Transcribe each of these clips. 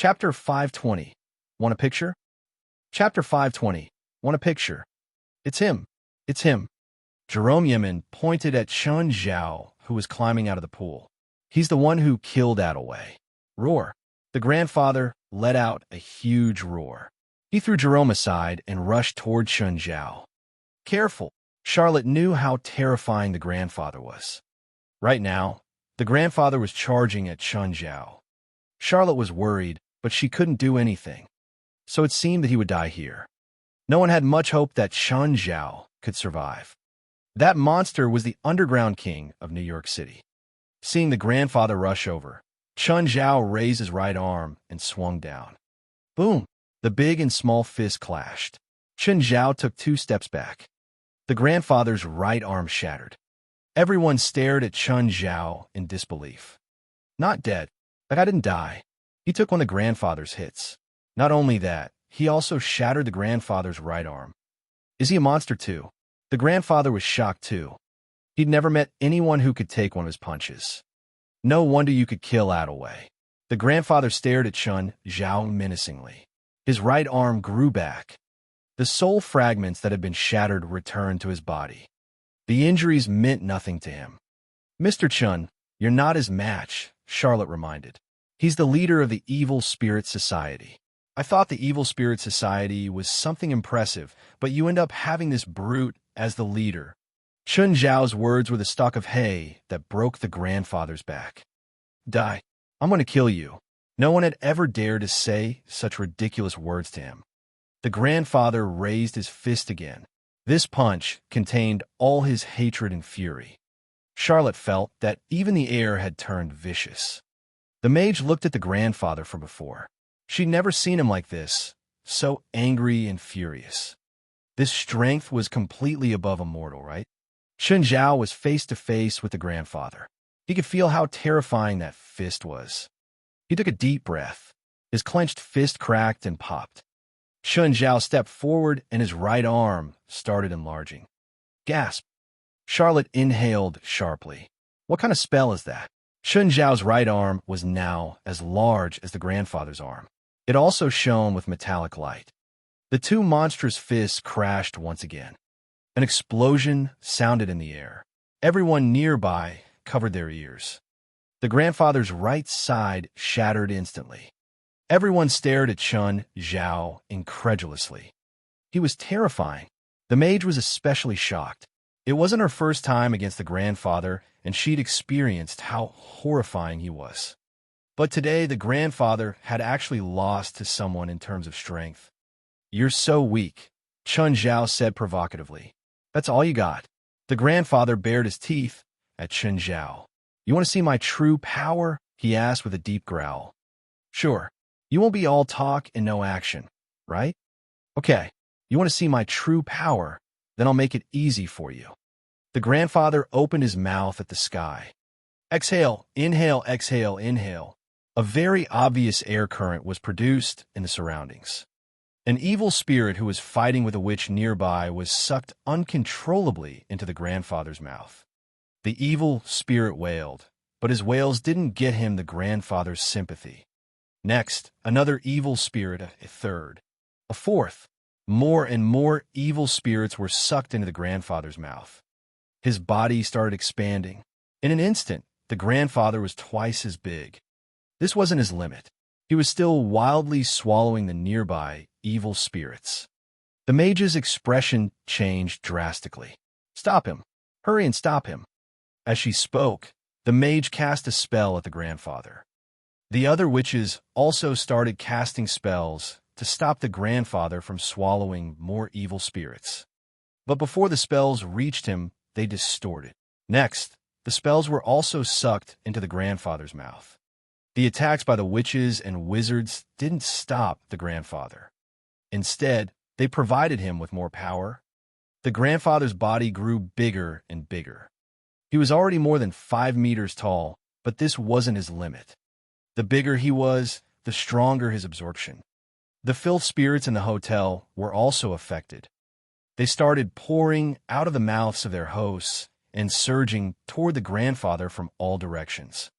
Chapter 520. Want a picture? Chapter 520. Want a picture? It's him. It's him. Jerome Yemen pointed at Chun Zhao, who was climbing out of the pool. He's the one who killed Adaway. Roar. The grandfather let out a huge roar. He threw Jerome aside and rushed toward Chun Zhao. Careful. Charlotte knew how terrifying the grandfather was. Right now, the grandfather was charging at Chun Zhao. Charlotte was worried, but she couldn't do anything. So it seemed that he would die here. No one had much hope that Chun Zhao could survive. That monster was the underground king of New York City. Seeing the grandfather rush over, Chun Zhao raised his right arm and swung down. Boom! The big and small fists clashed. Chun Zhao took 2 steps back. The grandfather's right arm shattered. Everyone stared at Chun Zhao in disbelief. Not dead. That guy didn't die. He took one of the grandfather's hits. Not only that, he also shattered the grandfather's right arm. Is he a monster too? The grandfather was shocked too. He'd never met anyone who could take one of his punches. No wonder you could kill Adaway. The grandfather stared at Chun Zhao menacingly. His right arm grew back. The soul fragments that had been shattered returned to his body. The injuries meant nothing to him. Mr. Chun, you're not his match, Charlotte reminded. He's the leader of the Evil Spirit Society. I thought the Evil Spirit Society was something impressive, but you end up having this brute as the leader. Chun Zhao's words were the stalk of hay that broke the grandfather's back. Die. I'm going to kill you. No one had ever dared to say such ridiculous words to him. The grandfather raised his fist again. This punch contained all his hatred and fury. Charlotte felt that even the air had turned vicious. The mage looked at the grandfather from before. She'd never seen him like this, so angry and furious. This strength was completely above a mortal, right? Chun Zhao was face to face with the grandfather. He could feel how terrifying that fist was. He took a deep breath. His clenched fist cracked and popped. Chun Zhao stepped forward and his right arm started enlarging. Gasp! Charlotte inhaled sharply. What kind of spell is that? Chun Zhao's right arm was now as large as the grandfather's arm. It also shone with metallic light. The 2 monstrous fists crashed once again. An explosion sounded in the air. Everyone nearby covered their ears. The grandfather's right side shattered instantly. Everyone stared at Chun Zhao incredulously. He was terrifying. The mage was especially shocked. It wasn't her first time against the grandfather, and she'd experienced how horrifying he was. But today, the grandfather had actually lost to someone in terms of strength. You're so weak, Chun Zhao said provocatively. That's all you got. The grandfather bared his teeth at Chun Zhao. You want to see my true power? He asked with a deep growl. Sure. You won't be all talk and no action, right? Okay, you want to see my true power? Then I'll make it easy for you. The grandfather opened his mouth at the sky. Exhale, inhale, exhale, inhale. A very obvious air current was produced in the surroundings. An evil spirit who was fighting with a witch nearby was sucked uncontrollably into the grandfather's mouth. The evil spirit wailed, but his wails didn't get him the grandfather's sympathy. Next, another evil spirit, a third, a fourth. More and more evil spirits were sucked into the grandfather's mouth. His body started expanding. In an instant, the grandfather was twice as big. This wasn't his limit. He was still wildly swallowing the nearby evil spirits. The mage's expression changed drastically. Stop him. Hurry and stop him. As she spoke, the mage cast a spell at the grandfather. The other witches also started casting spells to stop the grandfather from swallowing more evil spirits. But before the spells reached him, they distorted. Next, the spells were also sucked into the grandfather's mouth. The attacks by the witches and wizards didn't stop the grandfather. Instead, they provided him with more power. The grandfather's body grew bigger and bigger. He was already more than 5 meters tall, but this wasn't his limit. The bigger he was, the stronger his absorption. The filth spirits in the hotel were also affected. They started pouring out of the mouths of their hosts and surging toward the grandfather from all directions.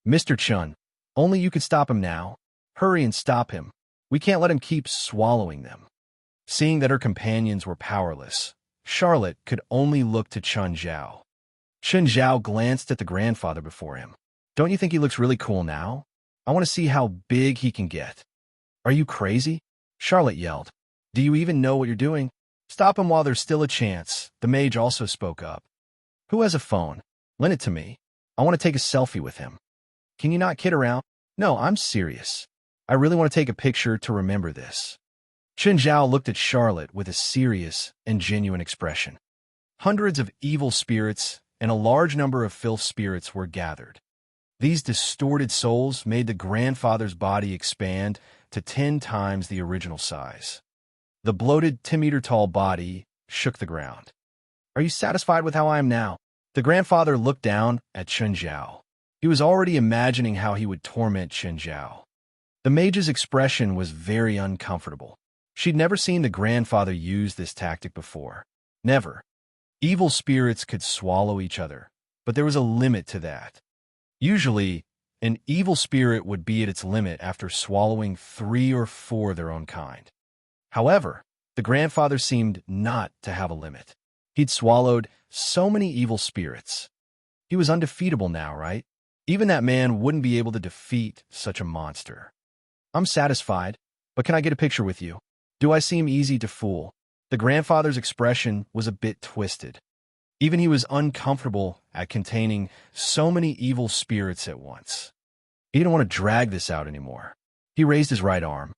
Mr. Chun, only you could stop him now. Hurry and stop him. We can't let him keep swallowing them. Seeing that her companions were powerless, Charlotte could only look to Chun Zhao. Chun Zhao glanced at the grandfather before him. Don't you think he looks really cool now? I want to see how big he can get. Are you crazy? Charlotte yelled. Do you even know what you're doing? Stop him while there's still a chance. The mage also spoke up. Who has a phone? Lend it to me. I want to take a selfie with him. Can you not kid around? No, I'm serious. I really want to take a picture to remember this. Chun Zhao looked at Charlotte with a serious and genuine expression. Hundreds of evil spirits and a large number of filth spirits were gathered. These distorted souls made the grandfather's body expand to 10 times the original size. The bloated 10-meter-tall body shook the ground. Are you satisfied with how I am now? The grandfather looked down at Chun Zhao. He was already imagining how he would torment Chun Zhao. The mage's expression was very uncomfortable. She'd never seen the grandfather use this tactic before. Never. Evil spirits could swallow each other, but there was a limit to that. Usually, an evil spirit would be at its limit after swallowing 3 or 4 of their own kind. However, the grandfather seemed not to have a limit. He'd swallowed so many evil spirits. He was undefeatable now, right? Even that man wouldn't be able to defeat such a monster. I'm satisfied, but can I get a picture with you? Do I seem easy to fool? The grandfather's expression was a bit twisted. Even he was uncomfortable at containing so many evil spirits at once. He didn't want to drag this out anymore. He raised his right arm.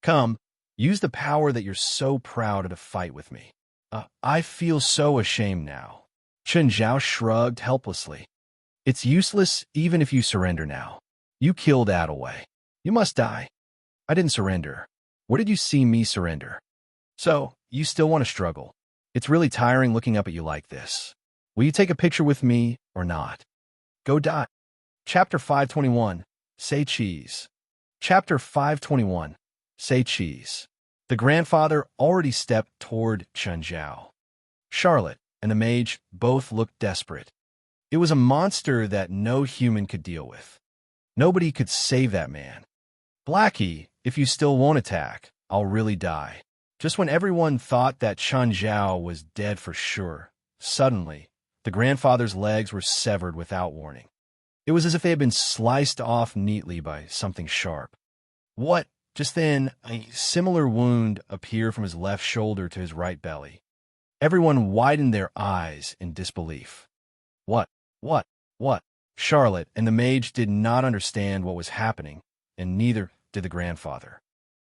Come, use the power that you're so proud of to fight with me. I feel so ashamed now. Chun Zhao shrugged helplessly. It's useless even if you surrender now. You killed Adaway. You must die. I didn't surrender. Where did you see me surrender? So, you still want to struggle. It's really tiring looking up at you like this. Will you take a picture with me or not? Go die. Chapter 521. Say cheese. Chapter 521. Say cheese. The grandfather already stepped toward Chun Zhao. Charlotte and the mage both looked desperate. It was a monster that no human could deal with. Nobody could save that man. Blackie, if you still won't attack, I'll really die. Just when everyone thought that Chun Zhao was dead for sure, suddenly, the grandfather's legs were severed without warning. It was as if they had been sliced off neatly by something sharp. What? Just then, a similar wound appeared from his left shoulder to his right belly. Everyone widened their eyes in disbelief. What? Charlotte and the mage did not understand what was happening, and neither did the grandfather.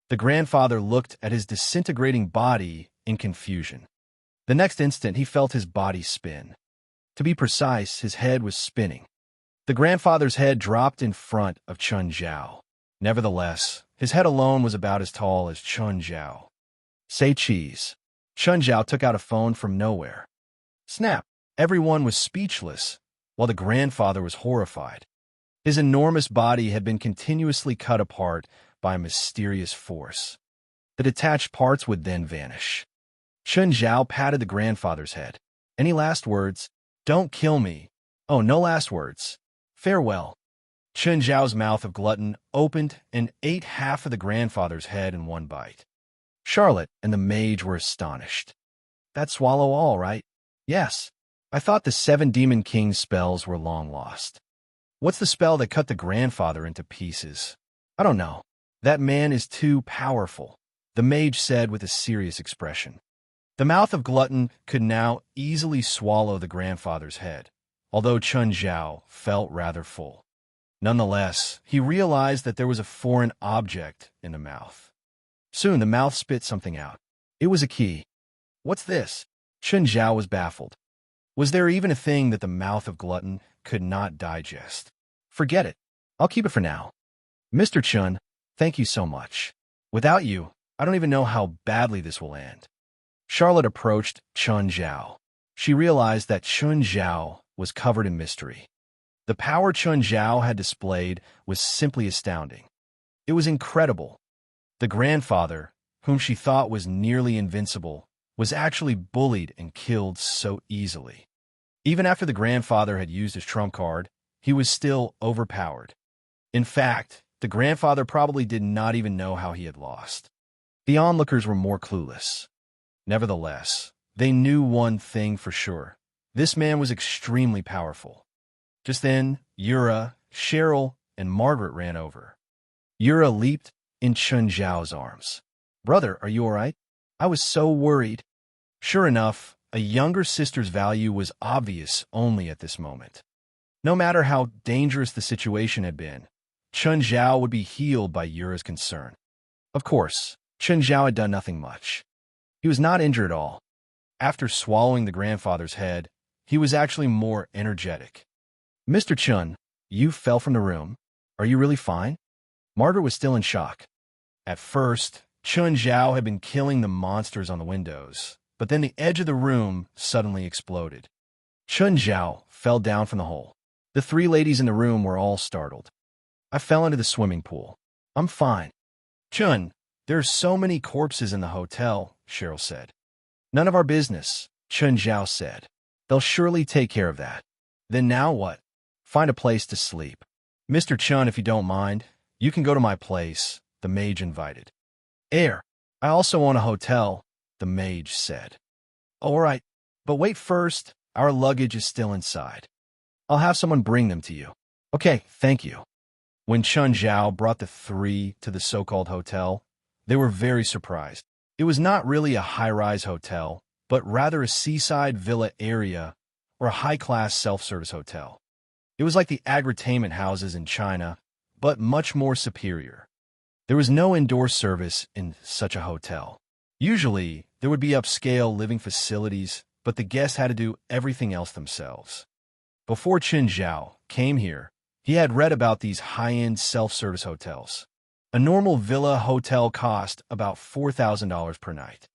The grandfather looked at his disintegrating body in confusion. The next instant, he felt his body spin. To be precise, his head was spinning. The grandfather's head dropped in front of Chun Zhao. Nevertheless, his head alone was about as tall as Chun Zhao. Say cheese. Chun Zhao took out a phone from nowhere. Snap! Everyone was speechless, while the grandfather was horrified. His enormous body had been continuously cut apart by a mysterious force. The detached parts would then vanish. Chun Zhao patted the grandfather's head. Any last words? Don't kill me. Oh, no last words. Farewell. Chun Zhao's mouth of glutton opened and ate half of the grandfather's head in one bite. Charlotte and the mage were astonished. That swallow all, right? Yes. I thought the 7 Demon King's spells were long lost. What's the spell that cut the grandfather into pieces? I don't know. That man is too powerful, the mage said with a serious expression. The mouth of glutton could now easily swallow the grandfather's head, although Chun Zhao felt rather full. Nonetheless, he realized that there was a foreign object in the mouth. Soon the mouth spit something out. It was a key. What's this? Chun Zhao was baffled. Was there even a thing that the mouth of glutton could not digest? Forget it. I'll keep it for now. Mr. Chun, thank you so much. Without you, I don't even know how badly this will end. Charlotte approached Chun Zhao. She realized that Chun Zhao was covered in mystery. The power Chun Zhao had displayed was simply astounding. It was incredible. The grandfather, whom she thought was nearly invincible, was actually bullied and killed so easily. Even after the grandfather had used his trump card, he was still overpowered. In fact, The grandfather probably did not even know how he had lost. The onlookers were more clueless. Nevertheless, they knew one thing for sure. This man was extremely powerful. Just then, Yura, Cheryl, and Margaret ran over. Yura leaped in Chun Zhao's arms. "Brother, are you all right? I was so worried." Sure enough, a younger sister's value was obvious only at this moment. No matter how dangerous the situation had been, Chun Zhao would be healed by Yura's concern. Of course, Chun Zhao had done nothing much. He was not injured at all. After swallowing the grandfather's head, he was actually more energetic. "Mr. Chun, you fell from the room. Are you really fine?" Margaret was still in shock. At first, Chun Zhao had been killing the monsters on the windows, but then the edge of the room suddenly exploded. Chun Zhao fell down from the hole. The three ladies in the room were all startled. "I fell into the swimming pool. I'm fine." "Chun, there's so many corpses in the hotel," Cheryl said. "None of our business," Chun Zhao said. "They'll surely take care of that." "Then now what?" "Find a place to sleep." "Mr. Chun, if you don't mind, you can go to my place," the mage invited. "I also own a hotel," the mage said. "All right, but wait first, our luggage is still inside. I'll have someone bring them to you." "Okay, thank you." When Chun Zhao brought the three to the so-called hotel, they were very surprised. It was not really a high-rise hotel, but rather a seaside villa area or a high-class self-service hotel. It was like the agritainment houses in China, but much more superior. There was no indoor service in such a hotel. Usually, there would be upscale living facilities, but the guests had to do everything else themselves. Before Chun Zhao came here, he had read about these high-end self-service hotels. A normal villa hotel cost about $4,000 per night.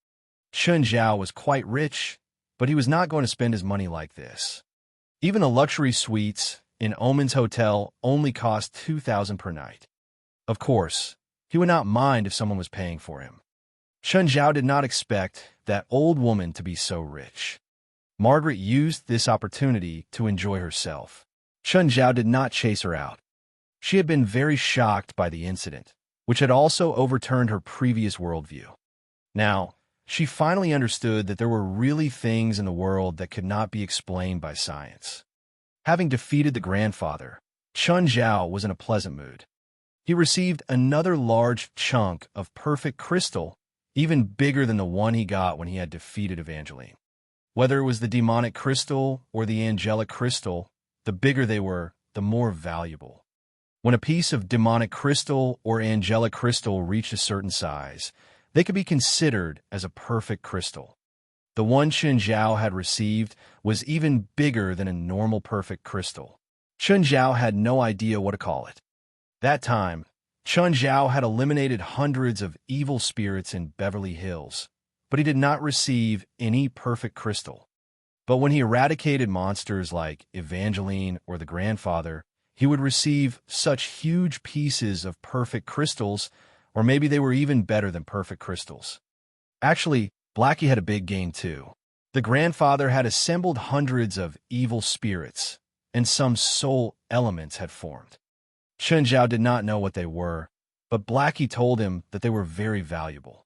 Chun Zhao was quite rich, but he was not going to spend his money like this. Even the luxury suites in Omen's hotel only cost $2,000 per night. Of course, he would not mind if someone was paying for him. Chun Zhao did not expect that old woman to be so rich. Margaret used this opportunity to enjoy herself. Chun Zhao did not chase her out. She had been very shocked by the incident, which had also overturned her previous worldview. Now, she finally understood that there were really things in the world that could not be explained by science. Having defeated the grandfather, Chun Zhao was in a pleasant mood. He received another large chunk of perfect crystal, even bigger than the one he got when he had defeated Evangeline. Whether it was the demonic crystal or the angelic crystal, the bigger they were, the more valuable. When a piece of demonic crystal or angelic crystal reached a certain size, they could be considered as a perfect crystal. The one Chun Zhao had received was even bigger than a normal perfect crystal. Chun Zhao had no idea what to call it. That time, Chun Zhao had eliminated hundreds of evil spirits in Beverly Hills, but he did not receive any perfect crystal. But when he eradicated monsters like Evangeline or the grandfather, he would receive such huge pieces of perfect crystals, or maybe they were even better than perfect crystals. Actually, Blackie had a big game too. The grandfather had assembled hundreds of evil spirits, and some soul elements had formed. Chun Zhao did not know what they were, but Blackie told him that they were very valuable.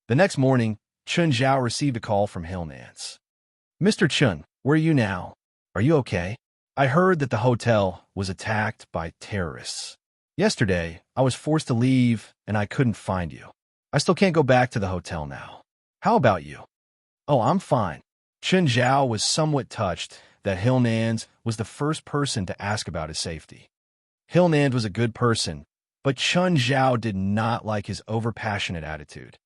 The next morning, Chun Zhao received a call from Hillnance. "Mr. Chun, where are you now? Are you okay? I heard that the hotel was attacked by terrorists. Yesterday, I was forced to leave and I couldn't find you. I still can't go back to the hotel now. How about you?" "Oh, I'm fine." Chun Zhao was somewhat touched that Hillnance was the first person to ask about his safety. Hillnance was a good person, but Chun Zhao did not like his overpassionate attitude.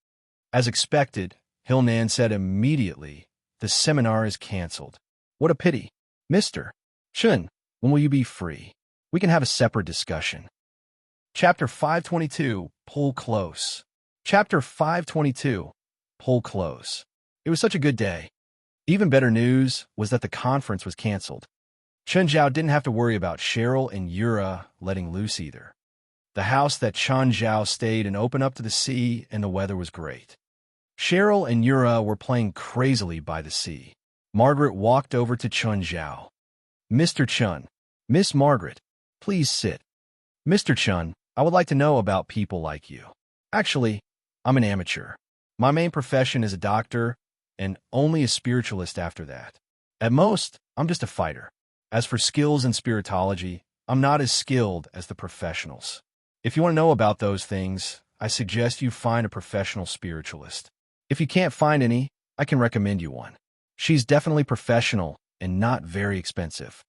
As expected, Hillnance said immediately, "The seminar is canceled." "What a pity." "Mr. Chun, when will you be free? We can have a separate discussion." Chapter 522, Pull Close. Chapter 522, Pull Close. It was such a good day. Even better news was that the conference was canceled. Chun Zhao didn't have to worry about Cheryl and Yura letting loose either. The house that Chun Zhao stayed in opened up to the sea, and the weather was great. Cheryl and Yura were playing crazily by the sea. Margaret walked over to Chun Zhao. "Mr. Chun, Miss Margaret, please sit." "Mr. Chun, I would like to know about people like you. Actually, I'm an amateur. My main profession is a doctor, and only a spiritualist after that. At most, I'm just a fighter. As for skills in spiritology, I'm not as skilled as the professionals. If you want to know about those things, I suggest you find a professional spiritualist. If you can't find any, I can recommend you one. She's definitely professional and not very expensive.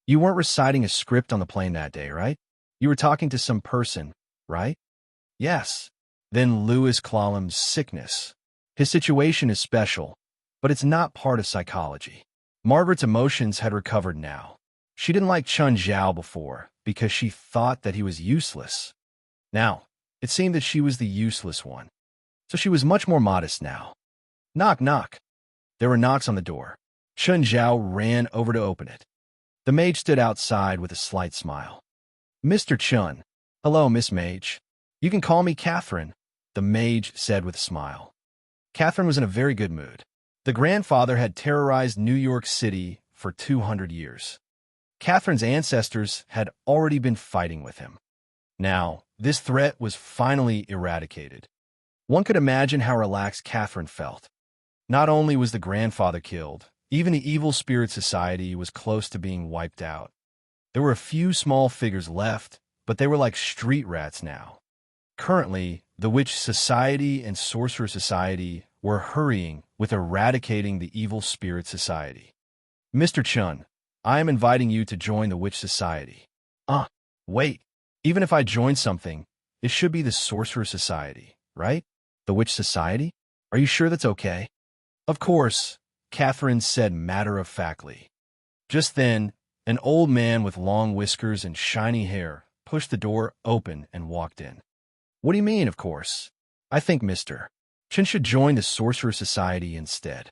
You weren't reciting a script on the plane that day, right? You were talking to some person, right? Yes. Then Louis Clallam's sickness. His situation is special, but it's not part of psychology. Margaret's emotions had recovered now. She didn't like Chun Zhao before because she thought that he was useless. Now, it seemed that she was the useless one. So she was much more modest now. Knock, knock. There were knocks on the door. Chun Zhao ran over to open it. The mage stood outside with a slight smile. Mr. Chun. Hello, Miss Mage. You can call me Catherine, the mage said with a smile. Catherine was in a very good mood. The grandfather had terrorized New York City for 200 years. Catherine's ancestors had already been fighting with him. Now, this threat was finally eradicated. One could imagine how relaxed Catherine felt. Not only was the grandfather killed, even the evil spirit society was close to being wiped out. There were a few small figures left, but they were like street rats now. Currently, the Witch Society and Sorcerer Society were hurrying with eradicating the evil spirit society. Mr. Chun, I am inviting you to join the Witch Society. Wait. Even if I join something, it should be the Sorcerer Society, right? The Witch Society? Are you sure that's okay? Of course, Catherine said matter-of-factly. Just then, an old man with long whiskers and shiny hair pushed the door open and walked in. What do you mean, of course? I think Mr. Chun should join the Sorcerer Society instead.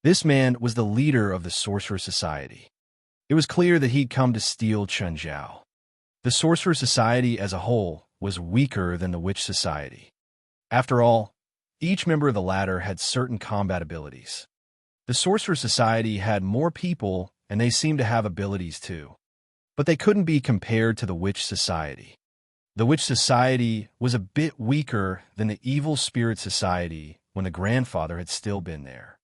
This man was the leader of the Sorcerer Society. It was clear that he'd come to steal Chun Zhao. The Sorcerer Society as a whole was weaker than the Witch Society. After all, each member of the latter had certain combat abilities. The Sorcerer Society had more people, and they seemed to have abilities too. But they couldn't be compared to the Witch Society. The Witch Society was a bit weaker than the Evil Spirit Society when the grandfather had still been there.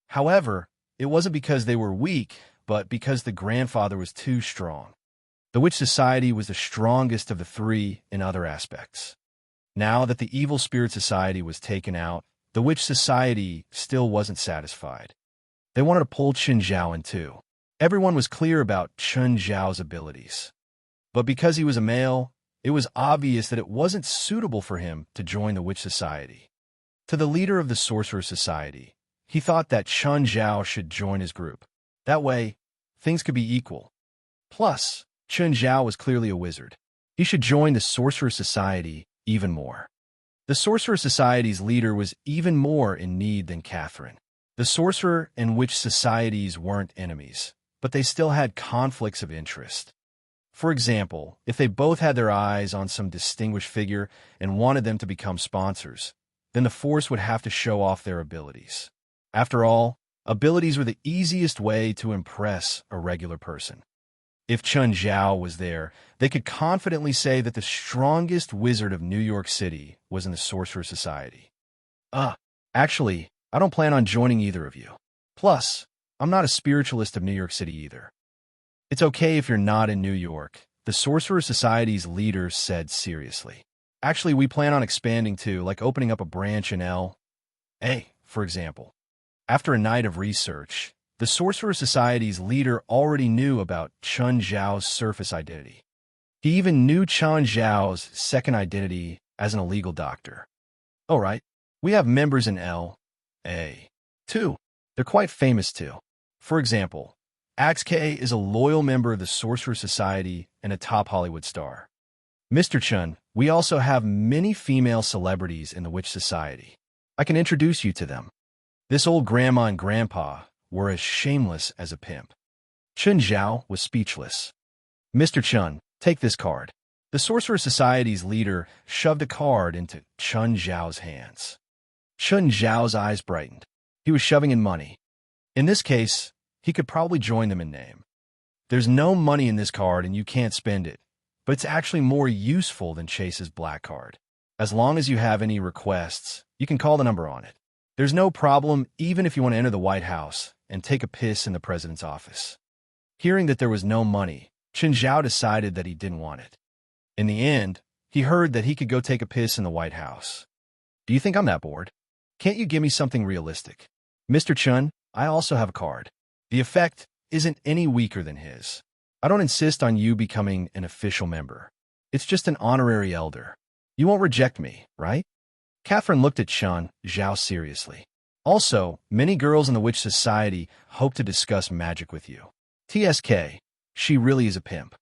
However, it wasn't because they were weak, but because the grandfather was too strong. The Witch Society was the strongest of the three in other aspects. Now that the Evil Spirit Society was taken out, the Witch Society still wasn't satisfied. They wanted to pull Chun Zhao in too. Everyone was clear about Chun Zhao's abilities. But because he was a male, it was obvious that it wasn't suitable for him to join the Witch Society. To the leader of the Sorcerer Society, he thought that Chun Zhao should join his group. That way, things could be equal. Plus, Chun Zhao was clearly a wizard. He should join the Sorcerer Society even more. The Sorcerer Society's leader was even more in need than Catherine. The Sorcerer and Witch Societies weren't enemies, but they still had conflicts of interest. For example, if they both had their eyes on some distinguished figure and wanted them to become sponsors, then the force would have to show off their abilities. After all, abilities were the easiest way to impress a regular person. If Chun Zhao was there, they could confidently say that the strongest wizard of New York City was in the Sorcerer Society. Actually, I don't plan on joining either of you. Plus, I'm not a spiritualist of New York City either. It's okay if you're not in New York, the Sorcerer Society's leader said seriously. Actually, we plan on expanding too, like opening up a branch in L.A., for example. After a night of research, the Sorcerer Society's leader already knew about Chun Zhao's surface identity. He even knew Chun Zhao's second identity as an illegal doctor. All right, we have members in L.A. too. They're quite famous too. For example, Axe-K is a loyal member of the Sorcerer Society and a top Hollywood star. Mr. Chun, we also have many female celebrities in the Witch Society. I can introduce you to them. This old grandma and grandpa were as shameless as a pimp. Chun Zhao was speechless. Mr. Chun, take this card. The Sorcerer Society's leader shoved a card into Chun Zhao's hands. Chun Zhao's eyes brightened. He was shoving in money. In this case, he could probably join them in name. There's no money in this card and you can't spend it, but it's actually more useful than Chase's black card. As long as you have any requests, you can call the number on it. There's no problem even if you want to enter the White House and take a piss in the president's office. Hearing that there was no money, Chen Zhao decided that he didn't want it. In the end, he heard that he could go take a piss in the White House. Do you think I'm that bored? Can't you give me something realistic? Mr. Chun, I also have a card. The effect isn't any weaker than his. I don't insist on you becoming an official member. It's just an honorary elder. You won't reject me, right? Catherine looked at Chen Zhao seriously. Also, many girls in the Witch Society hope to discuss magic with you. TSK, she really is a pimp.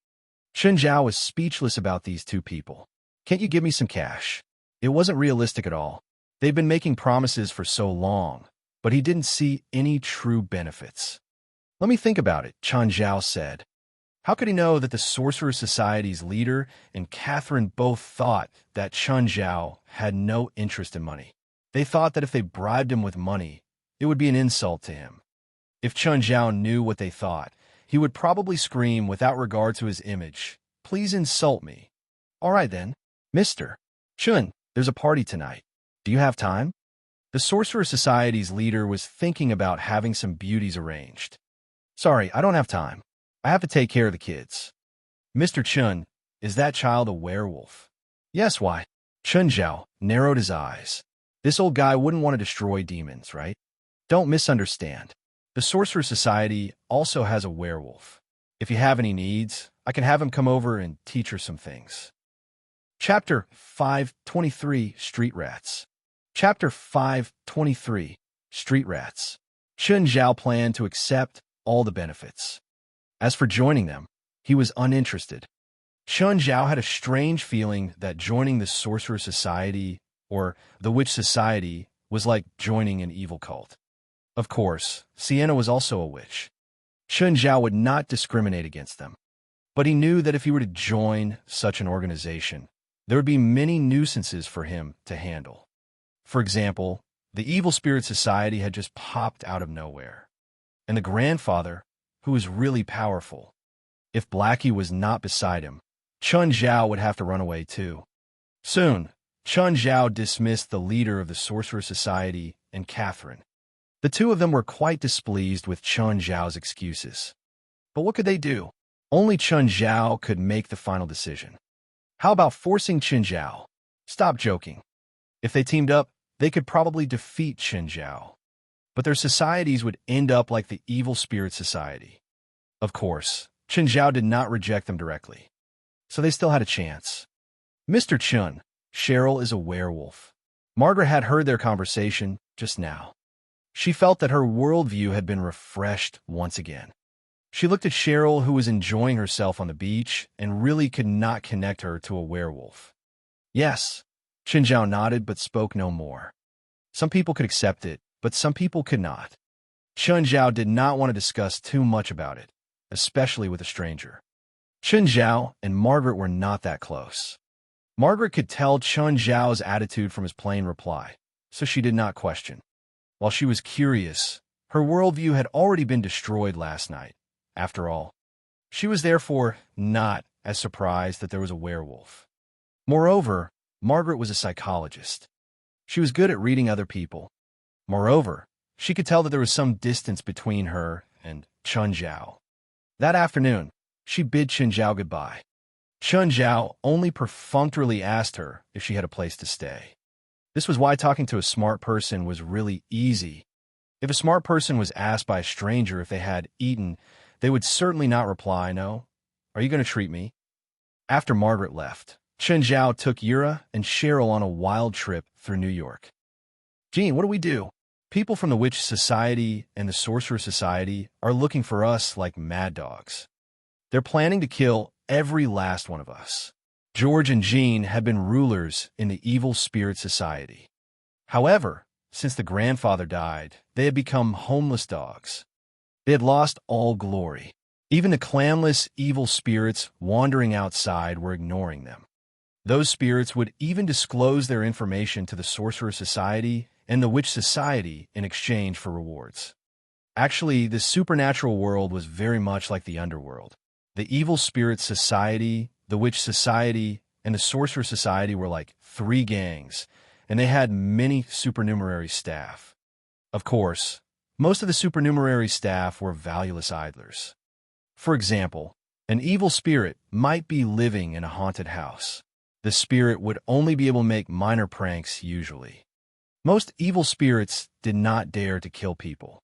Chen Zhao was speechless about these two people. Can't you give me some cash? It wasn't realistic at all. They've been making promises for so long, but he didn't see any true benefits. Let me think about it, Chen Zhao said. How could he know that the Sorcerer Society's leader and Catherine both thought that Chen Zhao had no interest in money? They thought that if they bribed him with money, it would be an insult to him. If Chen Zhao knew what they thought, he would probably scream without regard to his image, "Please insult me." All right then, Mr. Chun, there's a party tonight. Do you have time? The Sorcerer Society's leader was thinking about having some beauties arranged. Sorry, I don't have time. I have to take care of the kids. Mr. Chun, is that child a werewolf? Yes, why? Chen Zhao narrowed his eyes. This old guy wouldn't want to destroy demons, right? Don't misunderstand. The Sorcerer Society also has a werewolf. If you have any needs, I can have him come over and teach her some things. Chapter 523, Street Rats. Chapter 523, Street Rats. Chen Zhao planned to accept all the benefits. As for joining them, he was uninterested. Chen Zhao had a strange feeling that joining the Sorcerer Society or the Witch Society was like joining an evil cult. Of course, Sienna was also a witch. Chen Zhao would not discriminate against them. But he knew that if he were to join such an organization, there would be many nuisances for him to handle. For example, the Evil Spirit Society had just popped out of nowhere. And the grandfather, who was really powerful. If Blackie was not beside him, Chen Zhao would have to run away too. Soon, Chen Zhao dismissed the leader of the Sorcerer Society and Catherine. The two of them were quite displeased with Chen Zhao's excuses. But what could they do? Only Chen Zhao could make the final decision. How about forcing Chen Zhao? Stop joking. If they teamed up, they could probably defeat Chen Zhao. But their societies would end up like the Evil Spirit Society. Of course, Chen Zhao did not reject them directly, so they still had a chance. Mr. Chun, Cheryl is a werewolf. Margaret had heard their conversation just now. She felt that her worldview had been refreshed once again. She looked at Cheryl, who was enjoying herself on the beach, and really could not connect her to a werewolf. Yes, Chen Zhao nodded but spoke no more. Some people could accept it, but some people could not. Chen Zhao did not want to discuss too much about it, especially with a stranger. Chen Zhao and Margaret were not that close. Margaret could tell Chen Zhao's attitude from his plain reply, so she did not question. While she was curious, her worldview had already been destroyed last night. After all, she was therefore not as surprised that there was a werewolf. Moreover, Margaret was a psychologist. She was good at reading other people. Moreover, she could tell that there was some distance between her and Chen Zhao. That afternoon, she bid Chen Zhao goodbye. Chen Zhao only perfunctorily asked her if she had a place to stay. This was why talking to a smart person was really easy. If a smart person was asked by a stranger if they had eaten, they would certainly not reply, "No. Are you going to treat me?" After Margaret left, Chen Zhao took Yura and Cheryl on a wild trip through New York. "Gene, what do we do? People from the Witch Society and the Sorcerer Society are looking for us like mad dogs. They're planning to kill every last one of us." George and Jean had been rulers in the Evil Spirit Society. However, since the grandfather died, they had become homeless dogs. They had lost all glory. Even the clanless evil spirits wandering outside were ignoring them. Those spirits would even disclose their information to the Sorcerer Society and the Witch Society in exchange for rewards. Actually, the supernatural world was very much like the underworld. The Evil Spirit Society the Witch Society, and the Sorcerer Society were like 3 gangs, and they had many supernumerary staff. Of course, most of the supernumerary staff were valueless idlers. For example, an evil spirit might be living in a haunted house. The spirit would only be able to make minor pranks usually. Most evil spirits did not dare to kill people.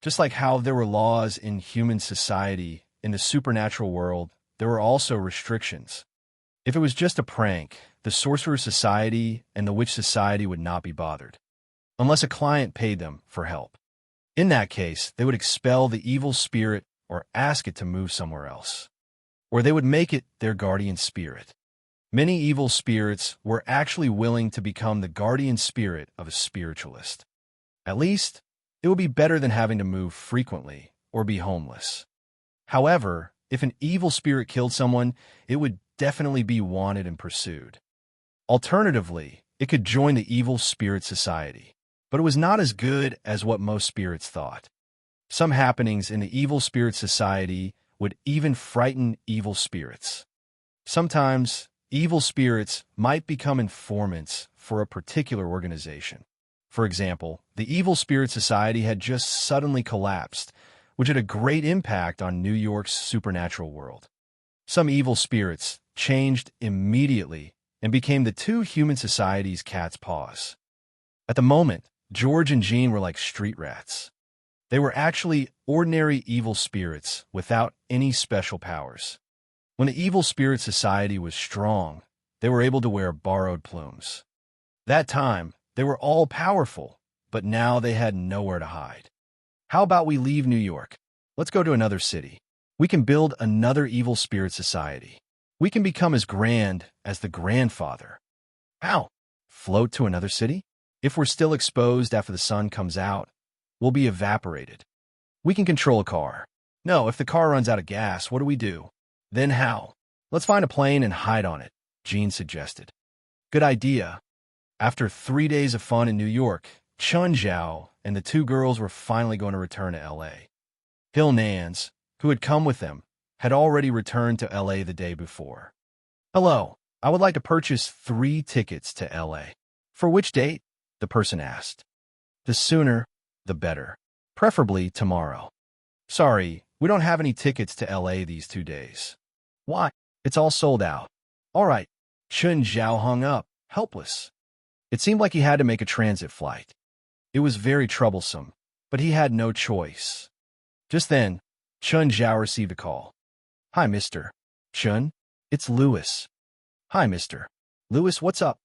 Just like how there were laws in human society, in the supernatural world, there were also restrictions. If it was just a prank, the Sorcerer Society and the Witch Society would not be bothered, unless a client paid them for help. In that case, they would expel the evil spirit or ask it to move somewhere else. Or they would make it their guardian spirit. Many evil spirits were actually willing to become the guardian spirit of a spiritualist. At least, it would be better than having to move frequently or be homeless. However, if an evil spirit killed someone, it would definitely be wanted and pursued. Alternatively, it could join the evil spirit society, but it was not as good as what most spirits thought. Some happenings in the evil spirit society would even frighten evil spirits. Sometimes, evil spirits might become informants for a particular organization. For example, the Evil Spirit Society had just suddenly collapsed, which had a great impact on New York's supernatural world. Some evil spirits changed immediately and became the 2 human societies' cat's paws. At the moment, George and Jean were like street rats. They were actually ordinary evil spirits without any special powers. When the Evil Spirit Society was strong, they were able to wear borrowed plumes. That time, they were all powerful, but now they had nowhere to hide. How about we leave New York? Let's go to another city. We can build another Evil Spirit Society. We can become as grand as the grandfather. How? Float to another city? If we're still exposed after the sun comes out, we'll be evaporated. We can control a car. No, if the car runs out of gas, what do we do? Then how? Let's find a plane and hide on it, Jean suggested. Good idea. After 3 days of fun in New York, Chun Zhao and the 2 girls were finally going to return to L.A. Hill Nans, who had come with them, had already returned to L.A. the day before. Hello, I would like to purchase 3 tickets to L.A. For which date? The person asked. The sooner, the better. Preferably tomorrow. Sorry, we don't have any tickets to L.A. these 2 days. Why? It's all sold out. All right. Chun Zhao hung up, helpless. It seemed like he had to make a transit flight. It was very troublesome, but he had no choice. Just then, Chun Zhao received a call. Hi, Mr. Chun. It's Louis. Hi, Mr. Louis, what's up?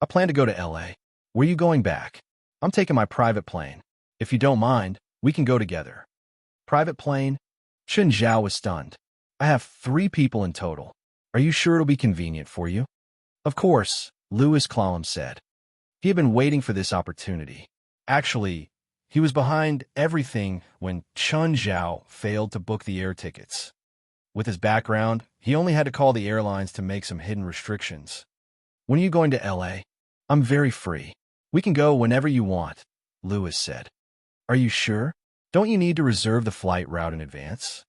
I plan to go to L.A. Where are you going back? I'm taking my private plane. If you don't mind, we can go together. Private plane? Chun Zhao was stunned. I have 3 people in total. Are you sure it'll be convenient for you? Of course, Louis Clallam said. He had been waiting for this opportunity. Actually, he was behind everything when Chun Zhao failed to book the air tickets. With his background, he only had to call the airlines to make some hidden restrictions. When are you going to L.A.? I'm very free. We can go whenever you want, Louis said. Are you sure? Don't you need to reserve the flight route in advance?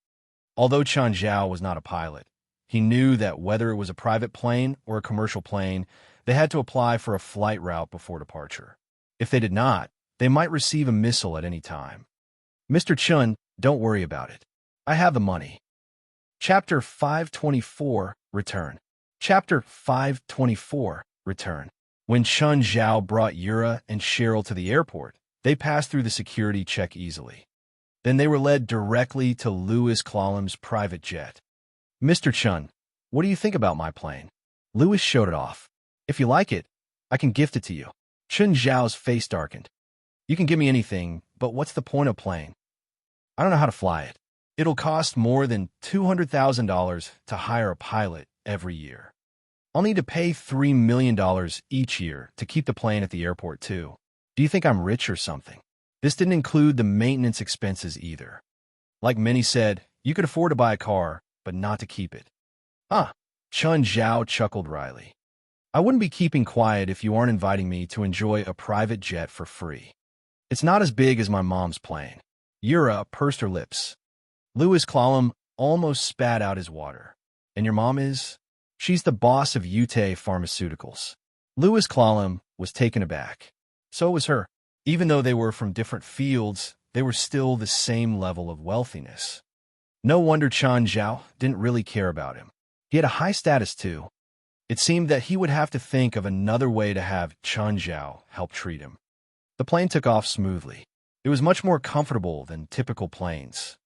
Although Chun Zhao was not a pilot, he knew that whether it was a private plane or a commercial plane, they had to apply for a flight route before departure. If they did not, they might receive a missile at any time. Mr. Chun, don't worry about it. I have the money. Chapter 524, Return. Chapter 524, Return. When Chun Zhao brought Yura and Cheryl to the airport, they passed through the security check easily. Then they were led directly to Louis Clallam's private jet. Mr. Chun, what do you think about my plane? Louis showed it off. If you like it, I can gift it to you. Chun Zhao's face darkened. You can give me anything, but what's the point of playing? I don't know how to fly it. It'll cost more than $200,000 to hire a pilot every year. I'll need to pay $3 million each year to keep the plane at the airport, too. Do you think I'm rich or something? This didn't include the maintenance expenses either. Like many said, you could afford to buy a car, but not to keep it. Ah, Chun Zhao chuckled wryly. I wouldn't be keeping quiet if you aren't inviting me to enjoy a private jet for free. It's not as big as my mom's plane. Yura pursed her lips. Louis Clallam almost spat out his water. And your mom is? She's the boss of Ute Pharmaceuticals. Louis Clallam was taken aback. So was her. Even though they were from different fields, they were still the same level of wealthiness. No wonder Chen Zhao didn't really care about him. He had a high status too. It seemed that he would have to think of another way to have Chen Zhao help treat him. The plane took off smoothly. It was much more comfortable than typical planes.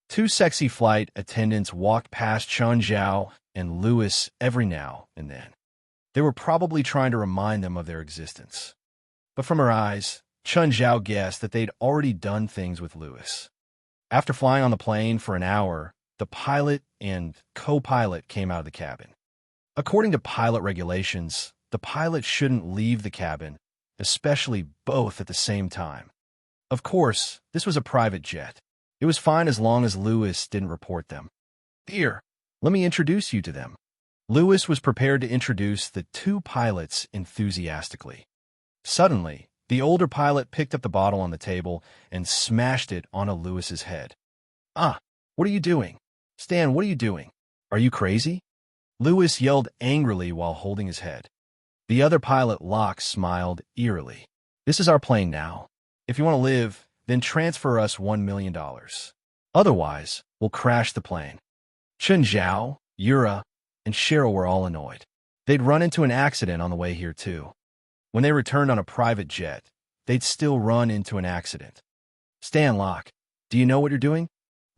Two sexy flight attendants walked past Chen Zhao and Louis every now and then. They were probably trying to remind them of their existence. But from her eyes, Chen Zhao guessed that they'd already done things with Louis. After flying on the plane for an hour, the pilot and co-pilot came out of the cabin. According to pilot regulations, the pilot shouldn't leave the cabin, especially both at the same time. Of course, this was a private jet. It was fine as long as Louis didn't report them. Here, let me introduce you to them. Louis was prepared to introduce the two pilots enthusiastically. Suddenly, the older pilot picked up the bottle on the table and smashed it onto Louis's head. Ah, what are you doing? Stan, what are you doing? Are you crazy? Louis yelled angrily while holding his head. The other pilot, Locke, smiled eerily. This is our plane now. If you want to live, then transfer us $1 million. Otherwise, we'll crash the plane. Chen Zhao, Yura, and Cheryl were all annoyed. They'd run into an accident on the way here too. When they returned on a private jet, they'd still run into an accident. Stan, Locke, do you know what you're doing?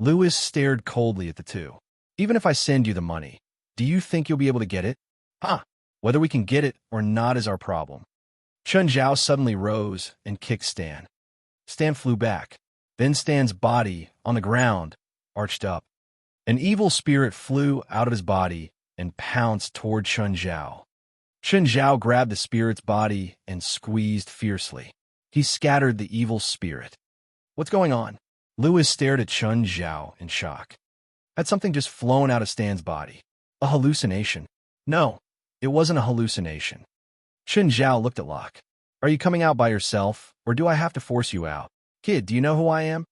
Louis stared coldly at the two. Even if I send you the money, do you think you'll be able to get it? Whether we can get it or not is our problem. Chen Zhao suddenly rose and kicked Stan. Stan flew back. Then Stan's body, on the ground, arched up. An evil spirit flew out of his body and pounced toward Chen Zhao. Chen Zhao grabbed the spirit's body and squeezed fiercely. He scattered the evil spirit. What's going on? Louis stared at Chen Zhao in shock. Had something just flown out of Stan's body? A hallucination? No, it wasn't a hallucination. Chen Zhao looked at Locke. Are you coming out by yourself, or do I have to force you out? Kid, do you know who I am?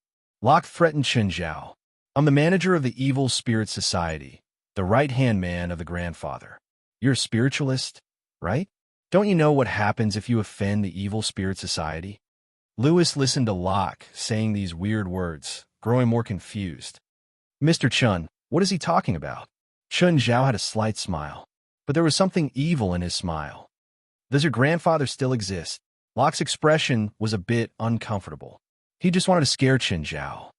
Locke threatened Chen Zhao. I'm the manager of the Evil Spirit Society, the right-hand man of the grandfather. You're a spiritualist, right? Don't you know what happens if you offend the Evil Spirit Society? Louis listened to Locke saying these weird words, growing more confused. Mr. Chen, what is he talking about? Chen Zhao had a slight smile, but there was something evil in his smile. Does your grandfather still exist? Locke's expression was a bit uncomfortable. He just wanted to scare Chen Zhao.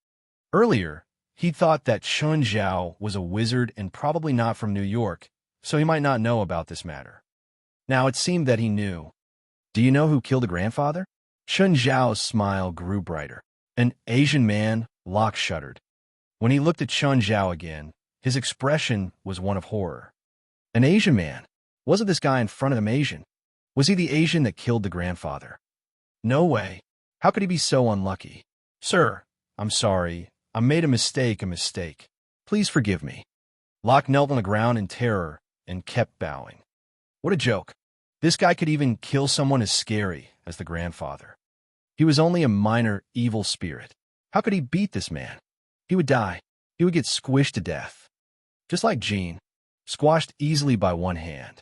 Earlier, he thought that Chen Zhao was a wizard and probably not from New York, so he might not know about this matter. Now it seemed that he knew. Do you know who killed the grandfather? Chen Zhao's smile grew brighter. An Asian man, Locke shuddered. When he looked at Chen Zhao again, his expression was one of horror. An Asian man? Wasn't this guy in front of him Asian? Was he the Asian that killed the grandfather? No way. How could he be so unlucky? Sir, I'm sorry. I made a mistake. Please forgive me. Locke knelt on the ground in terror and kept bowing. What a joke. This guy could even kill someone as scary as the grandfather. He was only a minor evil spirit. How could he beat this man? He would die. He would get squished to death. Just like Jean, squashed easily by one hand.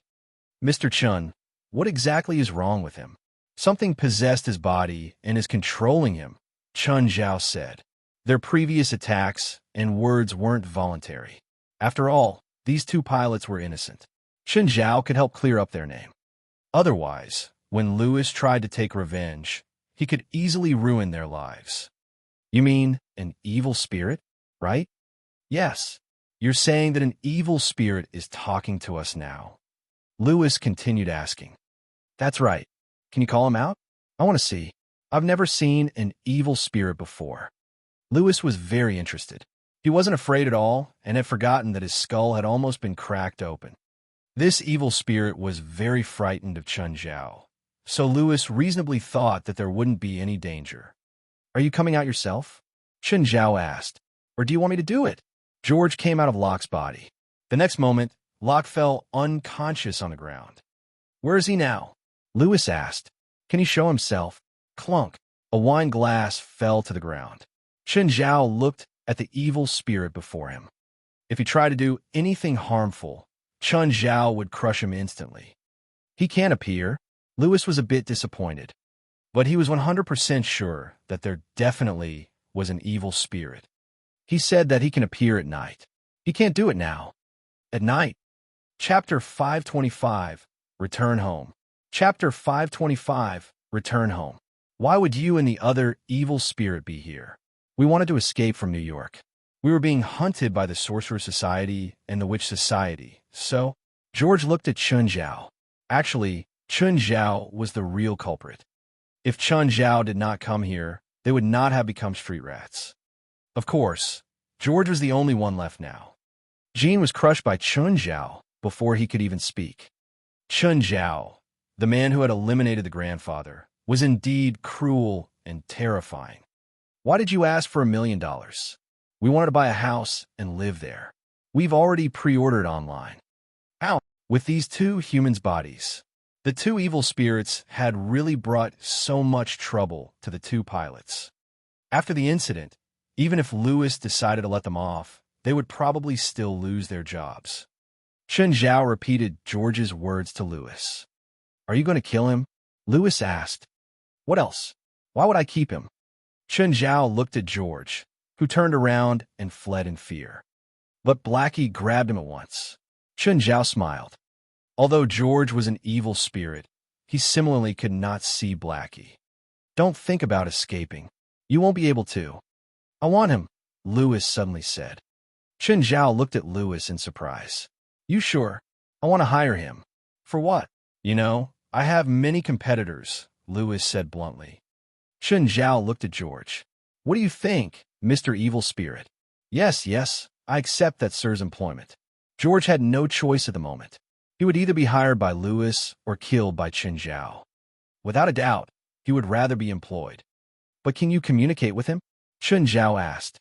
Mr. Chen, what exactly is wrong with him? Something possessed his body and is controlling him, Chen Zhao said. Their previous attacks and words weren't voluntary. After all, these two pilots were innocent. Chen Zhao could help clear up their name. Otherwise, when Louis tried to take revenge, he could easily ruin their lives. You mean an evil spirit, right? Yes. You're saying that an evil spirit is talking to us now. Louis continued asking. That's right. Can you call him out? I want to see. I've never seen an evil spirit before. Louis was very interested. He wasn't afraid at all and had forgotten that his skull had almost been cracked open. This evil spirit was very frightened of Chen Zhao, so Louis reasonably thought that there wouldn't be any danger. Are you coming out yourself? Chen Zhao asked. Or do you want me to do it? George came out of Locke's body. The next moment, Locke fell unconscious on the ground. Where is he now? Louis asked. Can he show himself? Clunk. A wine glass fell to the ground. Chen Zhao looked at the evil spirit before him. If he tried to do anything harmful, Chun Zhao would crush him instantly. He can't appear. Louis was a bit disappointed, but he was 100% sure that there definitely was an evil spirit. He said that he can appear at night. He can't do it now. At night. Chapter 525, Return Home. Chapter 525, Return Home. Why would you and the other evil spirit be here? We wanted to escape from New York. We were being hunted by the Sorcerer Society and the Witch Society, so George looked at Chun Zhao. Actually, Chun Zhao was the real culprit. If Chun Zhao did not come here, they would not have become street rats. Of course, George was the only one left now. Jean was crushed by Chun Zhao before he could even speak. Chun Zhao, the man who had eliminated the grandfather, was indeed cruel and terrifying. Why did you ask for $1 million? We wanted to buy a house and live there. We've already pre-ordered online. How? With these two humans' bodies. The two evil spirits had really brought so much trouble to the two pilots. After the incident, even if Louis decided to let them off, they would probably still lose their jobs. Chun Zhao repeated George's words to Louis. Are you going to kill him? Louis asked. What else? Why would I keep him? Chun Zhao looked at George, who turned around and fled in fear. But Blackie grabbed him at once. Chun Zhao smiled. Although George was an evil spirit, he similarly could not see Blackie. Don't think about escaping. You won't be able to. I want him, Louis suddenly said. Chun Zhao looked at Louis in surprise. You sure? I want to hire him. For what? You know, I have many competitors, Louis said bluntly. Chun Zhao looked at George. What do you think, Mr. Evil Spirit? Yes, I accept that sir's employment. George had no choice at the moment. He would either be hired by Louis or killed by Chun Zhao. Without a doubt, he would rather be employed. But can you communicate with him? Chun Zhao asked.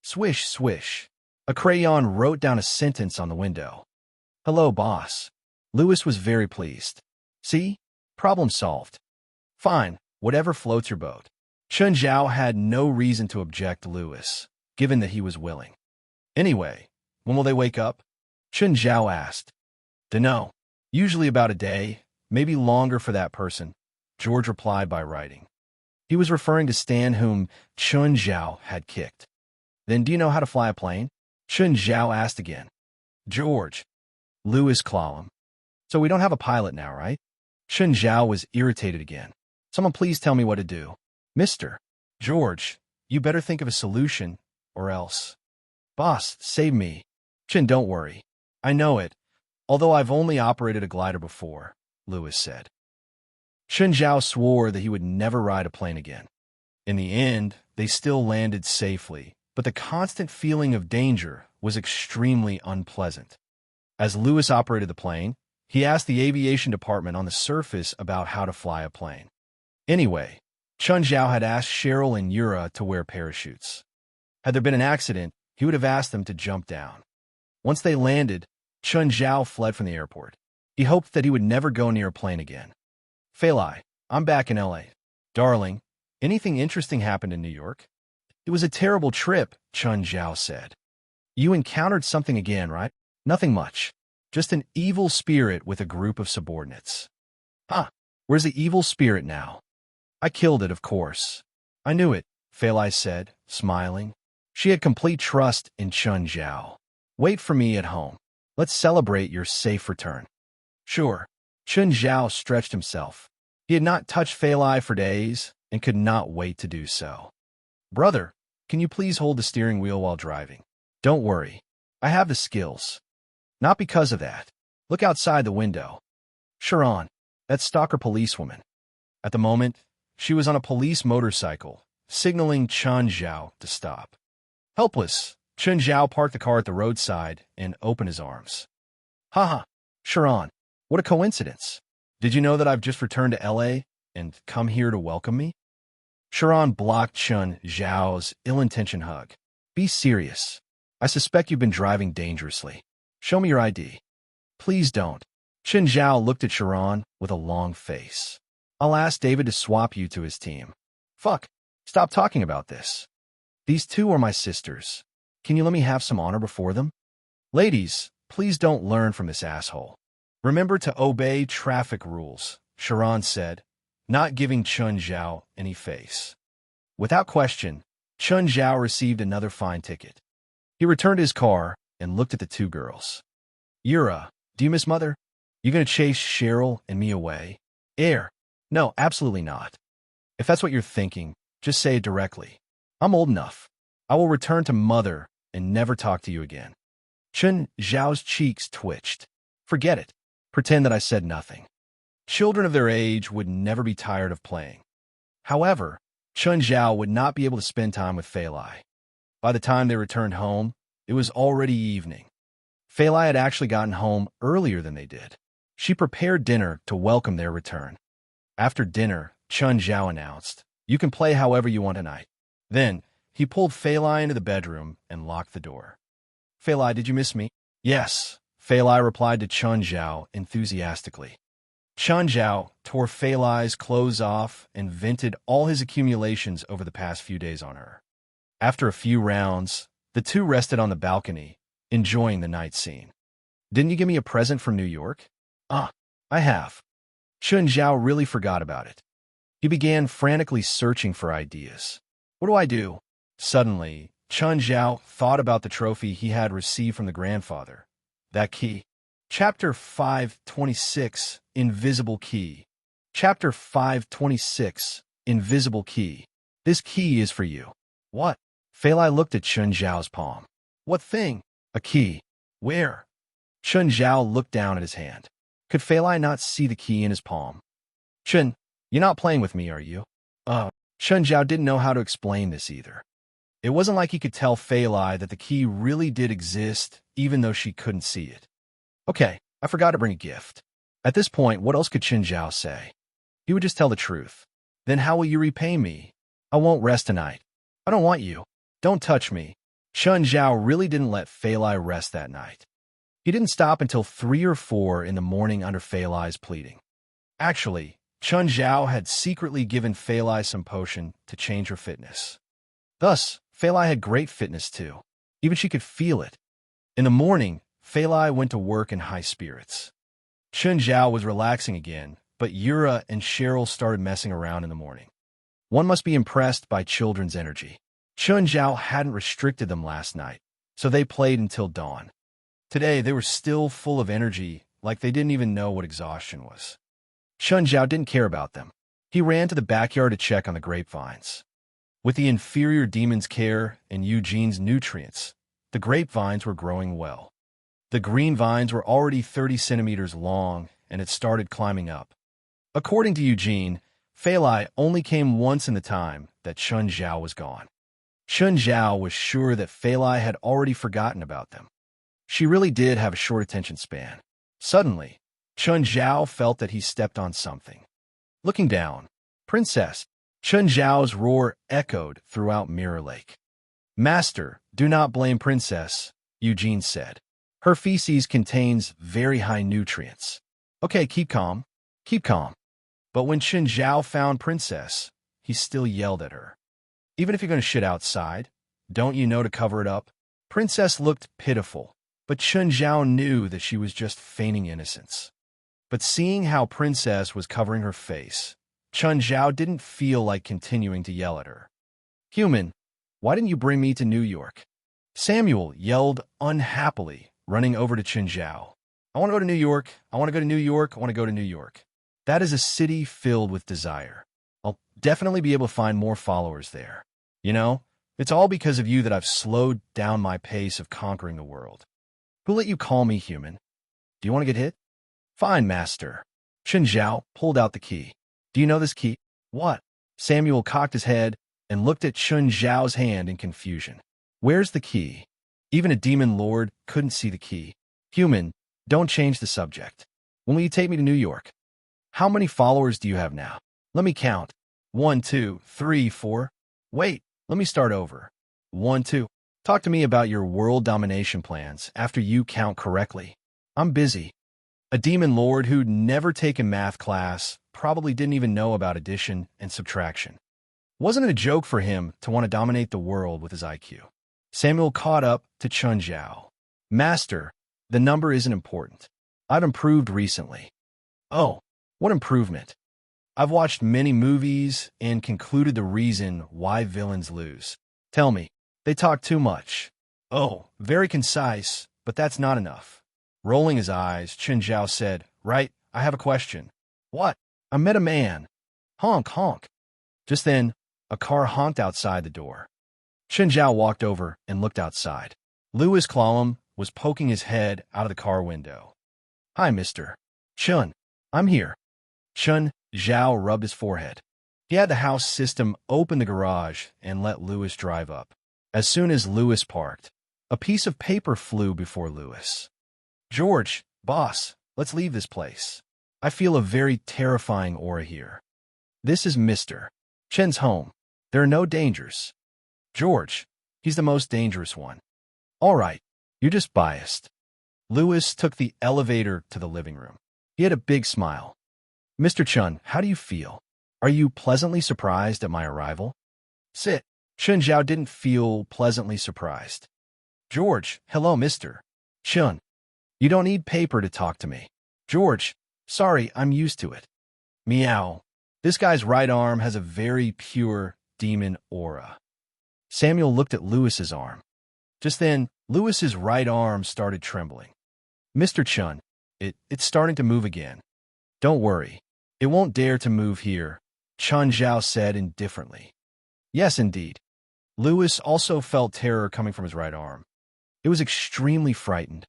Swish, swish. A crayon wrote down a sentence on the window. Hello, boss. Louis was very pleased. See? Problem solved. Fine, whatever floats your boat. Chun Zhao had no reason to object to Louis, given that he was willing. Anyway, when will they wake up? Chun Zhao asked. Dunno. Usually about a day, maybe longer for that person, George replied by writing. He was referring to Stan, whom Chun Zhao had kicked. Then do you know how to fly a plane? Chun Zhao asked again. George. Louis Clallam. So we don't have a pilot now, right? Chun Zhao was irritated again. Someone please tell me what to do. Mr. George, you better think of a solution, or else. Boss, save me. Chun, don't worry. I know it, although I've only operated a glider before, Louis said. Chun Zhao swore that he would never ride a plane again. In the end, they still landed safely, but the constant feeling of danger was extremely unpleasant. As Louis operated the plane, he asked the aviation department on the surface about how to fly a plane. Anyway, Chun Zhao had asked Cheryl and Yura to wear parachutes. Had there been an accident, he would have asked them to jump down. Once they landed, Chun Zhao fled from the airport. He hoped that he would never go near a plane again. Fali, I'm back in LA. Darling, anything interesting happened in New York? It was a terrible trip, Chun Zhao said. You encountered something again, right? Nothing much. Just an evil spirit with a group of subordinates. Huh, where's the evil spirit now? I killed it, of course. I knew it, Fali said, smiling. She had complete trust in Chun Zhao. Wait for me at home. Let's celebrate your safe return. Sure. Chun Zhao stretched himself. He had not touched Fali for days and could not wait to do so. Brother, can you please hold the steering wheel while driving? Don't worry. I have the skills. Not because of that. Look outside the window. Sharon, that stalker policewoman. At the moment, she was on a police motorcycle, signaling Chun Zhao to stop. Helpless, Chun Zhao parked the car at the roadside and opened his arms. Haha, Sharon, what a coincidence. Did you know that I've just returned to LA and come here to welcome me? Sharon blocked Chun Zhao's ill-intentioned hug. Be serious. I suspect you've been driving dangerously. Show me your ID. Please don't. Chun Zhao looked at Sharon with a long face. I'll ask David to swap you to his team. Fuck. Stop talking about this. These two are my sisters. Can you let me have some honor before them? Ladies, please don't learn from this asshole. Remember to obey traffic rules, Sharon said, not giving Chun Zhao any face. Without question, Chun Zhao received another fine ticket. He returned his car and looked at the two girls. Yura, do you miss Mother? You gonna chase Cheryl and me away? No, absolutely not. If that's what you're thinking, just say it directly. I'm old enough. I will return to Mother and never talk to you again. Chun Zhao's cheeks twitched. Forget it. Pretend that I said nothing. Children of their age would never be tired of playing. However, Chun Zhao would not be able to spend time with Fali. By the time they returned home, it was already evening. Fali had actually gotten home earlier than they did. She prepared dinner to welcome their return. After dinner, Chun Zhao announced, "You can play however you want tonight." Then, he pulled Fali into the bedroom and locked the door. "Fali, did you miss me?" "Yes," Fali replied to Chun Zhao enthusiastically. Chun Zhao tore Fali's clothes off and vented all his accumulations over the past few days on her. After a few rounds, the two rested on the balcony, enjoying the night scene. "Didn't you give me a present from New York?" I have." Chun Zhao really forgot about it. He began frantically searching for ideas. "What do I do?" Suddenly, Chun Zhao thought about the trophy he had received from the grandfather. That key. Chapter 526, Invisible Key. Chapter 526, Invisible Key. "This key is for you." "What?" Fali looked at Chun Zhao's palm. "What thing?" "A key." "Where?" Chun Zhao looked down at his hand. Could Fali not see the key in his palm? "Chun, you're not playing with me, are you?" Chun Zhao didn't know how to explain this either. It wasn't like he could tell Fali that the key really did exist, even though she couldn't see it. "Okay, I forgot to bring a gift." At this point, what else could Chun Zhao say? He would just tell the truth. "Then how will you repay me?" "I won't rest tonight." "I don't want you." "Don't touch me." Chun Zhao really didn't let Fali rest that night. He didn't stop until 3 or 4 in the morning under Fali's pleading. Actually, Chun Zhao had secretly given Fali some potion to change her fitness. Thus, Fali had great fitness too. Even she could feel it. In the morning, Fali went to work in high spirits. Chun Zhao was relaxing again, but Yura and Cheryl started messing around in the morning. One must be impressed by children's energy. Chun Zhao hadn't restricted them last night, so they played until dawn. Today, they were still full of energy, like they didn't even know what exhaustion was. Chun Zhao didn't care about them. He ran to the backyard to check on the grapevines. With the inferior demon's care and Eugene's nutrients, the grapevines were growing well. The green vines were already 30 centimeters long and had started climbing up. According to Eugene, Fali only came once in the time that Chun Zhao was gone. Chun Zhao was sure that Fali had already forgotten about them. She really did have a short attention span. Suddenly, Chun Zhao felt that he stepped on something. Looking down, "Princess!" Chun Zhao's roar echoed throughout Mirror Lake. "Master, do not blame Princess," Eugene said. "Her feces contains very high nutrients." "Okay, keep calm. Keep calm." But when Chun Zhao found Princess, he still yelled at her. "Even if you're going to shit outside, don't you know to cover it up?" Princess looked pitiful, but Chun Zhao knew that she was just feigning innocence. But seeing how Princess was covering her face, Chun Zhao didn't feel like continuing to yell at her. "Human, why didn't you bring me to New York?" Samuel yelled unhappily, running over to Chun Zhao. "I want to go to New York. I want to go to New York. I want to go to New York. That is a city filled with desire. I'll definitely be able to find more followers there. You know, it's all because of you that I've slowed down my pace of conquering the world. Who let you call me human? Do you want to get hit?" "Fine, master." Chun Zhao pulled out the key. "Do you know this key?" "What?" Samuel cocked his head and looked at Chun Zhao's hand in confusion. "Where's the key?" Even a demon lord couldn't see the key. "Human, don't change the subject. When will you take me to New York?" "How many followers do you have now?" "Let me count. 1, 2, 3, 4. Wait, let me start over. 1, 2. Talk to me about your world domination plans after you count correctly." "I'm busy." A demon lord who'd never taken math class probably didn't even know about addition and subtraction. Wasn't it a joke for him to want to dominate the world with his IQ? Samuel caught up to Chun Zhao. "Master, The number isn't important. I've improved recently. Oh, what improvement? I've watched many movies and concluded the reason why villains lose. Tell me, they talk too much. Oh, very concise, but that's not enough. Rolling his eyes, Chen Zhao said, Right, I have a question. What? I met a man. Honk, honk. Just then, a car honked outside the door. Chen Zhao walked over and looked outside. Louis Cloum was poking his head out of the car window. Hi, Mr. Chun. I'm here. Chen Zhao rubbed his forehead. He had the house system open the garage and let Louis drive up. As soon as Louis parked, a piece of paper flew before Louis. George, boss, let's leave this place. I feel a very terrifying aura here. This is Mr. Chen's home. There are no dangers. George, he's the most dangerous one. All right, you're just biased. Louis took the elevator to the living room. He had a big smile. Mr. Chun, how do you feel? Are you pleasantly surprised at my arrival? Sit. Chen Zhao didn't feel pleasantly surprised. George, hello, Mr. Chun. You don't need paper to talk to me. George, sorry, I'm used to it. Meow. This guy's right arm has a very pure demon aura. Samuel looked at Louis's arm. Just then, Louis's right arm started trembling. Mr. Chun, it's starting to move again. Don't worry. It won't dare to move here, Chen Zhao said indifferently. Yes, indeed. Louis also felt terror coming from his right arm. It was extremely frightened.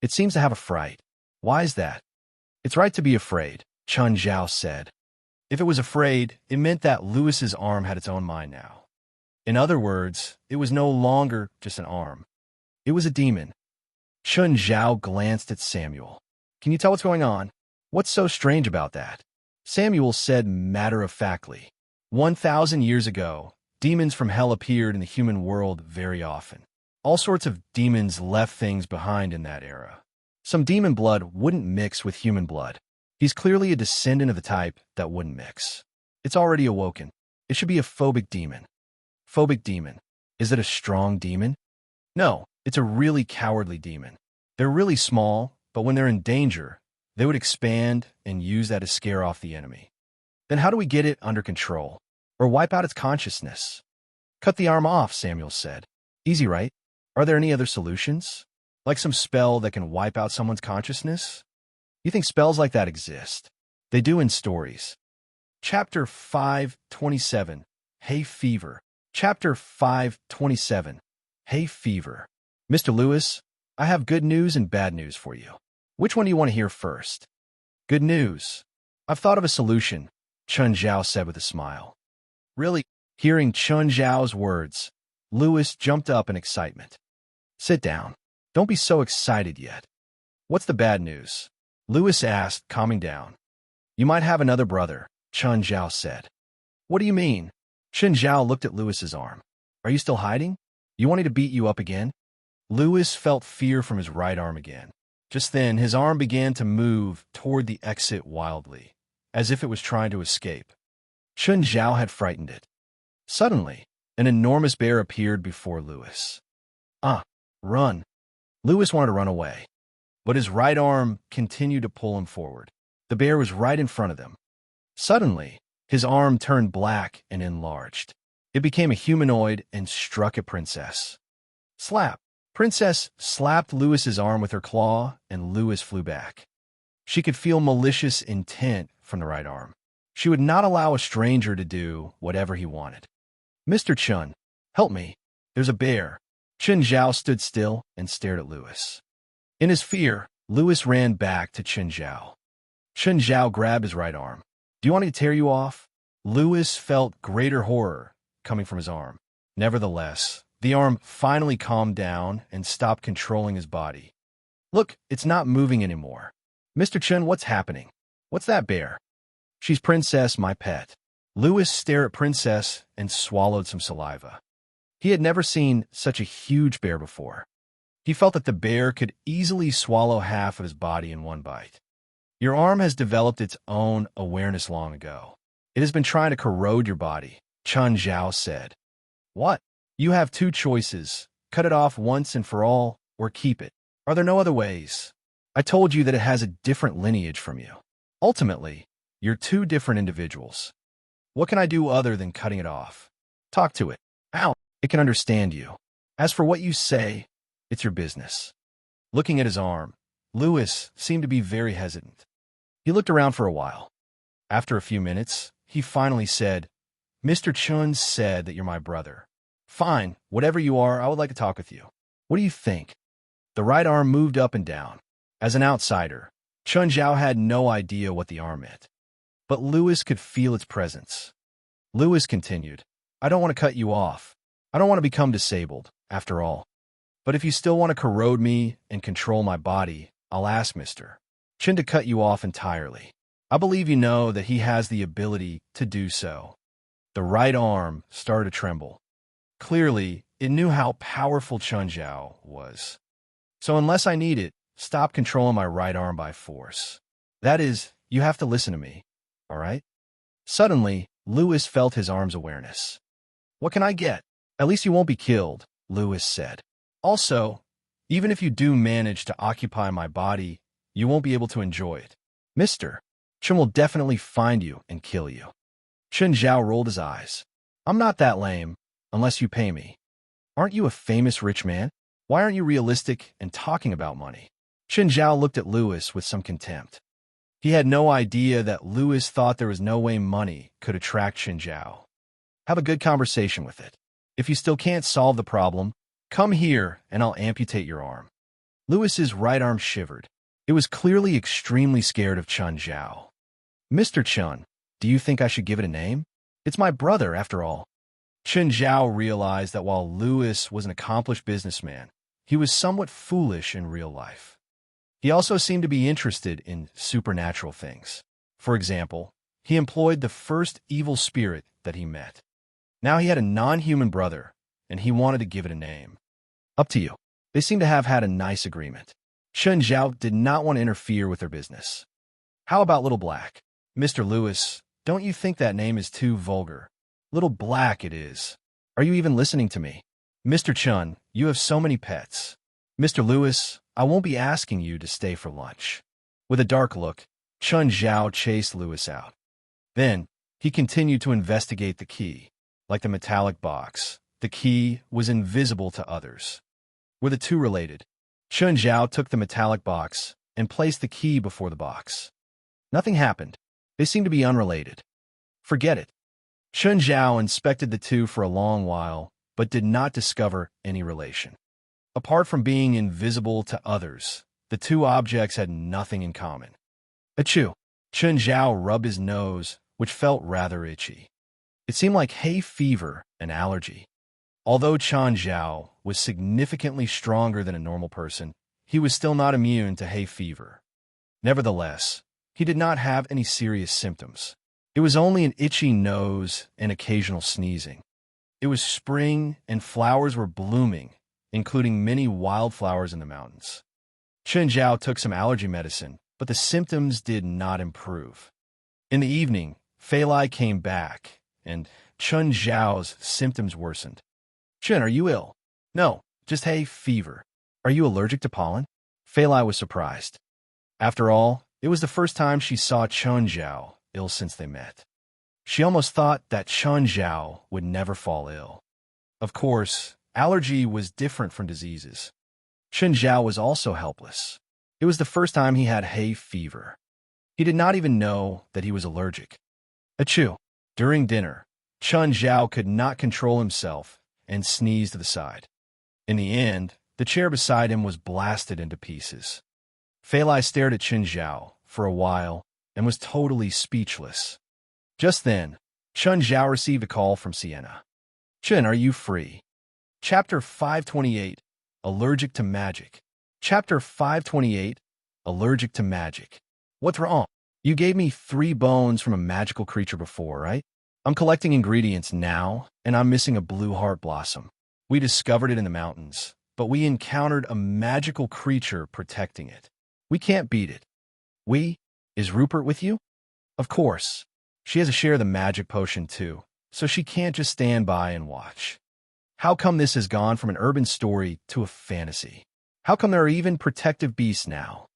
It seems to have a fright. Why is that? It's right to be afraid, Chen Zhao said. If it was afraid, it meant that Louis's arm had its own mind now. In other words, it was no longer just an arm. It was a demon. Chen Zhao glanced at Samuel. Can you tell what's going on? What's so strange about that? Samuel said matter-of-factly. 1,000 years ago, demons from hell appeared in the human world very often. All sorts of demons left things behind in that era. Some demon blood wouldn't mix with human blood. He's clearly a descendant of the type that wouldn't mix. It's already awoken. It should be a phobic demon. Phobic demon. Is it a strong demon? No, it's a really cowardly demon. They're really small, but when they're in danger, they would expand and use that to scare off the enemy. Then how do we get it under control? Or wipe out its consciousness? Cut the arm off, Samuel said. Easy, right? Are there any other solutions? Like some spell that can wipe out someone's consciousness? You think spells like that exist? They do in stories. Chapter 527, Hay Fever. Chapter 527, Hay Fever. Mr. Lewis, I have good news and bad news for you. Which one do you want to hear first? Good news. I've thought of a solution, Chen Zhao said with a smile. Really? Hearing Chen Zhao's words, Louis jumped up in excitement. Sit down. Don't be so excited yet. What's the bad news? Louis asked, calming down. You might have another brother, Chen Zhao said. What do you mean? Chen Zhao looked at Louis's arm. Are you still hiding? You want me to beat you up again? Louis felt fear from his right arm again. Just then, his arm began to move toward the exit wildly, as if it was trying to escape. Chen Zhao had frightened it. Suddenly, an enormous bear appeared before Louis. Run. Louis wanted to run away, but his right arm continued to pull him forward. The bear was right in front of them. Suddenly, his arm turned black and enlarged. It became a humanoid and struck at Princess. Slap! Princess slapped Louis's arm with her claw, and Louis flew back. She could feel malicious intent from the right arm. She would not allow a stranger to do whatever he wanted. Mr. Chun, help me. There's a bear. Chen Zhao stood still and stared at Louis. In his fear, Louis ran back to Chen Zhao. Chen Zhao grabbed his right arm. Do you want me to tear you off? Louis felt greater horror coming from his arm. Nevertheless, the arm finally calmed down and stopped controlling his body. Look, it's not moving anymore. Mr. Chen, what's happening? What's that bear? She's Princess, my pet. Louis stared at Princess and swallowed some saliva. He had never seen such a huge bear before. He felt that the bear could easily swallow half of his body in one bite. Your arm has developed its own awareness long ago. It has been trying to corrode your body, Chen Zhao said. What? You have two choices. Cut it off once and for all, or keep it. Are there no other ways? I told you that it has a different lineage from you. Ultimately, you're two different individuals. What can I do other than cutting it off? Talk to it. Ow! It can understand you. As for what you say, it's your business. Looking at his arm, Lewis seemed to be very hesitant. He looked around for a while. After a few minutes, he finally said, Mr. Chun said that you're my brother. Fine, whatever you are, I would like to talk with you. What do you think? The right arm moved up and down. As an outsider, Chun Zhao had no idea what the arm meant. But Lewis could feel its presence. Lewis continued, I don't want to cut you off. I don't want to become disabled, after all. But if you still want to corrode me and control my body, I'll ask Mr. Chun to cut you off entirely. I believe you know that he has the ability to do so. The right arm started to tremble. Clearly, it knew how powerful Chun Zhao was. So unless I need it, stop controlling my right arm by force. That is, you have to listen to me, all right? Suddenly, Lewis felt his arm's awareness. What can I get? At least you won't be killed, Lewis said. Also, even if you do manage to occupy my body, you won't be able to enjoy it. Mr. Chun will definitely find you and kill you. Chun Zhao rolled his eyes. I'm not that lame, unless you pay me. Aren't you a famous rich man? Why aren't you realistic and talking about money? Chun Zhao looked at Lewis with some contempt. He had no idea that Lewis thought there was no way money could attract Chun Zhao. Have a good conversation with it. If you still can't solve the problem, come here and I'll amputate your arm. Lewis's right arm shivered. It was clearly extremely scared of Chun Zhao. Mr. Chun, do you think I should give it a name? It's my brother, after all. Chun Zhao realized that while Lewis was an accomplished businessman, he was somewhat foolish in real life. He also seemed to be interested in supernatural things. For example, he employed the first evil spirit that he met. Now he had a non-human brother, and he wanted to give it a name. Up to you. They seem to have had a nice agreement. Chun Zhao did not want to interfere with their business. How about Little Black? Mr. Lewis, don't you think that name is too vulgar? Little Black it is. Are you even listening to me? Mr. Chun, you have so many pets. Mr. Lewis, I won't be asking you to stay for lunch. With a dark look, Chun Zhao chased Lewis out. Then, he continued to investigate the key. Like the metallic box, the key was invisible to others. Were the two related? Chun Zhao took the metallic box and placed the key before the box. Nothing happened. They seemed to be unrelated. Forget it. Chun Zhao inspected the two for a long while, but did not discover any relation. Apart from being invisible to others, the two objects had nothing in common. Achoo! Chun Zhao rubbed his nose, which felt rather itchy. It seemed like hay fever and allergy. Although Chun Zhao was significantly stronger than a normal person, he was still not immune to hay fever. Nevertheless, he did not have any serious symptoms. It was only an itchy nose and occasional sneezing. It was spring and flowers were blooming, including many wildflowers in the mountains. Chun Zhao took some allergy medicine, but the symptoms did not improve. In the evening, Fali came back, and Chun Zhao's symptoms worsened. Chun, are you ill? No, just hay fever. Are you allergic to pollen? Fali was surprised. After all, it was the first time she saw Chun Zhao ill since they met. She almost thought that Chun Zhao would never fall ill. Of course, allergy was different from diseases. Chun Zhao was also helpless. It was the first time he had hay fever. He did not even know that he was allergic. Achoo! During dinner, Chun Zhao could not control himself and sneezed to the side. In the end, the chair beside him was blasted into pieces. Fali stared at Chun Zhao for a while and was totally speechless. Just then, Chun Zhao received a call from Sienna. Chun, are you free? Chapter 528, Allergic to Magic. Chapter 528, Allergic to Magic. What's wrong? You gave me 3 bones from a magical creature before, right? I'm collecting ingredients now, and I'm missing a blue heart blossom. We discovered it in the mountains, but we encountered a magical creature protecting it. We can't beat it. Is Rupert with you? Of course. She has a share of the magic potion too, so she can't just stand by and watch. How come this has gone from an urban story to a fantasy? How come there are even protective beasts now?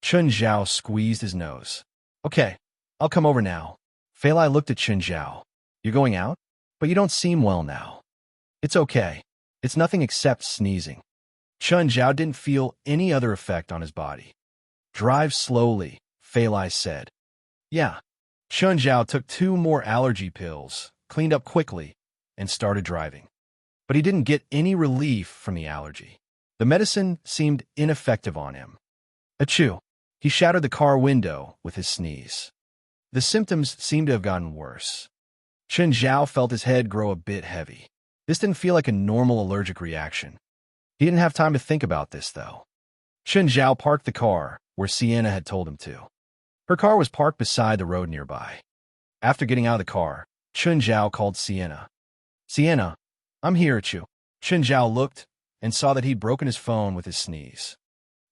Chun Zhao squeezed his nose. Okay, I'll come over now. Fali looked at Chun Zhao. You're going out? But you don't seem well now. It's okay. It's nothing except sneezing. Chun Zhao didn't feel any other effect on his body. Drive slowly, Fali said. Yeah. Chun Zhao took 2 more allergy pills, cleaned up quickly, and started driving. But he didn't get any relief from the allergy. The medicine seemed ineffective on him. Achoo! He shattered the car window with his sneeze. The symptoms seemed to have gotten worse. Chun Zhao felt his head grow a bit heavy. This didn't feel like a normal allergic reaction. He didn't have time to think about this, though. Chun Zhao parked the car where Sienna had told him to. Her car was parked beside the road nearby. After getting out of the car, Chun Zhao called Sienna. Sienna, I'm here at you. Chun Zhao looked and saw that he'd broken his phone with his sneeze.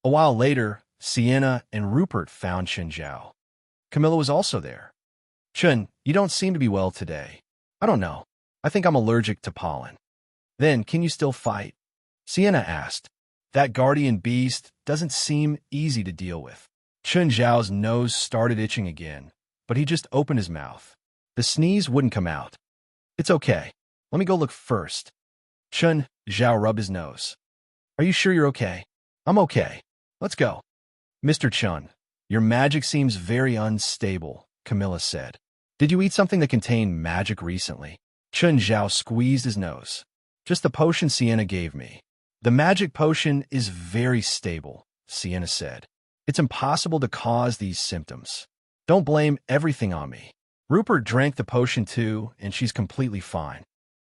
A while later, Sienna and Rupert found Chun Zhao. Camilla was also there. Chun, you don't seem to be well today. I don't know. I think I'm allergic to pollen. Then, can you still fight? Sienna asked. That guardian beast doesn't seem easy to deal with. Chun Zhao's nose started itching again, but he just opened his mouth. The sneeze wouldn't come out. It's okay. Let me go look first. Chun Zhao rubbed his nose. Are you sure you're okay? I'm okay. Let's go. Mr. Chun, your magic seems very unstable, Camilla said. Did you eat something that contained magic recently? Chun Zhao squeezed his nose. Just the potion Sienna gave me. The magic potion is very stable, Sienna said. It's impossible to cause these symptoms. Don't blame everything on me. Rupert drank the potion too, and she's completely fine.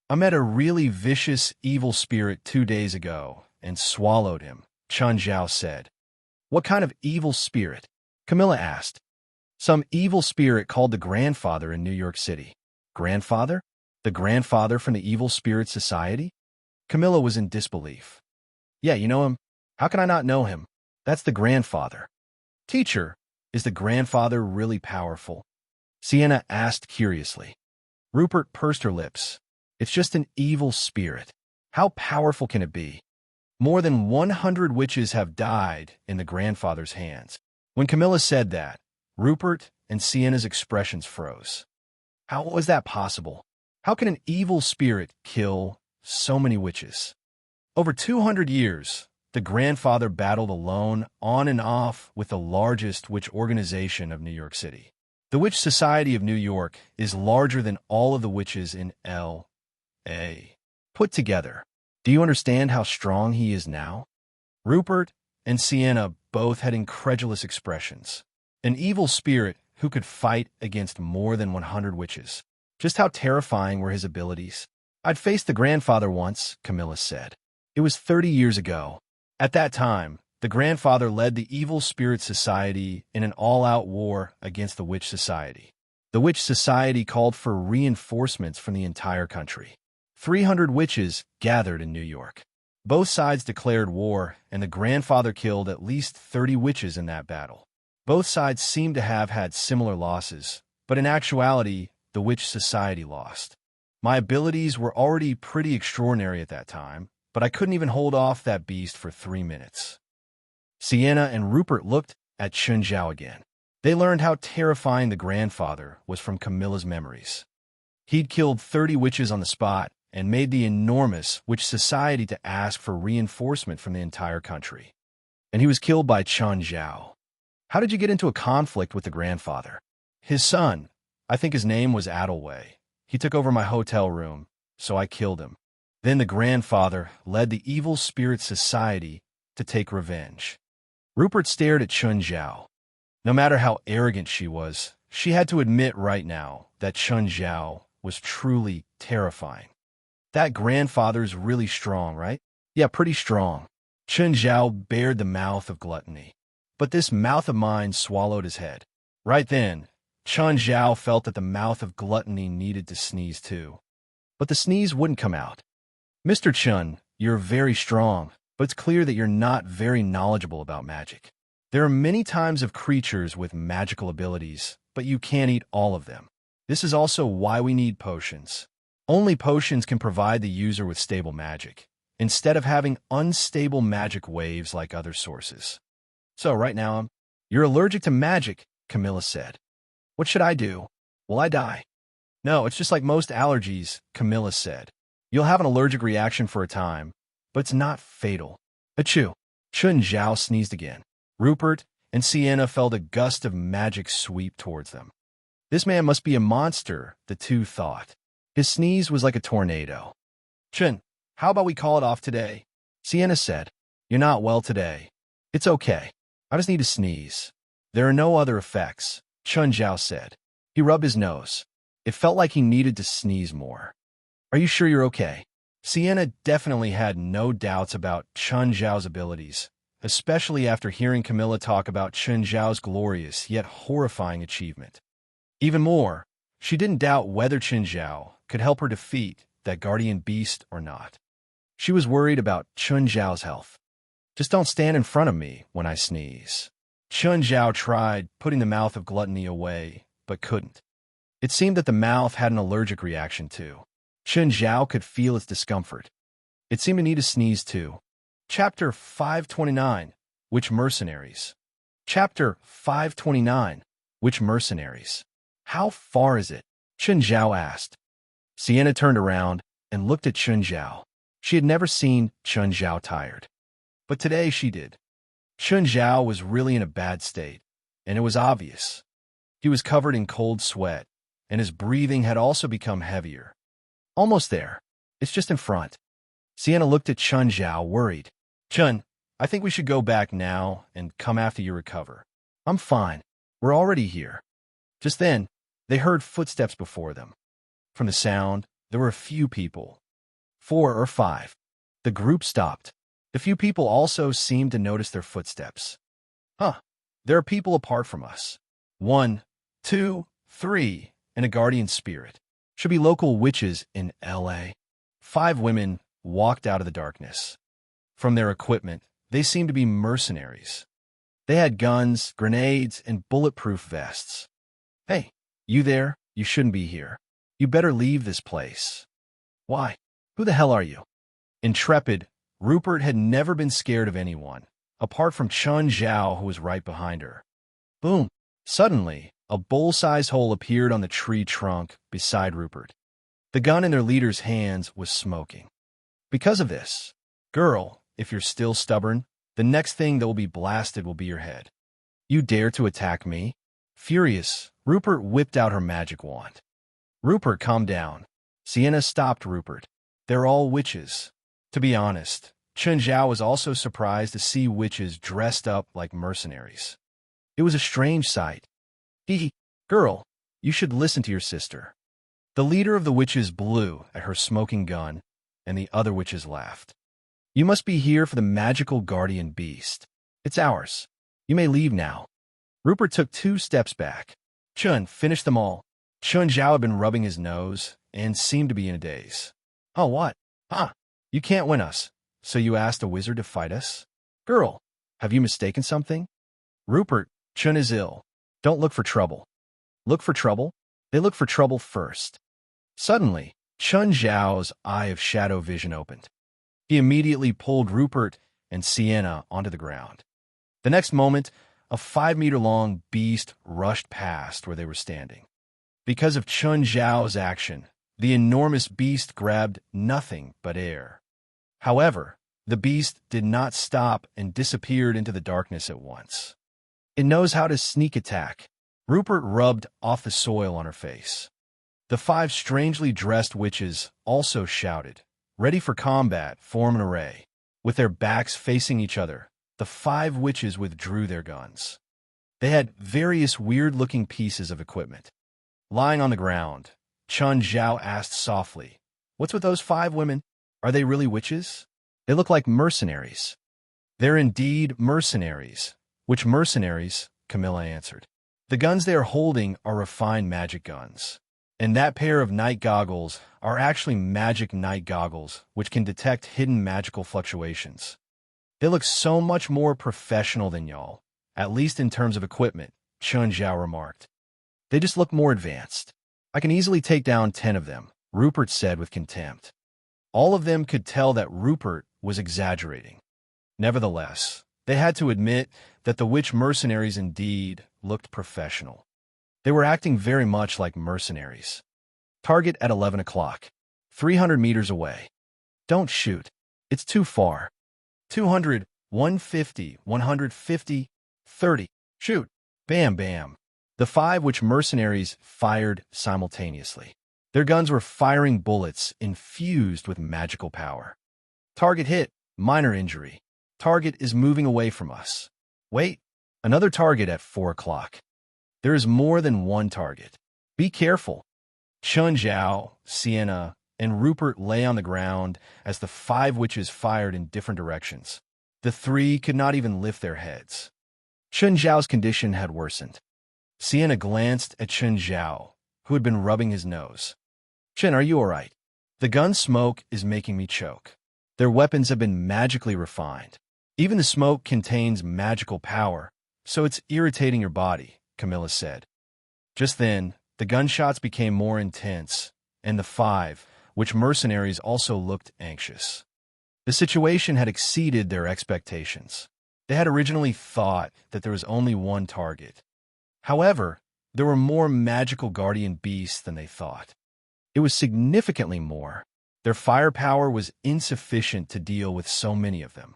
I met a really vicious evil spirit 2 days ago and swallowed him, Chun Zhao said. What kind of evil spirit? Camilla asked. Some evil spirit called the Grandfather in New York City. Grandfather? The grandfather from the Evil Spirit Society? Camilla was in disbelief. Yeah, you know him. How can I not know him? That's the grandfather. Teacher, is the grandfather really powerful? Sienna asked curiously. Rupert pursed her lips. It's just an evil spirit. How powerful can it be? More than 100 witches have died in the grandfather's hands. When Camilla said that, Rupert and Sienna's expressions froze. How was that possible? How can an evil spirit kill so many witches? Over 200 years, the grandfather battled alone, on and off, with the largest witch organization of New York City. The Witch Society of New York is larger than all of the witches in L.A. put together. Do you understand how strong he is now? Rupert and Sienna both had incredulous expressions. An evil spirit who could fight against more than 100 witches. Just how terrifying were his abilities? I'd faced the grandfather once, Camilla said. It was 30 years ago. At that time, the grandfather led the Evil Spirit Society in an all-out war against the Witch Society. The Witch Society called for reinforcements from the entire country. 300 witches gathered in New York. Both sides declared war, and the grandfather killed at least 30 witches in that battle. Both sides seemed to have had similar losses, but in actuality, the Witch Society lost. My abilities were already pretty extraordinary at that time, but I couldn't even hold off that beast for 3 minutes. Sienna and Rupert looked at Chun Zhao again. They learned how terrifying the grandfather was from Camilla's memories. He'd killed 30 witches on the spot and made the enormous Witch Society to ask for reinforcement from the entire country. And he was killed by Chun Zhao. How did you get into a conflict with the grandfather? His son, I think his name was Adalway. He took over my hotel room, so I killed him. Then the grandfather led the Evil Spirit Society to take revenge. Rupert stared at Chun Zhao. No matter how arrogant she was, she had to admit right now that Chun Zhao was truly terrifying. That grandfather's really strong, right? Yeah, pretty strong. Chun Zhao bared the mouth of gluttony. But this mouth of mine swallowed his head. Right then, Chun Zhao felt that the mouth of gluttony needed to sneeze too. But the sneeze wouldn't come out. Mr. Chun, you're very strong, but it's clear that you're not very knowledgeable about magic. There are many types of creatures with magical abilities, but you can't eat all of them. This is also why we need potions. Only potions can provide the user with stable magic, instead of having unstable magic waves like other sources. So right now, you're allergic to magic, Camilla said. What should I do? Will I die? No, it's just like most allergies, Camilla said. You'll have an allergic reaction for a time, but it's not fatal. Achoo. Chun Zhao sneezed again. Rupert and Sienna felt a gust of magic sweep towards them. This man must be a monster, the two thought. His sneeze was like a tornado. Chun, how about we call it off today? Sienna said. You're not well today. It's okay. I just need to sneeze. There are no other effects, Chun Zhao said. He rubbed his nose. It felt like he needed to sneeze more. Are you sure you're okay? Sienna definitely had no doubts about Chun Zhao's abilities, especially after hearing Camilla talk about Chun Zhao's glorious yet horrifying achievement. Even more, she didn't doubt whether Chun Zhao could help her defeat that guardian beast or not. She was worried about Chun Zhao's health. Just don't stand in front of me when I sneeze. Chun Zhao tried putting the mouth of gluttony away, but couldn't. It seemed that the mouth had an allergic reaction too. Chun Zhao could feel its discomfort. It seemed to need to sneeze too. Chapter 529, Which Mercenaries? Chapter 529, Which Mercenaries? How far is it? Chun Zhao asked. Sienna turned around and looked at Chun Zhao. She had never seen Chun Zhao tired. But today she did. Chun Zhao was really in a bad state, and it was obvious. He was covered in cold sweat, and his breathing had also become heavier. Almost there. It's just in front. Sienna looked at Chun Zhao, worried. Chun, I think we should go back now and come after you recover. I'm fine. We're already here. Just then, they heard footsteps before them. From the sound, there were a few people. 4 or 5. The group stopped. The few people also seemed to notice their footsteps. Huh. There are people apart from us. 1, 2, 3, and a guardian spirit. Should be local witches in L.A. 5 women walked out of the darkness. From their equipment, they seemed to be mercenaries. They had guns, grenades, and bulletproof vests. Hey, you there? You shouldn't be here. You better leave this place. Why? Who the hell are you? Intrepid, Rupert had never been scared of anyone, apart from Chun Zhao, who was right behind her. Boom! Suddenly, a bowl-sized hole appeared on the tree trunk beside Rupert. The gun in their leader's hands was smoking. Because of this, girl, if you're still stubborn, the next thing that will be blasted will be your head. You dare to attack me? Furious, Rupert whipped out her magic wand. Rupert, calm down. Sienna stopped Rupert. They're all witches. To be honest, Chun Zhao was also surprised to see witches dressed up like mercenaries. It was a strange sight. Girl, you should listen to your sister. The leader of the witches blew at her smoking gun, and the other witches laughed. You must be here for the magical guardian beast. It's ours. You may leave now. Rupert took 2 steps back. Chun, finish them all. Chun Zhao had been rubbing his nose and seemed to be in a daze. Oh, what? You can't win us, so you asked a wizard to fight us? Girl, have you mistaken something? Rupert, Chun is ill. Don't look for trouble. Look for trouble? They look for trouble first. Suddenly, Chun Zhao's eye of shadow vision opened. He immediately pulled Rupert and Sienna onto the ground. The next moment, a 5-meter-long beast rushed past where they were standing. Because of Chun Zhao's action, the enormous beast grabbed nothing but air. However, the beast did not stop and disappeared into the darkness at once. It knows how to sneak attack. Rupert rubbed off the soil on her face. The 5 strangely dressed witches also shouted, ready for combat, form an array. With their backs facing each other, the 5 witches withdrew their guns. They had various weird-looking pieces of equipment. Lying on the ground, Chun Zhao asked softly, "What's with those 5 women? Are they really witches? They look like mercenaries." "They're indeed mercenaries." "Which mercenaries?" Camilla answered. "The guns they are holding are refined magic guns. And that pair of night goggles are actually magic night goggles, which can detect hidden magical fluctuations. They look so much more professional than y'all, at least in terms of equipment," Chun Zhao remarked. "They just look more advanced. I can easily take down 10 of them," Rupert said with contempt. All of them could tell that Rupert was exaggerating. Nevertheless, they had to admit that the witch mercenaries indeed looked professional. They were acting very much like mercenaries. Target at 11 o'clock. 300 meters away. Don't shoot. It's too far. 200, 150, 150, 30. Shoot. Bam, bam. The 5 witch mercenaries fired simultaneously. Their guns were firing bullets infused with magical power. Target hit. Minor injury. Target is moving away from us. Wait. Another target at 4 o'clock. There is more than one target. Be careful. Chun Zhao, Sienna, and Rupert lay on the ground as the 5 witches fired in different directions. The 3 could not even lift their heads. Chun Zhao's condition had worsened. Sienna glanced at Chun Zhao, who had been rubbing his nose. Chen, are you all right? The gun smoke is making me choke. Their weapons have been magically refined. Even the smoke contains magical power, so it's irritating your body, Camilla said. Just then, the gunshots became more intense, and the 5, which mercenaries also looked anxious. The situation had exceeded their expectations. They had originally thought that there was only one target. However, there were more magical guardian beasts than they thought. It was significantly more. Their firepower was insufficient to deal with so many of them.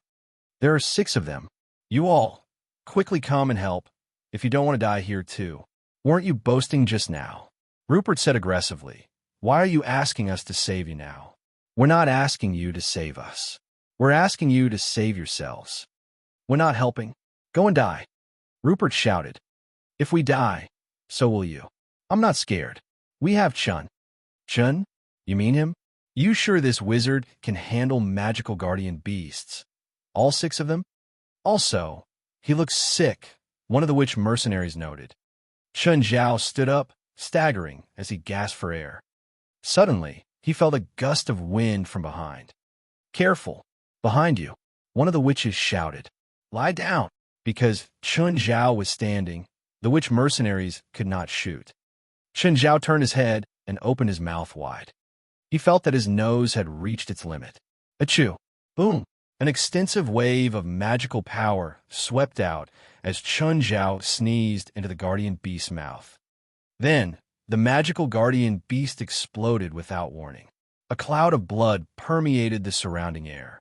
There are 6 of them. You all, quickly come and help, if you don't want to die here too. Weren't you boasting just now? Rupert said aggressively. Why are you asking us to save you now? We're not asking you to save us. We're asking you to save yourselves. We're not helping. Go and die. Rupert shouted. If we die, so will you. I'm not scared. We have Chun. Chun? You mean him? You sure this wizard can handle magical guardian beasts? All 6 of them? Also, he looks sick, one of the witch mercenaries noted. Chun Zhao stood up, staggering as he gasped for air. Suddenly, he felt a gust of wind from behind. Careful! Behind you! One of the witches shouted. Lie down! Because Chun Zhao was standing, the witch mercenaries could not shoot. Chun Zhao turned his head and opened his mouth wide. He felt that his nose had reached its limit. Achoo! Boom! An extensive wave of magical power swept out as Chun Zhao sneezed into the guardian beast's mouth. Then, the magical guardian beast exploded without warning. A cloud of blood permeated the surrounding air.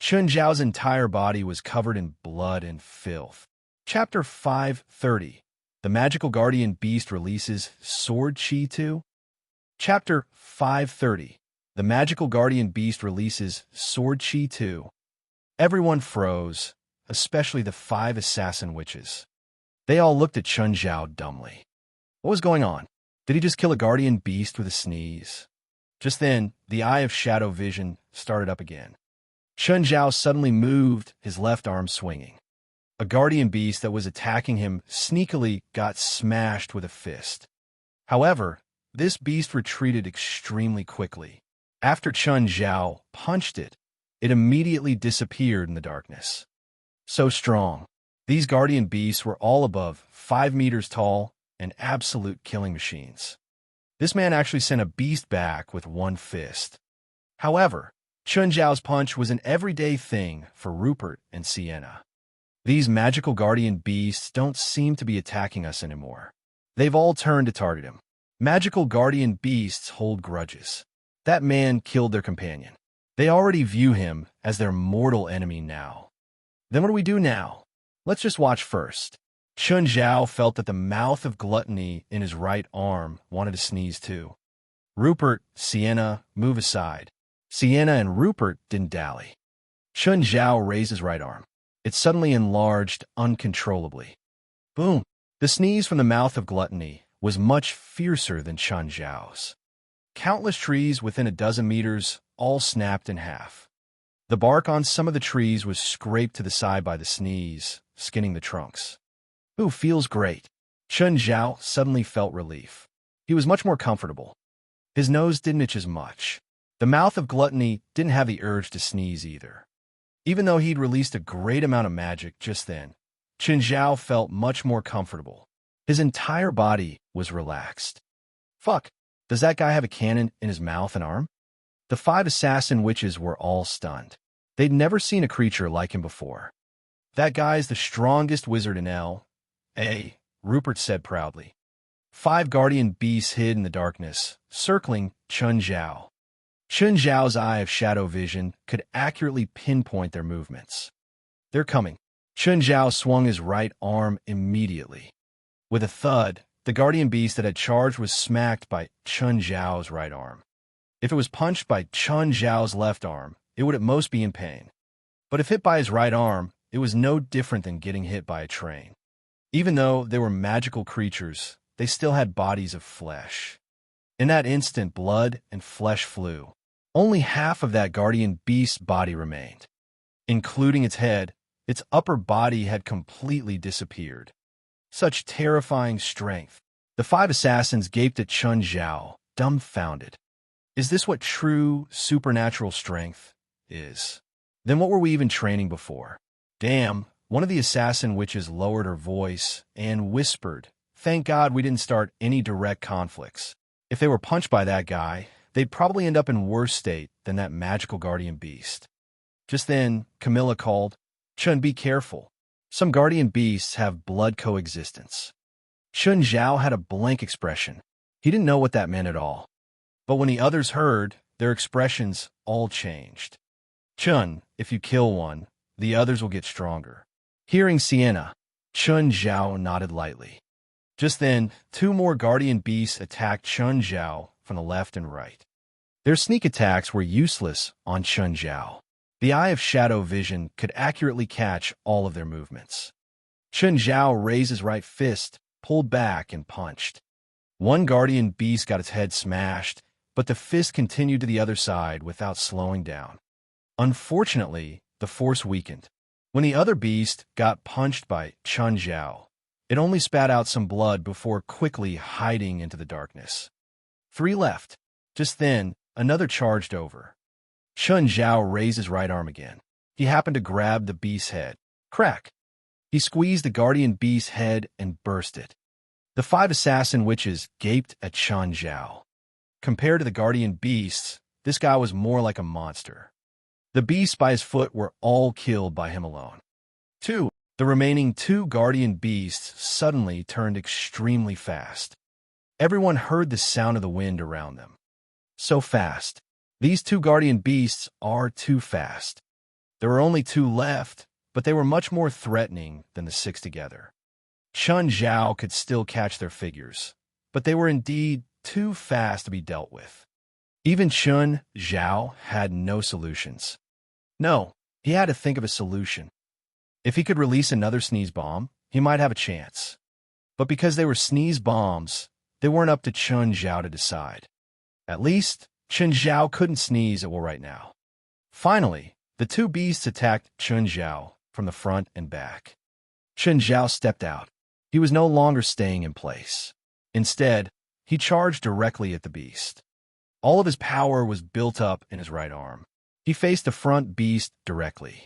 Chun Zhao's entire body was covered in blood and filth. Chapter 530. The magical guardian beast releases sword chi 2. Chapter 530. The magical guardian beast releases sword chi 2. Everyone froze, especially the 5 assassin witches. They all looked at Chun Zhao dumbly. What was going on? Did he just kill a guardian beast with a sneeze? Just then, the eye of shadow vision started up again. Chun Zhao suddenly moved, his left arm swinging. A guardian beast that was attacking him sneakily got smashed with a fist. However, this beast retreated extremely quickly. After Chun Zhao punched it, it immediately disappeared in the darkness. So strong. These guardian beasts were all above 5 meters tall and absolute killing machines. This man actually sent a beast back with one fist. However, Chun Zhao's punch was an everyday thing for Rupert and Sienna. These magical guardian beasts don't seem to be attacking us anymore. They've all turned to target him. Magical guardian beasts hold grudges. That man killed their companion. They already view him as their mortal enemy now. Then what do we do now? Let's just watch first. Chun Zhao felt that the mouth of gluttony in his right arm wanted to sneeze too. Rupert, Sienna, move aside. Sienna and Rupert didn't dally. Chun Zhao raised his right arm. It suddenly enlarged uncontrollably. Boom! The sneeze from the mouth of gluttony was much fiercer than Chun Zhao's. Countless trees within a dozen meters all snapped in half. The bark on some of the trees was scraped to the side by the sneeze, skinning the trunks. Ooh, feels great. Chun Zhao suddenly felt relief. He was much more comfortable. His nose didn't itch as much. The mouth of gluttony didn't have the urge to sneeze either. Even though he'd released a great amount of magic just then, Chun Zhao felt much more comfortable. His entire body was relaxed. Fuck, does that guy have a cannon in his mouth and arm? The 5 assassin witches were all stunned. They'd never seen a creature like him before. "That guy's the strongest wizard in L.A., Rupert said proudly. 5 guardian beasts hid in the darkness, circling Chun Zhao. Chun Zhao's eye of shadow vision could accurately pinpoint their movements. "They're coming." Chun Zhao swung his right arm immediately. With a thud, the guardian beast that had charged was smacked by Chun Zhao's right arm. If it was punched by Chun Zhao's left arm, it would at most be in pain. But if hit by his right arm, it was no different than getting hit by a train. Even though they were magical creatures, they still had bodies of flesh. In that instant, blood and flesh flew. Only half of that guardian beast's body remained. Including its head, its upper body had completely disappeared. Such terrifying strength. The 5 assassins gaped at Chun Zhao, dumbfounded. Is this what true supernatural strength is? Then what were we even training before? Damn, one of the assassin witches lowered her voice and whispered, "Thank God we didn't start any direct conflicts. If they were punched by that guy, they'd probably end up in worse state than that magical guardian beast." Just then, Camilla called, "Chun, be careful. Some guardian beasts have blood coexistence." Chun Zhao had a blank expression. He didn't know what that meant at all. But when the others heard, their expressions all changed. "Chun, if you kill one, the others will get stronger." Hearing Sienna, Chun Zhao nodded lightly. Just then, 2 more guardian beasts attacked Chun Zhao from the left and right. Their sneak attacks were useless on Chun Zhao. The eye of shadow vision could accurately catch all of their movements. Chun Zhao raised his right fist, pulled back, and punched. One guardian beast got its head smashed, but the fist continued to the other side without slowing down. Unfortunately, the force weakened. When the other beast got punched by Chun Zhao, it only spat out some blood before quickly hiding into the darkness. 3 left. Just then, another charged over. Chun Zhao raised his right arm again. He happened to grab the beast's head. Crack! He squeezed the guardian beast's head and burst it. The 5 assassin witches gaped at Chun Zhao. Compared to the guardian beasts, this guy was more like a monster. The beasts by his foot were all killed by him alone. 2. The remaining 2 guardian beasts suddenly turned extremely fast. Everyone heard the sound of the wind around them. So fast. These 2 guardian beasts are too fast. There were only 2 left, but they were much more threatening than the 6 together. Chun Zhao could still catch their figures, but they were indeed too fast to be dealt with. Even Chun Zhao had no solutions. No, he had to think of a solution. If he could release another sneeze bomb, he might have a chance. But because they were sneeze bombs, they weren't up to Chun Zhao to decide. At least, Chun Zhao couldn't sneeze at will right now. Finally, the 2 beasts attacked Chun Zhao from the front and back. Chun Zhao stepped out. He was no longer staying in place. Instead, he charged directly at the beast. All of his power was built up in his right arm. He faced the front beast directly.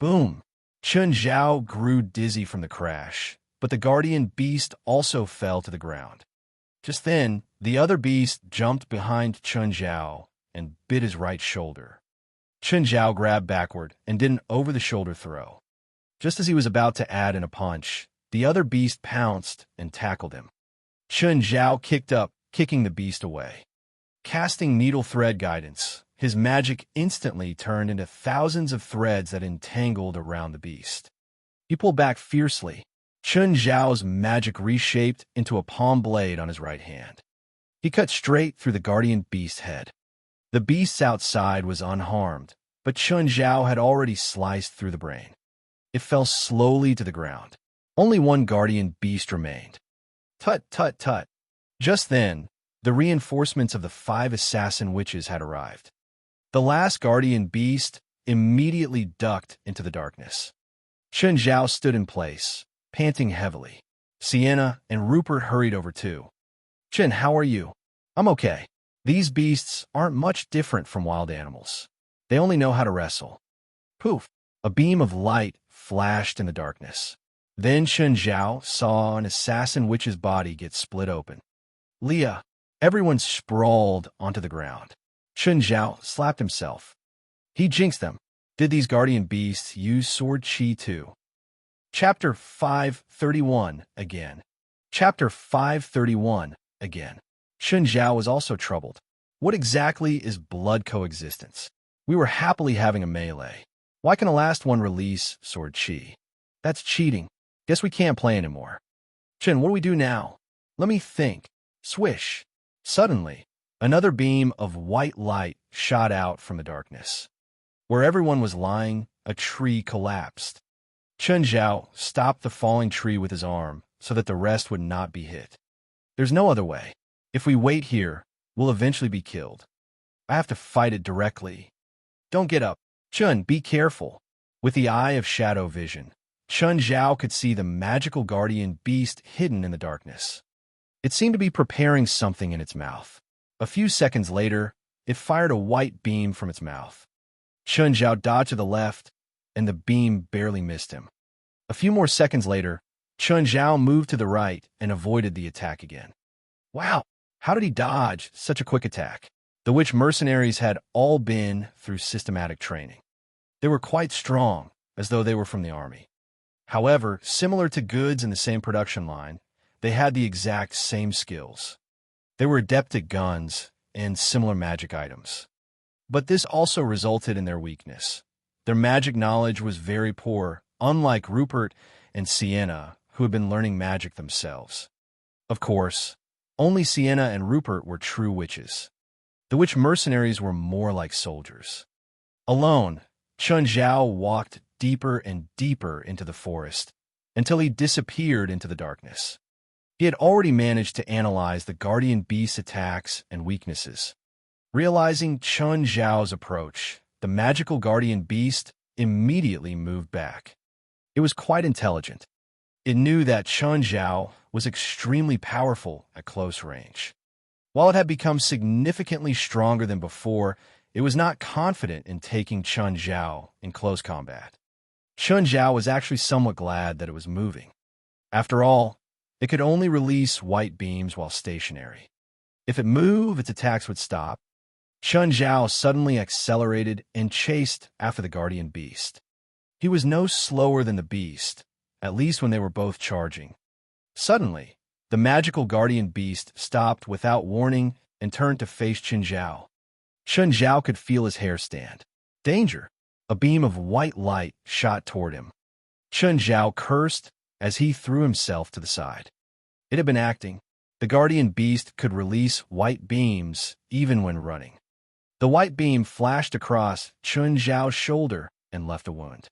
Boom! Chun Zhao grew dizzy from the crash, but the guardian beast also fell to the ground. Just then, the other beast jumped behind Chun Zhao and bit his right shoulder. Chun Zhao grabbed backward and did an over-the-shoulder throw. Just as he was about to add in a punch, the other beast pounced and tackled him. Chun Zhao kicked up, kicking the beast away. Casting needle thread guidance, his magic instantly turned into thousands of threads that entangled around the beast. He pulled back fiercely. Chun Zhao's magic reshaped into a palm blade on his right hand. He cut straight through the guardian beast's head. The beast outside was unharmed, but Chun Zhao had already sliced through the brain. It fell slowly to the ground. Only one guardian beast remained. Tut, tut, tut. Just then, the reinforcements of the 5 assassin witches had arrived. The last guardian beast immediately ducked into the darkness. Chun Zhao stood in place, panting heavily. Sienna and Rupert hurried over too. "Chun, how are you?" "I'm okay. These beasts aren't much different from wild animals. They only know how to wrestle." Poof! A beam of light flashed in the darkness. Then Chun Zhao saw an assassin witch's body get split open. Leah! Everyone sprawled onto the ground. Chun Zhao slapped himself. He jinxed them. Did these guardian beasts use sword chi too? Chapter 531 again. Chapter 531 again. Shun Zhao was also troubled. What exactly is blood coexistence? We were happily having a melee. Why can the last one release sword chi? That's cheating. Guess we can't play anymore. Chen, what do we do now? Let me think. Swish. Suddenly, another beam of white light shot out from the darkness. Where everyone was lying, a tree collapsed. Chen Zhao stopped the falling tree with his arm so that the rest would not be hit. There's no other way. If we wait here, we'll eventually be killed. I have to fight it directly. Don't get up. Chun, be careful. With the eye of shadow vision, Chun Zhao could see the magical guardian beast hidden in the darkness. It seemed to be preparing something in its mouth. A few seconds later, it fired a white beam from its mouth. Chun Zhao dodged to the left, and the beam barely missed him. A few more seconds later, Chun Zhao moved to the right and avoided the attack again. Wow, how did he dodge such a quick attack? The which mercenaries had all been through systematic training. They were quite strong, as though they were from the army. However, similar to goods in the same production line, they had the exact same skills. They were adept at guns and similar magic items. But this also resulted in their weakness. Their magic knowledge was very poor, unlike Rupert and Sienna, who had been learning magic themselves. Of course, only Sienna and Rupert were true witches. The witch mercenaries were more like soldiers. Alone, Chun Zhao walked deeper and deeper into the forest until he disappeared into the darkness. He had already managed to analyze the guardian beast's attacks and weaknesses. Realizing Chun Zhao's approach, the magical guardian beast immediately moved back. It was quite intelligent. It knew that Chun Zhao was extremely powerful at close range. While it had become significantly stronger than before, it was not confident in taking Chun Zhao in close combat. Chun Zhao was actually somewhat glad that it was moving. After all, it could only release white beams while stationary. If it moved, its attacks would stop. Chun Zhao suddenly accelerated and chased after the guardian beast. He was no slower than the beast, at least when they were both charging. Suddenly, the magical guardian beast stopped without warning and turned to face Chun Zhao. Chun Zhao could feel his hair stand. Danger! A beam of white light shot toward him. Chun Zhao cursed as he threw himself to the side. It had been acting. The guardian beast could release white beams even when running. The white beam flashed across Chun Zhao's shoulder and left a wound.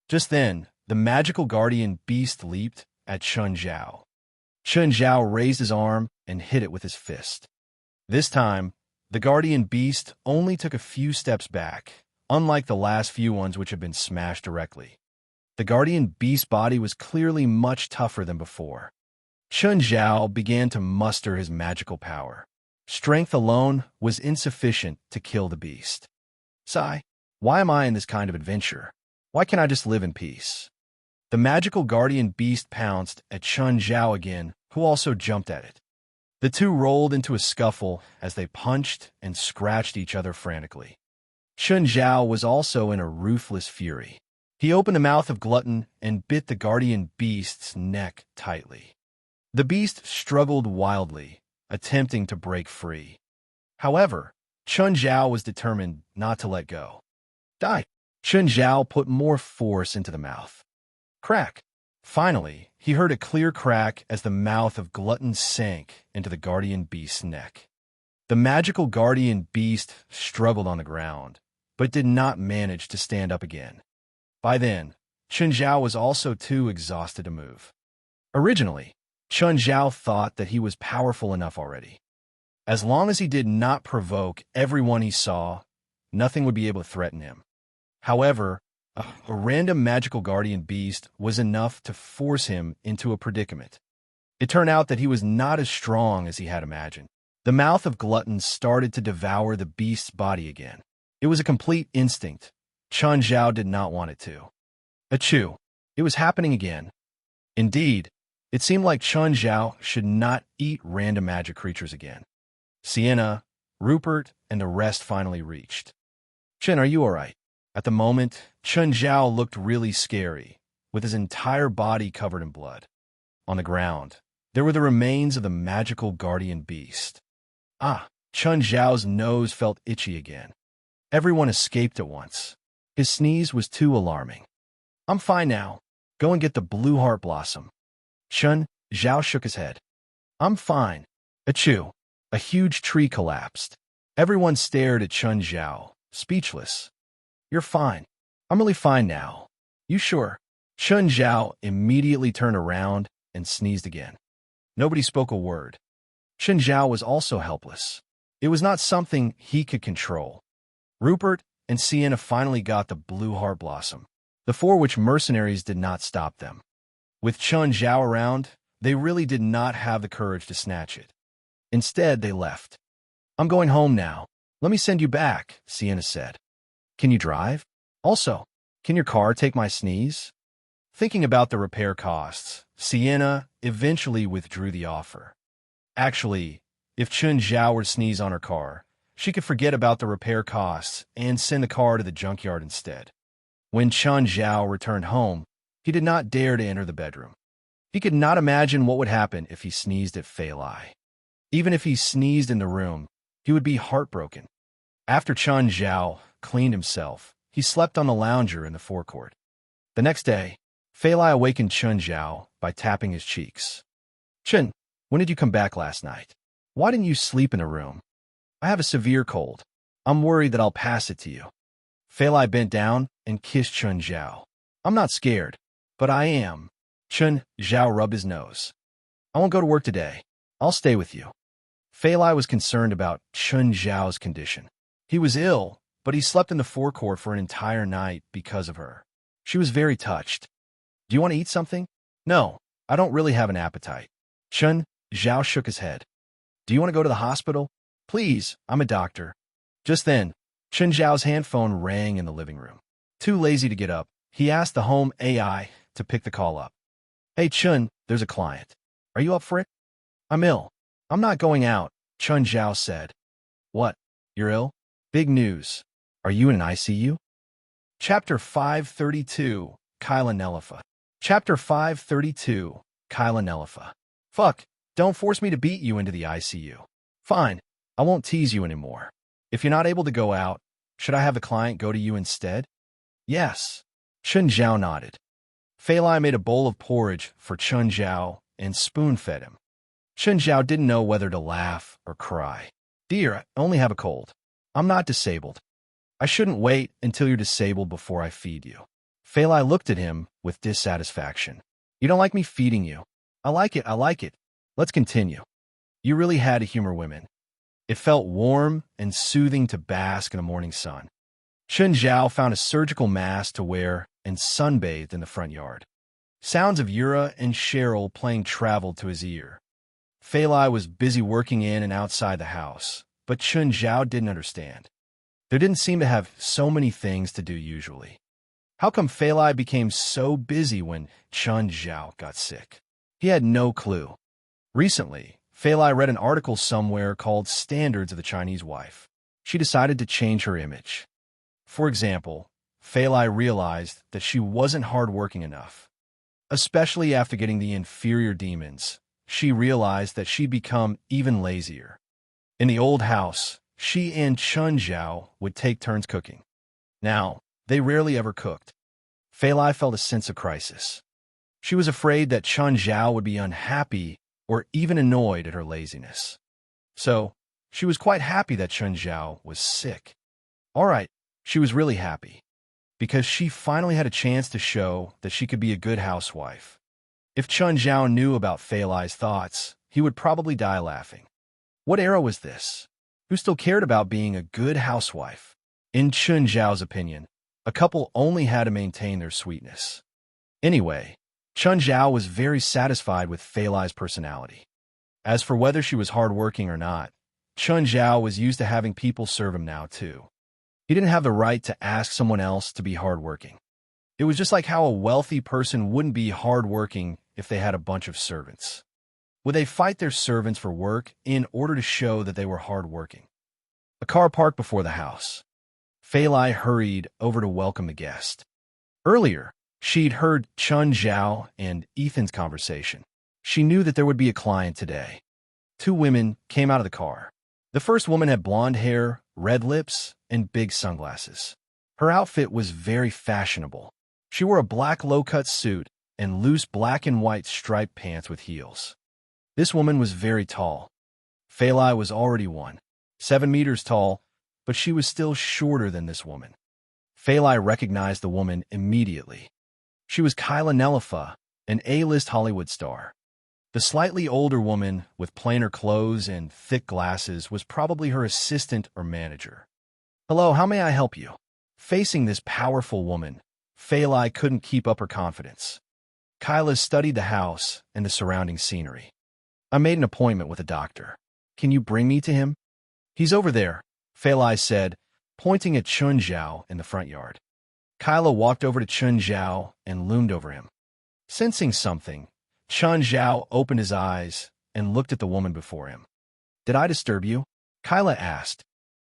Just then, the magical guardian beast leaped at Chun Zhao. Chun Zhao raised his arm and hit it with his fist. This time, the guardian beast only took a few steps back, unlike the last few ones which had been smashed directly. The guardian beast's body was clearly much tougher than before. Chun Zhao began to muster his magical power. Strength alone was insufficient to kill the beast. Sigh, why am I in this kind of adventure? Why can't I just live in peace? The magical guardian beast pounced at Chun Zhao again, who also jumped at it. The two rolled into a scuffle as they punched and scratched each other frantically. Chun Zhao was also in a ruthless fury. He opened the mouth of Glutton and bit the guardian beast's neck tightly. The beast struggled wildly, attempting to break free. However, Chun Zhao was determined not to let go. Die! Chun Zhao put more force into the mouth. Crack! Finally, he heard a clear crack as the mouth of Glutton sank into the guardian beast's neck. The magical guardian beast struggled on the ground, but did not manage to stand up again. By then, Chun Zhao was also too exhausted to move. Originally, Chun Zhao thought that he was powerful enough already. As long as he did not provoke everyone he saw, nothing would be able to threaten him. However, a random magical guardian beast was enough to force him into a predicament. It turned out that he was not as strong as he had imagined. The mouth of Glutton started to devour the beast's body again. It was a complete instinct. Chun Zhao did not want it to. Achoo! It was happening again. Indeed, it seemed like Chun Zhao should not eat random magic creatures again. Sienna, Rupert, and the rest finally reached. Chen, are you all right? At the moment, Chun Zhao looked really scary, with his entire body covered in blood. On the ground, there were the remains of the magical guardian beast. Ah, Chun Zhao's nose felt itchy again. Everyone escaped at once. His sneeze was too alarming. I'm fine now. Go and get the blue heart blossom. Chun Zhao shook his head. I'm fine. Achoo. A huge tree collapsed. Everyone stared at Chun Zhao, speechless. You're fine. I'm really fine now. You sure? Chun Zhao immediately turned around and sneezed again. Nobody spoke a word. Chun Zhao was also helpless. It was not something he could control. Rupert and Sienna finally got the blue heart blossom, the for which mercenaries did not stop them. With Chun Zhao around, they really did not have the courage to snatch it. Instead, they left. I'm going home now. Let me send you back, Sienna said. Can you drive? Also, can your car take my sneeze? Thinking about the repair costs, Sienna eventually withdrew the offer. Actually, if Chun Zhao were to sneeze on her car, she could forget about the repair costs and send the car to the junkyard instead. When Chun Zhao returned home, he did not dare to enter the bedroom. He could not imagine what would happen if he sneezed at Fali. Even if he sneezed in the room, he would be heartbroken. After Chun Zhao cleaned himself, he slept on the lounger in the forecourt. The next day, Fali awakened Chun Zhao by tapping his cheeks. Chun, when did you come back last night? Why didn't you sleep in a room? I have a severe cold. I'm worried that I'll pass it to you. Fali bent down and kissed Chun Zhao. I'm not scared, but I am. Chun Zhao rubbed his nose. I won't go to work today. I'll stay with you. Fali was concerned about Chun Zhao's condition. He was ill, but he slept in the forecourt for an entire night because of her. She was very touched. Do you want to eat something? No, I don't really have an appetite. Chun Zhao shook his head. Do you want to go to the hospital? Please, I'm a doctor. Just then, Chun Zhao's handphone rang in the living room. Too lazy to get up, he asked the home AI to pick the call up. Hey Chun, there's a client. Are you up for it? I'm ill. I'm not going out, Chun Zhao said. What? You're ill? Big news. Are you in an ICU? Chapter 532, Kyla Nellifa. Chapter 532, Kyla Nellifa. Fuck, don't force me to beat you into the ICU. Fine, I won't tease you anymore. If you're not able to go out, should I have the client go to you instead? Yes. Chun Zhao nodded. Fali made a bowl of porridge for Chun Zhao and spoon-fed him. Chun Zhao didn't know whether to laugh or cry. Dear, I only have a cold. I'm not disabled. I shouldn't wait until you're disabled before I feed you. Fali looked at him with dissatisfaction. You don't like me feeding you. I like it. Let's continue. You really had to humor women. It felt warm and soothing to bask in the morning sun. Chun Zhao found a surgical mask to wear and sunbathed in the front yard. Sounds of Yura and Cheryl playing traveled to his ear. Fali was busy working in and outside the house, but Chun Zhao didn't understand. There didn't seem to have so many things to do usually. How come Fali became so busy when Chun Zhao got sick? He had no clue. Recently, Fali read an article somewhere called Standards of the Chinese Wife. She decided to change her image. For example, Fali realized that she wasn't hardworking enough. Especially after getting the inferior demons, she realized that she'd become even lazier. In the old house, she and Chun Zhao would take turns cooking. Now, they rarely ever cooked. Fali felt a sense of crisis. She was afraid that Chun Zhao would be unhappy or even annoyed at her laziness. So, she was quite happy that Chun Zhao was sick. All right, she was really happy, because she finally had a chance to show that she could be a good housewife. If Chun Zhao knew about Fali's thoughts, he would probably die laughing. What era was this? Who still cared about being a good housewife? In Chun Zhao's opinion, a couple only had to maintain their sweetness. Anyway, Chun Zhao was very satisfied with Fali's personality. As for whether she was hardworking or not, Chun Zhao was used to having people serve him now too. He didn't have the right to ask someone else to be hardworking. It was just like how a wealthy person wouldn't be hardworking if they had a bunch of servants. Would they fight their servants for work in order to show that they were hardworking? A car parked before the house. Fali hurried over to welcome the guest. Earlier, she'd heard Chun Zhao and Ethan's conversation. She knew that there would be a client today. Two women came out of the car. The first woman had blonde hair, red lips, and big sunglasses. Her outfit was very fashionable. She wore a black low-cut suit and loose black and white striped pants with heels. This woman was very tall. Fali was already 7 meters tall, but she was still shorter than this woman. Fali recognized the woman immediately. She was Kyla Nellifa, an A-list Hollywood star. The slightly older woman with plainer clothes and thick glasses was probably her assistant or manager. "Hello, how may I help you?" Facing this powerful woman, Fali couldn't keep up her confidence. Kyla studied the house and the surrounding scenery. "I made an appointment with a doctor. Can you bring me to him?" "He's over there," Fali said, pointing at Chun Zhao in the front yard. Kyla walked over to Chun Zhao and loomed over him. Sensing something, Chun Zhao opened his eyes and looked at the woman before him. "Did I disturb you?" Kyla asked.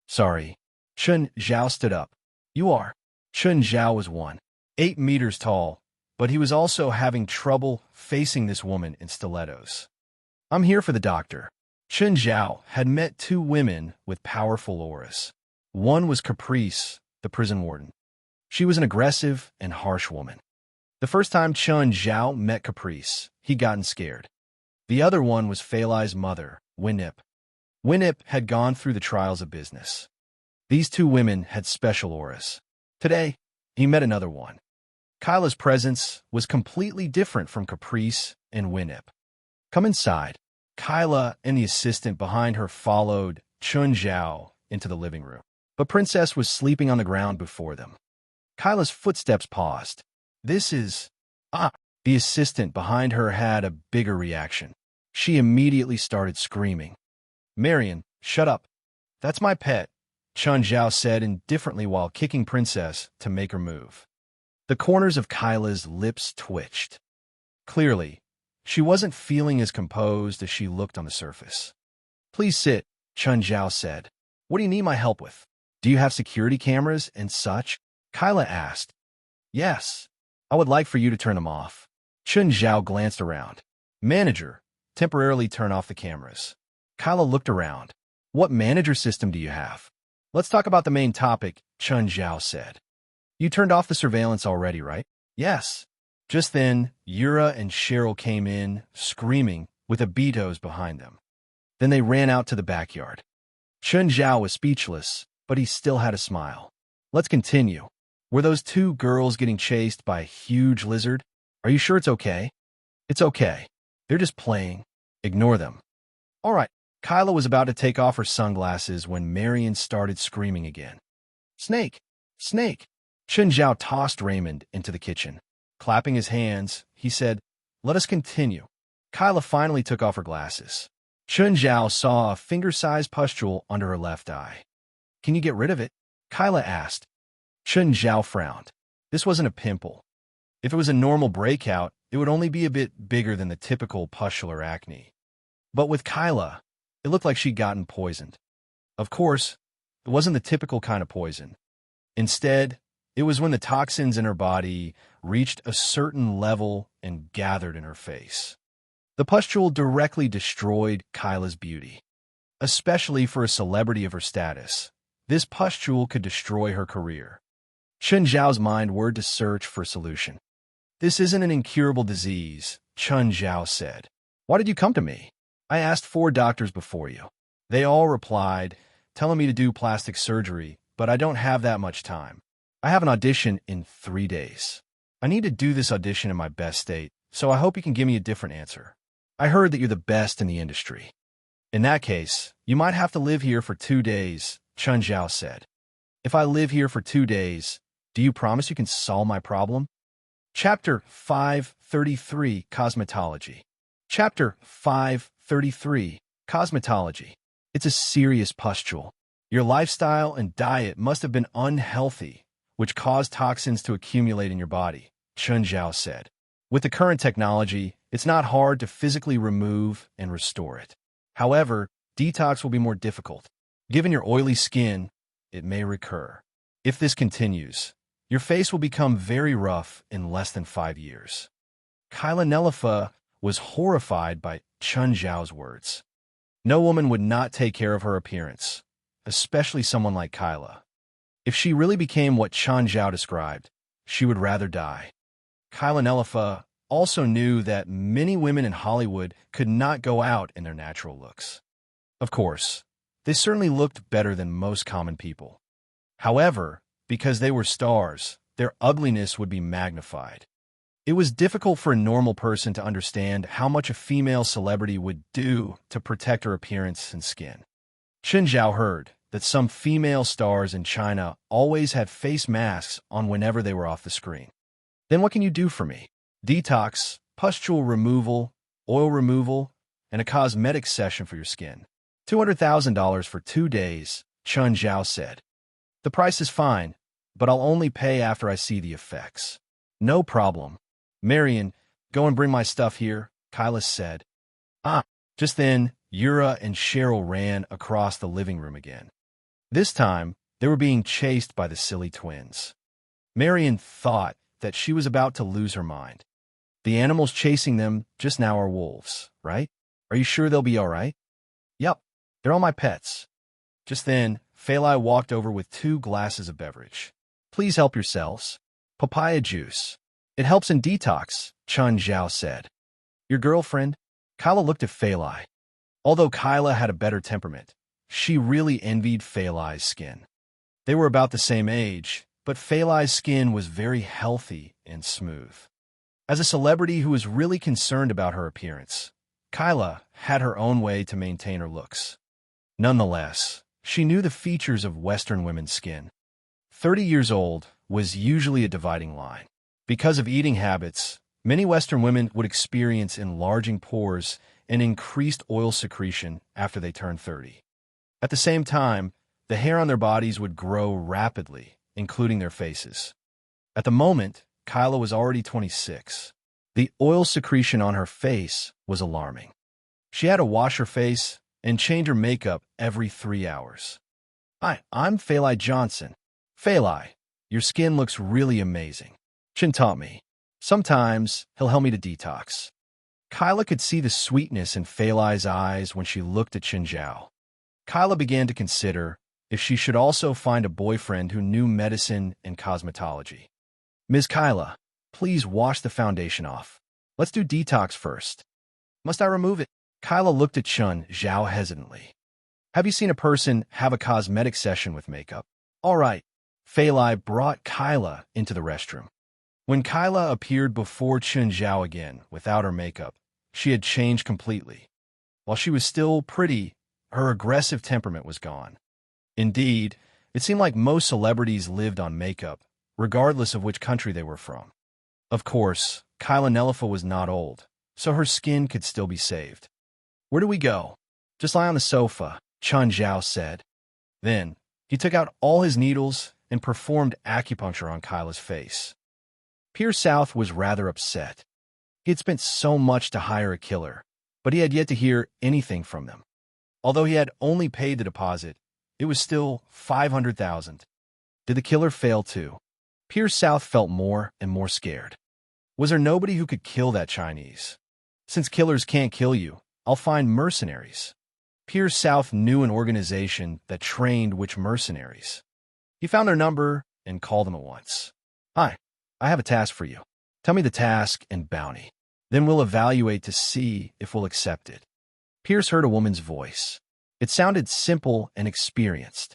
"Sorry." Chun Zhao stood up. "You are." Chun Zhao was 8 meters tall, but he was also having trouble facing this woman in stilettos. "I'm here for the doctor." Chun Zhao had met two women with powerful auras. One was Caprice, the prison warden. She was an aggressive and harsh woman. The first time Chun Zhao met Caprice, he'd gotten scared. The other one was Fali's mother, Winip. Winip had gone through the trials of business. These two women had special auras. Today, he met another one. Kyla's presence was completely different from Caprice and Winip. "Come inside." Kyla and the assistant behind her followed Chun Zhao into the living room. But Princess was sleeping on the ground before them. Kyla's footsteps paused. "This is... The assistant behind her had a bigger reaction. She immediately started screaming. "Marion, shut up. That's my pet," Chun Zhao said indifferently while kicking Princess to make her move. The corners of Kyla's lips twitched. Clearly, she wasn't feeling as composed as she looked on the surface. "Please sit," Chun Zhao said. "What do you need my help with? Do you have security cameras and such?" Kyla asked. "Yes. I would like for you to turn them off." Chun Zhao glanced around. "Manager, temporarily turn off the cameras." Kyla looked around. "What manager system do you have?" "Let's talk about the main topic," Chun Zhao said. "You turned off the surveillance already, right?" "Yes." Just then, Yura and Cheryl came in, screaming, with Abitos behind them. Then they ran out to the backyard. Chun Zhao was speechless, but he still had a smile. "Let's continue. Were those two girls getting chased by a huge lizard? Are you sure it's okay?" "It's okay. They're just playing. Ignore them." "All right." Kyla was about to take off her sunglasses when Marion started screaming again. "Snake! Snake!" Chun Zhao tossed Raymond into the kitchen. Clapping his hands, he said, "Let us continue." Kyla finally took off her glasses. Chun Zhao saw a finger-sized pustule under her left eye. "Can you get rid of it?" Kyla asked. Chun Zhao frowned. This wasn't a pimple. If it was a normal breakout, it would only be a bit bigger than the typical pustular acne. But with Kyla, it looked like she'd gotten poisoned. Of course, it wasn't the typical kind of poison. Instead, it was when the toxins in her body reached a certain level and gathered in her face. The pustule directly destroyed Kyla's beauty. Especially for a celebrity of her status, this pustule could destroy her career. Chun Zhao's mind whirred to search for a solution. "This isn't an incurable disease," Chun Zhao said. "Why did you come to me? I asked 4 doctors before you. They all replied, telling me to do plastic surgery, but I don't have that much time. I have an audition in 3 days. I need to do this audition in my best state, so I hope you can give me a different answer. I heard that you're the best in the industry." "In that case, you might have to live here for 2 days," Chun Zhao said. "If I live here for 2 days, do you promise you can solve my problem?" Chapter 533, Cosmetology. Chapter 533, Cosmetology. It's a serious pustule. Your lifestyle and diet must have been unhealthy, which caused toxins to accumulate in your body, Chun Zhao said. With the current technology, it's not hard to physically remove and restore it. However, detox will be more difficult. Given your oily skin, it may recur. If this continues, your face will become very rough in less than 5 years. Kyla Nellifa was horrified by Chun Zhao's words. No woman would not take care of her appearance, especially someone like Kyla. If she really became what Chun Zhao described, she would rather die. Kyla Nellifa also knew that many women in Hollywood could not go out in their natural looks. Of course, they certainly looked better than most common people. However, because they were stars, their ugliness would be magnified. It was difficult for a normal person to understand how much a female celebrity would do to protect her appearance and skin. Chun Zhao heard that some female stars in China always had face masks on whenever they were off the screen. Then what can you do for me? Detox, pustule removal, oil removal, and a cosmetic session for your skin. $200,000 for 2 days, Chun Zhao said. The price is fine, but I'll only pay after I see the effects. No problem. Marion, go and bring my stuff here, Kyla said. Just then, Yura and Cheryl ran across the living room again. This time, they were being chased by the silly twins. Marion thought that she was about to lose her mind. The animals chasing them just now are wolves, right? Are you sure they'll be all right? Yup, they're all my pets. Just then, Fali walked over with 2 glasses of beverage. Please help yourselves. Papaya juice. It helps in detox, Chun Zhao said. Your girlfriend? Kyla looked at Fali. Although Kyla had a better temperament, she really envied Fali's skin. They were about the same age, but Fali's skin was very healthy and smooth. As a celebrity who was really concerned about her appearance, Kyla had her own way to maintain her looks. Nonetheless, she knew the features of Western women's skin. 30 years old was usually a dividing line. Because of eating habits, many Western women would experience enlarging pores and increased oil secretion after they turned 30. At the same time, the hair on their bodies would grow rapidly, including their faces. At the moment, Kyla was already 26. The oil secretion on her face was alarming. She had to wash her face and change her makeup every 3 hours. Hi, I'm Fali Johnson. Fali, your skin looks really amazing. Chin taught me. Sometimes he'll help me to detox. Kyla could see the sweetness in Fali's eyes when she looked at Chun Zhao. Kyla began to consider if she should also find a boyfriend who knew medicine and cosmetology. Ms. Kyla, please wash the foundation off. Let's do detox first. Must I remove it? Kyla looked at Chun Zhao hesitantly. Have you seen a person have a cosmetic session with makeup? All right. Fali brought Kyla into the restroom. When Kyla appeared before Chun Zhao again without her makeup, she had changed completely. While she was still pretty, her aggressive temperament was gone. Indeed, it seemed like most celebrities lived on makeup, regardless of which country they were from. Of course, Kyla Nellifa was not old, so her skin could still be saved. Where do we go? Just lie on the sofa, Chun Zhao said. Then, he took out all his needles and performed acupuncture on Kyla's face. Pierce South was rather upset. He had spent so much to hire a killer, but he had yet to hear anything from them. Although he had only paid the deposit, it was still $500,000. Did the killer fail too? Pierce South felt more and more scared. Was there nobody who could kill that Chinese? Since killers can't kill you, I'll find mercenaries. Pierce South knew an organization that trained witch mercenaries. He found their number and called them at once. Hi, I have a task for you. Tell me the task and bounty. Then we'll evaluate to see if we'll accept it. Pierce heard a woman's voice. It sounded simple and experienced.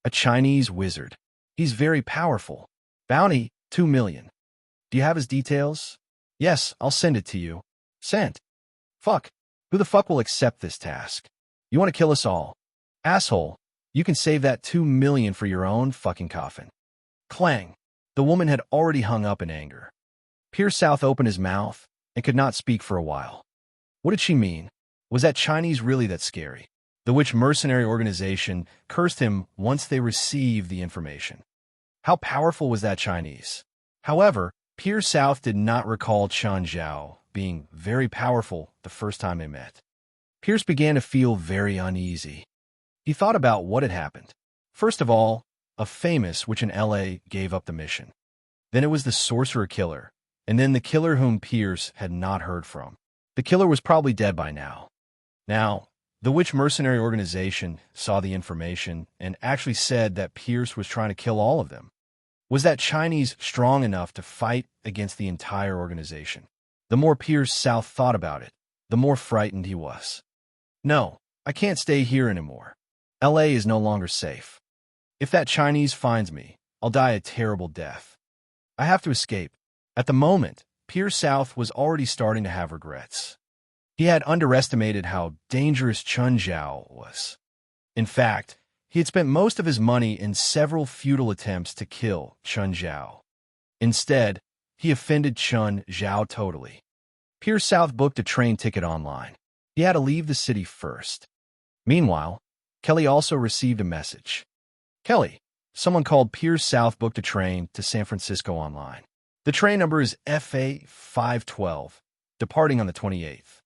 A Chinese wizard. He's very powerful. Bounty, 2 million. Do you have his details? Yes, I'll send it to you. Sent. Fuck. Who the fuck will accept this task? You want to kill us all? Asshole. You can save that 2 million for your own fucking coffin. Clang. The woman had already hung up in anger. Pierce South opened his mouth and could not speak for a while. What did she mean? Was that Chinese really that scary? The witch mercenary organization cursed him once they received the information. How powerful was that Chinese? However, Pierce South did not recall Chun Zhao being very powerful the first time they met. Pierce began to feel very uneasy. He thought about what had happened. First of all, a famous which in LA gave up the mission. Then it was the sorcerer killer, and then the killer whom Pierce had not heard from. The killer was probably dead by now. Now, the witch mercenary organization saw the information and actually said that Pierce was trying to kill all of them. Was that Chinese strong enough to fight against the entire organization? The more Pierce South thought about it, the more frightened he was. No, I can't stay here anymore. LA is no longer safe. If that Chinese finds me, I'll die a terrible death. I have to escape. At the moment, Pierce South was already starting to have regrets. He had underestimated how dangerous Chun Zhao was. In fact, he had spent most of his money in several futile attempts to kill Chun Zhao. Instead, he offended Chun Zhao totally. Pierce South booked a train ticket online. He had to leave the city first. Meanwhile, Kelly also received a message. Kelly, someone called Pierce South booked a train to San Francisco online. The train number is FA 512, departing on the 28th.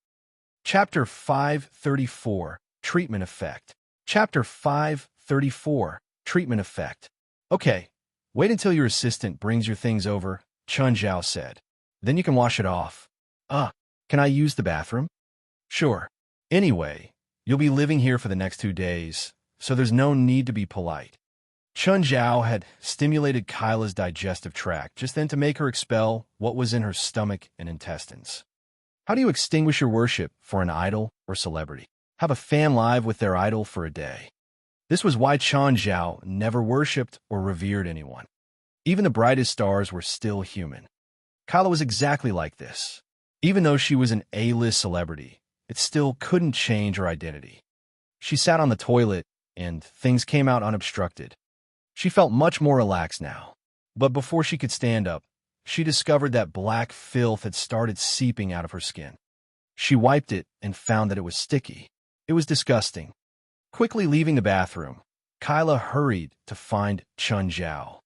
Chapter 534, Treatment Effect. Chapter 534, Treatment Effect. Okay, wait until your assistant brings your things over, Chun Zhao said. Then you can wash it off. Can I use the bathroom? Sure. Anyway, you'll be living here for the next 2 days, so there's no need to be polite. Chun Zhao had stimulated Kyla's digestive tract just then to make her expel what was in her stomach and intestines. How do you extinguish your worship for an idol or celebrity? Have a fan live with their idol for a day. This was why Chun Zhao never worshipped or revered anyone. Even the brightest stars were still human. Kyla was exactly like this. Even though she was an A-list celebrity, it still couldn't change her identity. She sat on the toilet, and things came out unobstructed. She felt much more relaxed now. But before she could stand up, she discovered that black filth had started seeping out of her skin. She wiped it and found that it was sticky. It was disgusting. Quickly leaving the bathroom, Kyla hurried to find Chun Zhao.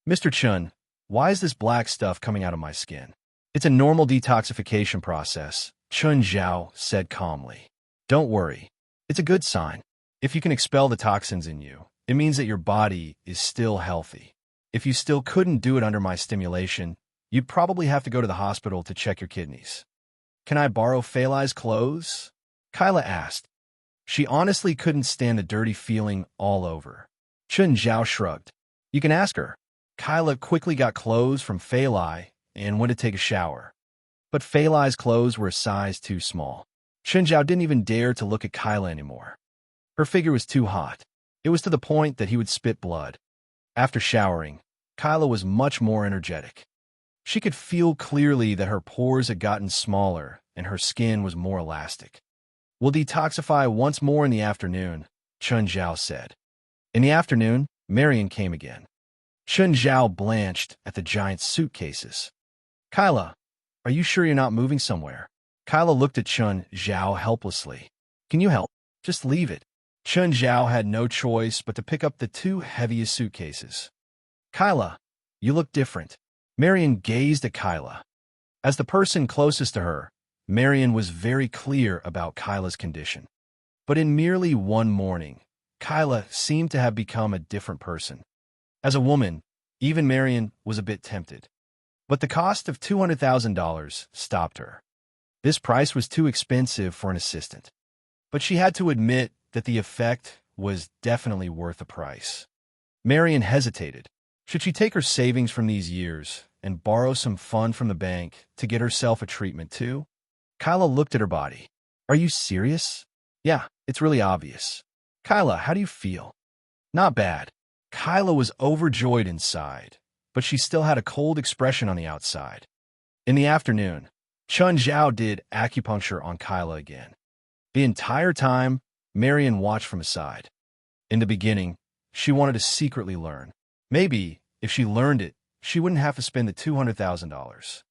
Mr. Chun, why is this black stuff coming out of my skin? It's a normal detoxification process, Chun Zhao said calmly. Don't worry. It's a good sign. If you can expel the toxins in you, it means that your body is still healthy. If you still couldn't do it under my stimulation, you'd probably have to go to the hospital to check your kidneys. Can I borrow Fali's clothes? Kyla asked. She honestly couldn't stand the dirty feeling all over. Chun Zhao shrugged. You can ask her. Kyla quickly got clothes from Fali and went to take a shower. But Fali's clothes were a size too small. Chun Zhao didn't even dare to look at Kyla anymore. Her figure was too hot. It was to the point that he would spit blood. After showering, Kyla was much more energetic. She could feel clearly that her pores had gotten smaller and her skin was more elastic. We'll detoxify once more in the afternoon, Chun Zhao said. In the afternoon, Marion came again. Chun Zhao blanched at the giant suitcases. Kyla, are you sure you're not moving somewhere? Kyla looked at Chun Zhao helplessly. Can you help? Just leave it. Chun Zhao had no choice but to pick up the 2 heaviest suitcases. Kyla, you look different. Marion gazed at Kyla. As the person closest to her, Marion was very clear about Kyla's condition. But in merely one morning, Kyla seemed to have become a different person. As a woman, even Marion was a bit tempted. But the cost of $200,000 stopped her. This price was too expensive for an assistant. But she had to admit that the effect was definitely worth the price. Marion hesitated. Should she take her savings from these years and borrow some fund from the bank to get herself a treatment too? Kyla looked at her body. Are you serious? Yeah, it's really obvious. Kyla, how do you feel? Not bad. Kyla was overjoyed inside, but she still had a cold expression on the outside. In the afternoon, Chun Zhao did acupuncture on Kyla again. The entire time, Marion watched from aside. In the beginning, she wanted to secretly learn. Maybe, if she learned it, she wouldn't have to spend the $200,000.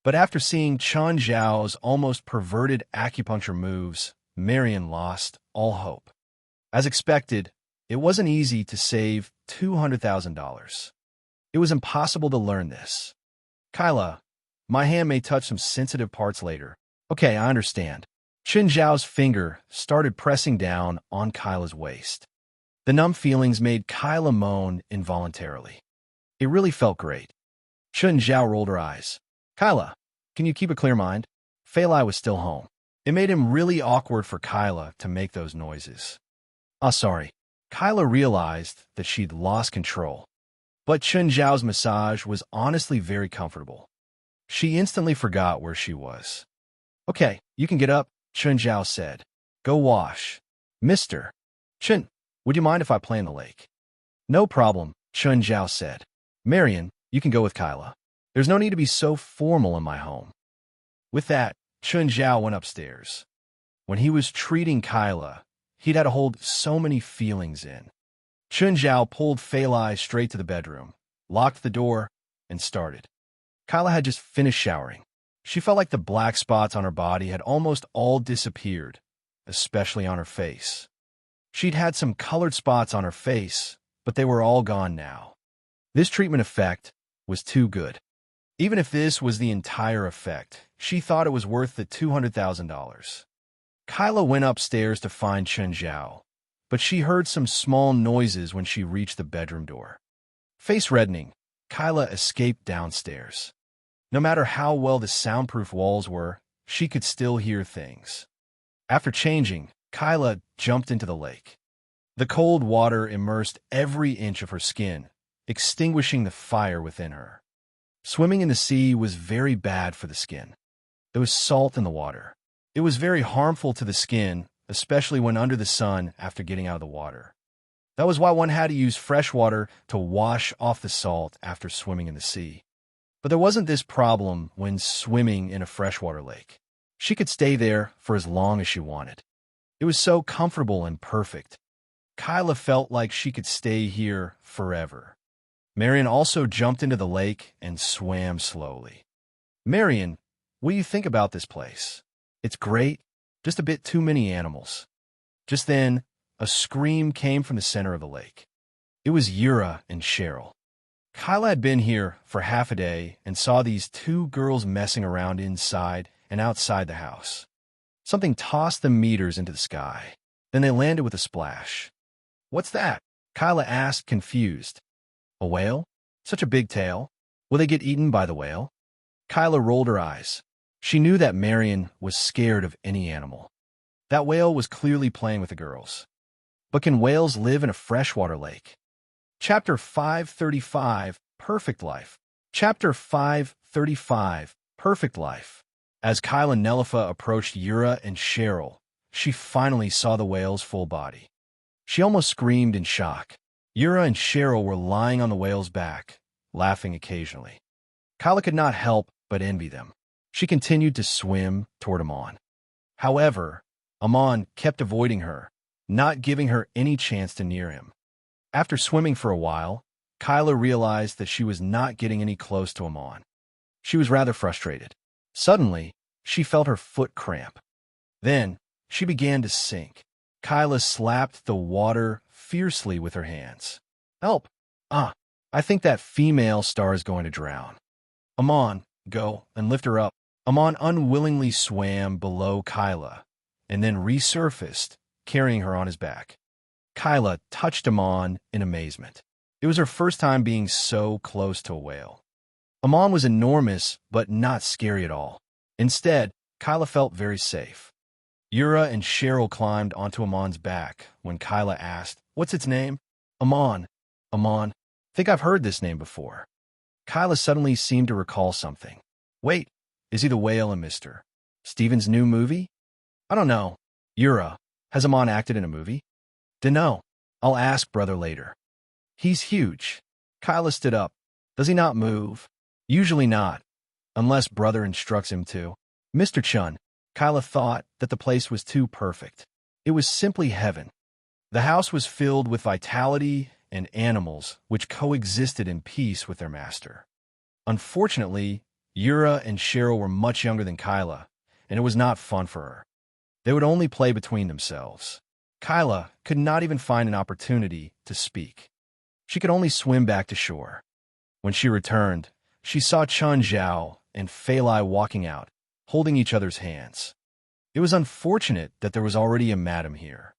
But after seeing Chun Zhao's almost perverted acupuncture moves, Marion lost all hope. As expected, it wasn't easy to save $200,000. It was impossible to learn this. Kyla, my hand may touch some sensitive parts later. Okay, I understand. Chun Zhao's finger started pressing down on Kyla's waist. The numb feelings made Kyla moan involuntarily. It really felt great. Chun Zhao rolled her eyes. Kyla, can you keep a clear mind? Fali was still home. It made him really awkward for Kyla to make those noises. Sorry. Kyla realized that she'd lost control. But Chun Zhao's massage was honestly very comfortable. She instantly forgot where she was. Okay, you can get up, Chun Zhao said. Go wash. Mister. Chun, would you mind if I play in the lake? No problem, Chun Zhao said. Marion, you can go with Kyla. There's no need to be so formal in my home. With that, Chun Zhao went upstairs. When he was treating Kyla, he'd had to hold so many feelings in. Chun Zhao pulled Fali straight to the bedroom, locked the door, and started. Kyla had just finished showering. She felt like the black spots on her body had almost all disappeared, especially on her face. She'd had some colored spots on her face, but they were all gone now. This treatment effect was too good. Even if this was the entire effect, she thought it was worth the $200,000. Kyla went upstairs to find Chun Zhao, but she heard some small noises when she reached the bedroom door. Face reddening, Kyla escaped downstairs. No matter how well the soundproof walls were, she could still hear things. After changing, Kyla jumped into the lake. The cold water immersed every inch of her skin, extinguishing the fire within her. Swimming in the sea was very bad for the skin. There was salt in the water. It was very harmful to the skin, especially when under the sun after getting out of the water. That was why one had to use fresh water to wash off the salt after swimming in the sea. But there wasn't this problem when swimming in a freshwater lake. She could stay there for as long as she wanted. It was so comfortable and perfect. Kyla felt like she could stay here forever. Marion also jumped into the lake and swam slowly. Marion, what do you think about this place? It's great, just a bit too many animals. Just then, a scream came from the center of the lake. It was Yura and Cheryl. Kyla had been here for half a day and saw these two girls messing around inside and outside the house. Something tossed the meters into the sky. Then they landed with a splash. What's that? Kyla asked, confused. A whale? Such a big tail. Will they get eaten by the whale? Kyla rolled her eyes. She knew that Marion was scared of any animal. That whale was clearly playing with the girls. But can whales live in a freshwater lake? Chapter 535, Perfect Life. Chapter 535, Perfect Life. As Kyla and Nellifa approached Yura and Cheryl, she finally saw the whale's full body. She almost screamed in shock. Yura and Cheryl were lying on the whale's back, laughing occasionally. Kyla could not help but envy them. She continued to swim toward Amon. However, Amon kept avoiding her, not giving her any chance to near him. After swimming for a while, Kyla realized that she was not getting any close to Amon. She was rather frustrated. Suddenly, she felt her foot cramp. Then, she began to sink. Kyla slapped the water fiercely with her hands. Help! I think that female star is going to drown. Amon, go and lift her up. Amon unwillingly swam below Kyla and then resurfaced, carrying her on his back. Kyla touched Amon in amazement. It was her first time being so close to a whale. Amon was enormous, but not scary at all. Instead, Kyla felt very safe. Yura and Cheryl climbed onto Amon's back when Kyla asked, "What's its name?" Amon. Amon. Think I've heard this name before. Kyla suddenly seemed to recall something. Wait, is he the whale in Mr. Steven's new movie? I don't know. Yura, has Amon acted in a movie? Dunno. I'll ask brother later. He's huge. Kyla stood up. Does he not move? Usually not, unless brother instructs him to. Mr. Chun. Kyla thought that the place was too perfect. It was simply heaven. The house was filled with vitality and animals which coexisted in peace with their master. Unfortunately, Yura and Cheryl were much younger than Kyla, and it was not fun for her. They would only play between themselves. Kyla could not even find an opportunity to speak. She could only swim back to shore. When she returned, she saw Chun Zhao and Fali walking out, holding each other's hands. It was unfortunate that there was already a madam here.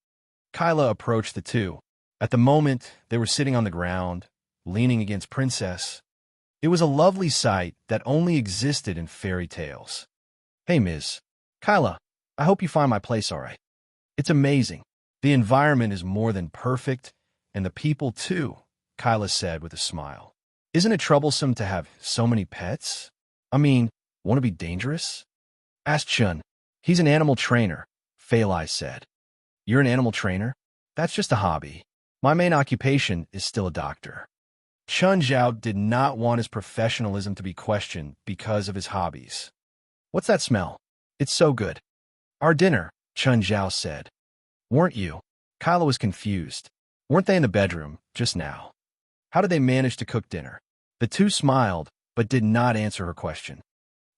Kyla approached the two. At the moment, they were sitting on the ground, leaning against Princess. It was a lovely sight that only existed in fairy tales. Hey, Ms. Kyla, I hope you find my place all right. It's amazing. The environment is more than perfect, and the people too, Kyla said with a smile. Isn't it troublesome to have so many pets? I mean, won't it be dangerous? Asked Chun. He's an animal trainer, Fali said. You're an animal trainer? That's just a hobby. My main occupation is still a doctor. Chun Zhao did not want his professionalism to be questioned because of his hobbies. What's that smell? It's so good. Our dinner, Chun Zhao said. Weren't you? Kyla was confused. Weren't they in the bedroom just now? How did they manage to cook dinner? The two smiled, but did not answer her question.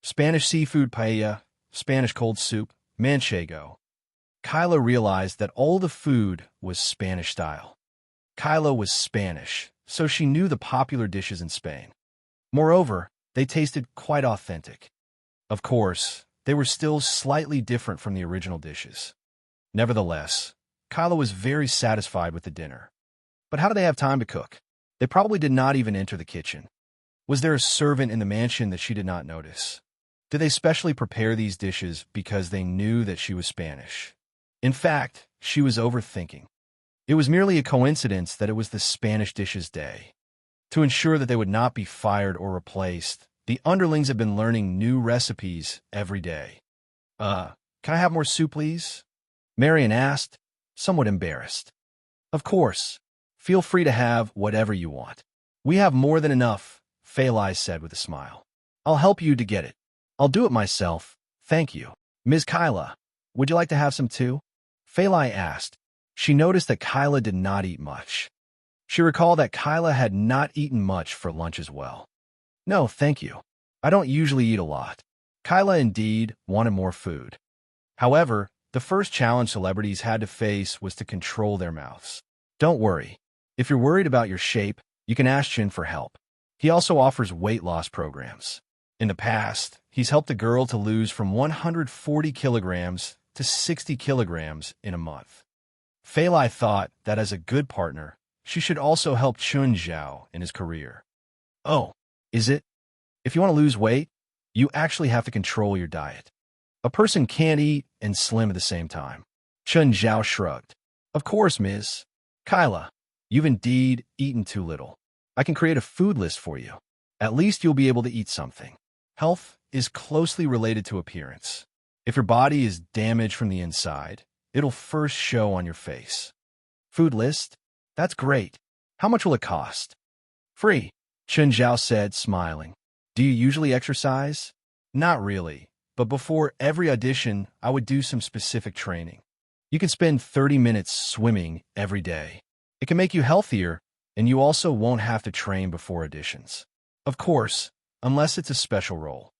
Spanish seafood paella, Spanish cold soup, manchego. Kyla realized that all the food was Spanish style. Kyla was Spanish, so she knew the popular dishes in Spain. Moreover, they tasted quite authentic. Of course, they were still slightly different from the original dishes. Nevertheless, Kyla was very satisfied with the dinner. But how did they have time to cook? They probably did not even enter the kitchen. Was there a servant in the mansion that she did not notice? Did they specially prepare these dishes because they knew that she was Spanish? In fact, she was overthinking. It was merely a coincidence that it was the Spanish dishes day. To ensure that they would not be fired or replaced, the underlings had been learning new recipes every day. Can I have more soup, please? Marion asked, somewhat embarrassed. Of course. Feel free to have whatever you want. We have more than enough, Fali said with a smile. I'll help you to get it. I'll do it myself, thank you. Ms. Kyla, would you like to have some too? Fali asked. She noticed that Kyla did not eat much. She recalled that Kyla had not eaten much for lunch as well. No, thank you. I don't usually eat a lot. Kyla indeed wanted more food. However, the first challenge celebrities had to face was to control their mouths. Don't worry. If you're worried about your shape, you can ask Chin for help. He also offers weight loss programs. In the past, he's helped a girl to lose from 140 kilograms to 60 kilograms in a month. Fali thought that as a good partner, she should also help Chun Zhao in his career. Oh, is it? If you want to lose weight, you actually have to control your diet. A person can't eat and slim at the same time. Chun Zhao shrugged. Of course, Ms. Kyla, you've indeed eaten too little. I can create a food list for you. At least you'll be able to eat something. Health is closely related to appearance. If your body is damaged from the inside, it'll first show on your face. Food list? That's great. How much will it cost? Free, Chun Zhao said, smiling. Do you usually exercise? Not really, but before every audition, I would do some specific training. You can spend 30 minutes swimming every day. It can make you healthier, and you also won't have to train before auditions. Of course, unless it's a special role.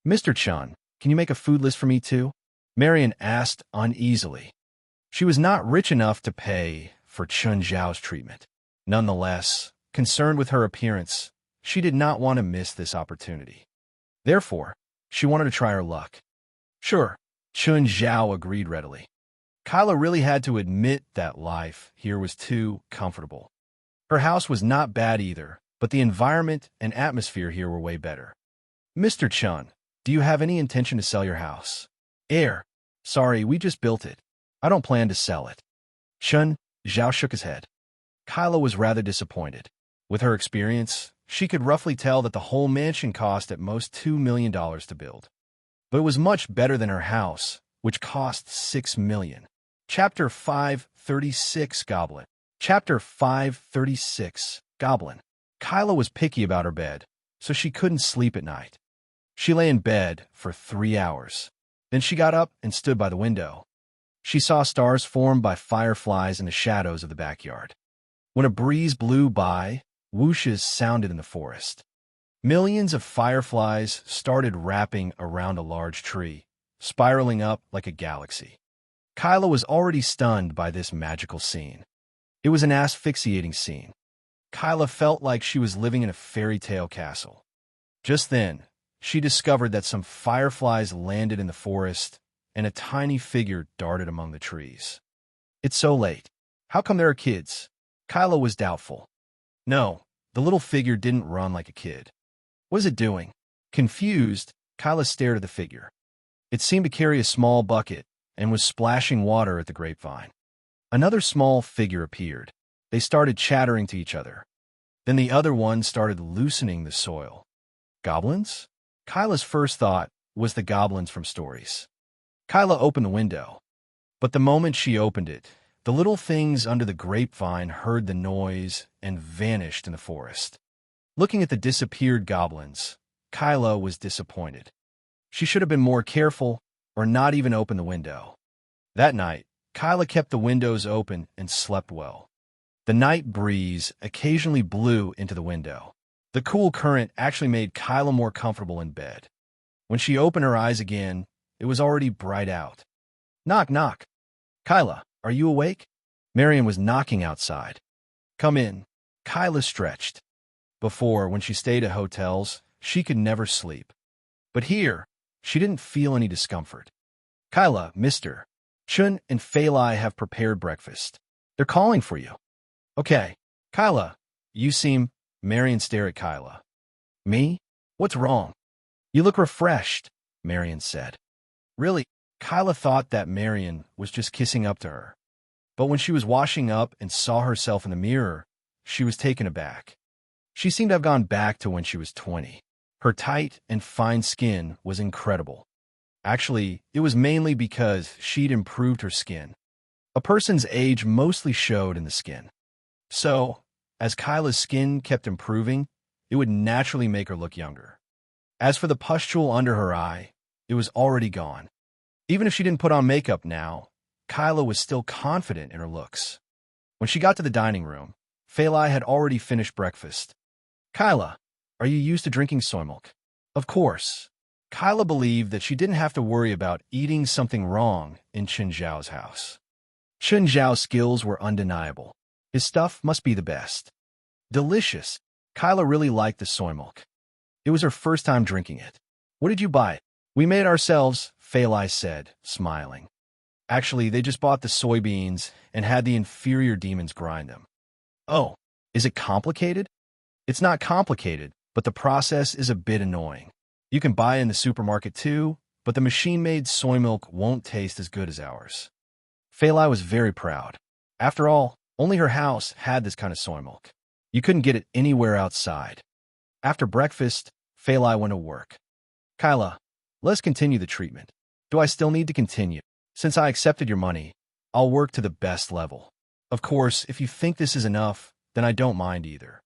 Mr. Chun, can you make a food list for me too? Marion asked uneasily. She was not rich enough to pay for Chun Zhao's treatment. Nonetheless, concerned with her appearance, she did not want to miss this opportunity. Therefore, she wanted to try her luck. Sure, Chun Zhao agreed readily. Kyla really had to admit that life here was too comfortable. Her house was not bad either, but the environment and atmosphere here were way better. Mr. Chun, do you have any intention to sell your house? Sorry, we just built it. I don't plan to sell it. Chun Zhao shook his head. Kyla was rather disappointed. With her experience, she could roughly tell that the whole mansion cost at most $2 million to build. But it was much better than her house, which cost $6 million. Chapter 536 Goblin. Chapter 536 Goblin. Kyla was picky about her bed, so she couldn't sleep at night. She lay in bed for 3 hours. Then she got up and stood by the window. She saw stars formed by fireflies in the shadows of the backyard. When a breeze blew by, whooshes sounded in the forest. Millions of fireflies started wrapping around a large tree, spiraling up like a galaxy. Kyla was already stunned by this magical scene. It was an asphyxiating scene. Kyla felt like she was living in a fairy tale castle. Just then, she discovered that some fireflies landed in the forest, and a tiny figure darted among the trees. It's so late. How come there are kids? Kyla was doubtful. No, the little figure didn't run like a kid. What is it doing? Confused, Kyla stared at the figure. It seemed to carry a small bucket and was splashing water at the grapevine. Another small figure appeared. They started chattering to each other. Then the other one started loosening the soil. Goblins? Kyla's first thought was the goblins from stories. Kyla opened the window. But the moment she opened it, the little things under the grapevine heard the noise and vanished in the forest. Looking at the disappeared goblins, Kyla was disappointed. She should have been more careful or not even open the window. That night, Kyla kept the windows open and slept well. The night breeze occasionally blew into the window. The cool current actually made Kyla more comfortable in bed. When she opened her eyes again, it was already bright out. Knock, knock. Kyla, are you awake? Marion was knocking outside. Come in. Kyla stretched. Before, when she stayed at hotels, she could never sleep. But here, she didn't feel any discomfort. Kyla, Mr. Chun and Fali have prepared breakfast. They're calling for you. Okay. Kyla, you seem... Marion stared at Kyla. Me? What's wrong? You look refreshed, Marion said. Really? Kyla thought that Marion was just kissing up to her. But when she was washing up and saw herself in the mirror, she was taken aback. She seemed to have gone back to when she was 20. Her tight and fine skin was incredible. Actually, it was mainly because she'd improved her skin. A person's age mostly showed in the skin. So, as Kyla's skin kept improving, it would naturally make her look younger. As for the pustule under her eye, it was already gone. Even if she didn't put on makeup now, Kyla was still confident in her looks. When she got to the dining room, Fali had already finished breakfast. Kyla, are you used to drinking soy milk? Of course. Kyla believed that she didn't have to worry about eating something wrong in Chen Zhao's house. Chen Zhao's skills were undeniable. His stuff must be the best. Delicious. Kyla really liked the soy milk. It was her first time drinking it. What did you buy? We made it ourselves, Fali said, smiling. Actually, they just bought the soybeans and had the inferior demons grind them. Oh, is it complicated? It's not complicated, but the process is a bit annoying. You can buy it in the supermarket too, but the machine-made soy milk won't taste as good as ours. Fali was very proud. After all, only her house had this kind of soy milk. You couldn't get it anywhere outside. After breakfast, Fali went to work. Kyla, let's continue the treatment. Do I still need to continue? Since I accepted your money, I'll work to the best level. Of course, if you think this is enough, then I don't mind either.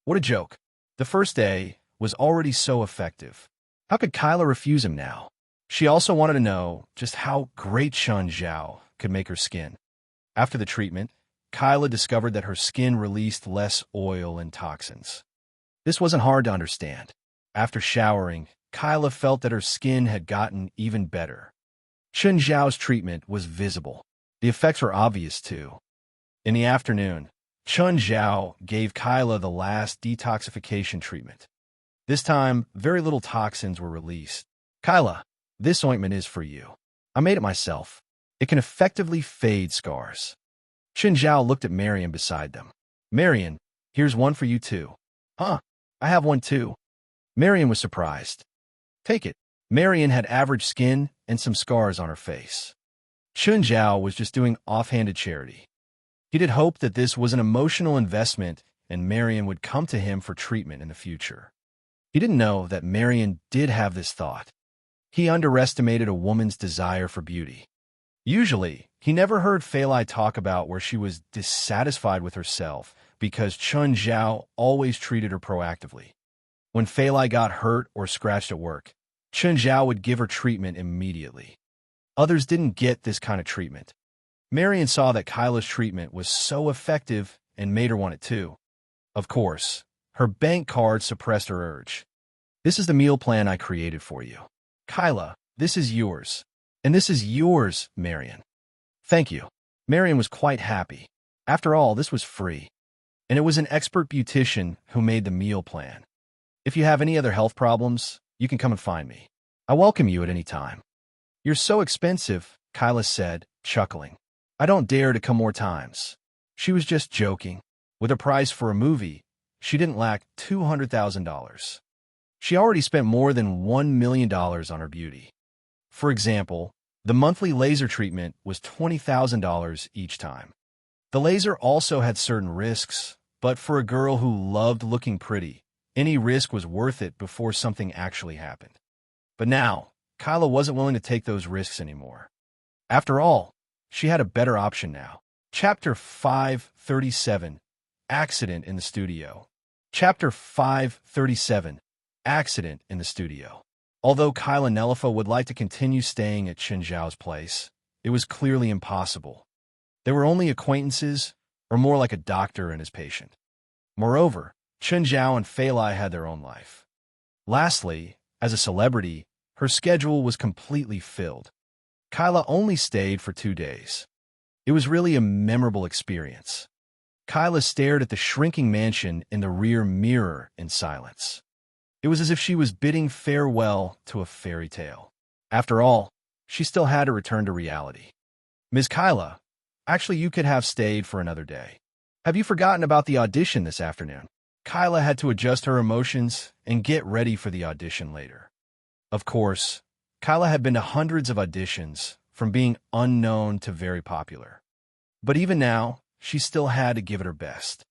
What a joke. The first day was already so effective. How could Kyla refuse him now? She also wanted to know just how great Chen Zhao could make her skin. After the treatment, Kyla discovered that her skin released less oil and toxins. This wasn't hard to understand. After showering, Kyla felt that her skin had gotten even better. Chen Zhao's treatment was visible. The effects were obvious too. In the afternoon, Chen Zhao gave Kyla the last detoxification treatment. This time, very little toxins were released. Kyla, this ointment is for you. I made it myself. It can effectively fade scars. Chen Zhao looked at Marion beside them. Marion, here's one for you too. Huh, I have one too. Marion was surprised. Take it. Marion had average skin and some scars on her face. Chen Zhao was just doing offhanded charity. He did hope that this was an emotional investment and Marion would come to him for treatment in the future. He didn't know that Marion did have this thought. He underestimated a woman's desire for beauty. Usually, he never heard Fali talk about where she was dissatisfied with herself because Chen Zhao always treated her proactively. When Fali got hurt or scratched at work, Chen Zhao would give her treatment immediately. Others didn't get this kind of treatment. Marion saw that Kyla's treatment was so effective and made her want it too. Of course, her bank card suppressed her urge. This is the meal plan I created for you. Kyla, this is yours. And this is yours, Marion. Thank you. Marion was quite happy. After all, this was free. And it was an expert beautician who made the meal plan. If you have any other health problems, you can come and find me. I welcome you at any time. You're so expensive, Kyla said, chuckling. I don't dare to come more times. She was just joking. With a price for a movie, she didn't lack $200,000. She already spent more than $1 million on her beauty. For example, the monthly laser treatment was $20,000 each time. The laser also had certain risks, but for a girl who loved looking pretty, any risk was worth it before something actually happened. But now, Kyla wasn't willing to take those risks anymore. After all, she had a better option now. Chapter 537, Accident in the Studio. Chapter 537, Accident in the Studio. Although Kyla and Nellifa would like to continue staying at Chen Zhao's place, it was clearly impossible. They were only acquaintances, or more like a doctor and his patient. Moreover, Chen Zhao and Fali had their own life. Lastly, as a celebrity, her schedule was completely filled. Kyla only stayed for 2 days. It was really a memorable experience. Kyla stared at the shrinking mansion in the rear mirror in silence. It was as if she was bidding farewell to a fairy tale. After all, she still had to return to reality. Ms. Kyla, actually you could have stayed for another day. Have you forgotten about the audition this afternoon? Kyla had to adjust her emotions and get ready for the audition later. Of course, Kyla had been to hundreds of auditions, from being unknown to very popular. But even now, she still had to give it her best.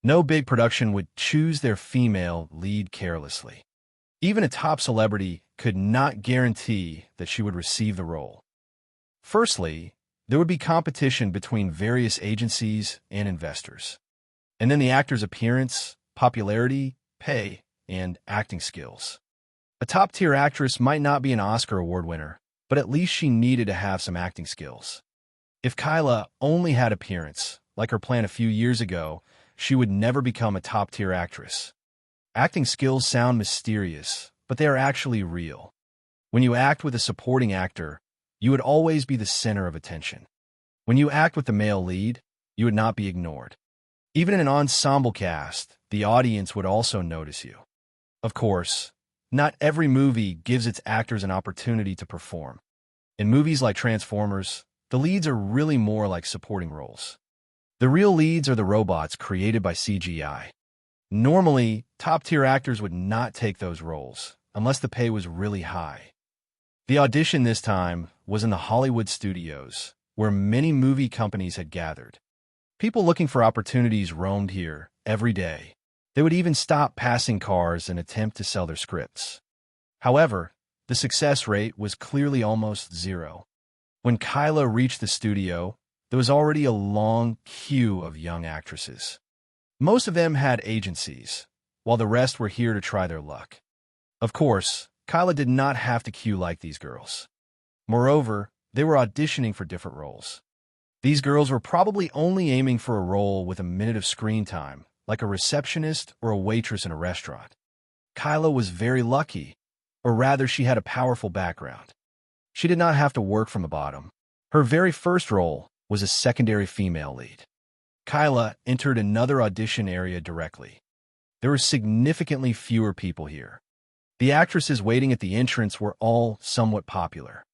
No big production would choose their female lead carelessly. Even a top celebrity could not guarantee that she would receive the role. Firstly, there would be competition between various agencies and investors. And then the actor's appearance, popularity, pay, and acting skills. A top-tier actress might not be an Oscar award winner, but at least she needed to have some acting skills. If Kyla only had appearance, like her plan a few years ago, she would never become a top-tier actress. Acting skills sound mysterious, but they are actually real. When you act with a supporting actor, you would always be the center of attention. When you act with the male lead, you would not be ignored. Even in an ensemble cast, the audience would also notice you. Of course, not every movie gives its actors an opportunity to perform. In movies like Transformers, the leads are really more like supporting roles. The real leads are the robots created by CGI. Normally, top-tier actors would not take those roles, unless the pay was really high. The audition this time was in the Hollywood studios, where many movie companies had gathered. People looking for opportunities roamed here every day. They would even stop passing cars and attempt to sell their scripts. However, the success rate was clearly almost zero. When Kyla reached the studio, there was already a long queue of young actresses. Most of them had agencies, while the rest were here to try their luck. Of course, Kyla did not have to queue like these girls. Moreover, they were auditioning for different roles. These girls were probably only aiming for a role with a minute of screen time, like a receptionist or a waitress in a restaurant. Kyla was very lucky, or rather she had a powerful background. She did not have to work from the bottom. Her very first role was a secondary female lead. Kyla entered another audition area directly. There were significantly fewer people here. The actresses waiting at the entrance were all somewhat popular.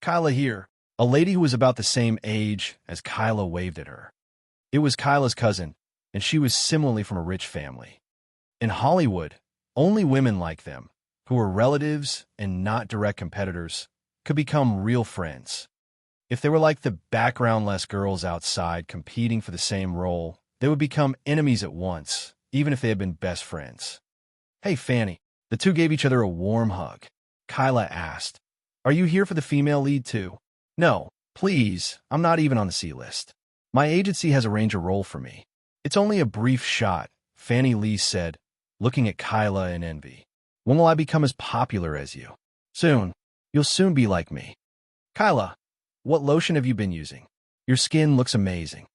Kyla here, a lady who was about the same age as Kyla, waved at her. It was Kyla's cousin, and she was similarly from a rich family. In Hollywood, only women like them, who were relatives and not direct competitors, could become real friends. If they were like the background-less girls outside competing for the same role, they would become enemies at once, even if they had been best friends. "Hey, Fanny." The two gave each other a warm hug. Kyla asked, "Are you here for the female lead too?" "No, please, I'm not even on the C list. My agency has arranged a role for me. It's only a brief shot," Fanny Lee said, looking at Kyla in envy. "When will I become as popular as you?" "Soon. You'll soon be like me." "Kyla, what lotion have you been using? Your skin looks amazing."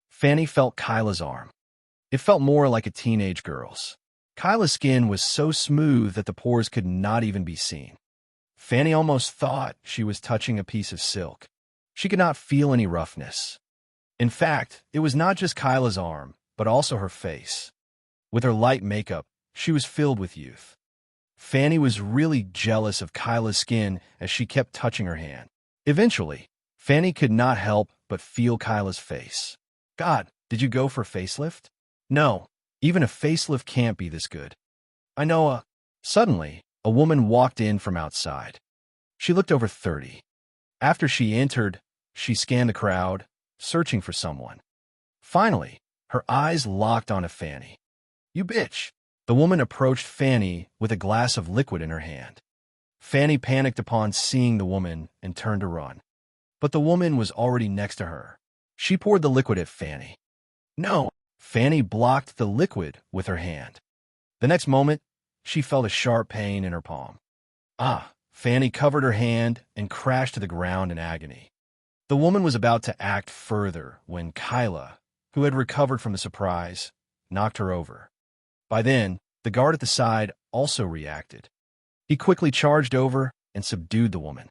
Fanny felt Kyla's arm. It felt more like a teenage girl's. Kyla's skin was so smooth that the pores could not even be seen. Fanny almost thought she was touching a piece of silk. She could not feel any roughness. In fact, it was not just Kyla's arm, but also her face. With her light makeup, she was filled with youth. Fanny was really jealous of Kyla's skin as she kept touching her hand. Eventually, Fanny could not help but feel Kyla's face. "God, did you go for a facelift?" No, even a facelift can't be this good. I know a... Suddenly, a woman walked in from outside. She looked over 30. After she entered, she scanned the crowd, searching for someone. Finally, her eyes locked onto Fanny. You bitch! The woman approached Fanny with a glass of liquid in her hand. Fanny panicked upon seeing the woman and turned to run. But the woman was already next to her. She poured the liquid at Fanny. No! Fanny blocked the liquid with her hand. The next moment, she felt a sharp pain in her palm. Ah! Fanny covered her hand and crashed to the ground in agony. The woman was about to act further when Kyla, who had recovered from the surprise, knocked her over. By then, the guard at the side also reacted. He quickly charged over and subdued the woman.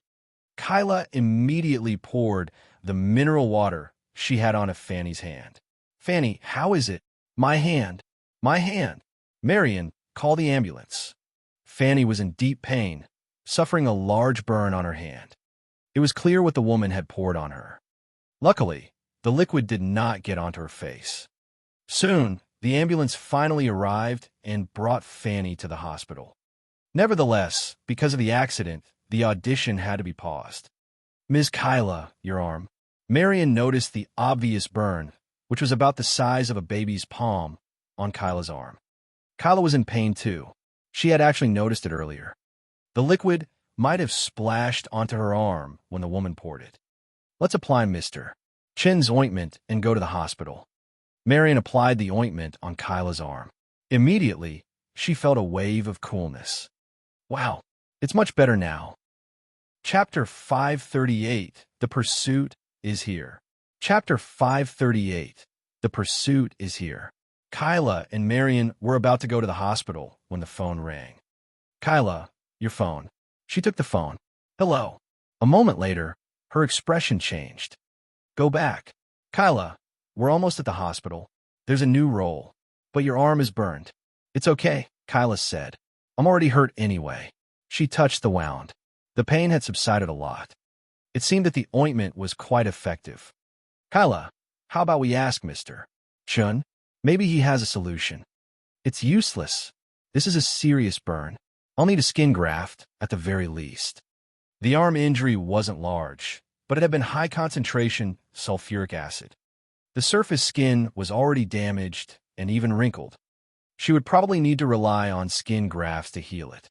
Kyla immediately poured the mineral water she had onto Fanny's hand. Fanny, how is it? My hand. My hand. Marion, call the ambulance. Fanny was in deep pain, suffering a large burn on her hand. It was clear what the woman had poured on her. Luckily, the liquid did not get onto her face. Soon, the ambulance finally arrived and brought Fanny to the hospital. Nevertheless, because of the accident, the audition had to be paused. Ms. Kyla, your arm. Marion noticed the obvious burn, which was about the size of a baby's palm, on Kyla's arm. Kyla was in pain too. She had actually noticed it earlier. The liquid might have splashed onto her arm when the woman poured it. Let's apply Mr. Chin's ointment and go to the hospital. Marion applied the ointment on Kyla's arm. Immediately, she felt a wave of coolness. Wow, it's much better now. Chapter 538, The Pursuit is Here. Chapter 538, The Pursuit is Here. Kyla and Marion were about to go to the hospital when the phone rang. Kyla, your phone. She took the phone. Hello. A moment later, her expression changed. Go back. Kyla, we're almost at the hospital. There's a new role, but your arm is burned. It's okay, Kyla said. I'm already hurt anyway. She touched the wound. The pain had subsided a lot. It seemed that the ointment was quite effective. Kyla, how about we ask Mr. Chun? Maybe he has a solution. It's useless. This is a serious burn. I'll need a skin graft, at the very least. The arm injury wasn't large, but it had been high-concentration sulfuric acid. The surface skin was already damaged and even wrinkled. She would probably need to rely on skin grafts to heal it.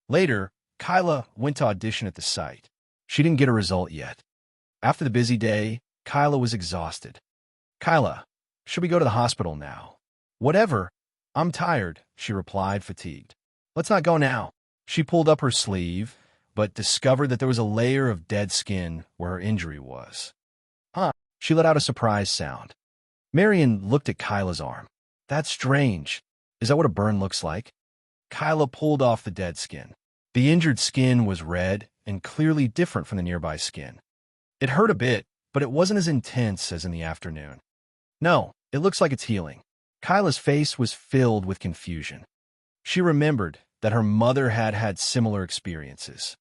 Later, Kyla went to audition at the site. She didn't get a result yet. After the busy day, Kyla was exhausted. Kyla, should we go to the hospital now? Whatever. I'm tired, she replied, fatigued. Let's not go now. She pulled up her sleeve, but discovered that there was a layer of dead skin where her injury was. Huh? She let out a surprised sound. Marion looked at Kyla's arm. That's strange. Is that what a burn looks like? Kyla pulled off the dead skin. The injured skin was red and clearly different from the nearby skin. It hurt a bit, but it wasn't as intense as in the afternoon. No, it looks like it's healing. Kyla's face was filled with confusion. She remembered that her mother had had similar experiences.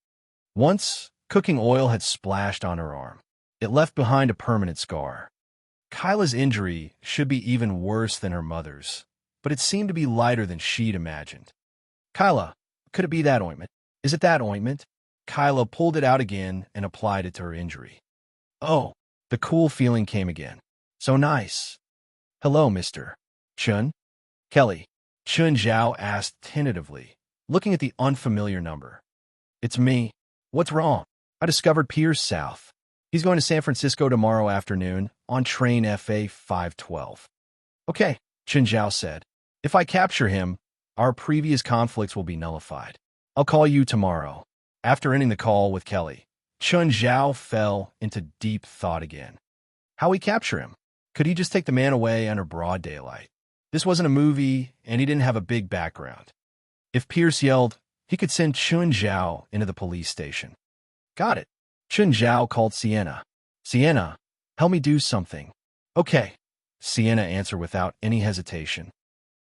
Once, cooking oil had splashed on her arm. It left behind a permanent scar. Kyla's injury should be even worse than her mother's, but it seemed to be lighter than she'd imagined. Kyla, could it be that ointment? Is it that ointment? Kyla pulled it out again and applied it to her injury. Oh, the cool feeling came again. So nice. Hello, Mr. Chun? Kelly. Chun Zhao asked tentatively, looking at the unfamiliar number. It's me. What's wrong? I discovered Piers South. He's going to San Francisco tomorrow afternoon on train FA 512. Okay, Chun Zhao said. If I capture him, our previous conflicts will be nullified. I'll call you tomorrow. After ending the call with Kelly, Chun Zhao fell into deep thought again. How we capture him? Could he just take the man away under broad daylight? This wasn't a movie, and he didn't have a big background. If Pierce yelled, he could send Chun Zhao into the police station. Got it. Chun Zhao called Sienna. Sienna, help me do something. Okay. Sienna answered without any hesitation.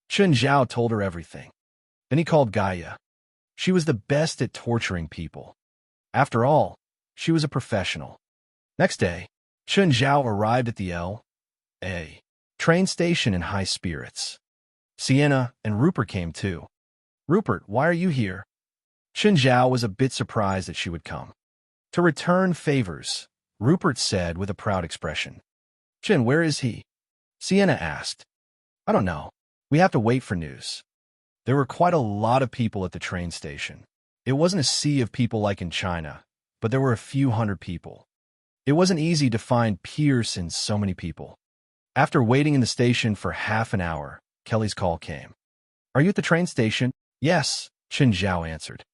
Chun Zhao told her everything. Then he called Gaia. She was the best at torturing people. After all, she was a professional. Next day, Chun Zhao arrived at the L.A. Train station in high spirits. Sienna and Rupert came too. Rupert, why are you here? Chen Zhao was a bit surprised that she would come. To return favors, Rupert said with a proud expression. Chen, where is he? Sienna asked. I don't know. We have to wait for news. There were quite a lot of people at the train station. It wasn't a sea of people like in China, but there were a few hundred people. It wasn't easy to find Pierce and so many people. After waiting in the station for half an hour, Kelly's call came. Are you at the train station? Yes, Chen Zhao answered.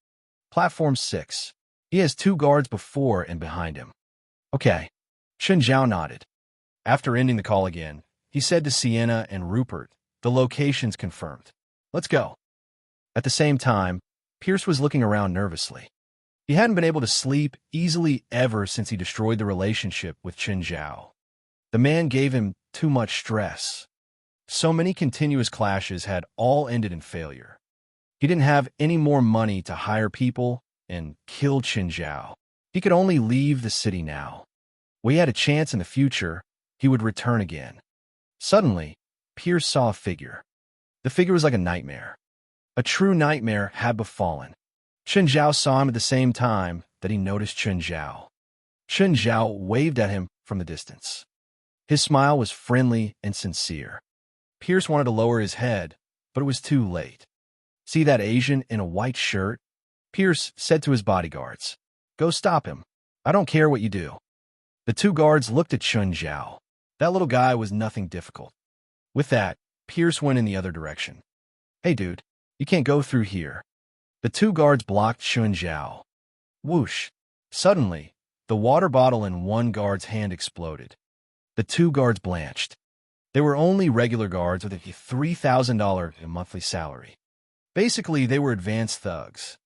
Platform 6. He has 2 guards before and behind him. Okay. Chen Zhao nodded. After ending the call again, he said to Sienna and Rupert, the location's confirmed. Let's go. At the same time, Pierce was looking around nervously. He hadn't been able to sleep easily ever since he destroyed the relationship with Chen Zhao. The man gave him too much stress. So many continuous clashes had all ended in failure. He didn't have any more money to hire people and kill Chen Zhao. He could only leave the city now. When he had a chance in the future, he would return again. Suddenly, Pierce saw a figure. The figure was like a nightmare. A true nightmare had befallen. Chen Zhao saw him at the same time that he noticed Chen Zhao. Chen Zhao waved at him from the distance. His smile was friendly and sincere. Pierce wanted to lower his head, but it was too late. See that Asian in a white shirt? Pierce said to his bodyguards, Go stop him. I don't care what you do. The 2 guards looked at Chen Zhao. That little guy was nothing difficult. With that, Pierce went in the other direction. Hey dude, you can't go through here. The 2 guards blocked Chen Zhao. Whoosh. Suddenly, the water bottle in one guard's hand exploded. The 2 guards blanched. They were only regular guards with a $3,000 monthly salary. Basically, they were advanced thugs.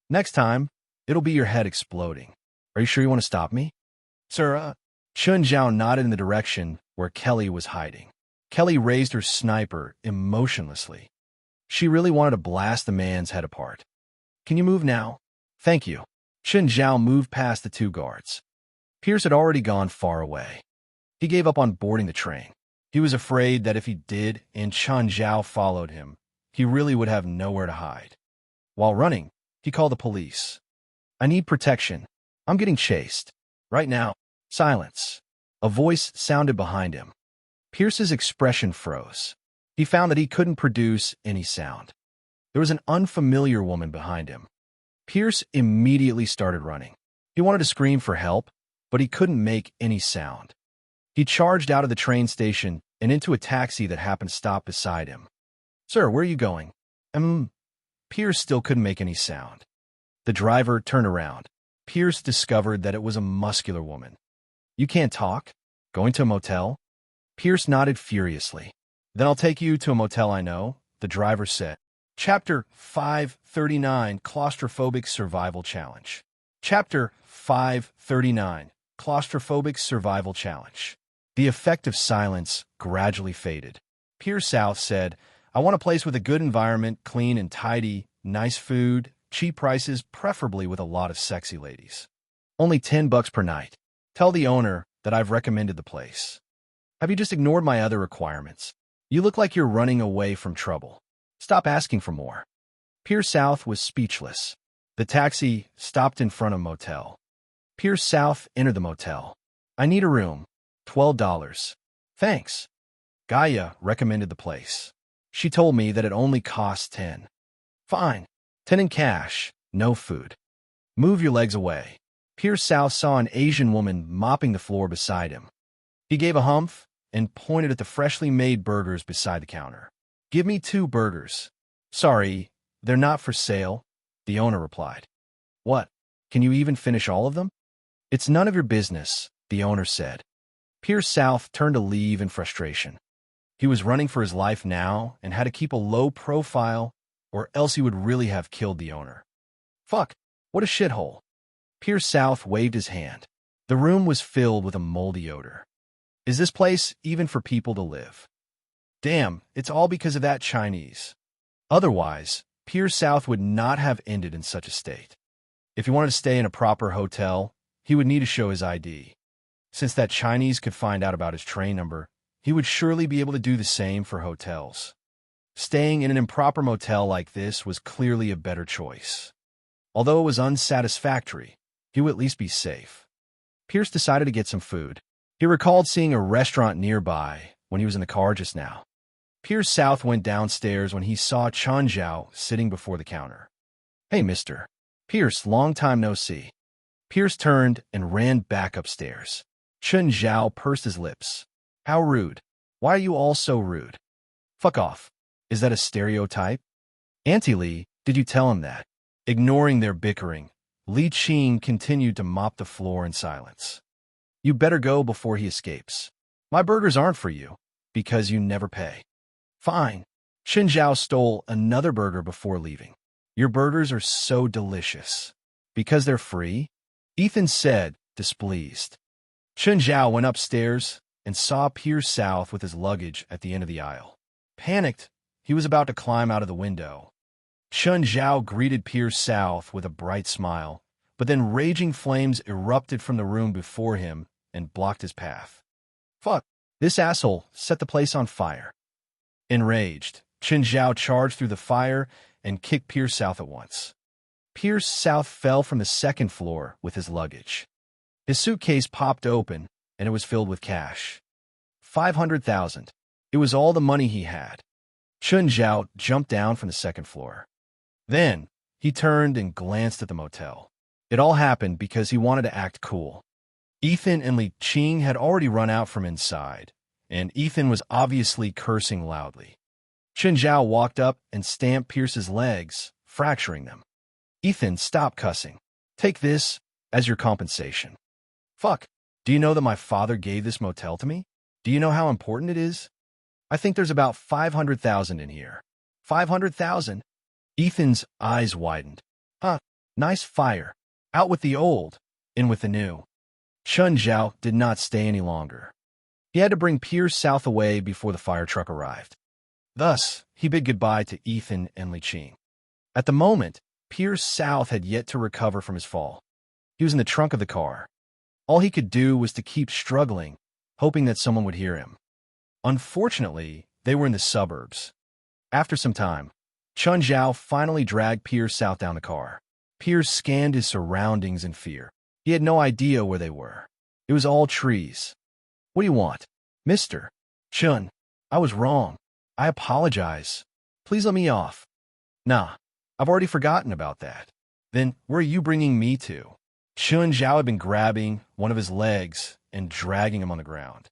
Next time, it'll be your head exploding. Are you sure you want to stop me? Sir, Chen Zhao nodded in the direction where Kelly was hiding. Kelly raised her sniper emotionlessly. She really wanted to blast the man's head apart. Can you move now? Thank you. Chen Zhao moved past the 2 guards. Pierce had already gone far away. He gave up on boarding the train. He was afraid that if he did and Chen Zhao followed him, he really would have nowhere to hide. While running, he called the police. I need protection. I'm getting chased. Right now. Silence. A voice sounded behind him. Pierce's expression froze. He found that he couldn't produce any sound. There was an unfamiliar woman behind him. Pierce immediately started running. He wanted to scream for help, but he couldn't make any sound. He charged out of the train station and into a taxi that happened to stop beside him. Sir, where are you going? Pierce still couldn't make any sound. The driver turned around. Pierce discovered that it was a muscular woman. You can't talk? Going to a motel? Pierce nodded furiously. Then I'll take you to a motel I know, the driver said. Chapter 539, Claustrophobic Survival Challenge. Chapter 539, Claustrophobic Survival Challenge. The effect of silence gradually faded. Pierce South said, I want a place with a good environment, clean and tidy, nice food, cheap prices, preferably with a lot of sexy ladies. Only $10 per night. Tell the owner that I've recommended the place. Have you just ignored my other requirements? You look like you're running away from trouble. Stop asking for more. Pierce South was speechless. The taxi stopped in front of a motel. Pierce South entered the motel. I need a room. $12. Thanks. Gaia recommended the place. She told me that it only costs 10. Fine. 10 in cash. No food. Move your legs away. Pierce South saw an Asian woman mopping the floor beside him. He gave a humph and pointed at the freshly made burgers beside the counter. Give me 2 burgers. Sorry, they're not for sale, the owner replied. What? Can you even finish all of them? It's none of your business, the owner said. Pierce South turned to leave in frustration. He was running for his life now and had to keep a low profile or else he would really have killed the owner. Fuck, what a shithole. Pierce South waved his hand. The room was filled with a moldy odor. Is this place even for people to live? Damn, it's all because of that Chinese. Otherwise, Pierce South would not have ended in such a state. If he wanted to stay in a proper hotel, he would need to show his ID. Since that Chinese could find out about his train number, he would surely be able to do the same for hotels. Staying in an improper motel like this was clearly a better choice. Although it was unsatisfactory, he would at least be safe. Pierce decided to get some food. He recalled seeing a restaurant nearby when he was in the car just now. Pierce South went downstairs when he saw Chun Zhao sitting before the counter. "Hey, mister." "Pierce, long time no see." Pierce turned and ran back upstairs. Chun Zhao pursed his lips. "How rude. Why are you all so rude?" "Fuck off. Is that a stereotype?" "Auntie Lee, did you tell him that?" Ignoring their bickering, Li Qing continued to mop the floor in silence. "You better go before he escapes. My burgers aren't for you, because you never pay." "Fine." Chun Zhao stole another burger before leaving. "Your burgers are so delicious." "Because they're free?" Ethan said, displeased. Chun Zhao went upstairs and saw Pierce South with his luggage at the end of the aisle. Panicked, he was about to climb out of the window. Chun Zhao greeted Pierce South with a bright smile, but then raging flames erupted from the room before him and blocked his path. "Fuck, this asshole set the place on fire." Enraged, Chun Zhao charged through the fire and kicked Pierce South at once. Pierce South fell from the second floor with his luggage. His suitcase popped open, and it was filled with cash. 500,000. It was all the money he had. Chun Zhao jumped down from the second floor. Then, he turned and glanced at the motel. It all happened because he wanted to act cool. Ethan and Li Qing had already run out from inside, and Ethan was obviously cursing loudly. Chun Zhao walked up and stamped Pierce's legs, fracturing them. "Ethan, stop cussing. Take this as your compensation." "Fuck, do you know that my father gave this motel to me? Do you know how important it is? I think there's about 500,000 in here." 500,000? Ethan's eyes widened. "Huh, nice fire. Out with the old, in with the new." Chun Zhao did not stay any longer. He had to bring Pierce South away before the fire truck arrived. Thus, he bid goodbye to Ethan and Li Qing. At the moment, Pierce South had yet to recover from his fall. He was in the trunk of the car. All he could do was to keep struggling, hoping that someone would hear him. Unfortunately, they were in the suburbs. After some time, Chun Zhao finally dragged Pierce South down the car. Pierce scanned his surroundings in fear. He had no idea where they were. It was all trees. "What do you want?" "Mister Chun, I was wrong. I apologize. Please let me off." "Nah, I've already forgotten about that." "Then where are you bringing me to?" Chun Zhao had been grabbing one of his legs and dragging him on the ground.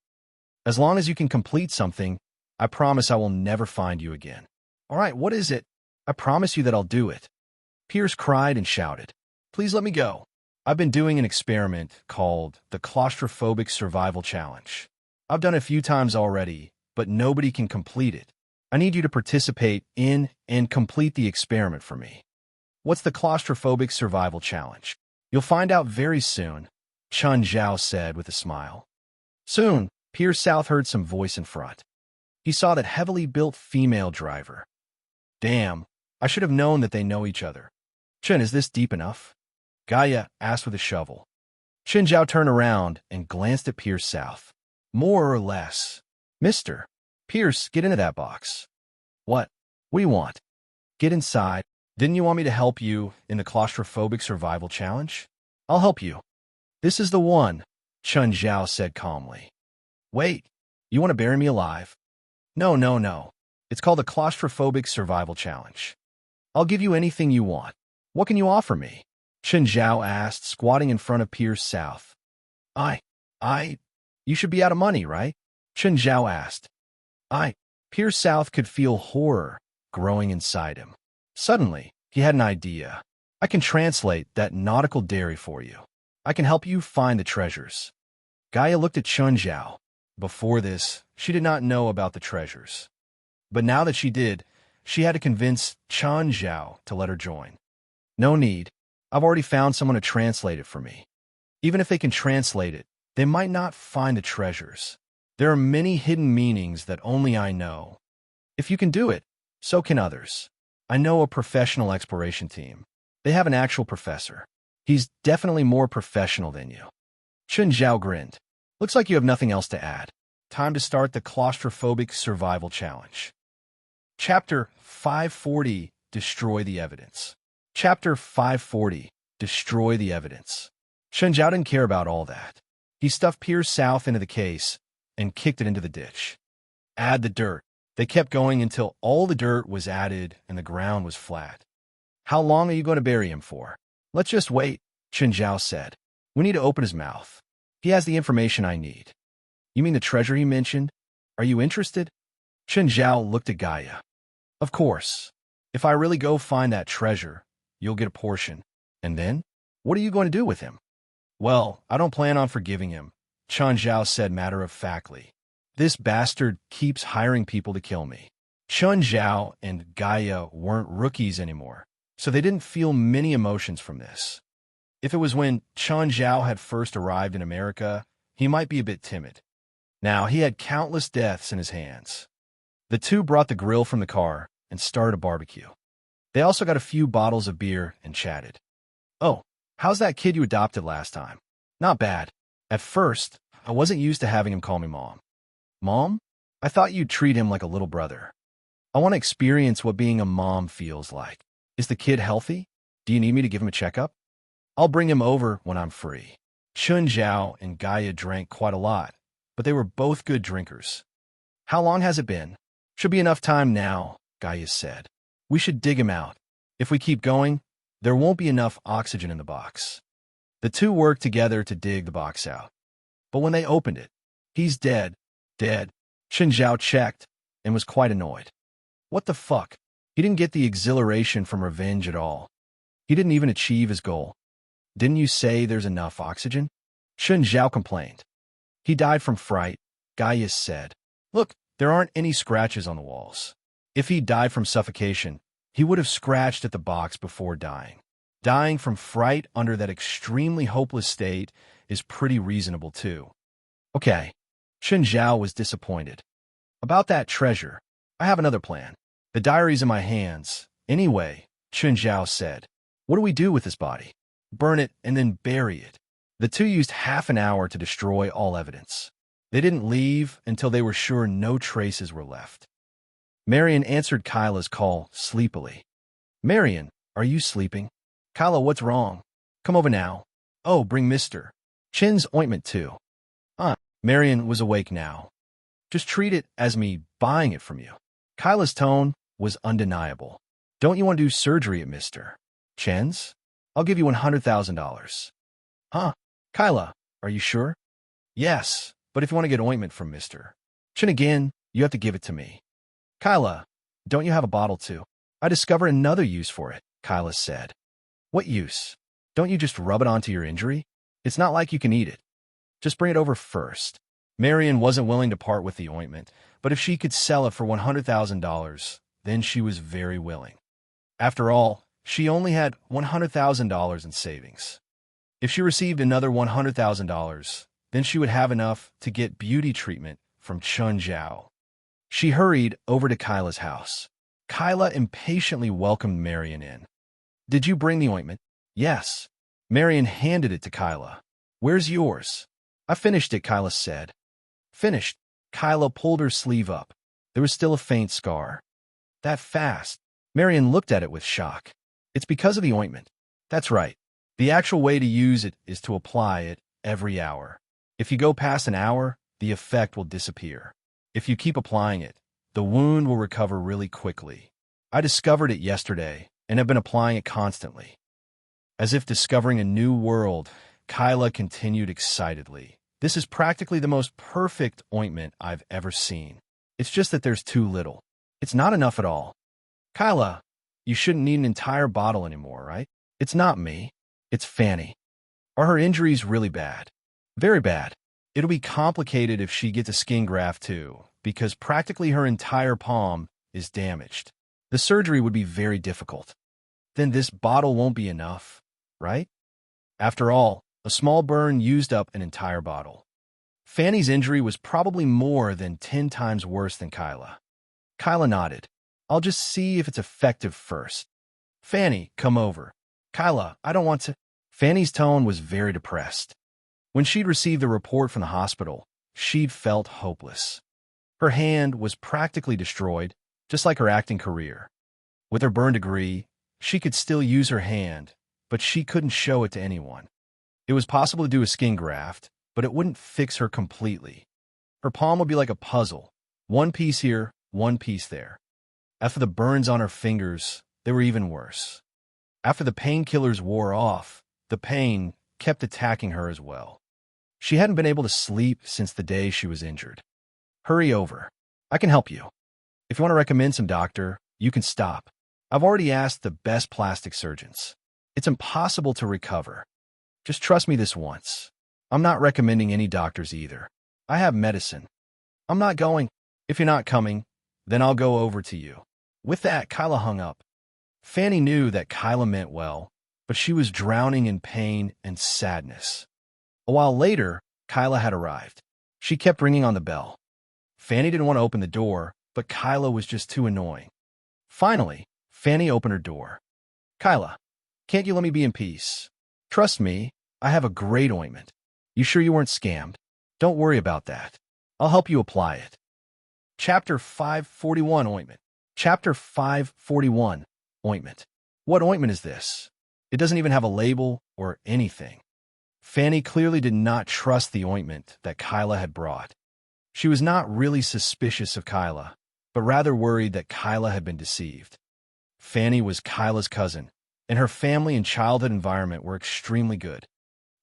"As long as you can complete something, I promise I will never find you again." "All right, what is it?" "I promise you that I'll do it." Pierce cried and shouted, "Please let me go. I've been doing an experiment called the Claustrophobic Survival Challenge. I've done it a few times already, but nobody can complete it. I need you to participate in and complete the experiment for me." "What's the Claustrophobic Survival Challenge?" "You'll find out very soon," Chun Zhao said with a smile. Soon, Pierce South heard some voice in front. He saw that heavily built female driver. "Damn, I should have known that they know each other." "Chun, is this deep enough?" Gaia asked with a shovel. Chun Zhao turned around and glanced at Pierce South. "More or less." "Mister Pierce, get into that box." What do you want?" "Get inside." "Didn't you want me to help you in the Claustrophobic Survival Challenge?" "I'll help you." "This is the one," Chun Zhao said calmly. "Wait, you want to bury me alive?" No. It's called the Claustrophobic Survival Challenge. I'll give you anything you want." "What can you offer me?" Chun Zhao asked, squatting in front of Pierce South. You should be out of money, right?" Chun Zhao asked. Pierce South could feel horror growing inside him. Suddenly, he had an idea. "I can translate that nautical dairy for you. I can help you find the treasures." Gaia looked at Chun Zhao. Before this, she did not know about the treasures. But now that she did, she had to convince Chun Zhao to let her join. "No need. I've already found someone to translate it for me. Even if they can translate it, they might not find the treasures. There are many hidden meanings that only I know. If you can do it, so can others. I know a professional exploration team. They have an actual professor. He's definitely more professional than you." Chun Zhao grinned. "Looks like you have nothing else to add." time to start the Claustrophobic Survival Challenge. Chapter 540, Destroy the Evidence. Chapter 540, Destroy the Evidence. Shenzhou didn't care about all that. He stuffed Piers South into the case and kicked it into the ditch. Add the dirt. They kept going until all the dirt was added and the ground was flat. How long are you going to bury him for? Let's just wait, Shenzhou said. We need to open his mouth. He has the information I need. You mean the treasure he mentioned? Are you interested? Shenzhou looked at Gaia. Of course. If I really go find that treasure, you'll get a portion. And then? What are you going to do with him? Well, I don't plan on forgiving him, Shenzhou said matter-of-factly. This bastard keeps hiring people to kill me. Shenzhou and Gaia weren't rookies anymore, so they didn't feel many emotions from this. If it was when Shenzhou had first arrived in America, he might be a bit timid. Now he had countless deaths in his hands. The two brought the grill from the car and started a barbecue. They also got a few bottles of beer and chatted. Oh, how's that kid you adopted last time? Not bad. At first, I wasn't used to having him call me Mom. Mom? I thought you'd treat him like a little brother. I want to experience what being a mom feels like. Is the kid healthy? Do you need me to give him a checkup? I'll bring him over when I'm free. Shenzhou and Gaia drank quite a lot, but they were both good drinkers. How long has it been? Should be enough time now, Gaia said. We should dig him out. If we keep going, there won't be enough oxygen in the box. The two worked together to dig the box out. But when they opened it, he's dead. Dead. Shenzhou checked and was quite annoyed. What the fuck? He didn't get the exhilaration from revenge at all. He didn't even achieve his goal. Didn't you say there's enough oxygen? Shenzhou complained. He died from fright, Gaia said. Look, there aren't any scratches on the walls. If he died from suffocation, he would have scratched at the box before dying. Dying from fright under that extremely hopeless state is pretty reasonable too. Okay. Shenzhou was disappointed. About that treasure, I have another plan. The diary's in my hands. Anyway, Shenzhou said. What do we do with this body? Burn it and then bury it. The two used half an hour to destroy all evidence. They didn't leave until they were sure no traces were left. Marion answered Kyla's call sleepily. Marion, are you sleeping? Kyla, what's wrong? Come over now. Oh, bring Mr. Chin's ointment too. Marion was awake now. Just treat it as me buying it from you. Kyla's tone was undeniable. Don't you want to do surgery at Mr. Chen's? I'll give you $100,000. Huh? Kyla, are you sure? Yes, but if you want to get ointment from Mr. Chen again, you have to give it to me. Kyla, don't you have a bottle too? I discovered another use for it, Kyla said. What use? Don't you just rub it onto your injury? It's not like you can eat it. Just bring it over first. Marion wasn't willing to part with the ointment, but if she could sell it for $100,000, then she was very willing. After all, she only had $100,000 in savings. If she received another $100,000, then she would have enough to get beauty treatment from Shenzhou. She hurried over to Kyla's house. Kyla impatiently welcomed Marion in. Did you bring the ointment? Yes. Marion handed it to Kyla. Where's yours? I finished it, Kyla said. Finished. Kyla pulled her sleeve up. There was still a faint scar. That fast? Marion looked at it with shock. It's because of the ointment. That's right. The actual way to use it is to apply it every hour. If you go past an hour, the effect will disappear. If you keep applying it, the wound will recover really quickly. I discovered it yesterday and have been applying it constantly. As if discovering a new world, Kyla continued excitedly. This is practically the most perfect ointment I've ever seen. It's just that there's too little. It's not enough at all. Kyla, you shouldn't need an entire bottle anymore, right? It's not me. It's Fanny. Are her injuries really bad? Very bad. It'll be complicated if she gets a skin graft too, because practically her entire palm is damaged. The surgery would be very difficult. Then this bottle won't be enough, right? After all, a small burn used up an entire bottle. Fanny's injury was probably more than 10 times worse than Kyla. Kyla nodded. I'll just see if it's effective first. Fanny, come over. Kyla, I don't want to. Fanny's tone was very depressed. When she'd received the report from the hospital, she'd felt hopeless. Her hand was practically destroyed, just like her acting career. With her burn degree, she could still use her hand, but she couldn't show it to anyone. It was possible to do a skin graft, but it wouldn't fix her completely. Her palm would be like a puzzle, one piece here, one piece there. As for the burns on her fingers, they were even worse. After the painkillers wore off, the pain kept attacking her as well. She hadn't been able to sleep since the day she was injured. Hurry over. I can help you. If you want to recommend some doctor, you can stop. I've already asked the best plastic surgeons. It's impossible to recover. Just trust me this once. I'm not recommending any doctors either. I have medicine. I'm not going. If you're not coming, then I'll go over to you. With that, Kyla hung up. Fanny knew that Kyla meant well, but she was drowning in pain and sadness. A while later, Kyla had arrived. She kept ringing on the bell. Fanny didn't want to open the door, but Kyla was just too annoying. Finally, Fanny opened her door. Kyla, can't you let me be in peace? Trust me, I have a great ointment. You sure you weren't scammed? Don't worry about that. I'll help you apply it. Chapter 541 Ointment. Chapter 541 Ointment. What ointment is this? It doesn't even have a label or anything. Fanny clearly did not trust the ointment that Kyla had brought. She was not really suspicious of Kyla, but rather worried that Kyla had been deceived. Fanny was Kyla's cousin, and her family and childhood environment were extremely good.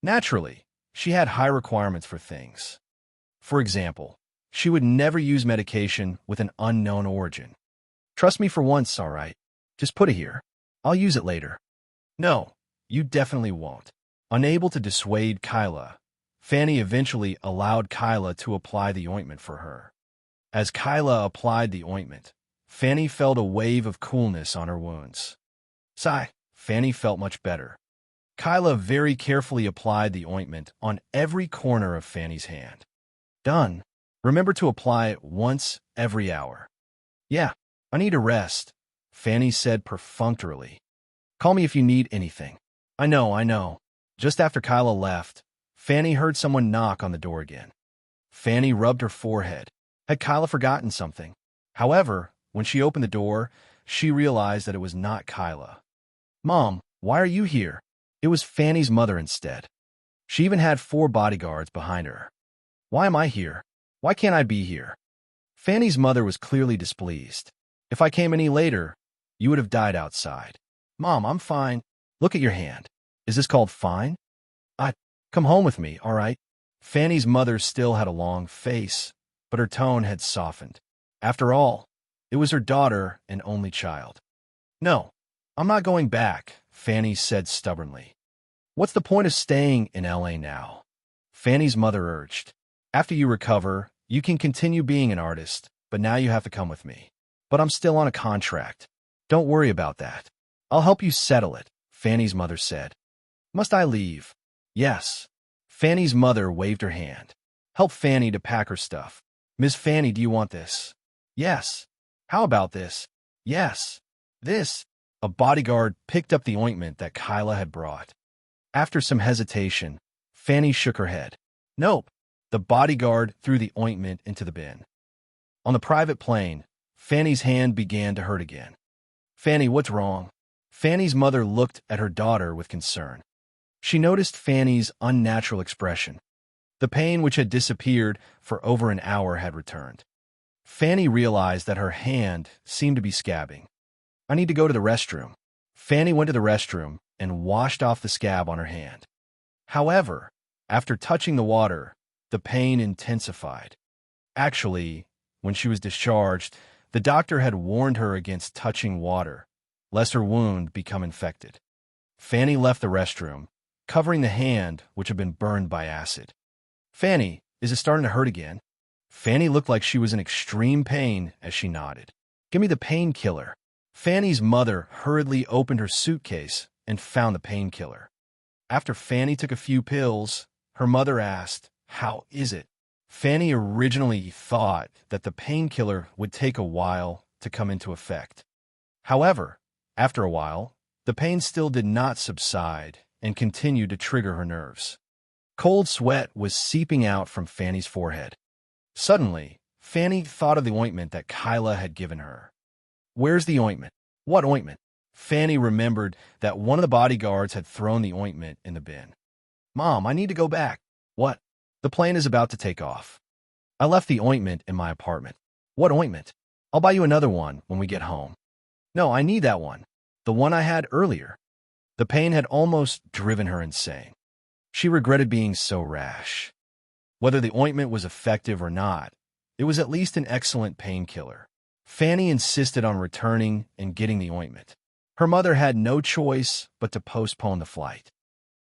Naturally, she had high requirements for things. For example, she would never use medication with an unknown origin. Trust me for once, all right? Just put it here. I'll use it later. No, you definitely won't. Unable to dissuade Kyla, Fanny eventually allowed Kyla to apply the ointment for her. As Kyla applied the ointment, Fanny felt a wave of coolness on her wounds. Sigh, Fanny felt much better. Kyla very carefully applied the ointment on every corner of Fanny's hand. Done. Remember to apply it once every hour. Yeah, I need a rest, Fanny said perfunctorily. Call me if you need anything. I know. Just after Kyla left, Fanny heard someone knock on the door again. Fanny rubbed her forehead. Had Kyla forgotten something? However, when she opened the door, she realized that it was not Kyla. Mom, why are you here? It was Fanny's mother instead. She even had 4 bodyguards behind her. Why am I here? Why can't I be here? Fanny's mother was clearly displeased. If I came any later, you would have died outside. Mom, I'm fine. Look at your hand. Is this called fine? Come home with me, all right? Fanny's mother still had a long face, but her tone had softened. After all, it was her daughter and only child. No, I'm not going back, Fanny said stubbornly. What's the point of staying in LA now? Fanny's mother urged. After you recover, you can continue being an artist, but now you have to come with me. But I'm still on a contract. Don't worry about that. I'll help you settle it, Fanny's mother said. Must I leave? Yes. Fanny's mother waved her hand. Help Fanny to pack her stuff. Miss Fanny, do you want this? Yes. How about this? Yes. This. A bodyguard picked up the ointment that Kyla had brought. After some hesitation, Fanny shook her head. Nope. The bodyguard threw the ointment into the bin. On the private plane, Fanny's hand began to hurt again. Fanny, what's wrong? Fanny's mother looked at her daughter with concern. She noticed Fanny's unnatural expression. The pain which had disappeared for over an hour had returned. Fanny realized that her hand seemed to be scabbing. I need to go to the restroom. Fanny went to the restroom and washed off the scab on her hand. However, after touching the water, the pain intensified. Actually, when she was discharged, the doctor had warned her against touching water, lest her wound become infected. Fanny left the restroom, covering the hand which had been burned by acid. Fanny, is it starting to hurt again? Fanny looked like she was in extreme pain as she nodded. Give me the painkiller. Fanny's mother hurriedly opened her suitcase and found the painkiller. After Fanny took a few pills, her mother asked, "How is it?" Fanny originally thought that the painkiller would take a while to come into effect. However, after a while, the pain still did not subside and continued to trigger her nerves. Cold sweat was seeping out from Fanny's forehead. Suddenly, Fanny thought of the ointment that Kyla had given her. Where's the ointment? What ointment? Fanny remembered that one of the bodyguards had thrown the ointment in the bin. Mom, I need to go back. What? The plane is about to take off. I left the ointment in my apartment. What ointment? I'll buy you another one when we get home. No, I need that one. The one I had earlier. The pain had almost driven her insane. She regretted being so rash. Whether the ointment was effective or not, it was at least an excellent painkiller. Fanny insisted on returning and getting the ointment. Her mother had no choice but to postpone the flight.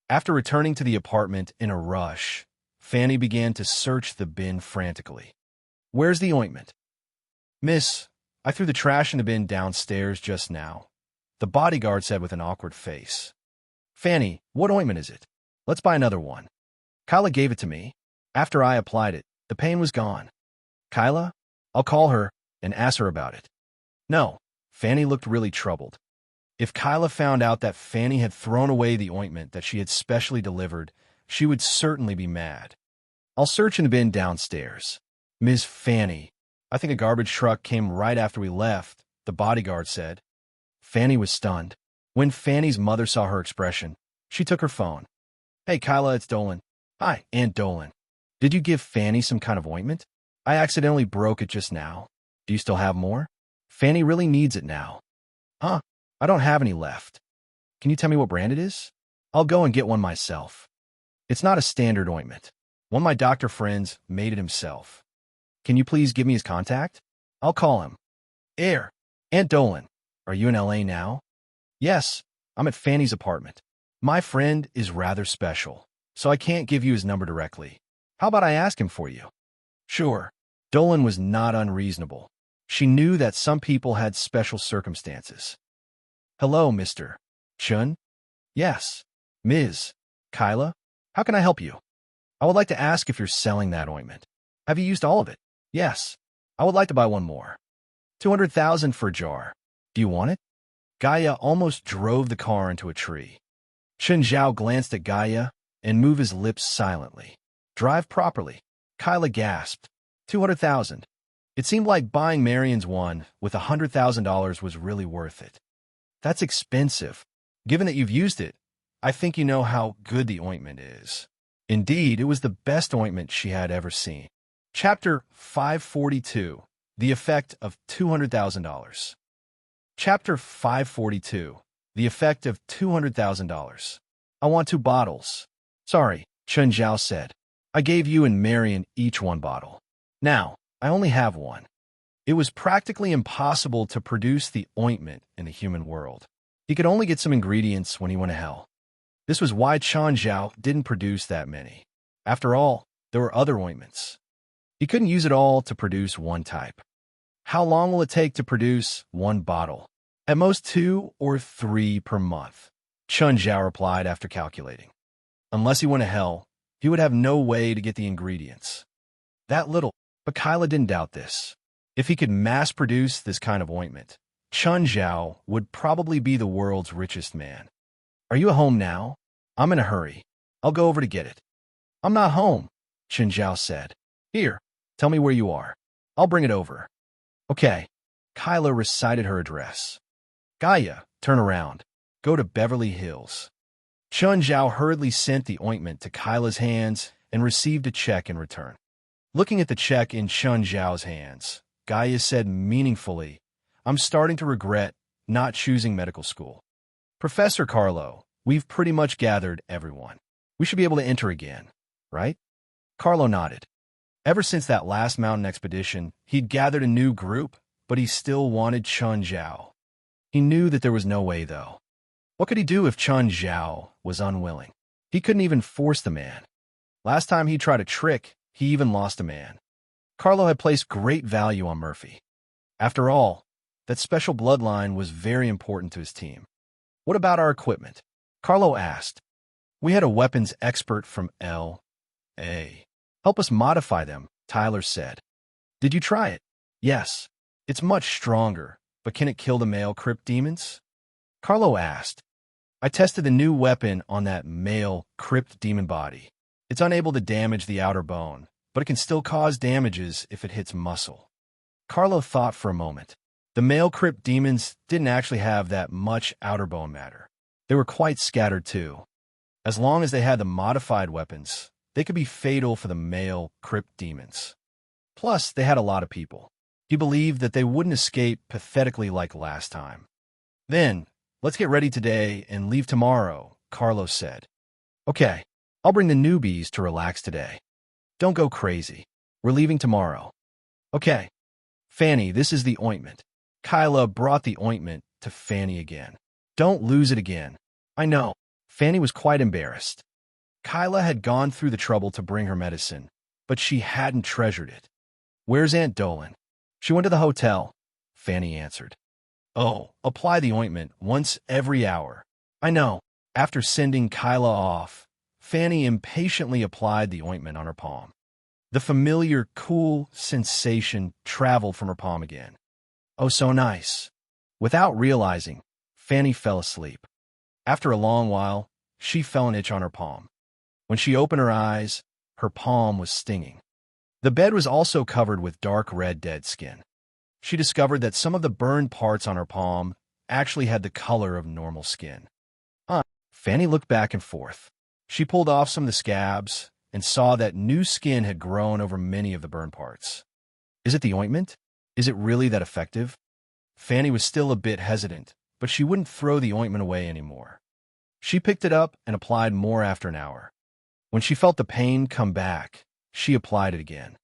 After returning to the apartment in a rush, Fanny began to search the bin frantically. Where's the ointment? Miss, I threw the trash in the bin downstairs just now, the bodyguard said with an awkward face. Fanny, what ointment is it? Let's buy another one. Kyla gave it to me. After I applied it, the pain was gone. Kyla? I'll call her and ask her about it. No, Fanny looked really troubled. If Kyla found out that Fanny had thrown away the ointment that she had specially delivered, she would certainly be mad. I'll search in the bin downstairs. Ms. Fanny, I think a garbage truck came right after we left, the bodyguard said. Fanny was stunned. When Fanny's mother saw her expression, she took her phone. Hey, Kyla, it's Dolan. Hi, Aunt Dolan. Did you give Fanny some kind of ointment? I accidentally broke it just now. Do you still have more? Fanny really needs it now. Huh? I don't have any left. Can you tell me what brand it is? I'll go and get one myself. It's not a standard ointment. One of my doctor friends made it himself. Can you please give me his contact? I'll call him. Aunt Dolan, are you in LA now? Yes, I'm at Fanny's apartment. My friend is rather special, so I can't give you his number directly. How about I ask him for you? Sure. Dolan was not unreasonable. She knew that some people had special circumstances. Hello, Mr. Chun? Yes. Ms. Kyla? How can I help you? I would like to ask if you're selling that ointment. Have you used all of it? Yes. I would like to buy one more. 200,000 for a jar. Do you want it? Gaia almost drove the car into a tree. Chen Zhao glanced at Gaia and moved his lips silently. Drive properly. Kyla gasped. 200,000. It seemed like buying Marion's one with $100,000 was really worth it. That's expensive. Given that you've used it, I think you know how good the ointment is. Indeed, it was the best ointment she had ever seen. Chapter 542. The Effect of $200,000. Chapter 542. The Effect of $200,000. I want 2 bottles. Sorry, Chen Zhao said. I gave you and Marion each 1 bottle. Now, I only have 1. It was practically impossible to produce the ointment in the human world. He could only get some ingredients when he went to hell. This was why Chen Zhao didn't produce that many. After all, there were other ointments. He couldn't use it all to produce 1 type. How long will it take to produce 1 bottle? At most 2 or 3 per month, Chen Zhao replied after calculating. Unless he went to hell, he would have no way to get the ingredients. That little, but Kyla didn't doubt this. If he could mass-produce this kind of ointment, Chen Zhao would probably be the world's richest man. Are you at home now? I'm in a hurry. I'll go over to get it. I'm not home, Chen Zhao said. Here, tell me where you are. I'll bring it over. Okay. Kyla recited her address. Gaia, turn around. Go to Beverly Hills. Chen Zhao hurriedly sent the ointment to Kyla's hands and received a check in return. Looking at the check in Chen Zhao's hands, Gaia said meaningfully, I'm starting to regret not choosing medical school. Professor Carlo, we've pretty much gathered everyone. We should be able to enter again, right? Carlo nodded. Ever since that last mountain expedition, he'd gathered a new group, but he still wanted Chen Zhao. He knew that there was no way, though. What could he do if Chen Zhao was unwilling? He couldn't even force the man. Last time he tried a trick, he even lost a man. Carlo had placed great value on Murphy. After all, that special bloodline was very important to his team. What about our equipment? Carlo asked. We had a weapons expert from L.A. Help us modify them, Tyler said. Did you try it? Yes. It's much stronger, but can it kill the male crypt demons? Carlo asked. I tested the new weapon on that male crypt demon body. It's unable to damage the outer bone, but it can still cause damages if it hits muscle. Carlo thought for a moment. The male crypt demons didn't actually have that much outer bone matter. They were quite scattered too. As long as they had the modified weapons, they could be fatal for the male crypt demons. Plus, they had a lot of people. He believed that they wouldn't escape pathetically like last time. Then, let's get ready today and leave tomorrow, Carlo said. Okay, I'll bring the newbies to relax today. Don't go crazy. We're leaving tomorrow. Okay. Fanny, this is the ointment. Kyla brought the ointment to Fanny again. Don't lose it again. I know. Fanny was quite embarrassed. Kyla had gone through the trouble to bring her medicine, but she hadn't treasured it. Where's Aunt Dolan? She went to the hotel, Fanny answered. Oh, apply the ointment once every hour. I know. After sending Kyla off, Fanny impatiently applied the ointment on her palm. The familiar, cool sensation traveled from her palm again. Oh, so nice. Without realizing, Fanny fell asleep. After a long while, she felt an itch on her palm. When she opened her eyes, her palm was stinging. The bed was also covered with dark red dead skin. She discovered that some of the burned parts on her palm actually had the color of normal skin. Fanny looked back and forth. She pulled off some of the scabs and saw that new skin had grown over many of the burned parts. Is it the ointment? Is it really that effective? Fanny was still a bit hesitant, but she wouldn't throw the ointment away anymore. She picked it up and applied more after an hour. When she felt the pain come back, she applied it again.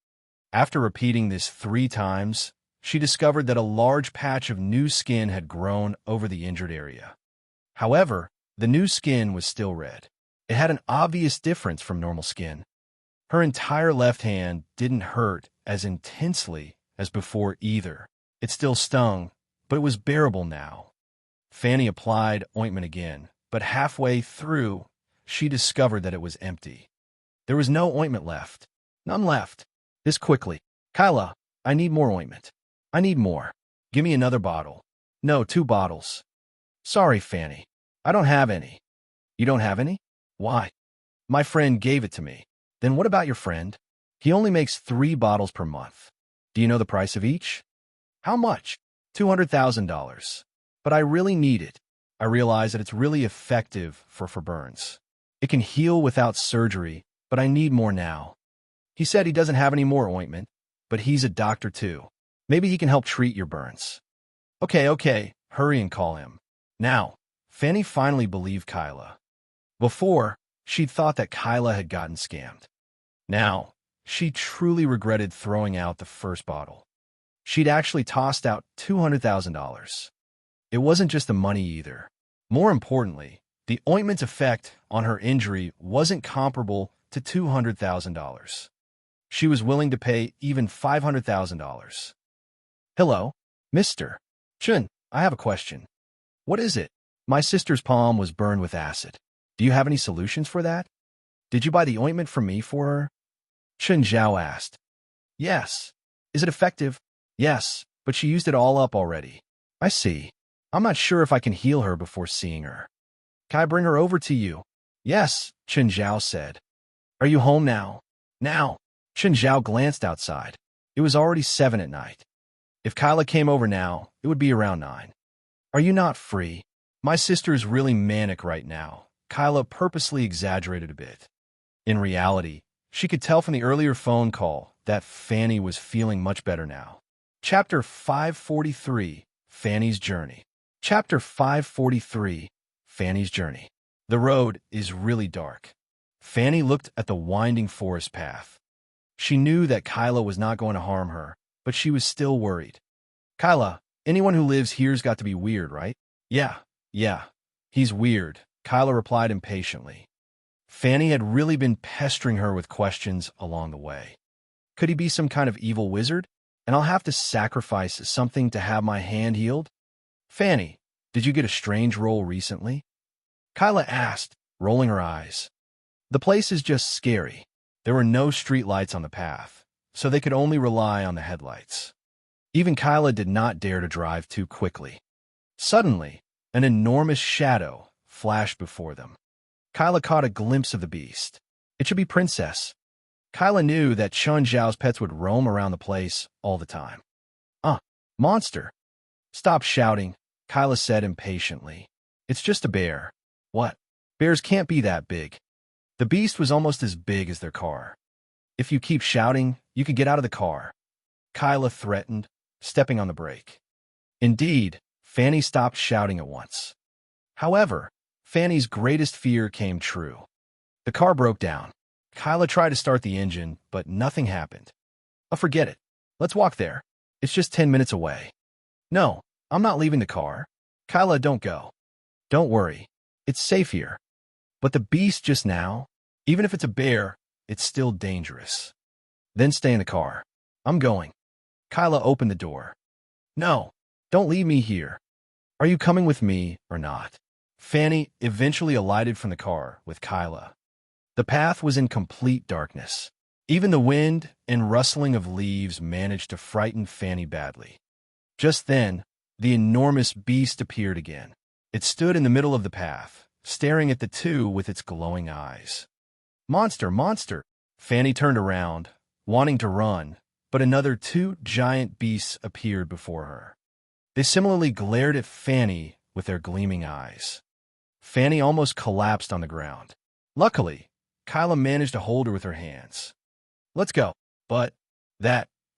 After repeating this 3 times, she discovered that a large patch of new skin had grown over the injured area. However, the new skin was still red. It had an obvious difference from normal skin. Her entire left hand didn't hurt as intensely as before either. It still stung, but it was bearable now. Fanny applied ointment again, but halfway through, she discovered that it was empty. There was no ointment left. None left. This quickly. Kyla, I need more ointment. I need more. Give me another bottle. No, 2 bottles. Sorry, Fanny. I don't have any. You don't have any? Why? My friend gave it to me. Then what about your friend? He only makes 3 bottles per month. Do you know the price of each? How much? $200,000. But I really need it. I realize that it's really effective for burns. It can heal without surgery, but I need more now. He said he doesn't have any more ointment, but he's a doctor too. Maybe he can help treat your burns. Okay, hurry and call him. Now, Fanny finally believed Kyla. Before, she'd thought that Kyla had gotten scammed. Now, she truly regretted throwing out the first bottle. She'd actually tossed out $200,000. It wasn't just the money either. More importantly, the ointment's effect on her injury wasn't comparable to $200,000. She was willing to pay even $500,000. Hello, Mr. Chun, I have a question. What is it? My sister's palm was burned with acid. Do you have any solutions for that? Did you buy the ointment from me for her? Chun Zhao asked. Yes. Is it effective? Yes, but she used it all up already. I see. I'm not sure if I can heal her before seeing her. Can I bring her over to you? Yes, Chun Zhao said. Are you home now? Now. Chun Zhao glanced outside. It was already 7 at night. If Kyla came over now, it would be around 9. Are you not free? My sister is really manic right now. Kyla purposely exaggerated a bit. In reality, she could tell from the earlier phone call that Fanny was feeling much better now. Chapter 543, Fanny's Journey. Chapter 543, Fanny's Journey. The road is really dark. Fanny looked at the winding forest path. She knew that Kyla was not going to harm her, but she was still worried. Kyla, anyone who lives here's got to be weird, right? Yeah, he's weird, Kyla replied impatiently. Fanny had really been pestering her with questions along the way. Could he be some kind of evil wizard? And I'll have to sacrifice something to have my hand healed? Fanny, did you get a strange roll recently? Kyla asked, rolling her eyes. The place is just scary. There were no streetlights on the path, so they could only rely on the headlights. Even Kyla did not dare to drive too quickly. Suddenly, an enormous shadow flashed before them. Kyla caught a glimpse of the beast. It should be Princess. Kyla knew that Chun Zhao's pets would roam around the place all the time. Monster. Stop shouting, Kyla said impatiently. It's just a bear. What? Bears can't be that big. The beast was almost as big as their car. If you keep shouting, you could get out of the car, Kyla threatened, stepping on the brake. Indeed, Fanny stopped shouting at once. However, Fanny's greatest fear came true. The car broke down. Kyla tried to start the engine, but nothing happened. Forget it. Let's walk there. It's just 10 minutes away. No, I'm not leaving the car. Kyla, don't go. Don't worry. It's safe here. But the beast just now, even if it's a bear, it's still dangerous. Then stay in the car. I'm going. Kyla opened the door. No, don't leave me here. Are you coming with me or not? Fanny eventually alighted from the car with Kyla. The path was in complete darkness. Even the wind and rustling of leaves managed to frighten Fanny badly. Just then, the enormous beast appeared again. It stood in the middle of the path, staring at the two with its glowing eyes. Monster, monster! Fanny turned around, wanting to run, but another two giant beasts appeared before her. They similarly glared at Fanny with their gleaming eyes. Fanny almost collapsed on the ground. Luckily, Kyla managed to hold her with her hands. Let's go. But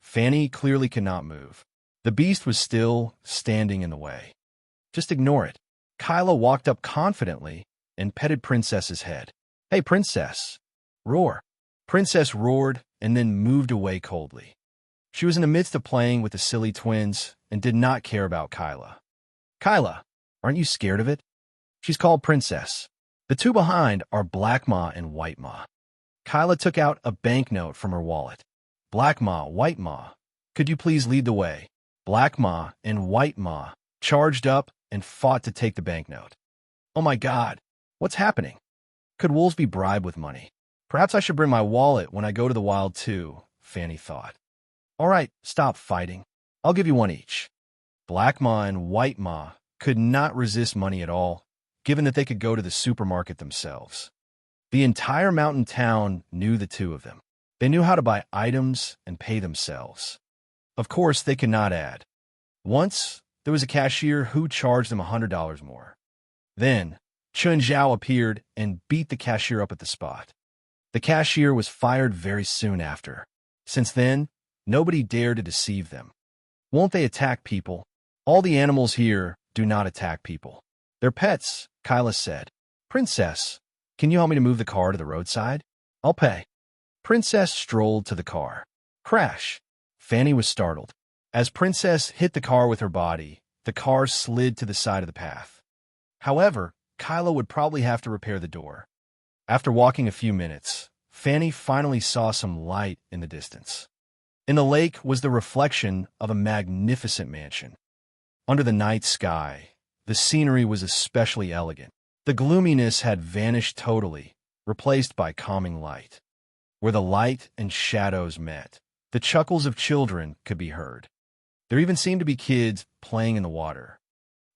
Fanny clearly cannot move. The beast was still standing in the way. Just ignore it. Kyla walked up confidently and petted Princess's head. Hey, Princess. Roar. Princess roared and then moved away coldly. She was in the midst of playing with the silly twins and did not care about Kyla. Kyla, aren't you scared of it? She's called Princess. The two behind are Black Ma and White Ma. Kyla took out a banknote from her wallet. Black Ma, White Ma, could you please lead the way? Black Ma and White Ma charged up and fought to take the banknote. Oh my God, what's happening? Could wolves be bribed with money? Perhaps I should bring my wallet when I go to the wild too, Fanny thought. All right, stop fighting. I'll give you one each. Black Ma and White Ma could not resist money at all, given that they could go to the supermarket themselves. The entire mountain town knew the two of them. They knew how to buy items and pay themselves. Of course, they could not add. Once, there was a cashier who charged them $100 more. Then, Chun Zhao appeared and beat the cashier up at the spot. The cashier was fired very soon after. Since then, nobody dared to deceive them. Won't they attack people? All the animals here do not attack people. They're pets, Kyla said. Princess, can you help me to move the car to the roadside? I'll pay. Princess strolled to the car. Crash! Fanny was startled. As Princess hit the car with her body, the car slid to the side of the path. However, Kyla would probably have to repair the door. After walking a few minutes, Fanny finally saw some light in the distance. In the lake was the reflection of a magnificent mansion. Under the night sky, the scenery was especially elegant. The gloominess had vanished totally, replaced by calming light. Where the light and shadows met, the chuckles of children could be heard. There even seemed to be kids playing in the water.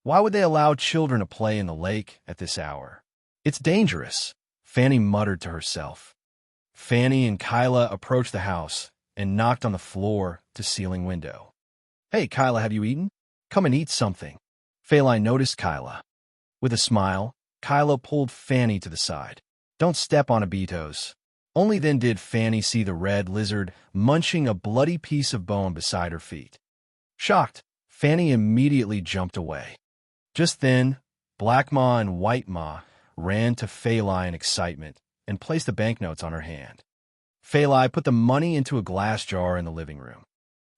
Why would they allow children to play in the lake at this hour? It's dangerous, Fanny muttered to herself. Fanny and Kyla approached the house and knocked on the floor-to-ceiling window. Hey, Kyla, have you eaten? Come and eat something. Fali noticed Kyla. With a smile, Kyla pulled Fanny to the side. Don't step on Abitos. Only then did Fanny see the red lizard munching a bloody piece of bone beside her feet. Shocked, Fanny immediately jumped away. Just then, Black Ma and White Ma ran to Fali in excitement and placed the banknotes on her hand. Fali put the money into a glass jar in the living room.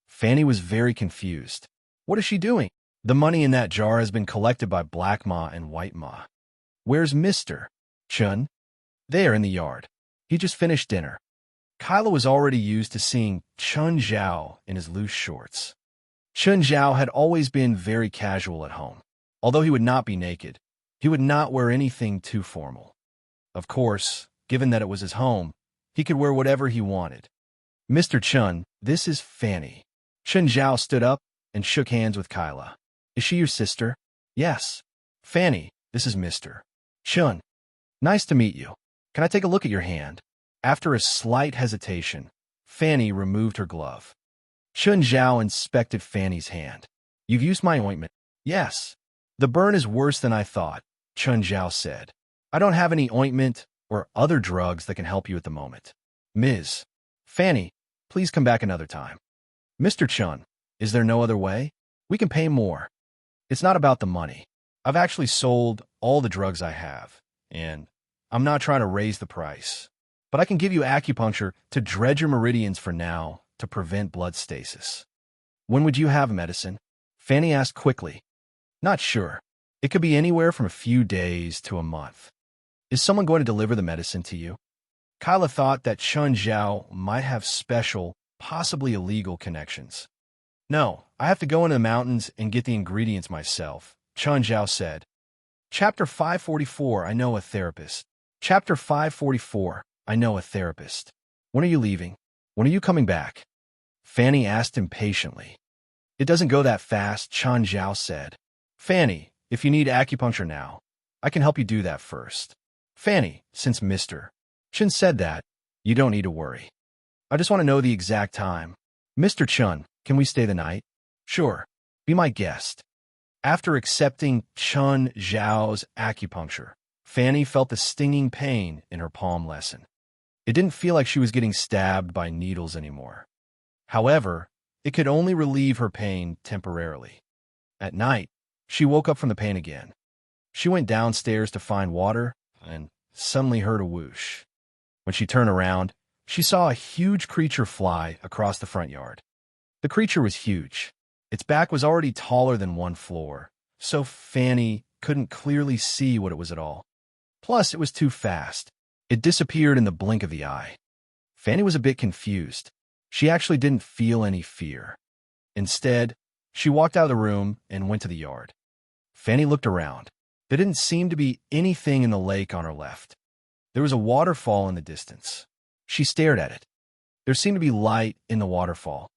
Fanny was very confused. What is she doing? The money in that jar has been collected by Black Ma and White Ma. Where's Mr. Chun? There in the yard. He just finished dinner. Kyla was already used to seeing Chun Zhao in his loose shorts. Chun Zhao had always been very casual at home. Although he would not be naked, he would not wear anything too formal. Of course, given that it was his home, he could wear whatever he wanted. Mr. Chun, this is Fanny. Chun Zhao stood up and shook hands with Kyla. Is she your sister? Yes. Fanny, this is Mr. Chun. Nice to meet you. Can I take a look at your hand? After a slight hesitation, Fanny removed her glove. Chun Zhao inspected Fanny's hand. You've used my ointment? Yes. The burn is worse than I thought, Chun Zhao said. I don't have any ointment or other drugs that can help you at the moment. Ms. Fanny, please come back another time. Mr. Chun, is there no other way? We can pay more. It's not about the money. I've actually sold all the drugs I have, and I'm not trying to raise the price. But I can give you acupuncture to dredge your meridians for now to prevent blood stasis. When would you have medicine? Fanny asked quickly. Not sure. It could be anywhere from a few days to a month. Is someone going to deliver the medicine to you? Kyla thought that Chun Zhao might have special, possibly illegal connections. No, I have to go into the mountains and get the ingredients myself, Chun Zhao said. Chapter 544, I know a therapist. Chapter 544, I know a therapist. When are you leaving? When are you coming back? Fanny asked impatiently. It doesn't go that fast, Chun Zhao said. Fanny, if you need acupuncture now, I can help you do that first. Fanny, since Mr. Chun said that, you don't need to worry. I just want to know the exact time. Mr. Chun, can we stay the night? Sure. Be my guest. After accepting Chun Zhao's acupuncture, Fanny felt the stinging pain in her palm lessen. It didn't feel like she was getting stabbed by needles anymore. However, it could only relieve her pain temporarily. At night, she woke up from the pain again. She went downstairs to find water and suddenly heard a whoosh. When she turned around, she saw a huge creature fly across the front yard. The creature was huge. Its back was already taller than one floor, so Fanny couldn't clearly see what it was at all. Plus, it was too fast. It disappeared in the blink of the eye. Fanny was a bit confused. She actually didn't feel any fear. Instead, she walked out of the room and went to the yard. Fanny looked around. There didn't seem to be anything in the lake on her left. There was a waterfall in the distance. She stared at it. There seemed to be light in the waterfall.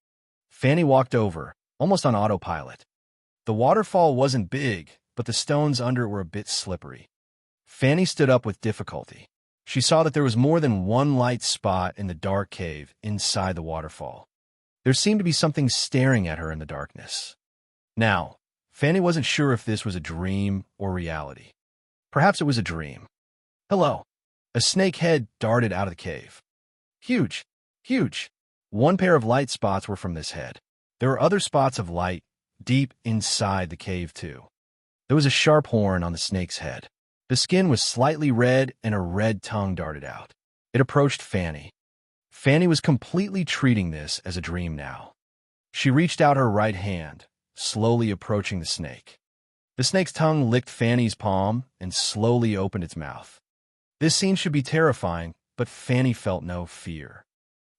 Fanny walked over, almost on autopilot. The waterfall wasn't big, but the stones under it were a bit slippery. Fanny stood up with difficulty. She saw that there was more than one light spot in the dark cave inside the waterfall. There seemed to be something staring at her in the darkness. Now, Fanny wasn't sure if this was a dream or reality. Perhaps it was a dream. Hello. A snake head darted out of the cave. Huge. Huge. One pair of light spots were from this head. There were other spots of light deep inside the cave, too. There was a sharp horn on the snake's head. The skin was slightly red and a red tongue darted out. It approached Fanny. Fanny was completely treating this as a dream now. She reached out her right hand, slowly approaching the snake. The snake's tongue licked Fanny's palm and slowly opened its mouth. This scene should be terrifying, but Fanny felt no fear.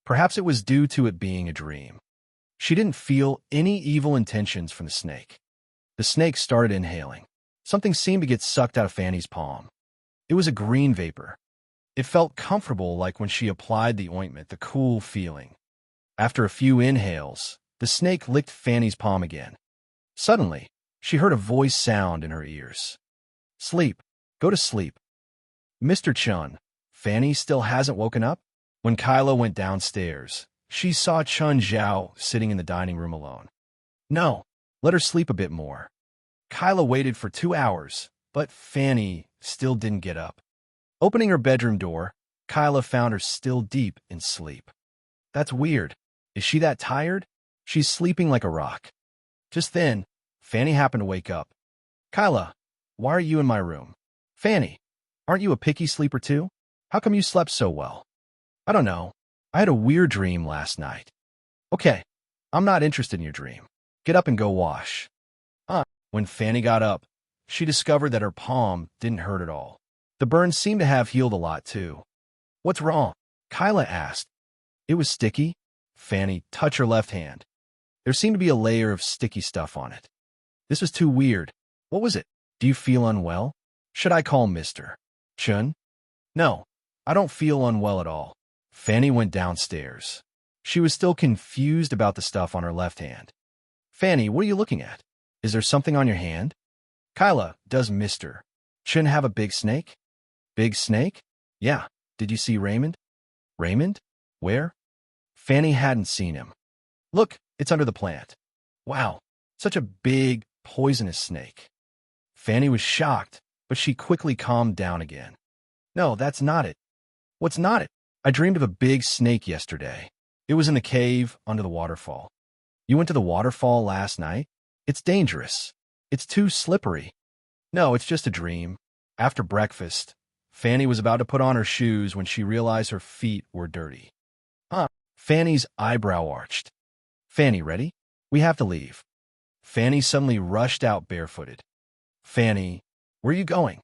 Perhaps it was due to it being a dream. She didn't feel any evil intentions from the snake. The snake started inhaling. Something seemed to get sucked out of Fanny's palm. It was a green vapor. It felt comfortable, like when she applied the ointment, the cool feeling. After a few inhales, the snake licked Fanny's palm again. Suddenly, she heard a voice sound in her ears. Sleep. Go to sleep. Mr. Chun, Fanny still hasn't woken up? When Kyla went downstairs, she saw Chun Zhao sitting in the dining room alone. No, let her sleep a bit more. Kyla waited for 2 hours, but Fanny still didn't get up. Opening her bedroom door, Kyla found her still deep in sleep. That's weird. Is she that tired? She's sleeping like a rock. Just then, Fanny happened to wake up. Kyla, why are you in my room? Fanny, aren't you a picky sleeper too? How come you slept so well? I don't know. I had a weird dream last night. Okay, I'm not interested in your dream. Get up and go wash. When Fanny got up, she discovered that her palm didn't hurt at all. The burn seemed to have healed a lot, too. What's wrong? Kyla asked. It was sticky. Fanny touched her left hand. There seemed to be a layer of sticky stuff on it. This was too weird. What was it? Do you feel unwell? Should I call Mr. Chun? No, I don't feel unwell at all. Fanny went downstairs. She was still confused about the stuff on her left hand. Fanny, what are you looking at? Is there something on your hand? Kyla, does Mr. Chun have a big snake? Big snake? Yeah. Did you see Raymond? Raymond? Where? Fanny hadn't seen him. Look, it's under the plant. Wow, such a big, poisonous snake. Fanny was shocked, but she quickly calmed down again. No, that's not it. What's not it? I dreamed of a big snake yesterday. It was in the cave under the waterfall. You went to the waterfall last night? It's dangerous. It's too slippery. No, it's just a dream. After breakfast, Fanny was about to put on her shoes when she realized her feet were dirty. Huh? Fanny's eyebrow arched. Fanny, ready? We have to leave. Fanny suddenly rushed out barefooted. Fanny, where are you going?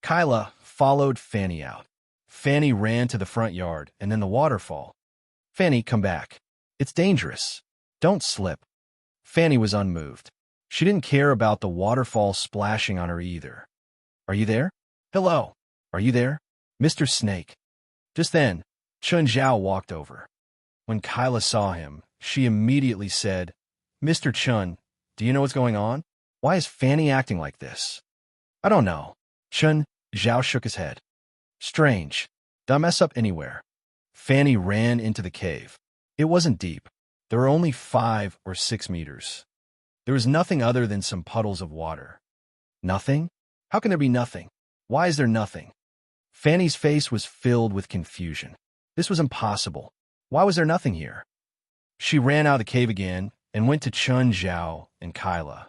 Kyla followed Fanny out. Fanny ran to the front yard and then the waterfall. Fanny, come back. It's dangerous. Don't slip. Fanny was unmoved. She didn't care about the waterfall splashing on her either. Are you there? Hello. Are you there? Mr. Snake. Just then, Chun Zhao walked over. When Kyla saw him, she immediately said, Mr. Chun, do you know what's going on? Why is Fanny acting like this? I don't know. Chun Zhao shook his head. Strange. Did I mess up anywhere? Fanny ran into the cave. It wasn't deep. There were only 5 or 6 meters. There was nothing other than some puddles of water. Nothing? How can there be nothing? Why is there nothing? Fanny's face was filled with confusion. This was impossible. Why was there nothing here? She ran out of the cave again and went to Chun Zhao and Kyla.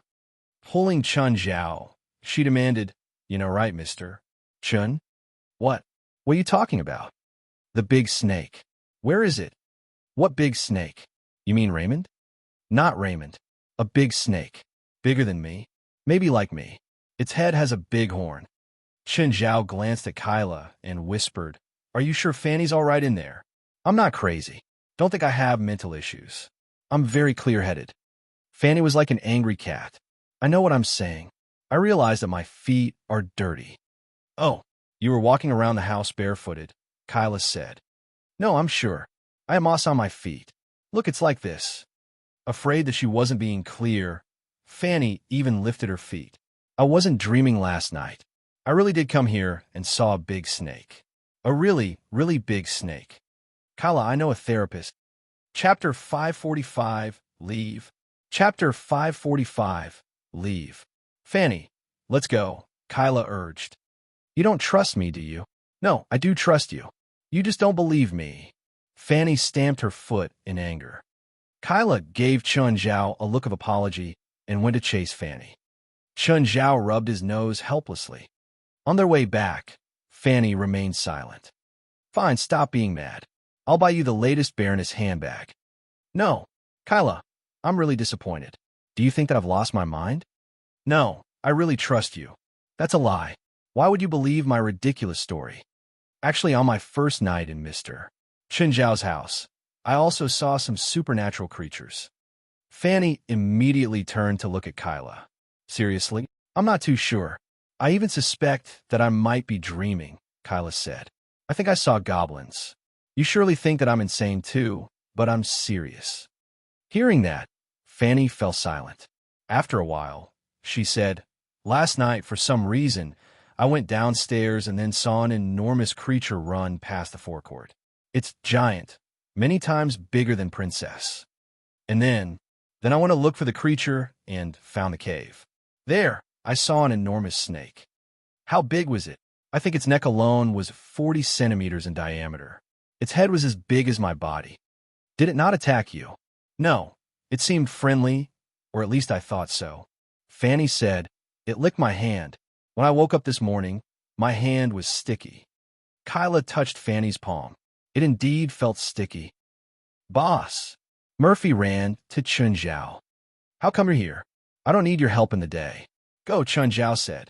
Pulling Chun Zhao, she demanded, You know right, mister. Chun? What? What are you talking about? The big snake. Where is it? What big snake? You mean Raymond? Not Raymond. A big snake. Bigger than me. Maybe like me. Its head has a big horn. Chun Zhao glanced at Kyla and whispered, Are you sure Fanny's all right in there? I'm not crazy. Don't think I have mental issues. I'm very clear-headed. Fanny was like an angry cat. I know what I'm saying. I realize that my feet are dirty. Oh, you were walking around the house barefooted, Kyla said. No, I'm sure. I have moss on my feet. Look, it's like this. Afraid that she wasn't being clear, Fanny even lifted her feet. I wasn't dreaming last night. I really did come here and saw a big snake. A really, really big snake. Kyla, I know a therapist. Chapter 545, Leave. Chapter 545, Leave. Fanny, let's go, Kyla urged. You don't trust me, do you? No, I do trust you. You just don't believe me. Fanny stamped her foot in anger. Kyla gave Chun Zhao a look of apology and went to chase Fanny. Chun Zhao rubbed his nose helplessly. On their way back, Fanny remained silent. Fine, stop being mad. I'll buy you the latest Baroness handbag. No, Kyla, I'm really disappointed. Do you think that I've lost my mind? No, I really trust you. That's a lie. Why would you believe my ridiculous story? Actually, on my first night in Mr. Chun Zhao's house, I also saw some supernatural creatures. Fanny immediately turned to look at Kyla. Seriously? I'm not too sure. I even suspect that I might be dreaming, Kyla said. I think I saw goblins. You surely think that I'm insane too, but I'm serious. Hearing that, Fanny fell silent. After a while, she said, Last night, for some reason, I went downstairs and then saw an enormous creature run past the forecourt. It's giant, many times bigger than Princess. And then I went to look for the creature and found the cave. There, I saw an enormous snake. How big was it? I think its neck alone was 40 centimeters in diameter. Its head was as big as my body. Did it not attack you? No, it seemed friendly, or at least I thought so. Fanny said, It licked my hand. When I woke up this morning, my hand was sticky. Kyla touched Fanny's palm. It indeed felt sticky. Boss. Murphy ran to Chun Zhao. How come you're here? I don't need your help in the day. Go, Chun Zhao said.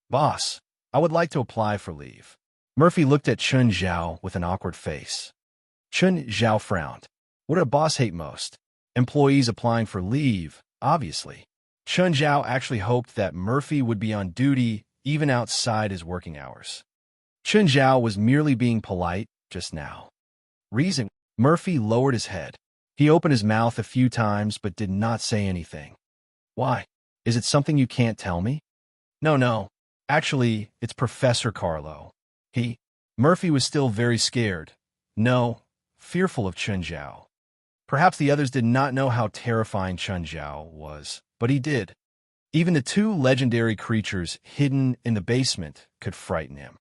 Boss, I would like to apply for leave. Murphy looked at Chun Zhao with an awkward face. Chun Zhao frowned. What did a boss hate most? Employees applying for leave, obviously. Chun Zhao actually hoped that Murphy would be on duty even outside his working hours. Chun Zhao was merely being polite just now. Reason? Murphy lowered his head. He opened his mouth a few times but did not say anything. Why? Is it something you can't tell me? No. Actually, it's Professor Carlo. Murphy was still very scared, No, fearful of Chun Zhao. Perhaps the others did not know how terrifying Chun Zhao was, but he did. Even the two legendary creatures hidden in the basement could frighten him.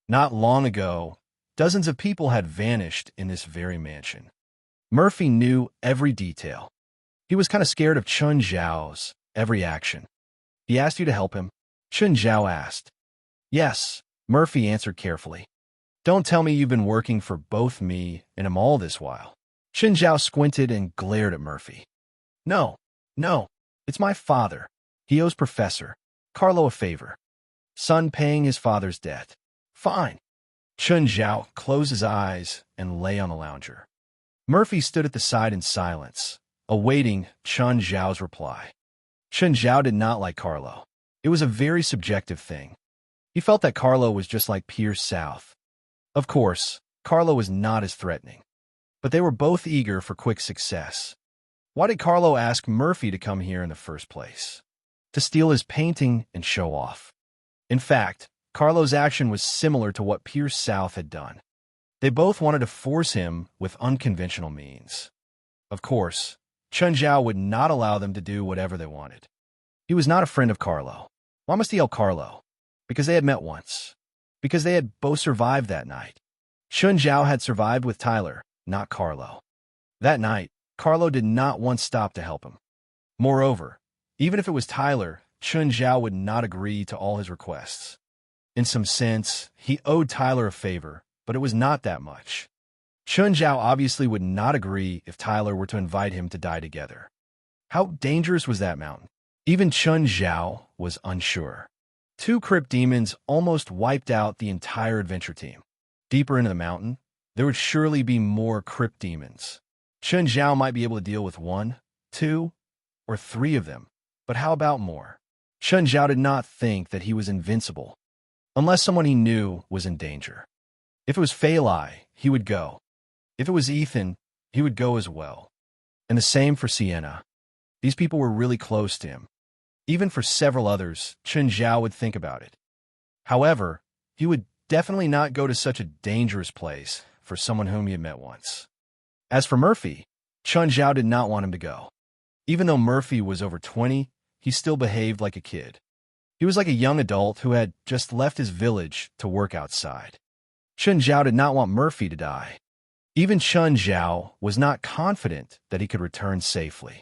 Not long ago, dozens of people had vanished in this very mansion. Murphy knew every detail. He was kind of scared of Chun Zhao's every action. He asked you to help him? Chun Zhao asked. Yes, Murphy answered carefully. Don't tell me you've been working for both me and him all this while. Chun Zhao squinted and glared at Murphy. No, it's my father. He owes Professor Carlo a favor. Son paying his father's debt. Fine. Chun Zhao closed his eyes and lay on the lounger. Murphy stood at the side in silence, awaiting Chun Zhao's reply. Chun Zhao did not like Carlo. It was a very subjective thing. He felt that Carlo was just like Pierce South. Of course, Carlo was not as threatening. But they were both eager for quick success. Why did Carlo ask Murphy to come here in the first place? To steal his painting and show off. In fact, Carlo's action was similar to what Pierce South had done. They both wanted to force him with unconventional means. Of course, Chun Zhao would not allow them to do whatever they wanted. He was not a friend of Carlo. Why must he help Carlo? Because they had met once. Because they had both survived that night. Chun Zhao had survived with Tyler, not Carlo. That night, Carlo did not once stop to help him. Moreover, even if it was Tyler, Chun Zhao would not agree to all his requests. In some sense, he owed Tyler a favor, but it was not that much. Chun Zhao obviously would not agree if Tyler were to invite him to die together. How dangerous was that mountain? Even Chun Zhao was unsure. Two crypt demons almost wiped out the entire adventure team. Deeper into the mountain, there would surely be more crypt demons. Chun Zhao might be able to deal with 1, 2, or 3 of them, but how about more? Chun Zhao did not think that he was invincible, unless someone he knew was in danger. If it was Fali, he would go. If it was Ethan, he would go as well. And the same for Sienna. These people were really close to him. Even for several others, Chun Zhao would think about it. However, he would definitely not go to such a dangerous place for someone whom he had met once. As for Murphy, Chun Zhao did not want him to go. Even though Murphy was over 20, he still behaved like a kid. He was like a young adult who had just left his village to work outside. Chun Zhao did not want Murphy to die. Even Chun Zhao was not confident that he could return safely.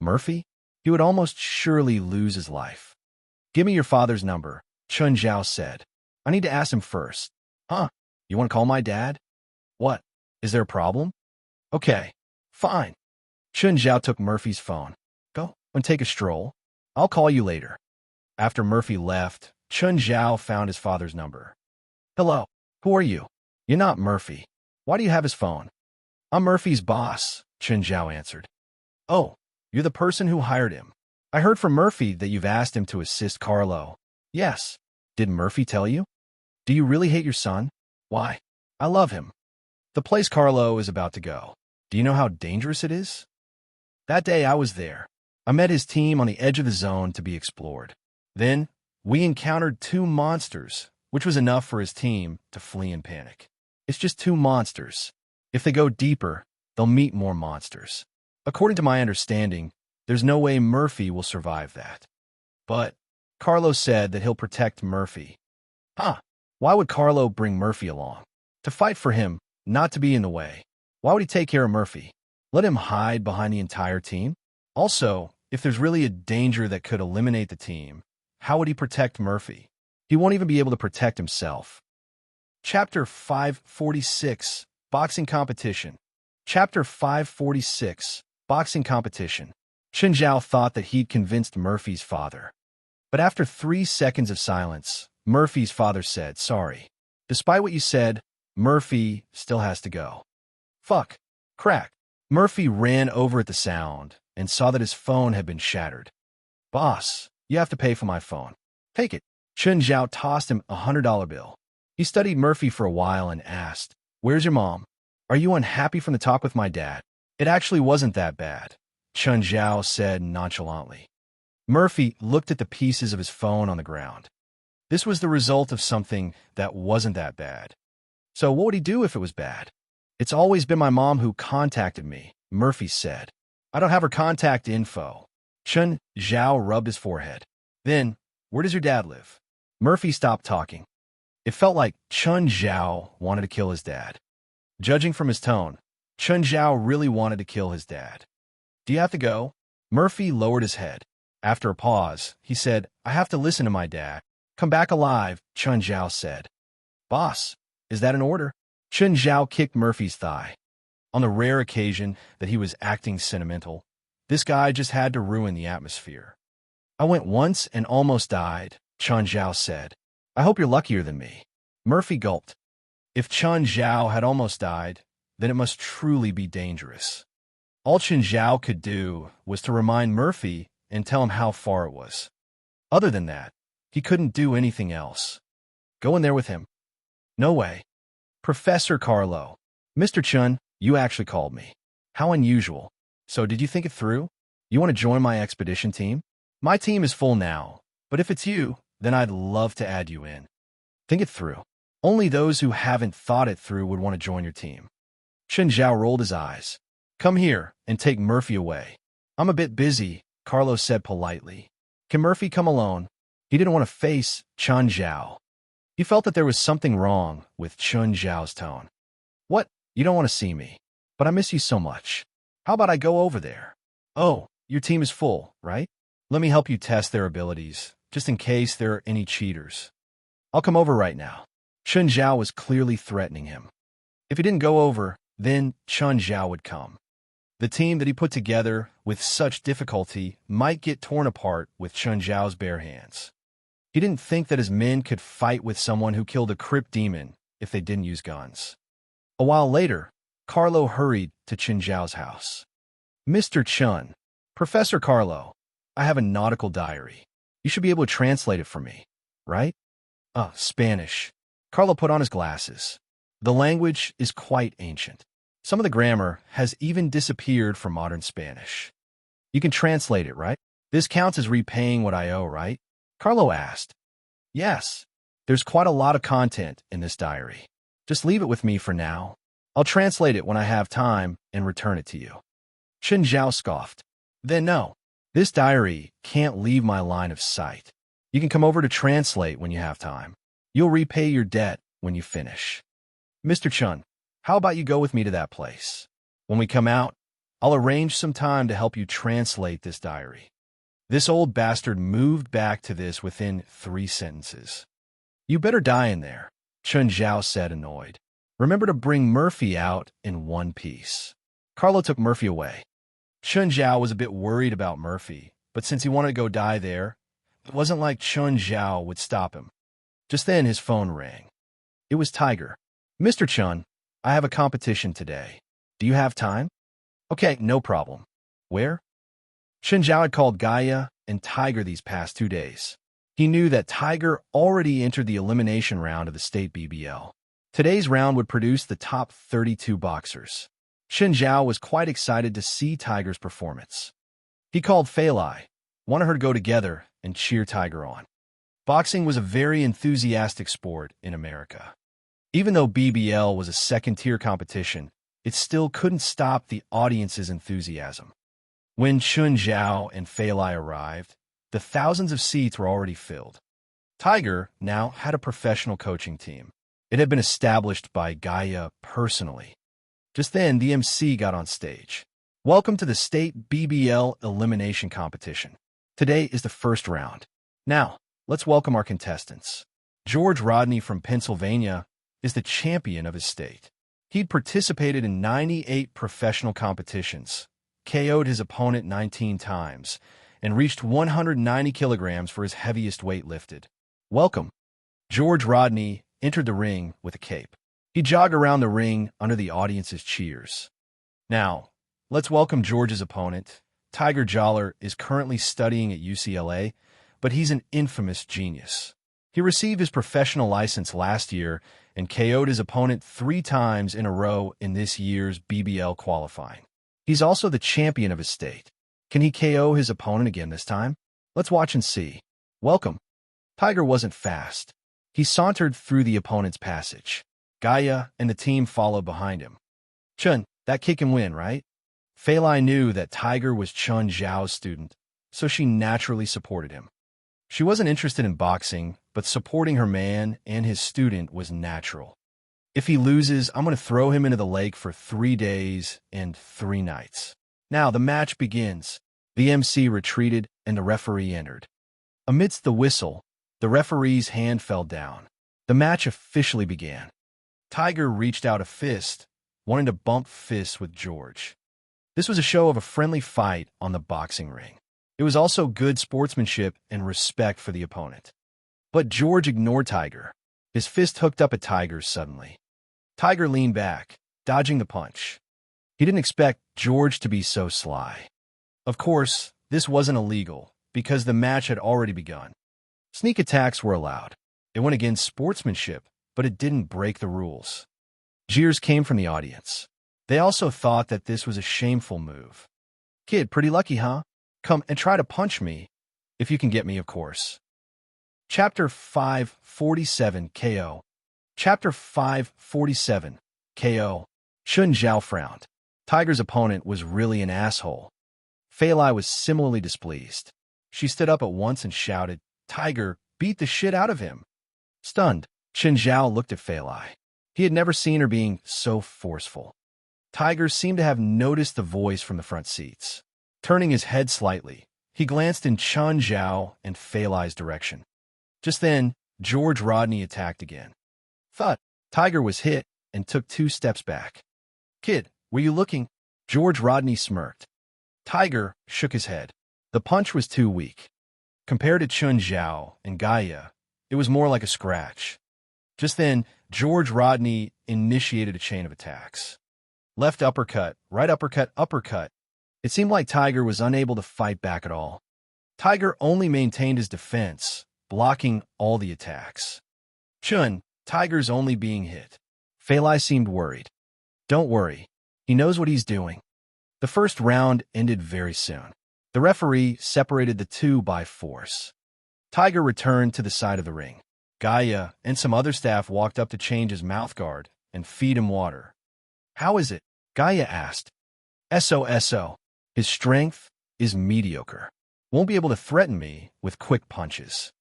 Murphy? He would almost surely lose his life. Give me your father's number, Chun Zhao said. I need to ask him first. Huh? You want to call my dad? What? Is there a problem? Okay, fine. Chun Zhao took Murphy's phone. Go and take a stroll. I'll call you later. After Murphy left, Chun Zhao found his father's number. Hello, who are you? You're not Murphy. Why do you have his phone? I'm Murphy's boss, Chun Zhao answered. Oh, you're the person who hired him. I heard from Murphy that you've asked him to assist Carlo. Yes. Did Murphy tell you? Do you really hate your son? Why? I love him. The place Carlo is about to go. Do you know how dangerous it is? That day I was there. I met his team on the edge of the zone to be explored. Then, we encountered 2 monsters, which was enough for his team to flee in panic. It's just 2 monsters. If they go deeper, they'll meet more monsters. According to my understanding, there's no way Murphy will survive that. But Carlo said that he'll protect Murphy. Huh? Why would Carlo bring Murphy along? To fight for him, not to be in the way. Why would he take care of Murphy? Let him hide behind the entire team? Also, if there's really a danger that could eliminate the team, how would he protect Murphy? He won't even be able to protect himself. Chapter 546, Boxing Competition. Chapter 546, Boxing Competition. Chun Zhao thought that he'd convinced Murphy's father. But after 3 seconds of silence, Murphy's father said, sorry. Despite what you said, Murphy still has to go. Fuck. Crack. Murphy ran over at the sound and saw that his phone had been shattered. Boss, you have to pay for my phone. Take it. Chun Zhao tossed him a $100 bill. He studied Murphy for a while and asked, where's your mom? Are you unhappy from the talk with my dad? It actually wasn't that bad, Chun Zhao said nonchalantly. Murphy looked at the pieces of his phone on the ground. This was the result of something that wasn't that bad. So what would he do if it was bad? It's always been my mom who contacted me, Murphy said. I don't have her contact info. Chun Zhao rubbed his forehead. Then, where does your dad live? Murphy stopped talking. It felt like Chun Zhao wanted to kill his dad. Judging from his tone, Chun Zhao really wanted to kill his dad. Do you have to go? Murphy lowered his head. After a pause, he said, I have to listen to my dad. Come back alive, Chun Zhao said. Boss, is that an order? Chun Zhao kicked Murphy's thigh. On the rare occasion that he was acting sentimental, this guy just had to ruin the atmosphere. I went once and almost died, Chun Zhao said. I hope you're luckier than me. Murphy gulped. If Chun Zhao had almost died, then it must truly be dangerous. All Chun Zhao could do was to remind Murphy and tell him how far it was. Other than that, he couldn't do anything else. Go in there with him. No way. Professor Carlo. Mr. Chun, you actually called me. How unusual. So did you think it through? You want to join my expedition team? My team is full now, but if it's you, then I'd love to add you in. Think it through. Only those who haven't thought it through would want to join your team. Chun Zhao rolled his eyes. Come here and take Murphy away. I'm a bit busy, Carlo said politely. Can Murphy come alone? He didn't want to face Chun Zhao. He felt that there was something wrong with Chun Zhao's tone. What? You don't want to see me, but I miss you so much. How about I go over there? Oh, your team is full, right? Let me help you test their abilities, just in case there are any cheaters. I'll come over right now. Chun Zhao was clearly threatening him. If he didn't go over, then Chun Zhao would come. The team that he put together with such difficulty might get torn apart with Chun Zhao's bare hands. He didn't think that his men could fight with someone who killed a crypt demon if they didn't use guns. A while later, Carlo hurried to Chun Zhao's house. Mr. Chun, Professor Carlo, I have a nautical diary. You should be able to translate it for me, right? Spanish. Carlo put on his glasses. The language is quite ancient. Some of the grammar has even disappeared from modern Spanish. You can translate it, right? This counts as repaying what I owe, right? Carlo asked. Yes. There's quite a lot of content in this diary. Just leave it with me for now. I'll translate it when I have time and return it to you. Chun Zhao scoffed. Then no. This diary can't leave my line of sight. You can come over to translate when you have time. You'll repay your debt when you finish. Mr. Chun, how about you go with me to that place? When we come out, I'll arrange some time to help you translate this diary. This old bastard moved back to this within 3 sentences. You better die in there, Chun Zhao said, annoyed. Remember to bring Murphy out in one piece. Carlo took Murphy away. Chun Zhao was a bit worried about Murphy, but since he wanted to go die there, it wasn't like Chun Zhao would stop him. Just then his phone rang. It was Tiger. Mr. Chun, I have a competition today. Do you have time? Okay, no problem. Where? Chun Zhao had called Gaia and Tiger these past 2 days. He knew that Tiger already entered the elimination round of the state BBL. Today's round would produce the top 32 boxers. Chun Zhao was quite excited to see Tiger's performance. He called Fali, wanted her to go together and cheer Tiger on. Boxing was a very enthusiastic sport in America. Even though BBL was a second-tier competition, it still couldn't stop the audience's enthusiasm. When Chun Zhao and Fali arrived, the thousands of seats were already filled. Tiger now had a professional coaching team. It had been established by Gaia personally. Just then, the MC got on stage. Welcome to the state BBL elimination competition. Today is the first round. Now, let's welcome our contestants. George Rodney from Pennsylvania is the champion of his state. He'd participated in 98 professional competitions, KO'd his opponent 19 times, and reached 190 kilograms for his heaviest weight lifted. Welcome. George Rodney entered the ring with a cape. He jogged around the ring under the audience's cheers. Now, let's welcome George's opponent. Tiger Joller is currently studying at UCLA, but he's an infamous genius. He received his professional license last year and KO'd his opponent 3 times in a row in this year's BBL qualifying. He's also the champion of his state. Can he KO his opponent again this time? Let's watch and see. Welcome. Tiger wasn't fast. He sauntered through the opponent's passage. Gaia and the team followed behind him. Chun, that kid can win, right? Fali knew that Tiger was Chun Zhao's student, so she naturally supported him. She wasn't interested in boxing, but supporting her man and his student was natural. If he loses, I'm going to throw him into the lake for 3 days and 3 nights. Now the match begins. The MC retreated and the referee entered. Amidst the whistle, the referee's hand fell down. The match officially began. Tiger reached out a fist, wanting to bump fists with George. This was a show of a friendly fight on the boxing ring. It was also good sportsmanship and respect for the opponent. But George ignored Tiger. His fist hooked up at Tiger's suddenly. Tiger leaned back, dodging the punch. He didn't expect George to be so sly. Of course, this wasn't illegal, because the match had already begun. Sneak attacks were allowed. It went against sportsmanship, but it didn't break the rules. Jeers came from the audience. They also thought that this was a shameful move. Kid, pretty lucky, huh? Come and try to punch me, if you can get me, of course. Chapter 547 KO. Chapter 547 KO. Chun Zhao frowned. Tiger's opponent was really an asshole. Fali was similarly displeased. She stood up at once and shouted, Tiger, beat the shit out of him. Stunned, Chun Zhao looked at Fali. He had never seen her being so forceful. Tiger seemed to have noticed the voice from the front seats. Turning his head slightly, he glanced in Chun Zhao and Fali's direction. Just then, George Rodney attacked again. Thud. Tiger was hit and took 2 steps back. Kid, were you looking? George Rodney smirked. Tiger shook his head. The punch was too weak. Compared to Chun Zhao and Gaia, it was more like a scratch. Just then, George Rodney initiated a chain of attacks. Left uppercut, right uppercut, uppercut. It seemed like Tiger was unable to fight back at all. Tiger only maintained his defense, blocking all the attacks. Chun, Tiger's only being hit. Fali seemed worried. Don't worry. He knows what he's doing. The first round ended very soon. The referee separated the two by force. Tiger returned to the side of the ring. Gaia and some other staff walked up to change his mouthguard and feed him water. How is it? Gaia asked. SO. His strength is mediocre. Won't be able to threaten me with quick punches.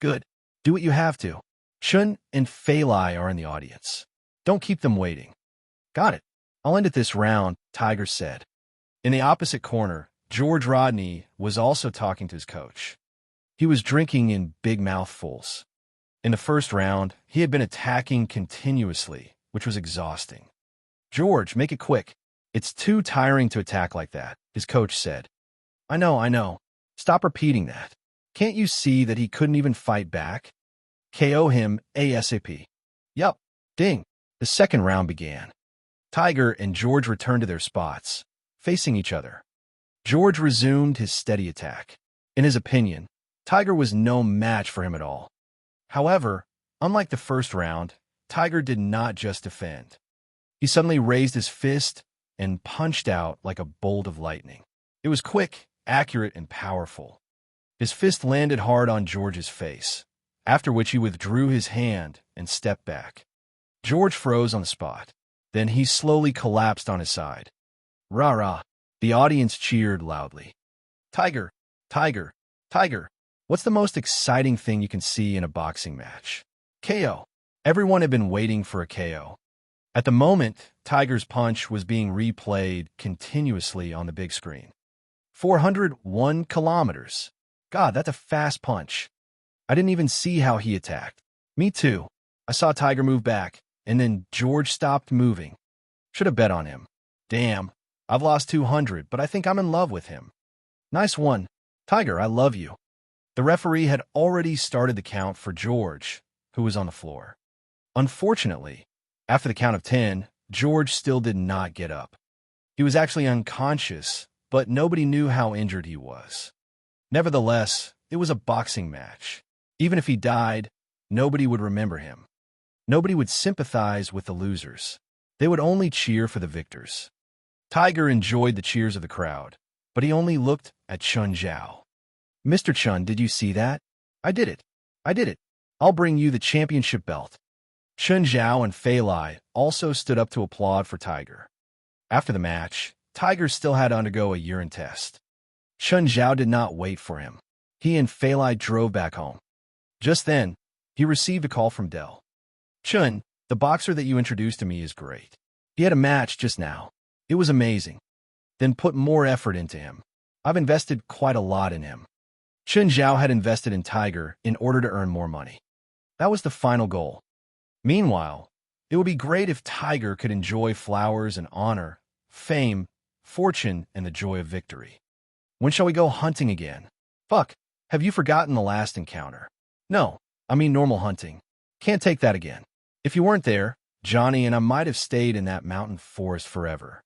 Good. Do what you have to. Chun and Fali are in the audience. Don't keep them waiting. Got it. I'll end it this round, Tiger said. In the opposite corner, George Rodney was also talking to his coach. He was drinking in big mouthfuls. In the first round, he had been attacking continuously, which was exhausting. George, make it quick. It's too tiring to attack like that, his coach said. I know. Stop repeating that. Can't you see that he couldn't even fight back? KO him ASAP. Yup. Ding. The second round began. Tiger and George returned to their spots, facing each other. George resumed his steady attack. In his opinion, Tiger was no match for him at all. However, unlike the first round, Tiger did not just defend. He suddenly raised his fist and punched out like a bolt of lightning. It was quick, accurate, and powerful. His fist landed hard on George's face, after which he withdrew his hand and stepped back. George froze on the spot. Then he slowly collapsed on his side. Rah-rah. The audience cheered loudly. Tiger, Tiger, Tiger. What's the most exciting thing you can see in a boxing match? KO. Everyone had been waiting for a KO. At the moment, Tiger's punch was being replayed continuously on the big screen. 401 kilometers. God, that's a fast punch. I didn't even see how he attacked. Me too. I saw Tiger move back, and then George stopped moving. Should have bet on him. Damn, I've lost 200, but I think I'm in love with him. Nice one. Tiger, I love you. The referee had already started the count for George, who was on the floor. Unfortunately, after the count of 10, George still did not get up. He was actually unconscious, but nobody knew how injured he was. Nevertheless, it was a boxing match. Even if he died, nobody would remember him. Nobody would sympathize with the losers. They would only cheer for the victors. Tiger enjoyed the cheers of the crowd, but he only looked at Chun Zhao. Mr. Chun, did you see that? I did it. I'll bring you the championship belt. Chun Zhao and Fali also stood up to applaud for Tiger. After the match, Tiger still had to undergo a urine test. Chun Zhao did not wait for him. He and Fali drove back home. Just then, he received a call from Dell. Chun, the boxer that you introduced to me is great. He had a match just now. It was amazing. Then put more effort into him. I've invested quite a lot in him. Chun Zhao had invested in Tiger in order to earn more money. That was the final goal. Meanwhile, it would be great if Tiger could enjoy flowers and honor, fame, fortune, and the joy of victory. When shall we go hunting again? Fuck, have you forgotten the last encounter? No, I mean normal hunting. Can't take that again. If you weren't there, Johnny and I might have stayed in that mountain forest forever.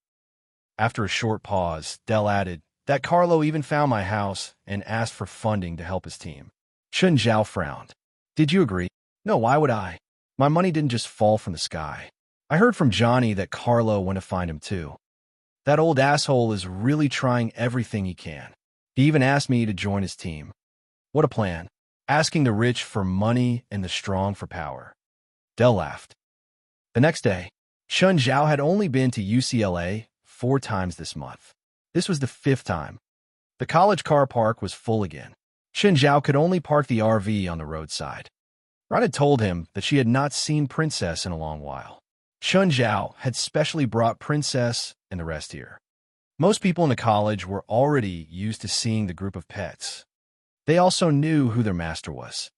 After a short pause, Dell added that Carlo even found my house and asked for funding to help his team. Chun Zhao frowned. Did you agree? No, why would I? My money didn't just fall from the sky. I heard from Johnny that Carlo went to find him too. That old asshole is really trying everything he can. He even asked me to join his team. What a plan. Asking the rich for money and the strong for power. Dell laughed. The next day, Chun Zhao had only been to UCLA 4 times this month. This was the 5th time. The college car park was full again. Chun Zhao could only park the RV on the roadside. Ron had told him that she had not seen Princess in a long while. Chun Zhao had specially brought Princess and the rest here. Most people in the college were already used to seeing the group of pets. They also knew who their master was.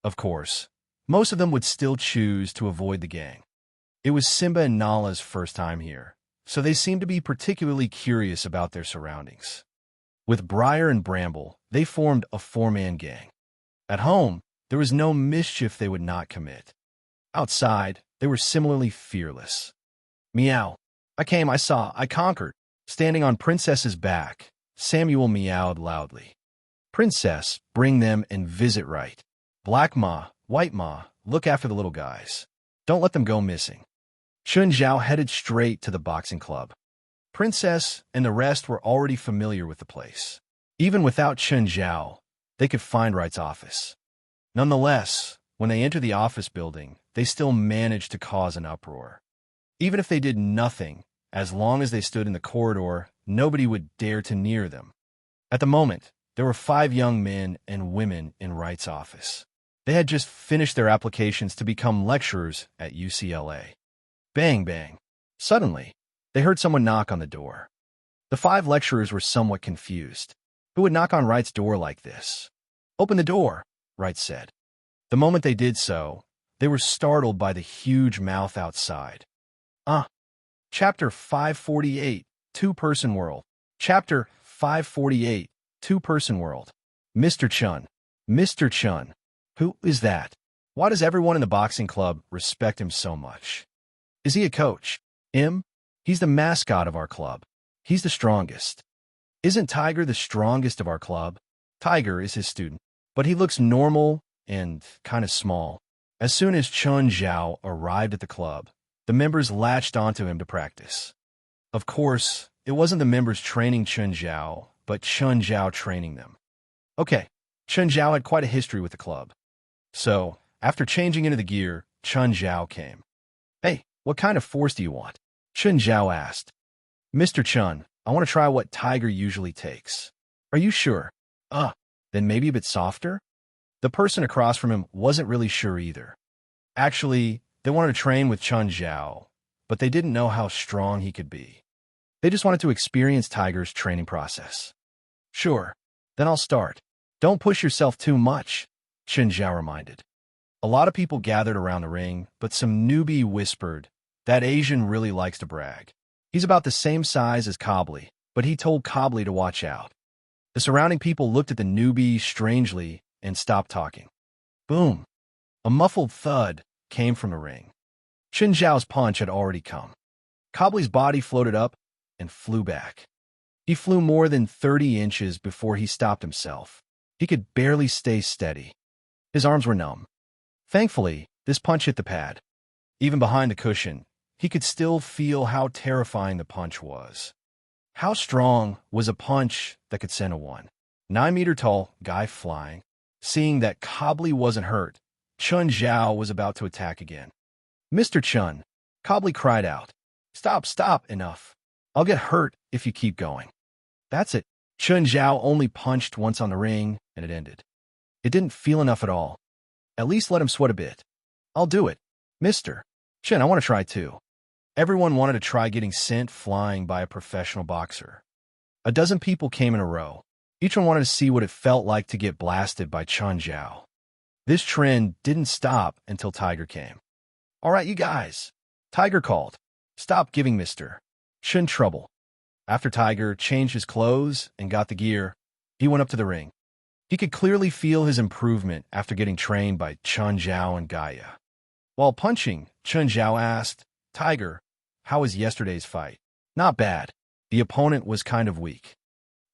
Of course, most of them would still choose to avoid the gang. It was Simba and Nala's first time here, so they seemed to be particularly curious about their surroundings. With Briar and Bramble, they formed a 4-man gang. At home, there was no mischief they would not commit. Outside, they were similarly fearless. Meow. I came, I saw, I conquered. Standing on Princess's back, Samuel meowed loudly. Princess, bring them and visit right. Black Ma, White Ma, look after the little guys. Don't let them go missing. Chun Zhao headed straight to the boxing club. Princess and the rest were already familiar with the place. Even without Chun Zhao, they could find Wright's office. Nonetheless, when they entered the office building, they still managed to cause an uproar. Even if they did nothing, as long as they stood in the corridor, nobody would dare to near them. At the moment, there were 5 young men and women in Wright's office. They had just finished their applications to become lecturers at UCLA. Bang, bang. Suddenly, they heard someone knock on the door. The 5 lecturers were somewhat confused. Who would knock on Wright's door like this? Open the door, Wright said. The moment they did so, they were startled by the huge mouth outside. Chapter 548, Two-Person World. Chapter 548, Two-Person World. Mr. Chun. Mr. Chun. Who is that? Why does everyone in the boxing club respect him so much? Is he a coach? He's the mascot of our club. He's the strongest. Isn't Tiger the strongest of our club? Tiger is his student, but he looks normal and kind of small. As soon as Chun Zhao arrived at the club, the members latched onto him to practice. Of course, it wasn't the members training Chun Zhao, but Chun Zhao training them. Okay, Chun Zhao had quite a history with the club. So, after changing into the gear, Chun Zhao came. Hey, what kind of force do you want? Chun Zhao asked. Mr. Chun, I want to try what Tiger usually takes. Are you sure? Then maybe a bit softer? The person across from him wasn't really sure either. Actually, they wanted to train with Chun Zhao, but they didn't know how strong he could be. They just wanted to experience Tiger's training process. Sure, then I'll start. Don't push yourself too much, Chun Zhao reminded. A lot of people gathered around the ring, but some newbie whispered, that Asian really likes to brag. He's about the same size as Goblin, but he told Goblin to watch out. The surrounding people looked at the newbie strangely and stopped talking. Boom! A muffled thud came from the ring. Chun Zhao's punch had already come. Goblin's body floated up and flew back. He flew more than 30 inches before he stopped himself. He could barely stay steady. His arms were numb. Thankfully, this punch hit the pad. Even behind the cushion, he could still feel how terrifying the punch was. How strong was a punch that could send a 9-meter-tall guy flying? Seeing that Goblin wasn't hurt, Chun Zhao was about to attack again. Mr. Chun, Goblin cried out. Stop, enough. I'll get hurt if you keep going. That's it. Chun Zhao only punched once on the ring, and it ended. It didn't feel enough at all. At least let him sweat a bit. I'll do it. Mister. Chen, I want to try too. Everyone wanted to try getting sent flying by a professional boxer. A dozen people came in a row. Each one wanted to see what it felt like to get blasted by Chun Zhao. This trend didn't stop until Tiger came. All right, you guys. Tiger called. Stop giving Mr. Chen trouble. After Tiger changed his clothes and got the gear, he went up to the ring. He could clearly feel his improvement after getting trained by Chun Zhao and Gaia. While punching, Chun Zhao asked, Tiger, how was yesterday's fight? Not bad. The opponent was kind of weak.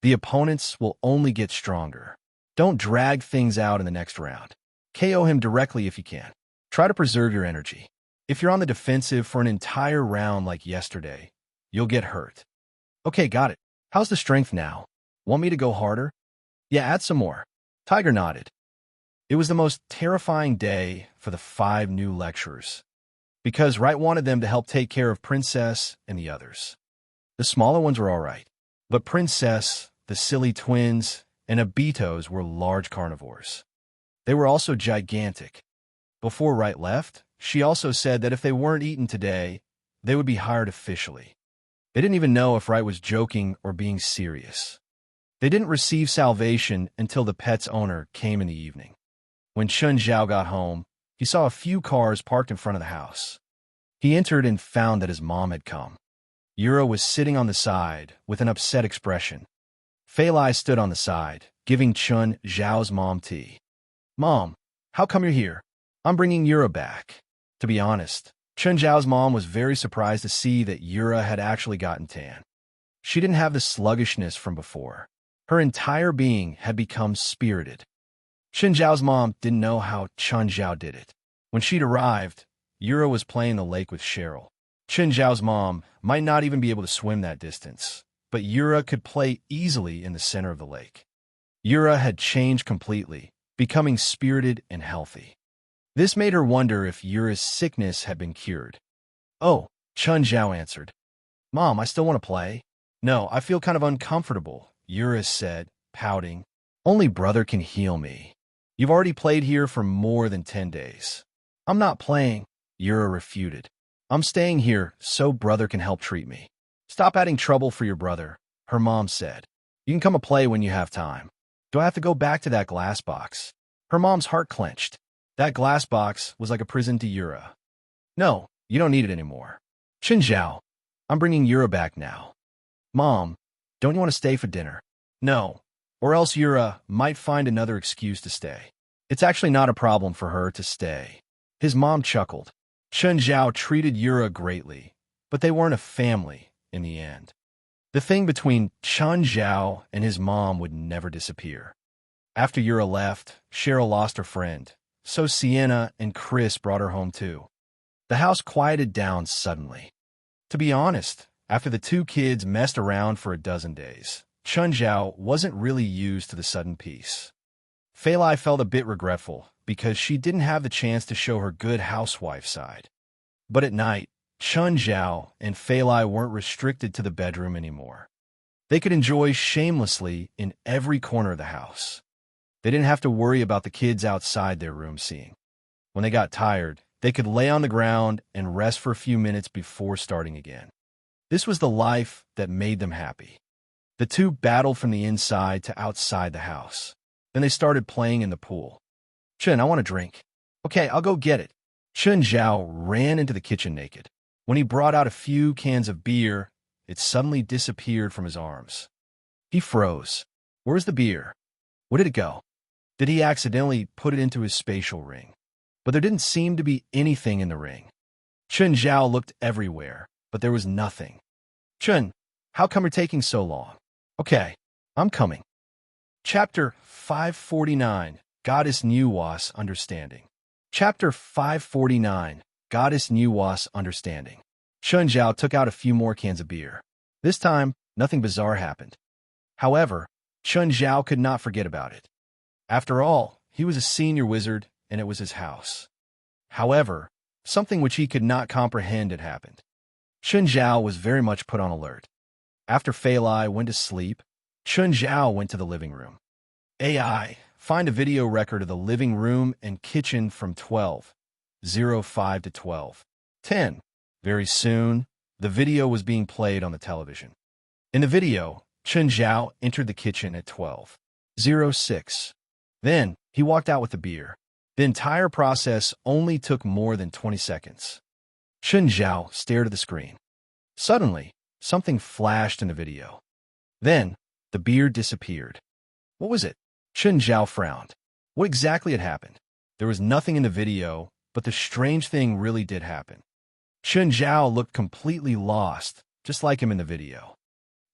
The opponents will only get stronger. Don't drag things out in the next round. KO him directly if you can. Try to preserve your energy. If you're on the defensive for an entire round like yesterday, you'll get hurt. Okay, got it. How's the strength now? Want me to go harder? Yeah, add some more. Tiger nodded. It was the most terrifying day for the 5 new lecturers, because Wright wanted them to help take care of Princess and the others. The smaller ones were all right, but Princess, the silly twins, and Abitos were large carnivores. They were also gigantic. Before Wright left, she also said that if they weren't eaten today, they would be hired officially. They didn't even know if Wright was joking or being serious. They didn't receive salvation until the pet's owner came in the evening. When Chun Zhao got home, he saw a few cars parked in front of the house. He entered and found that his mom had come. Yura was sitting on the side with an upset expression. Fali stood on the side, giving Chun Zhao's mom tea. Mom, how come you're here? I'm bringing Yura back. To be honest, Chun Zhao's mom was very surprised to see that Yura had actually gotten tan. She didn't have the sluggishness from before. Her entire being had become spirited. Chun Zhao's mom didn't know how Chun Zhao did it. When she'd arrived, Yura was playing the lake with Cheryl. Chun Zhao's mom might not even be able to swim that distance, but Yura could play easily in the center of the lake. Yura had changed completely, becoming spirited and healthy. This made her wonder if Yura's sickness had been cured. Oh, Chun Zhao answered. Mom, I still want to play. No, I feel kind of uncomfortable, Yura said, pouting. Only brother can heal me. You've already played here for more than 10 days. I'm not playing, Yura refuted. I'm staying here so brother can help treat me. Stop adding trouble for your brother, her mom said. You can come and play when you have time. Do I have to go back to that glass box? Her mom's heart clenched. That glass box was like a prison to Yura. No, you don't need it anymore. Chun Zhao, I'm bringing Yura back now. Mom, don't you want to stay for dinner? No, or else Yura might find another excuse to stay. It's actually not a problem for her to stay. His mom chuckled. Chun Zhao treated Yura greatly, but they weren't a family in the end. The thing between Chun Zhao and his mom would never disappear. After Yura left, Cheryl lost her friend, so Sienna and Chris brought her home too. The house quieted down suddenly. To be honest, after the 2 kids messed around for a dozen days, Chun Zhao wasn't really used to the sudden peace. Fali felt a bit regretful because she didn't have the chance to show her good housewife side. But at night, Chun Zhao and Fali weren't restricted to the bedroom anymore. They could enjoy shamelessly in every corner of the house. They didn't have to worry about the kids outside their room seeing. When they got tired, they could lay on the ground and rest for a few minutes before starting again. This was the life that made them happy. The 2 battled from the inside to outside the house. Then they started playing in the pool. Chun, I want a drink. Okay, I'll go get it. Chun Zhao ran into the kitchen naked. When he brought out a few cans of beer, it suddenly disappeared from his arms. He froze. Where's the beer? Where did it go? Did he accidentally put it into his spatial ring? But there didn't seem to be anything in the ring. Chun Zhao looked everywhere, but there was nothing. Chun, how come you're taking so long? Okay, I'm coming. Chapter 549, Goddess Nuwa's Understanding. Chapter 549, Goddess Nuwa's Understanding. Chun Zhao took out a few more cans of beer. This time, nothing bizarre happened. However, Chun Zhao could not forget about it. After all, he was a senior wizard, and it was his house. However, something which he could not comprehend had happened. Chun Zhao was very much put on alert. After Fali went to sleep, Chun Zhao went to the living room. AI, find a video record of the living room and kitchen from 12:05 to 12:10. Very soon, the video was being played on the television. In the video, Chun Zhao entered the kitchen at 12:06. Then, he walked out with the beer. The entire process only took more than 20 seconds. Chun Zhao stared at the screen. Suddenly, something flashed in the video. Then, the beer disappeared. What was it? Chun Zhao frowned. What exactly had happened? There was nothing in the video, but the strange thing really did happen. Chun Zhao looked completely lost, just like him in the video.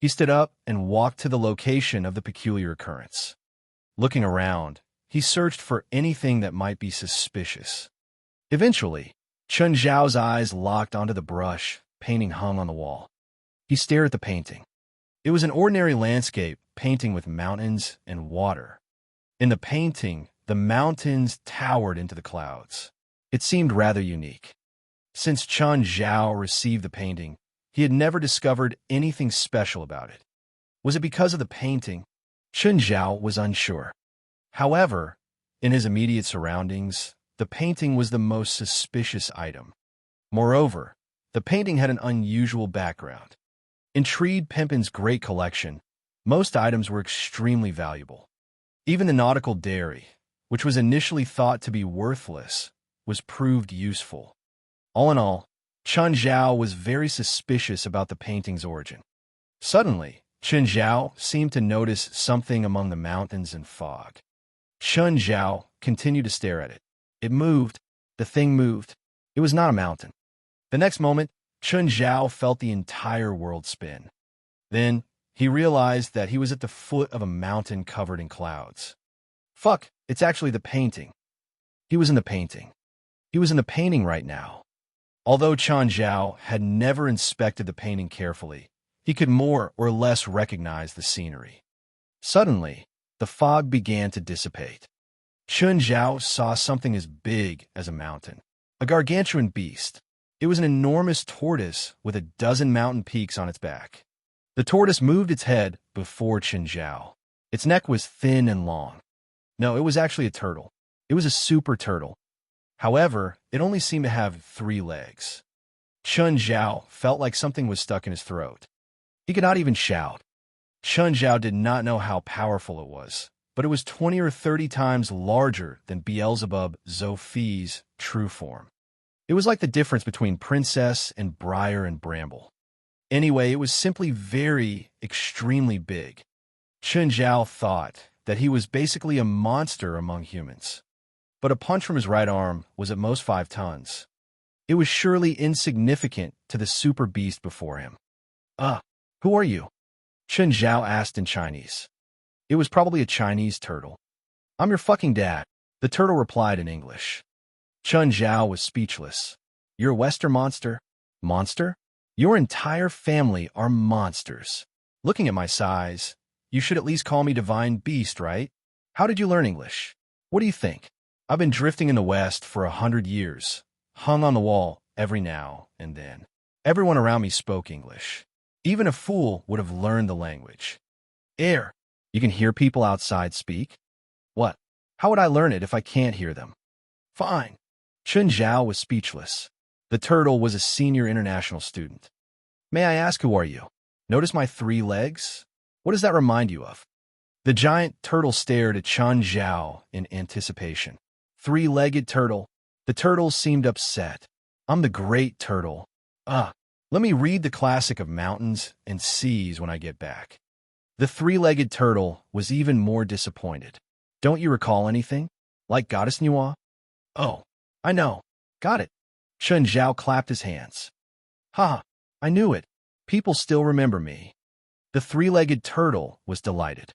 He stood up and walked to the location of the peculiar occurrence. Looking around, he searched for anything that might be suspicious. Eventually, Chun Zhao's eyes locked onto the brush painting hung on the wall. He stared at the painting. It was an ordinary landscape painting with mountains and water. In the painting, the mountains towered into the clouds. It seemed rather unique. Since Chun Zhao received the painting, he had never discovered anything special about it. Was it because of the painting? Chun Zhao was unsure. However, in his immediate surroundings, the painting was the most suspicious item. Moreover, the painting had an unusual background. In Treed Pimpin's great collection, most items were extremely valuable. Even the nautical dairy, which was initially thought to be worthless, was proved useful. All in all, Chun Zhao was very suspicious about the painting's origin. Suddenly, Chun Zhao seemed to notice something among the mountains and fog. Chun Zhao continued to stare at it. It moved. The thing moved. It was not a mountain. The next moment, Chun Zhao felt the entire world spin. Then, he realized that he was at the foot of a mountain covered in clouds. Fuck, it's actually the painting. He was in the painting. He was in the painting right now. Although Chun Zhao had never inspected the painting carefully, he could more or less recognize the scenery. Suddenly, the fog began to dissipate. Chun Zhao saw something as big as a mountain, a gargantuan beast. It was an enormous tortoise with a dozen mountain peaks on its back. The tortoise moved its head before Chun Zhao. Its neck was thin and long. No, it was actually a turtle. It was a super turtle. However, it only seemed to have 3 legs. Chun Zhao felt like something was stuck in his throat. He could not even shout. Chun Zhao did not know how powerful it was, but it was 20 or 30 times larger than Beelzebub Zophie's true form. It was like the difference between princess and briar and bramble. Anyway, it was simply very, extremely big. Chun Zhao thought that he was basically a monster among humans. But a punch from his right arm was at most 5 tons. It was surely insignificant to the super beast before him. Who are you? Chun Zhao asked in Chinese. It was probably a Chinese turtle. I'm your fucking dad, the turtle replied in English. Chun Zhao was speechless. You're a Western monster? Monster? Your entire family are monsters. Looking at my size, you should at least call me Divine Beast, right? How did you learn English? What do you think? I've been drifting in the West for 100 years, hung on the wall every now and then. Everyone around me spoke English. Even a fool would have learned the language. Air. You can hear people outside speak? What? How would I learn it if I can't hear them? Fine. Chun Zhao was speechless. The turtle was a senior international student. May I ask, who are you? Notice my 3 legs? What does that remind you of? The giant turtle stared at Chun Zhao in anticipation. 3-legged turtle. The turtle seemed upset. I'm the great turtle. Let me read the classic of mountains and seas when I get back. The 3-legged turtle was even more disappointed. Don't you recall anything? Like Goddess Nuwa? Oh, I know. Got it. Chun Zhao clapped his hands. Ha! I knew it. People still remember me. The 3-legged turtle was delighted.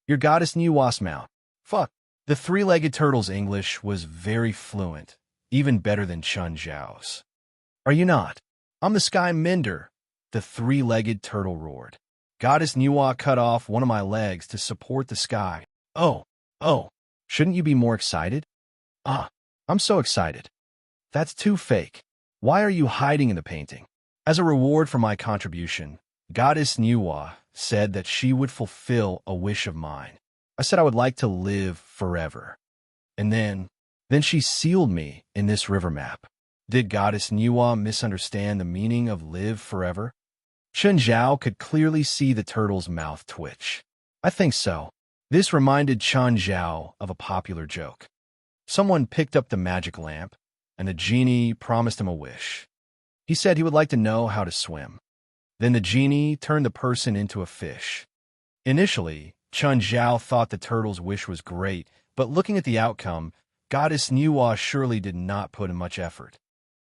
Your Goddess Nuwa's mount. Fuck. The 3-legged turtle's English was very fluent, even better than Chun Zhao's. Are you not? I'm the Sky Mender, the 3-legged turtle roared. Goddess Nuwa cut off one of my legs to support the sky. Oh, shouldn't you be more excited? I'm so excited. That's too fake. Why are you hiding in the painting? As a reward for my contribution, Goddess Nuwa said that she would fulfill a wish of mine. I said I would like to live forever. And then she sealed me in this river map. Did Goddess Nuwa misunderstand the meaning of live forever? Chen Zhao could clearly see the turtle's mouth twitch. I think so. This reminded Chen Zhao of a popular joke. Someone picked up the magic lamp, and the genie promised him a wish. He said he would like to know how to swim. Then the genie turned the person into a fish. Initially, Chen Zhao thought the turtle's wish was great, but looking at the outcome, Goddess Nuwa surely did not put in much effort.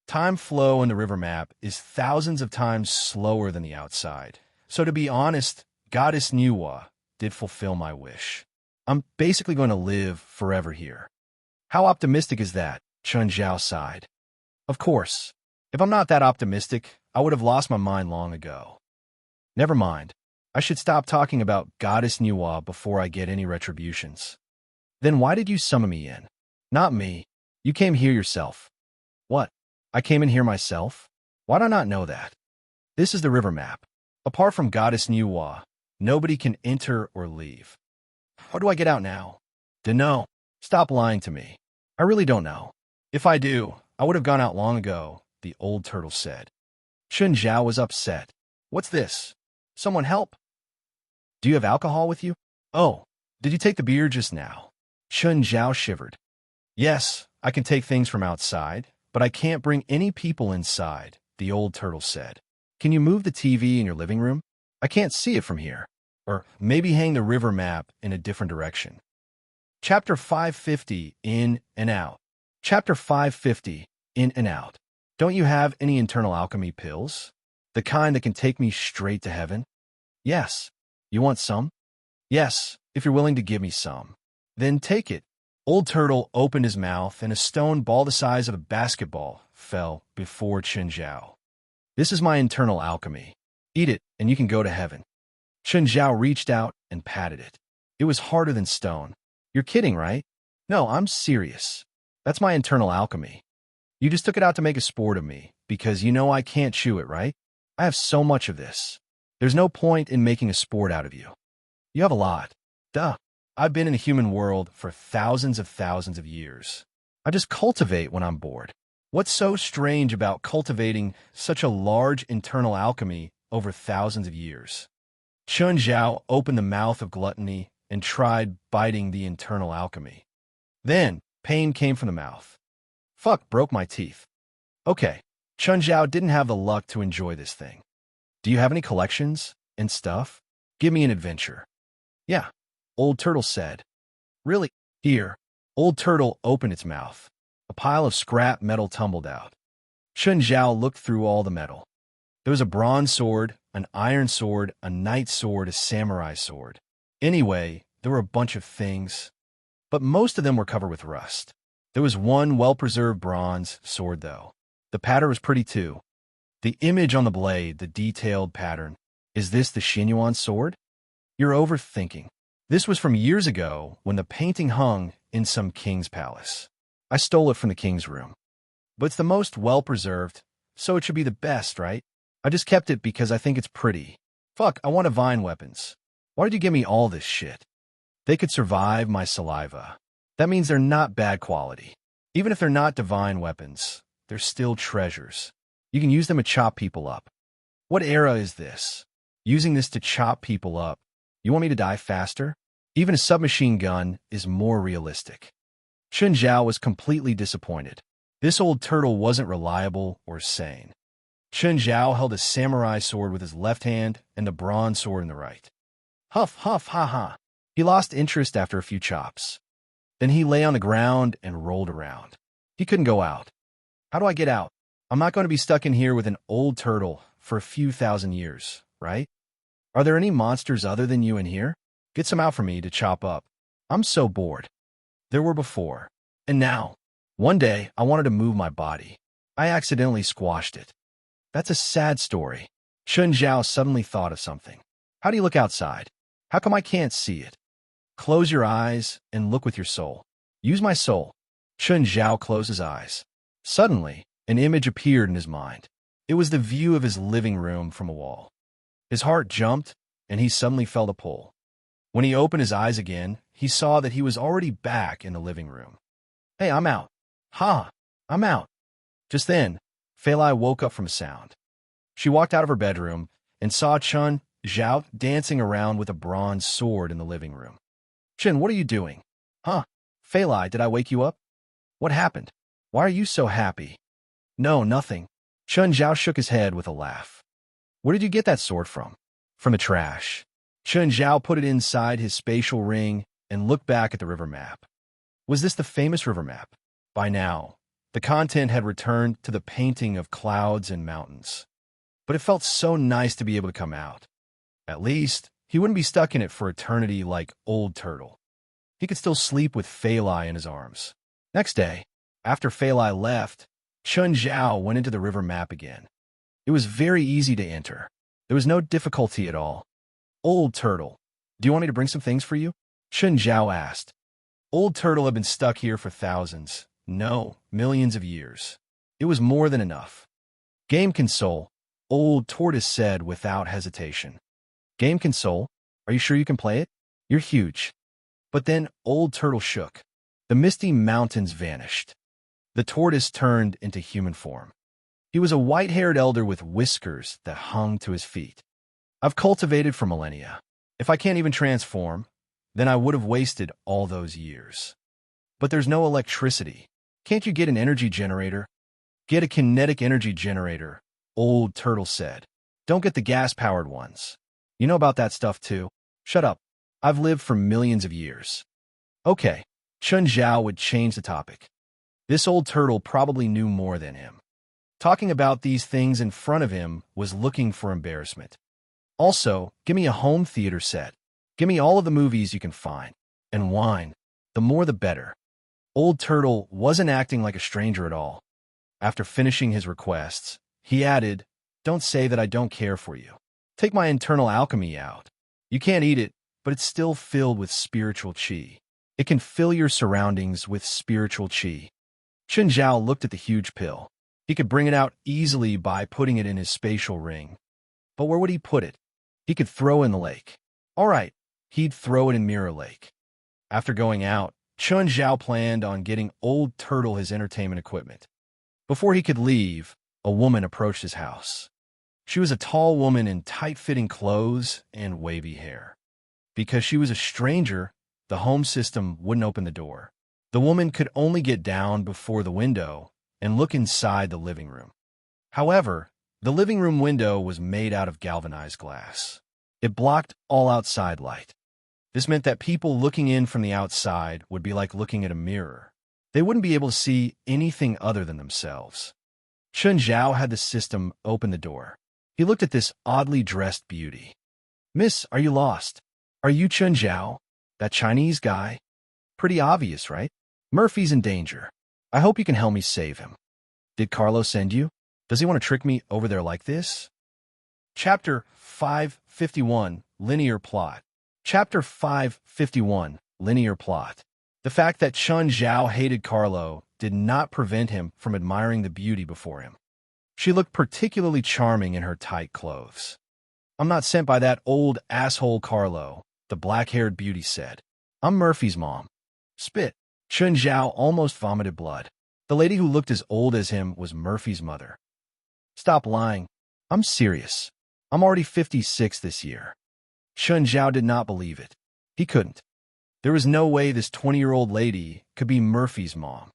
Time flow in the river map is thousands of times slower than the outside. So to be honest, Goddess Nuwa did fulfill my wish. I'm basically going to live forever here. How optimistic is that? Chen Zhao sighed. Of course. If I'm not that optimistic, I would have lost my mind long ago. Never mind. I should stop talking about Goddess Nuwa before I get any retributions. Then why did you summon me in? Not me. You came here yourself. What? I came in here myself? Why do I not know that? This is the river map. Apart from Goddess Nuwa, nobody can enter or leave. How do I get out now? Dunno. Stop lying to me. I really don't know. If I do, I would have gone out long ago, the old turtle said. Chen Zhao was upset. What's this? Someone help? Do you have alcohol with you? Oh, did you take the beer just now? Chen Zhao shivered. Yes, I can take things from outside, but I can't bring any people inside, the old turtle said. Can you move the TV in your living room? I can't see it from here. Or maybe hang the river map in a different direction. Chapter 550, In and Out. Chapter 550, In and Out. Don't you have any internal alchemy pills? The kind that can take me straight to heaven? Yes. You want some? Yes, if you're willing to give me some. Then take it. Old Turtle opened his mouth, and a stone ball the size of a basketball fell before Chen Zhao. This is my internal alchemy. Eat it, and you can go to heaven. Chen Zhao reached out and patted it. It was harder than stone. You're kidding, right? No, I'm serious. That's my internal alchemy. You just took it out to make a sport of me, because you know I can't chew it, right? I have so much of this. There's no point in making a sport out of you. You have a lot. Duh. I've been in the human world for thousands of years. I just cultivate when I'm bored. What's so strange about cultivating such a large internal alchemy over thousands of years? Chen Zhao opened the mouth of gluttony and tried biting the internal alchemy. Then, pain came from the mouth. Fuck, broke my teeth. Okay, Chen Zhao didn't have the luck to enjoy this thing. Do you have any collections and stuff? Give me an adventure. Yeah. Old Turtle said. Really? Here. Old Turtle opened its mouth. A pile of scrap metal tumbled out. Chen Zhao looked through all the metal. There was a bronze sword, an iron sword, a knight sword, a samurai sword. Anyway, there were a bunch of things, but most of them were covered with rust. There was one well-preserved bronze sword, though. The pattern was pretty, too. The image on the blade, the detailed pattern. Is this the Xinyuan sword? You're overthinking. This was from years ago when the painting hung in some king's palace. I stole it from the king's room. But it's the most well-preserved, so it should be the best, right? I just kept it because I think it's pretty. Fuck, I want divine weapons. Why did you give me all this shit? They could survive my saliva. That means they're not bad quality. Even if they're not divine weapons, they're still treasures. You can use them to chop people up. What era is this? Using this to chop people up. You want me to die faster? Even a submachine gun is more realistic. Chen Zhao was completely disappointed. This old turtle wasn't reliable or sane. Chen Zhao held a samurai sword with his left hand and the bronze sword in the right. Huff, huff, ha ha. He lost interest after a few chops. Then he lay on the ground and rolled around. He couldn't go out. How do I get out? I'm not going to be stuck in here with an old turtle for a few thousand years, right? Are there any monsters other than you in here? Get some out for me to chop up. I'm so bored. There were before. And now. One day, I wanted to move my body. I accidentally squashed it. That's a sad story. Chen Zhao suddenly thought of something. How do you look outside? How come I can't see it? Close your eyes and look with your soul. Use my soul. Chen Zhao closed his eyes. Suddenly, an image appeared in his mind. It was the view of his living room from a wall. His heart jumped, and he suddenly felt a pull. When he opened his eyes again, he saw that he was already back in the living room. "Hey, I'm out." "Ha, I'm out." Just then, Fali woke up from a sound. She walked out of her bedroom and saw Chun Zhao dancing around with a bronze sword in the living room. "Chen, what are you doing?" "Huh? Fali, did I wake you up? What happened? Why are you so happy?" "No, nothing." Chun Zhao shook his head with a laugh. "Where did you get that sword from?" "From the trash." Chun Zhao put it inside his spatial ring and looked back at the river map. Was this the famous river map? By now, the content had returned to the painting of clouds and mountains. But it felt so nice to be able to come out. At least, he wouldn't be stuck in it for eternity like Old Turtle. He could still sleep with Fali in his arms. Next day, after Fali left, Chun Zhao went into the river map again. It was very easy to enter. There was no difficulty at all. "Old Turtle, do you want me to bring some things for you?" Chun Zhao asked. Old Turtle had been stuck here for thousands, no, millions of years. It was more than enough. "Game console," Old Tortoise said without hesitation. "Game console? Are you sure you can play it? You're huge." But then Old Turtle shook. The misty mountains vanished. The tortoise turned into human form. He was a white-haired elder with whiskers that hung to his feet. "I've cultivated for millennia. If I can't even transform, then I would have wasted all those years. But there's no electricity. Can't you get an energy generator?" "Get a kinetic energy generator," Old Turtle said. "Don't get the gas-powered ones. You know about that stuff too." "Shut up. I've lived for millions of years." "Okay." Chun Zhao would change the topic. This Old Turtle probably knew more than him. Talking about these things in front of him was looking for embarrassment. "Also, give me a home theater set. Give me all of the movies you can find. And wine. The more the better." Old Turtle wasn't acting like a stranger at all. After finishing his requests, he added, "Don't say that I don't care for you. Take my internal alchemy out. You can't eat it, but it's still filled with spiritual qi. It can fill your surroundings with spiritual qi." Chun Zhao looked at the huge pill. He could bring it out easily by putting it in his spatial ring. But where would he put it? He could throw in the lake. All right, he'd throw it in Mirror Lake. After going out, Chun Zhao planned on getting Old Turtle his entertainment equipment. Before he could leave, a woman approached his house. She was a tall woman in tight-fitting clothes and wavy hair. Because she was a stranger, the home system wouldn't open the door. The woman could only get down before the window and look inside the living room. However, the living room window was made out of galvanized glass. It blocked all outside light. This meant that people looking in from the outside would be like looking at a mirror. They wouldn't be able to see anything other than themselves. Chun Zhao had the system open the door. He looked at this oddly dressed beauty. "Miss, are you lost? Are you Chun Zhao? That Chinese guy? Pretty obvious, right? Murphy's in danger. I hope you can help me save him. Did Carlo send you? Does he want to trick me over there like this?" Chapter 551, Linear Plot. Chapter 551, Linear Plot. The fact that Chun Zhao hated Carlo did not prevent him from admiring the beauty before him. She looked particularly charming in her tight clothes. "I'm not sent by that old asshole Carlo," the black-haired beauty said. "I'm Murphy's mom." Spit. Chun Zhao almost vomited blood. The lady who looked as old as him was Murphy's mother. "Stop lying. I'm serious. I'm already 56 this year." Chun Zhao did not believe it. He couldn't. There was no way this 20-year-old lady could be Murphy's mom.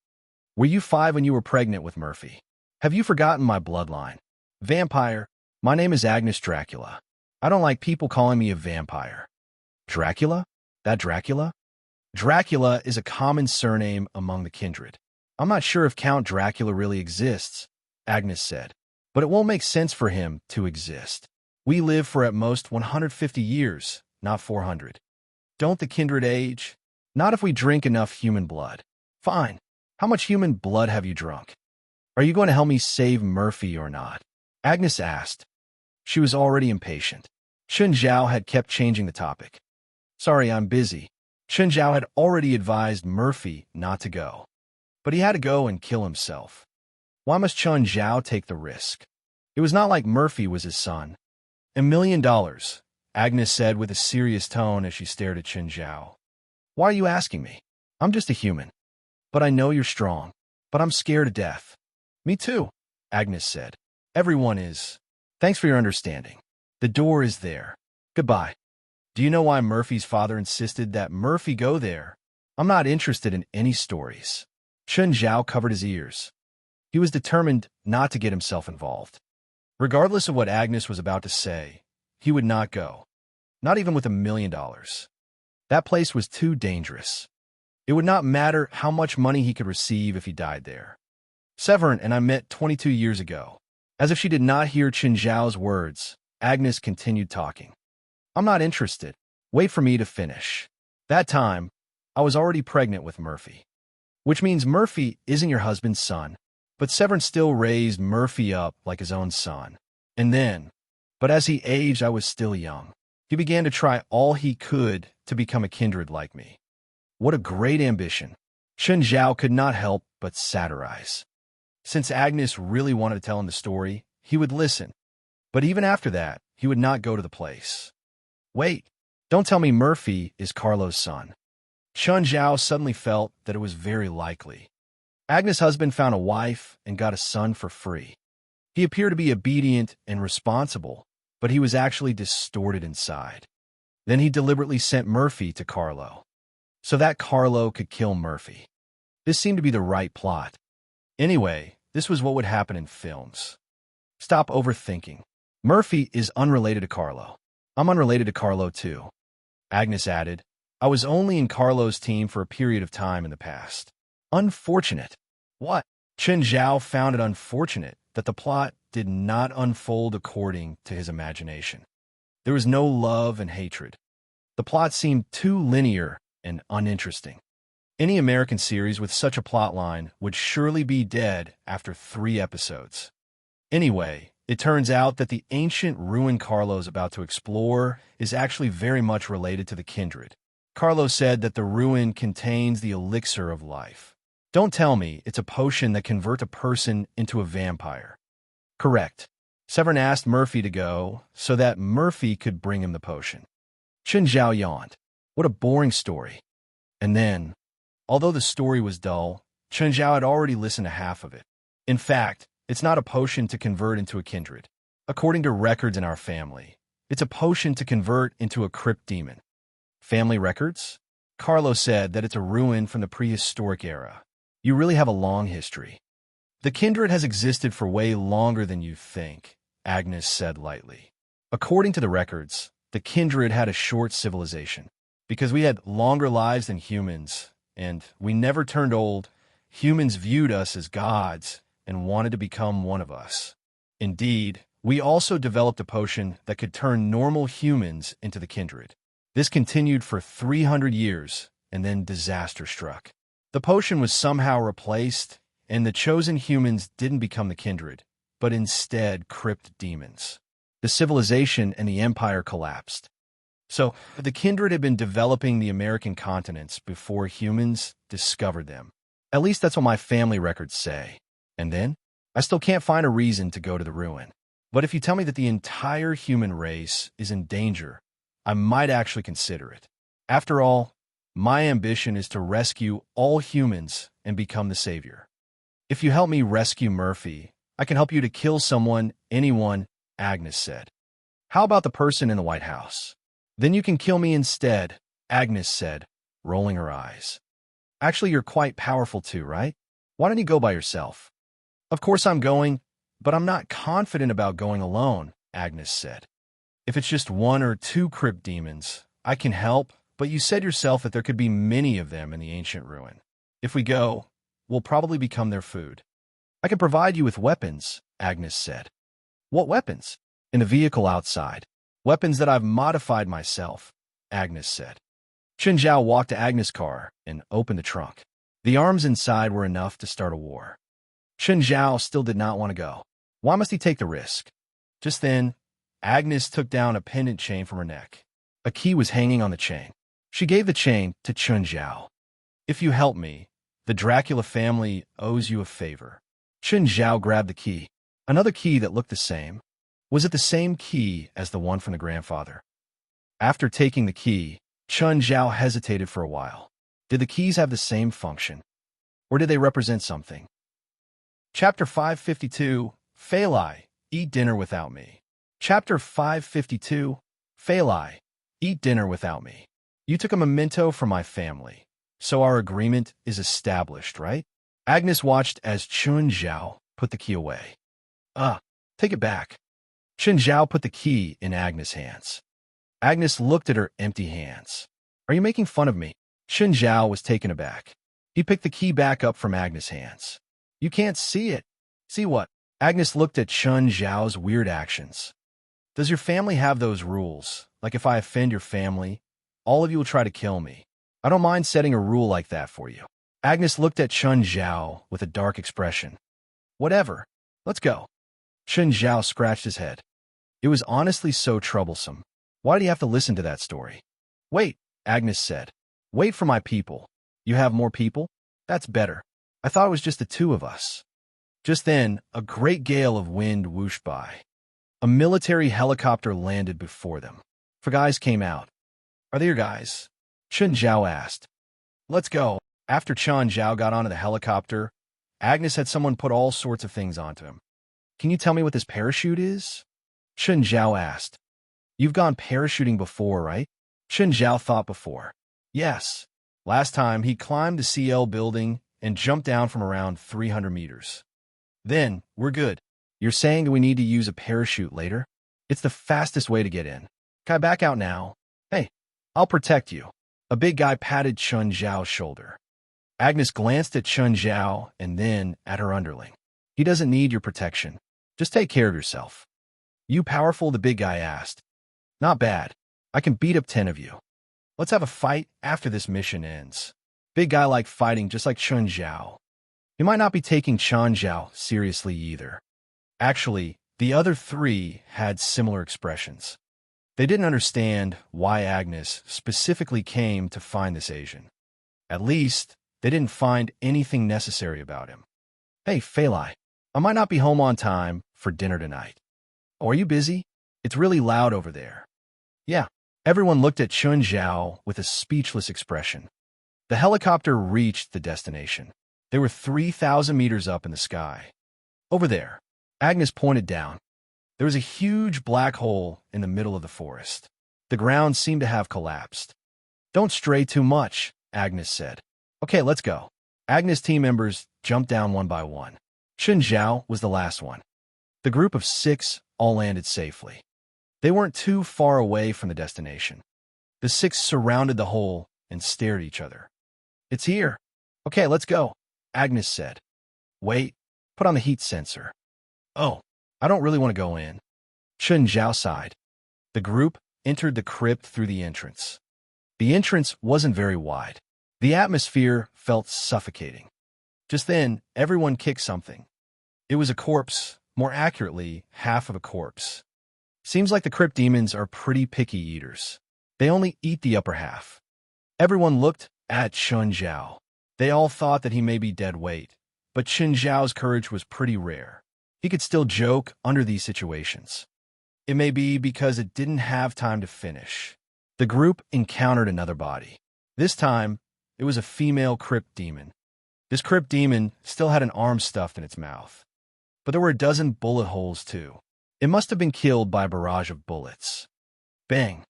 "Were you 5 when you were pregnant with Murphy? Have you forgotten my bloodline?" "Vampire. My name is Agnes Dracula. I don't like people calling me a vampire." "Dracula? That Dracula?" "Dracula is a common surname among the kindred. I'm not sure if Count Dracula really exists," Agnes said, "but it won't make sense for him to exist. We live for at most 150 years, not 400. Don't the kindred age? Not if we drink enough human blood." "Fine. How much human blood have you drunk? Are you going to help me save Murphy or not?" Agnes asked. She was already impatient. Chun Zhao had kept changing the topic. "Sorry, I'm busy." Chun Zhao had already advised Murphy not to go. But he had to go and kill himself. Why must Chun Zhao take the risk? It was not like Murphy was his son. $1 million, Agnes said with a serious tone as she stared at Chen Zhao. Why are you asking me? I'm just a human. But I know you're strong. But I'm scared to death. Me too, Agnes said. Everyone is. Thanks for your understanding. The door is there. Goodbye. Do you know why Murphy's father insisted that Murphy go there? I'm not interested in any stories. Chen Zhao covered his ears. He was determined not to get himself involved. Regardless of what Agnes was about to say, he would not go. Not even with $1 million. That place was too dangerous. It would not matter how much money he could receive if he died there. Severin and I met 22 years ago. As if she did not hear Chen Zhao's words, Agnes continued talking. I'm not interested. Wait for me to finish. That time, I was already pregnant with Murphy. Which means Murphy isn't your husband's son, but Severin still raised Murphy up like his own son. And then, but as he aged, I was still young. He began to try all he could to become a kindred like me. What a great ambition. Chen Zhao could not help but satirize. Since Agnes really wanted to tell him the story, he would listen. But even after that, he would not go to the place. Wait, don't tell me Murphy is Carlo's son. Chen Zhao suddenly felt that it was very likely. Agnes' husband found a wife and got a son for free. He appeared to be obedient and responsible, but he was actually distorted inside. Then he deliberately sent Murphy to Carlo, so that Carlo could kill Murphy. This seemed to be the right plot. Anyway, this was what would happen in films. Stop overthinking. Murphy is unrelated to Carlo. I'm unrelated to Carlo too. Agnes added, I was only in Carlo's team for a period of time in the past. Unfortunate. What? Chen Zhao found it unfortunate that the plot did not unfold according to his imagination. There was no love and hatred. The plot seemed too linear and uninteresting. Any American series with such a plotline would surely be dead after 3 episodes. Anyway, it turns out that the ancient ruin Carlo is about to explore is actually very much related to the kindred. Carlo said that the ruin contains the elixir of life. Don't tell me it's a potion that converts a person into a vampire. Correct. Severin asked Murphy to go so that Murphy could bring him the potion. Chen Zhao yawned. What a boring story. And then, although the story was dull, Chen Zhao had already listened to half of it. In fact, it's not a potion to convert into a kindred. According to records in our family, it's a potion to convert into a crypt demon. Family records? Carlo said that it's a ruin from the prehistoric era. You really have a long history. The kindred has existed for way longer than you think, Agnes said lightly. According to the records, the kindred had a short civilization. Because we had longer lives than humans, and we never turned old, humans viewed us as gods and wanted to become one of us. Indeed, we also developed a potion that could turn normal humans into the kindred. This continued for 300 years, and then disaster struck. The potion was somehow replaced, and the chosen humans didn't become the kindred, but instead crypt demons. The civilization and the empire collapsed. So, the kindred had been developing the American continents before humans discovered them. At least that's what my family records say. And then, I still can't find a reason to go to the ruin. But if you tell me that the entire human race is in danger, I might actually consider it. After all, my ambition is to rescue all humans and become the savior. If you help me rescue Murphy, I can help you to kill someone, anyone, Agnes said. How about the person in the White House? Then you can kill me instead, Agnes said, rolling her eyes. Actually, you're quite powerful too, right? Why don't you go by yourself? Of course I'm going, but I'm not confident about going alone, Agnes said. If it's just 1 or 2 crypt demons, I can help, but you said yourself that there could be many of them in the ancient ruin. If we go, we'll probably become their food. I can provide you with weapons, Agnes said. What weapons? In the vehicle outside. Weapons that I've modified myself, Agnes said. Chen Zhao walked to Agnes' car and opened the trunk. The arms inside were enough to start a war. Chen Zhao still did not want to go. Why must he take the risk? Just then, Agnes took down a pendant chain from her neck. A key was hanging on the chain. She gave the chain to Chen Zhao. If you help me, the Dracula family owes you a favor. Chen Zhao grabbed the key. Another key that looked the same. Was it the same key as the one from the grandfather? After taking the key, Chun Zhao hesitated for a while. Did the keys have the same function? Or did they represent something? Chapter 552, Fali, Eat Dinner Without Me. Chapter 552, Fali, Eat Dinner Without Me. You took a memento from my family, so our agreement is established, right? Agnes watched as Chun Zhao put the key away. Take it back. Chun Zhao put the key in Agnes' hands. Agnes looked at her empty hands. Are you making fun of me? Chun Zhao was taken aback. He picked the key back up from Agnes' hands. You can't see it. See what? Agnes looked at Chun Zhao's weird actions. Does your family have those rules? Like if I offend your family, all of you will try to kill me. I don't mind setting a rule like that for you. Agnes looked at Chun Zhao with a dark expression. Whatever. Let's go. Chun Zhao scratched his head. It was honestly so troublesome. Why do you have to listen to that story? Wait, Agnes said. Wait for my people. You have more people? That's better. I thought it was just the two of us. Just then, a great gale of wind whooshed by. A military helicopter landed before them. Four guys came out. Are they your guys? Chun Zhao asked. Let's go. After Chun Zhao got onto the helicopter, Agnes had someone put all sorts of things onto him. Can you tell me what this parachute is? Chun Zhao asked. You've gone parachuting before, right? Chun Zhao thought before. Yes. Last time, he climbed the CL building and jumped down from around 300 meters. Then, we're good. You're saying that we need to use a parachute later? It's the fastest way to get in. Can I back out now? Hey, I'll protect you. A big guy patted Chun Zhao's shoulder. Agnes glanced at Chun Zhao and then at her underling. He doesn't need your protection. Just take care of yourself. You powerful? The big guy asked. Not bad. I can beat up 10 of you. Let's have a fight after this mission ends. Big guy liked fighting just like Chun Zhao. He might not be taking Chun Zhao seriously either. Actually, the other three had similar expressions. They didn't understand why Agnes specifically came to find this Asian. At least, they didn't find anything necessary about him. Hey, Fali, I might not be home on time for dinner tonight. Oh, are you busy? It's really loud over there. Yeah. Everyone looked at Chun Zhao with a speechless expression. The helicopter reached the destination. They were 3,000 meters up in the sky. Over there, Agnes pointed down. There was a huge black hole in the middle of the forest. The ground seemed to have collapsed. Don't stray too much, Agnes said. Okay, let's go. Agnes' team members jumped down one by one. Chun Zhao was the last one. The group of 6 all landed safely. They weren't too far away from the destination. The 6 surrounded the hole and stared at each other. It's here. Okay, let's go, Agnes said. Wait, put on the heat sensor. Oh, I don't really want to go in. Chun Zhao sighed. The group entered the crypt through the entrance. The entrance wasn't very wide. The atmosphere felt suffocating. Just then, everyone kicked something. It was a corpse, more accurately, half of a corpse. Seems like the crypt demons are pretty picky eaters. They only eat the upper half. Everyone looked at Chun Zhao. They all thought that he may be dead weight, but Chun Zhao's courage was pretty rare. He could still joke under these situations. It may be because it didn't have time to finish. The group encountered another body. This time, it was a female crypt demon. This crypt demon still had an arm stuffed in its mouth. But there were a dozen bullet holes too. It must have been killed by a barrage of bullets. Bang!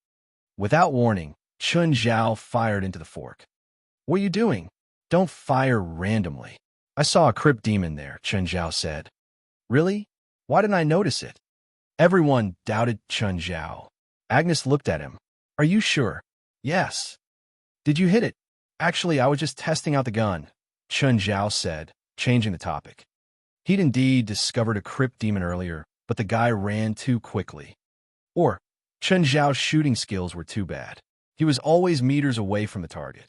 Without warning, Chun Zhao fired into the fork. What are you doing? Don't fire randomly. I saw a crypt demon there, Chun Zhao said. Really? Why didn't I notice it? Everyone doubted Chun Zhao. Agnes looked at him. Are you sure? Yes. Did you hit it? Actually, I was just testing out the gun, Chun Zhao said, changing the topic. He'd indeed discovered a crypt demon earlier, but the guy ran too quickly. Or, Chun Zhao's shooting skills were too bad. He was always meters away from the target.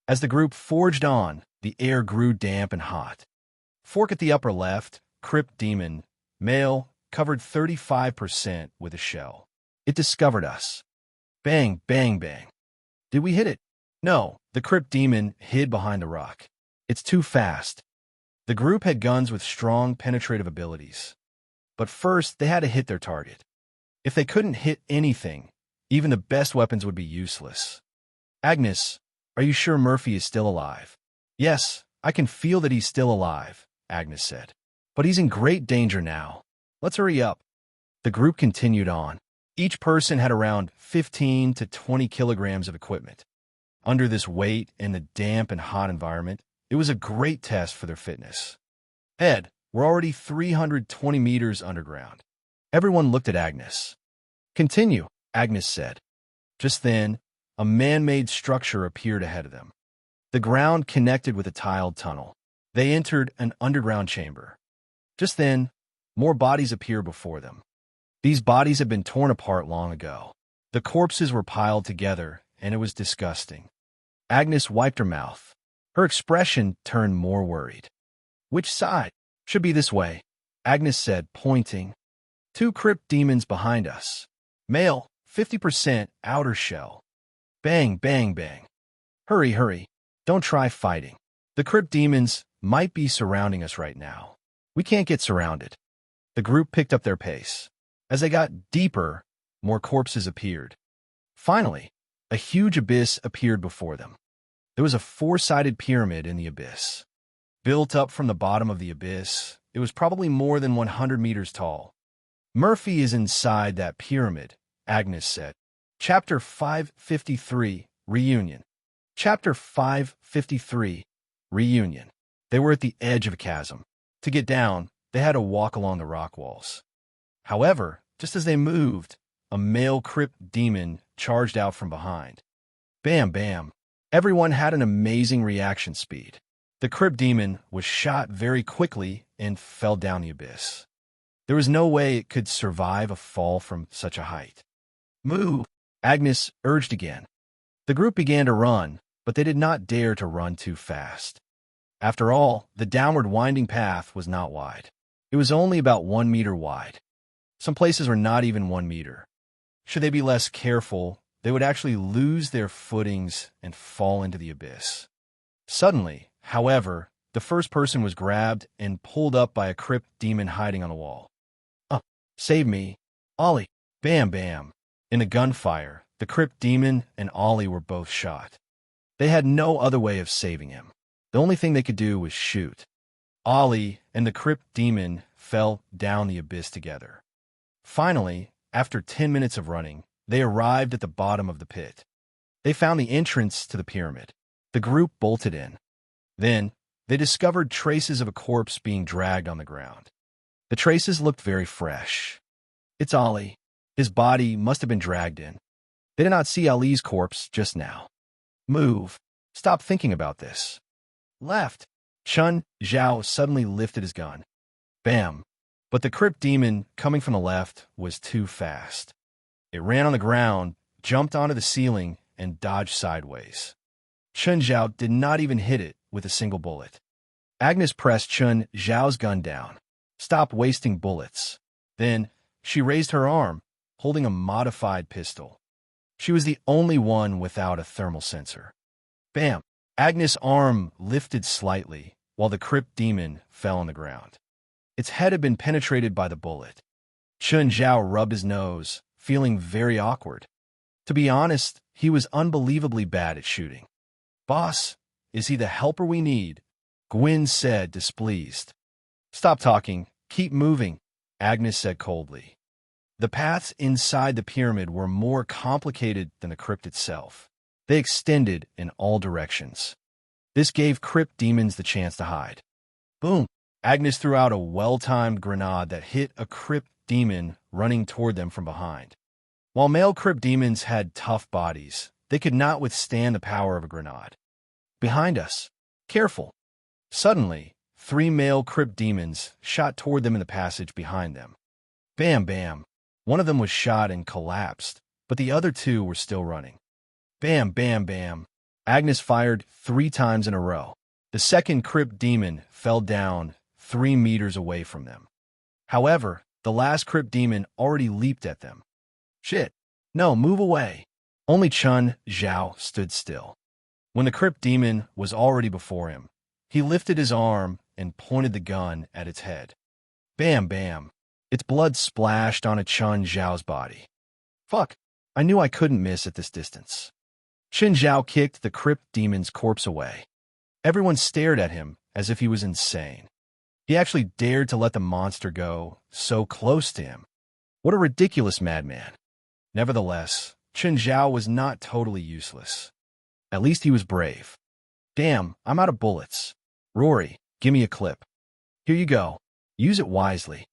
As the group forged on, the air grew damp and hot. Fork at the upper left, crypt demon, male, covered 35% with a shell. It discovered us. Bang, bang, bang. Did we hit it? No, the crypt demon hid behind a rock. It's too fast. The group had guns with strong penetrative abilities. But first, they had to hit their target. If they couldn't hit anything, even the best weapons would be useless. Agnes, are you sure Murphy is still alive? Yes, I can feel that he's still alive, Agnes said. But he's in great danger now. Let's hurry up. The group continued on. Each person had around 15 to 20 kilograms of equipment. Under this weight in the damp and hot environment, it was a great test for their fitness. Ed, we're already 320 meters underground. Everyone looked at Agnes. Continue, Agnes said. Just then, a man-made structure appeared ahead of them. The ground connected with a tiled tunnel. They entered an underground chamber. Just then, more bodies appeared before them. These bodies had been torn apart long ago. The corpses were piled together, and it was disgusting. Agnes wiped her mouth. Her expression turned more worried. Which side? Should be this way, Agnes said, pointing. 2 crypt demons behind us. Male, 50% outer shell. Bang, bang, bang. Hurry, hurry. Don't try fighting. The crypt demons might be surrounding us right now. We can't get surrounded. The group picked up their pace. As they got deeper, more corpses appeared. Finally, a huge abyss appeared before them. There was a 4-sided pyramid in the abyss. Built up from the bottom of the abyss, it was probably more than 100 meters tall. Murphy is inside that pyramid, Agnes said. Chapter 553, Reunion. Chapter 553, Reunion. They were at the edge of a chasm. To get down, they had to walk along the rock walls. However, just as they moved, a male crypt demon charged out from behind. Bam, bam. Everyone had an amazing reaction speed. The crypt demon was shot very quickly and fell down the abyss. There was no way it could survive a fall from such a height. Move, Agnes urged again. The group began to run, but they did not dare to run too fast. After all, the downward winding path was not wide. It was only about 1 meter wide. Some places were not even 1 meter. Should they be less careful, they would actually lose their footings and fall into the abyss. Suddenly, however, the first person was grabbed and pulled up by a crypt demon hiding on the wall. Save me. Ollie. Bam, bam. In a gunfire, the crypt demon and Ollie were both shot. They had no other way of saving him. The only thing they could do was shoot. Ollie and the crypt demon fell down the abyss together. Finally, after 10 minutes of running, they arrived at the bottom of the pit. They found the entrance to the pyramid. The group bolted in. Then, they discovered traces of a corpse being dragged on the ground. The traces looked very fresh. It's Ollie. His body must have been dragged in. They did not see Ali's corpse just now. Move. Stop thinking about this. Left. Chun Zhao suddenly lifted his gun. Bam. But the crypt demon coming from the left was too fast. It ran on the ground, jumped onto the ceiling, and dodged sideways. Chun Zhao did not even hit it with a single bullet. Agnes pressed Chun Zhao's gun down. Stop wasting bullets. Then, she raised her arm, holding a modified pistol. She was the only one without a thermal sensor. Bam! Agnes' arm lifted slightly, while the crypt demon fell on the ground. Its head had been penetrated by the bullet. Chun Zhao rubbed his nose, feeling very awkward. To be honest, he was unbelievably bad at shooting. Boss, is he the helper we need? Gwyn said, displeased. Stop talking. Keep moving, Agnes said coldly. The paths inside the pyramid were more complicated than the crypt itself. They extended in all directions. This gave crypt demons the chance to hide. Boom! Agnes threw out a well-timed grenade that hit a crypt demon running toward them from behind. While male crypt demons had tough bodies, they could not withstand the power of a grenade. Behind us. Careful. Suddenly, 3 male crypt demons shot toward them in the passage behind them. Bam, bam. One of them was shot and collapsed, but the other 2 were still running. Bam, bam, bam. Agnes fired 3 times in a row. The second crypt demon fell down 3 meters away from them. However, the last crypt demon already leaped at them. Shit. No, move away. Only Chun Zhao stood still. When the crypt demon was already before him, he lifted his arm and pointed the gun at its head. Bam, bam. Its blood splashed onto Chun Zhao's body. Fuck, I knew I couldn't miss at this distance. Chen Zhao kicked the crypt demon's corpse away. Everyone stared at him as if he was insane. He actually dared to let the monster go so close to him. What a ridiculous madman. Nevertheless, Chen Zhao was not totally useless. At least he was brave. Damn, I'm out of bullets. Rory, give me a clip. Here you go. Use it wisely.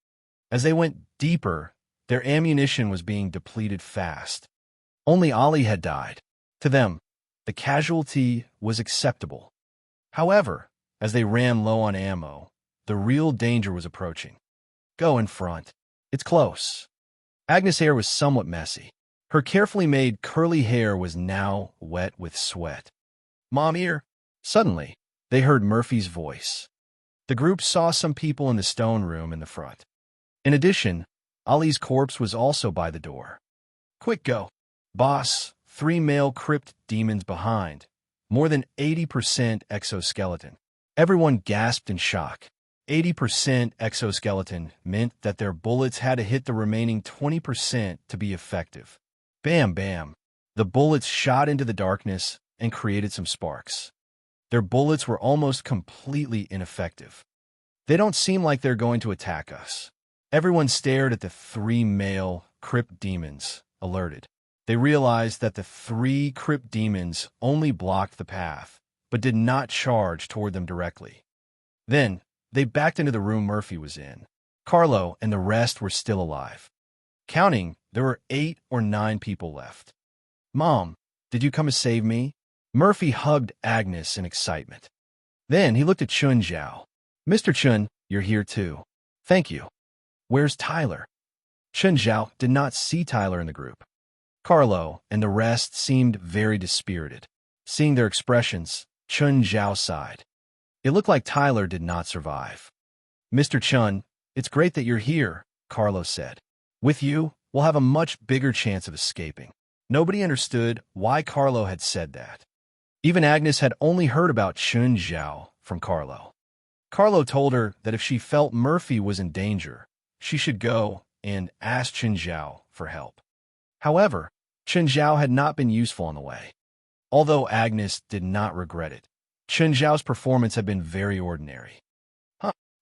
As they went deeper, their ammunition was being depleted fast. Only Ali had died. To them, the casualty was acceptable. However, as they ran low on ammo, the real danger was approaching. Go in front. It's close. Agnes' hair was somewhat messy. Her carefully made curly hair was now wet with sweat. Mom here. Suddenly, they heard Murphy's voice. The group saw some people in the stone room in the front. In addition, Ali's corpse was also by the door. Quick go. Boss, 3 male crypt demons behind. More than 80% exoskeleton. Everyone gasped in shock. 80% exoskeleton meant that their bullets had to hit the remaining 20% to be effective. Bam, bam. The bullets shot into the darkness and created some sparks. Their bullets were almost completely ineffective. They don't seem like they're going to attack us. Everyone stared at the 3 male crypt demons, alerted. They realized that the 3 crypt demons only blocked the path, but did not charge toward them directly. Then, they backed into the room Murphy was in. Carlo and the rest were still alive. Counting, there were 8 or 9 people left. Mom, did you come to save me? Murphy hugged Agnes in excitement. Then he looked at Chun Zhao. Mr. Chun, you're here too. Thank you. Where's Tyler? Chun Zhao did not see Tyler in the group. Carlo and the rest seemed very dispirited. Seeing their expressions, Chun Zhao sighed. It looked like Tyler did not survive. Mr. Chun, it's great that you're here, Carlo said. With you, we'll have a much bigger chance of escaping. Nobody understood why Carlo had said that. Even Agnes had only heard about Chun Zhao from Carlo. Carlo told her that if she felt Murphy was in danger, she should go and ask Chun Zhao for help. However, Chun Zhao had not been useful on the way. Although Agnes did not regret it, Chun Zhao's performance had been very ordinary.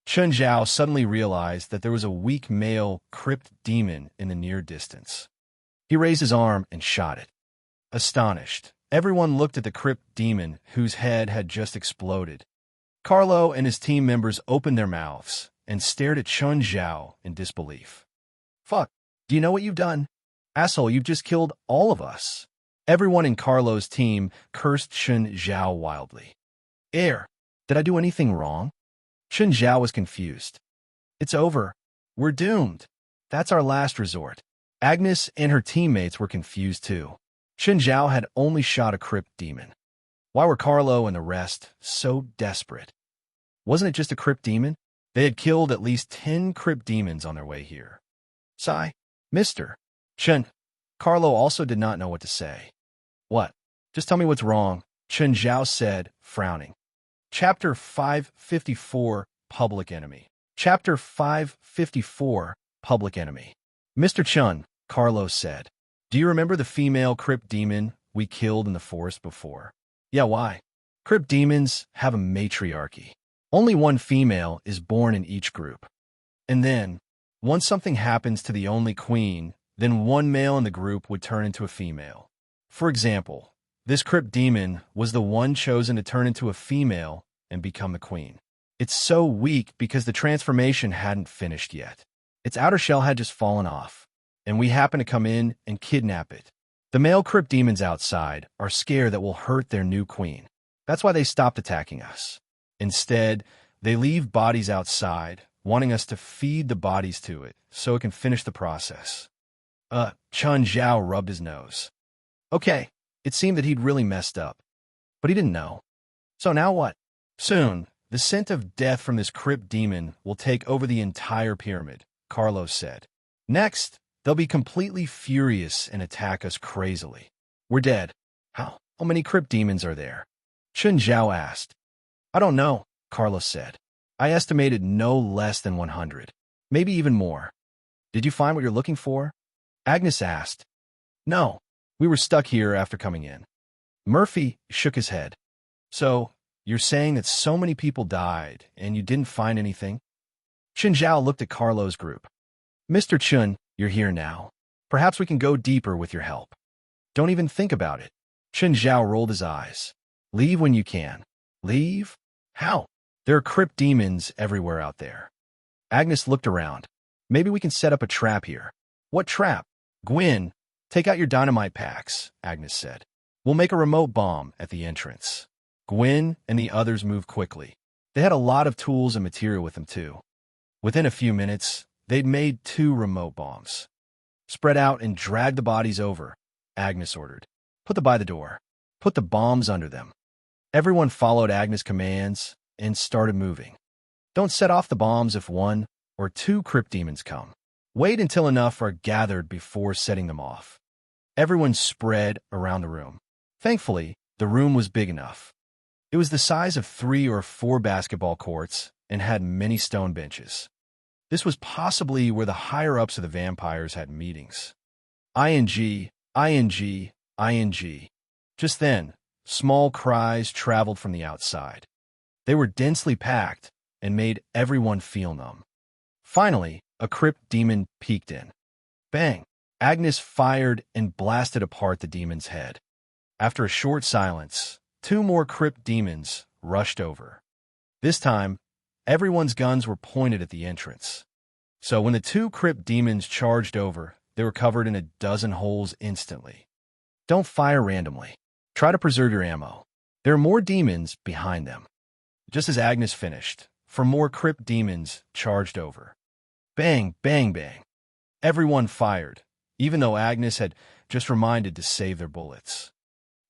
Chun Zhao suddenly realized that there was a weak male crypt demon in the near distance. He raised his arm and shot it. Astonished, everyone looked at the crypt demon whose head had just exploded. Carlo and his team members opened their mouths and stared at Chun Zhao in disbelief. Fuck, do you know what you've done? Asshole, you've just killed all of us. Everyone in Carlo's team cursed Chun Zhao wildly. Did I do anything wrong? Chun Zhao was confused. It's over. We're doomed. That's our last resort. Agnes and her teammates were confused too. Chun Zhao had only shot a crypt demon. Why were Carlo and the rest so desperate? Wasn't it just a crypt demon? They had killed at least 10 crypt demons on their way here. Sigh. Mr. Chun. Carlo also did not know what to say. What? Just tell me what's wrong, Chun Zhao said, frowning. Chapter 554, Public Enemy. Chapter 554, Public Enemy. Mr. Chun, Carlo said, do you remember the female crypt demon we killed in the forest before? Yeah, why? Crypt demons have a matriarchy. Only one female is born in each group. And then, once something happens to the only queen, then one male in the group would turn into a female. For example, this crypt demon was the one chosen to turn into a female and become the queen. It's so weak because the transformation hadn't finished yet. Its outer shell had just fallen off, and we happen to come in and kidnap it. The male crypt demons outside are scared that we'll hurt their new queen. That's why they stopped attacking us. Instead, they leave bodies outside, wanting us to feed the bodies to it so it can finish the process. Chun Zhao rubbed his nose. Okay, it seemed that he'd really messed up, but he didn't know. So now what? Soon, the scent of death from this crypt demon will take over the entire pyramid, Carlo said. Next, they'll be completely furious and attack us crazily. We're dead. How many crypt demons are there? Chun Zhao asked. I don't know, Carlo said. I estimated no less than 100, maybe even more. Did you find what you're looking for? Agnes asked. No, we were stuck here after coming in. Murphy shook his head. So, you're saying that so many people died and you didn't find anything? Chen Zhao looked at Carlo's group. Mr. Chun, you're here now. Perhaps we can go deeper with your help. Don't even think about it. Chen Zhao rolled his eyes. Leave when you can. Leave? How? There are crypt demons everywhere out there. Agnes looked around. Maybe we can set up a trap here. What trap? Gwyn, take out your dynamite packs, Agnes said. We'll make a remote bomb at the entrance. Gwyn and the others moved quickly. They had a lot of tools and material with them, too. Within a few minutes, they'd made 2 remote bombs. Spread out and drag the bodies over, Agnes ordered. Put them by the door. Put the bombs under them. Everyone followed Agnes' commands and started moving. Don't set off the bombs if 1 or 2 crypt demons come. Wait until enough are gathered before setting them off. Everyone spread around the room. Thankfully, the room was big enough. It was the size of 3 or 4 basketball courts and had many stone benches. This was possibly where the higher-ups of the vampires had meetings. ING, ING, ING. Just then, small cries traveled from the outside. They were densely packed and made everyone feel numb. Finally, a crypt demon peeked in. Bang! Agnes fired and blasted apart the demon's head. After a short silence, 2 more crypt demons rushed over. This time, everyone's guns were pointed at the entrance. So when the 2 crypt demons charged over, they were covered in a dozen holes instantly. Don't fire randomly. Try to preserve your ammo. There are more demons behind them. Just as Agnes finished, 4 more crypt demons charged over. Bang, bang, bang. Everyone fired, even though Agnes had just reminded to save their bullets.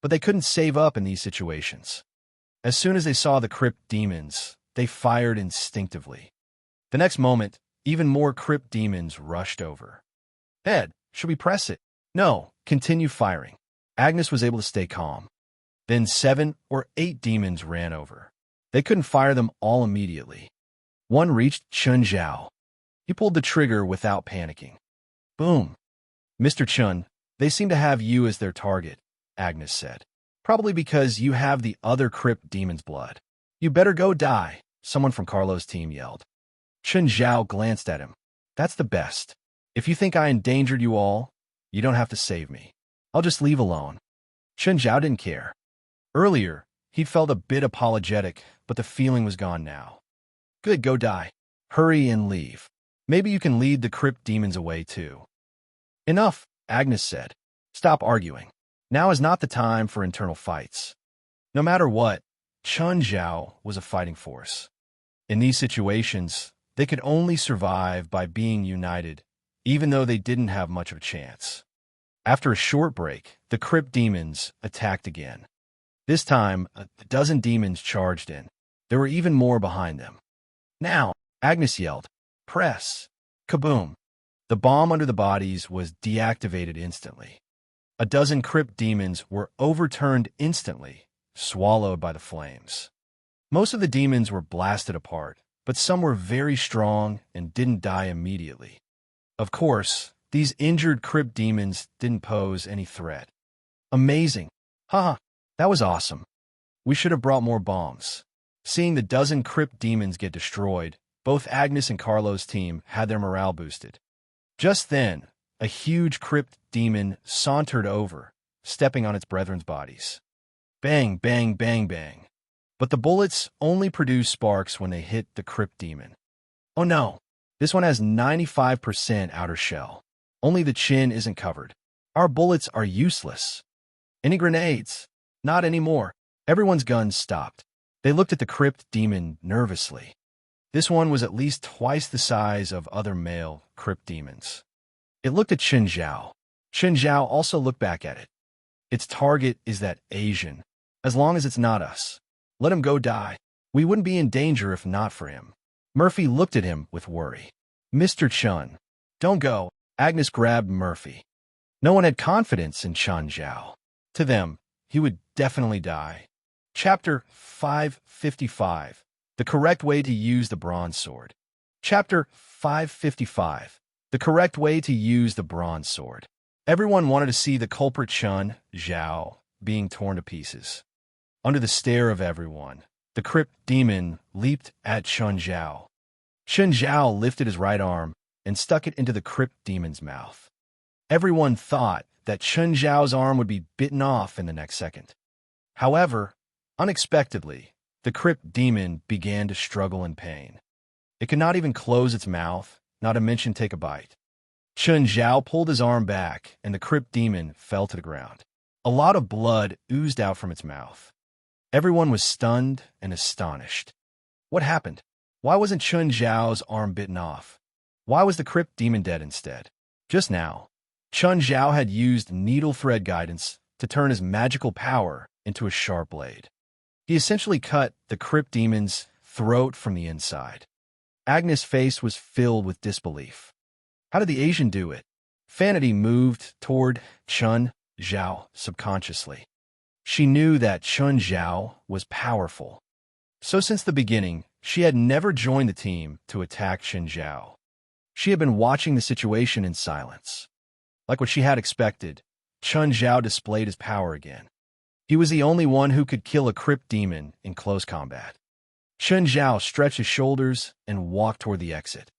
But they couldn't save up in these situations. As soon as they saw the crypt demons, they fired instinctively. The next moment, even more crypt demons rushed over. Ed, should we press it? No, continue firing. Agnes was able to stay calm. Then 7 or 8 demons ran over. They couldn't fire them all immediately. One reached Chun Zhao. He pulled the trigger without panicking. Boom. Mr. Chun, they seem to have you as their target, Agnes said. Probably because you have the other crypt demon's blood. You better go die, someone from Carlo's team yelled. Chun Zhao glanced at him. That's the best. If you think I endangered you all, you don't have to save me. I'll just leave alone. Chun Zhao didn't care. Earlier, he'd felt a bit apologetic, but the feeling was gone now. Good, go die. Hurry and leave. Maybe you can lead the crypt demons away too. Enough, Agnes said. Stop arguing. Now is not the time for internal fights. No matter what, Chun Zhao was a fighting force. In these situations, they could only survive by being united, even though they didn't have much of a chance. After a short break, the crypt demons attacked again. This time, a dozen demons charged in. There were even more behind them. Now, Agnes yelled, press. Kaboom. The bomb under the bodies was deactivated instantly. A dozen crypt demons were overturned instantly, swallowed by the flames. Most of the demons were blasted apart, but some were very strong and didn't die immediately. Of course, these injured crypt demons didn't pose any threat. Amazing. Haha, that was awesome. We should have brought more bombs. Seeing the dozen crypt demons get destroyed, both Agnes and Carlo's team had their morale boosted. Just then, a huge crypt demon sauntered over, stepping on its brethren's bodies. Bang, bang, bang, bang. But the bullets only produce sparks when they hit the crypt demon. Oh no, this one has 95% outer shell. Only the chin isn't covered. Our bullets are useless. Any grenades? Not anymore. Everyone's guns stopped. They looked at the crypt demon nervously. This one was at least twice the size of other male crypt demons. It looked at Chen Zhao. Chen Zhao also looked back at it. Its target is that Asian. As long as it's not us. Let him go die. We wouldn't be in danger if not for him. Murphy looked at him with worry. Mr. Chun, don't go. Agnes grabbed Murphy. No one had confidence in Chen Zhao. To them, he would definitely die. Chapter 555. The correct way to use the bronze sword. Chapter 555. The correct way to use the bronze sword. Everyone wanted to see the culprit Chun Zhao being torn to pieces. Under the stare of everyone, the crypt demon leaped at Chun Zhao. Chun Zhao lifted his right arm and stuck it into the crypt demon's mouth. Everyone thought that Chun Zhao's arm would be bitten off in the next second. However, unexpectedly, the crypt demon began to struggle in pain. It could not even close its mouth, not to mention take a bite. Chun Zhao pulled his arm back, and the crypt demon fell to the ground. A lot of blood oozed out from its mouth. Everyone was stunned and astonished. What happened? Why wasn't Chun Zhao's arm bitten off? Why was the crypt demon dead instead? Just now, Chun Zhao had used needle thread guidance to turn his magical power into a sharp blade. He essentially cut the crypt demon's throat from the inside. Agnes' face was filled with disbelief. How did the Asian do it? Fanny moved toward Chun Zhao subconsciously. She knew that Chun Zhao was powerful. So since the beginning, she had never joined the team to attack Chun Zhao. She had been watching the situation in silence. Like what she had expected, Chun Zhao displayed his power again. He was the only one who could kill a crypt demon in close combat. Chun Zhao stretched his shoulders and walked toward the exit.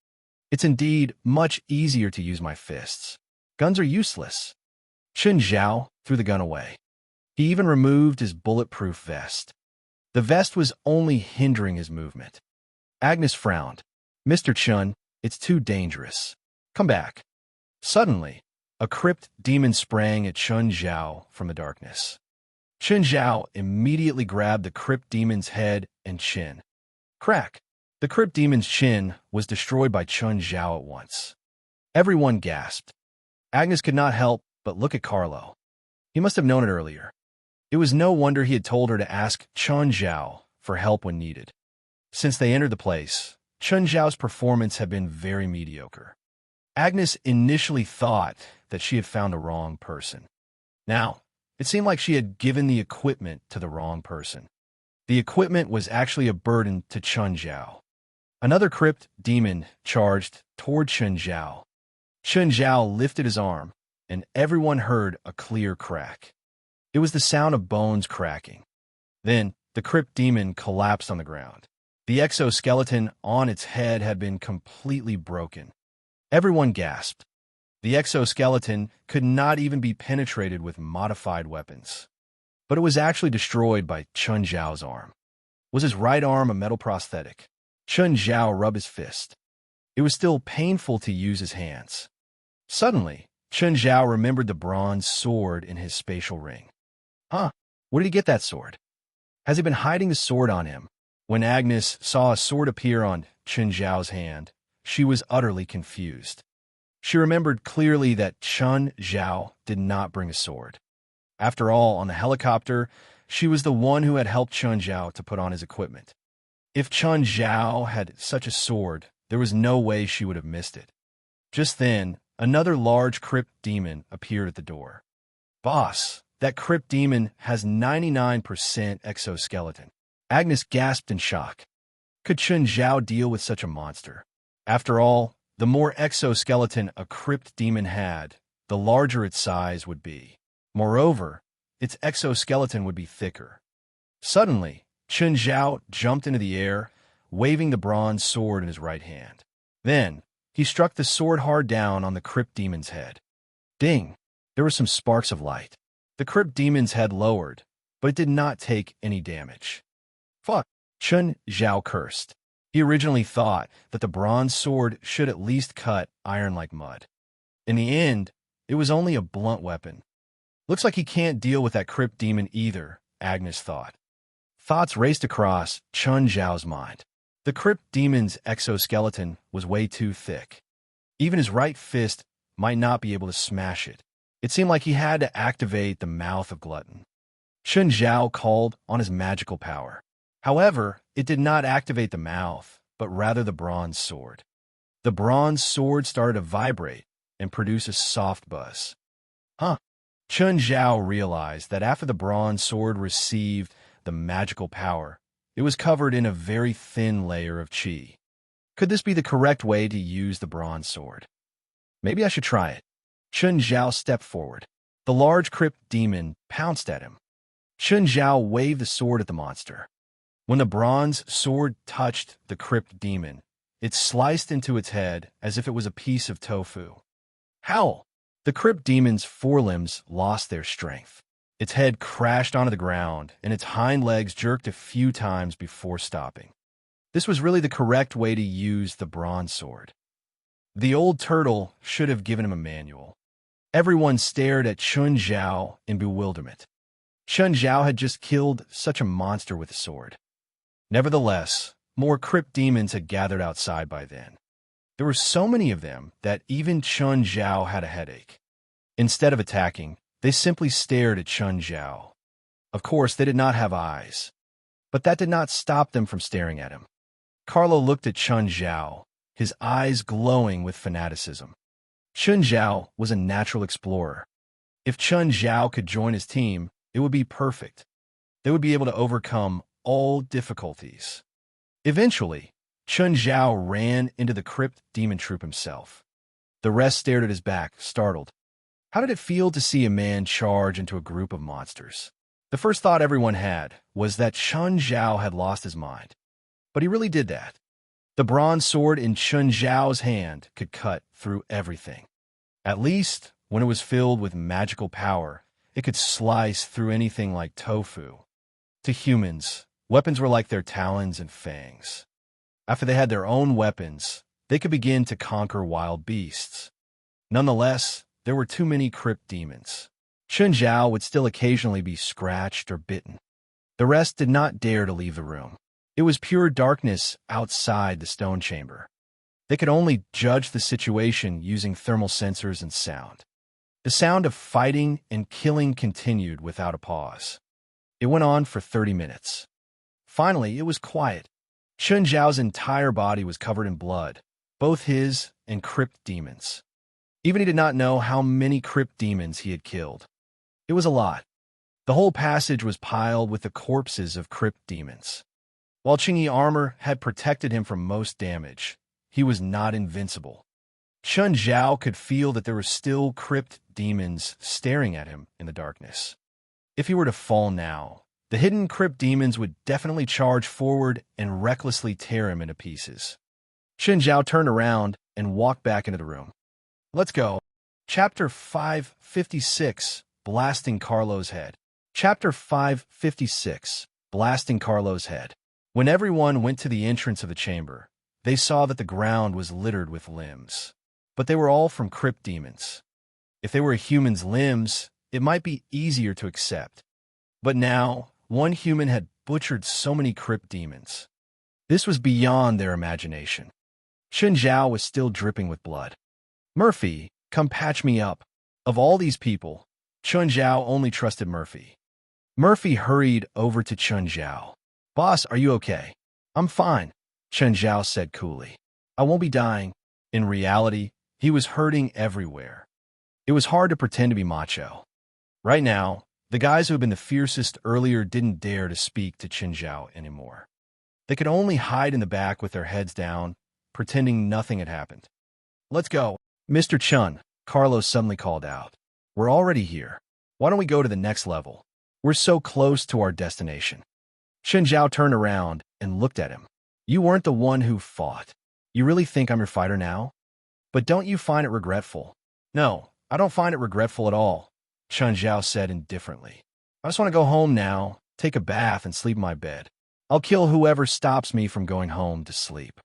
It's indeed much easier to use my fists. Guns are useless. Chun Zhao threw the gun away. He even removed his bulletproof vest. The vest was only hindering his movement. Agnes frowned. Mr. Chun, it's too dangerous. Come back. Suddenly, a crypt demon sprang at Chun Zhao from the darkness. Chun Zhao immediately grabbed the crypt demon's head and chin. Crack! The crypt demon's chin was destroyed by Chun Zhao at once. Everyone gasped. Agnes could not help but look at Carlo. He must have known it earlier. It was no wonder he had told her to ask Chun Zhao for help when needed. Since they entered the place, Chun Zhao's performance had been very mediocre. Agnes initially thought that she had found the wrong person. Now, it seemed like she had given the equipment to the wrong person. The equipment was actually a burden to Chun Zhao. Another crypt demon charged toward Chun Zhao. Chun Zhao lifted his arm, and everyone heard a clear crack. It was the sound of bones cracking. Then, the crypt demon collapsed on the ground. The exoskeleton on its head had been completely broken. Everyone gasped. The exoskeleton could not even be penetrated with modified weapons. But it was actually destroyed by Chun Zhao's arm. Was his right arm a metal prosthetic? Chun Zhao rubbed his fist. It was still painful to use his hands. Suddenly, Chun Zhao remembered the bronze sword in his spatial ring. Huh? Where did he get that sword? Has he been hiding the sword on him? When Agnes saw a sword appear on Chun Zhao's hand, she was utterly confused. She remembered clearly that Chun Zhao did not bring a sword. After all, on the helicopter, she was the one who had helped Chun Zhao to put on his equipment. If Chun Zhao had such a sword, there was no way she would have missed it. Just then, another large crypt demon appeared at the door. Boss, that crypt demon has 99% exoskeleton. Agnes gasped in shock. Could Chun Zhao deal with such a monster? After all, the more exoskeleton a crypt demon had, the larger its size would be. Moreover, its exoskeleton would be thicker. Suddenly, Chun Zhao jumped into the air, waving the bronze sword in his right hand. Then, he struck the sword hard down on the crypt demon's head. Ding! There were some sparks of light. The crypt demon's head lowered, but it did not take any damage. Fuck! Chun Zhao cursed. He originally thought that the bronze sword should at least cut iron like mud. In the end, it was only a blunt weapon. Looks like he can't deal with that crypt demon either, Agnes thought. Thoughts raced across Chun Zhao's mind. The crypt demon's exoskeleton was way too thick. Even his right fist might not be able to smash it. It seemed like he had to activate the mouth of Glutton. Chun Zhao called on his magical power. However, it did not activate the mouth, but rather the bronze sword. The bronze sword started to vibrate and produce a soft buzz. Huh? Chun Zhao realized that after the bronze sword received the magical power, it was covered in a very thin layer of chi. Could this be the correct way to use the bronze sword? Maybe I should try it. Chun Zhao stepped forward. The large crypt demon pounced at him. Chun Zhao waved the sword at the monster. When the bronze sword touched the crypt demon, it sliced into its head as if it was a piece of tofu. Howl! The crypt demon's forelimbs lost their strength. Its head crashed onto the ground, and its hind legs jerked a few times before stopping. This was really the correct way to use the bronze sword. The old turtle should have given him a manual. Everyone stared at Chun Zhao in bewilderment. Chun Zhao had just killed such a monster with a sword. Nevertheless, more crypt demons had gathered outside by then. There were so many of them that even Chun Zhao had a headache. Instead of attacking, they simply stared at Chun Zhao. Of course, they did not have eyes, but that did not stop them from staring at him. Carlo looked at Chun Zhao, his eyes glowing with fanaticism. Chun Zhao was a natural explorer. If Chun Zhao could join his team, it would be perfect. They would be able to overcome all difficulties. Eventually, Chun Zhao ran into the crypt demon troop himself. The rest stared at his back, startled. How did it feel to see a man charge into a group of monsters? The first thought everyone had was that Chun Zhao had lost his mind. But he really did that. The bronze sword in Chun Zhao's hand could cut through everything. At least, when it was filled with magical power, it could slice through anything like tofu. To humans, weapons were like their talons and fangs. After they had their own weapons, they could begin to conquer wild beasts. Nonetheless, there were too many crypt demons. Chun Zhao would still occasionally be scratched or bitten. The rest did not dare to leave the room. It was pure darkness outside the stone chamber. They could only judge the situation using thermal sensors and sound. The sound of fighting and killing continued without a pause. It went on for 30 minutes. Finally, it was quiet. Chun Zhao's entire body was covered in blood, both his and crypt demons. Even he did not know how many crypt demons he had killed. It was a lot. The whole passage was piled with the corpses of crypt demons. While Qingyi armor had protected him from most damage, he was not invincible. Chun Zhao could feel that there were still crypt demons staring at him in the darkness. If he were to fall now, the hidden crypt demons would definitely charge forward and recklessly tear him into pieces. Chun Zhao turned around and walked back into the room. Let's go. Chapter 556, Blasting Carlo's Head. Chapter 556, Blasting Carlo's Head. When everyone went to the entrance of the chamber, they saw that the ground was littered with limbs. But they were all from crypt demons. If they were a human's limbs, it might be easier to accept. But now, one human had butchered so many crypt demons. This was beyond their imagination. Chun Zhao was still dripping with blood. Murphy, come patch me up. Of all these people, Chun Zhao only trusted Murphy. Murphy hurried over to Chun Zhao. Boss, are you okay? I'm fine, Chun Zhao said coolly. I won't be dying. In reality, he was hurting everywhere. It was hard to pretend to be macho. Right now, the guys who had been the fiercest earlier didn't dare to speak to Chun Zhao anymore. They could only hide in the back with their heads down, pretending nothing had happened. Let's go. Mr. Chun, Carlo suddenly called out. We're already here. Why don't we go to the next level? We're so close to our destination. Chun Zhao turned around and looked at him. You weren't the one who fought. You really think I'm your fighter now? But don't you find it regretful? No, I don't find it regretful at all, Chun Zhao said indifferently. I just want to go home now, take a bath, and sleep in my bed. I'll kill whoever stops me from going home to sleep.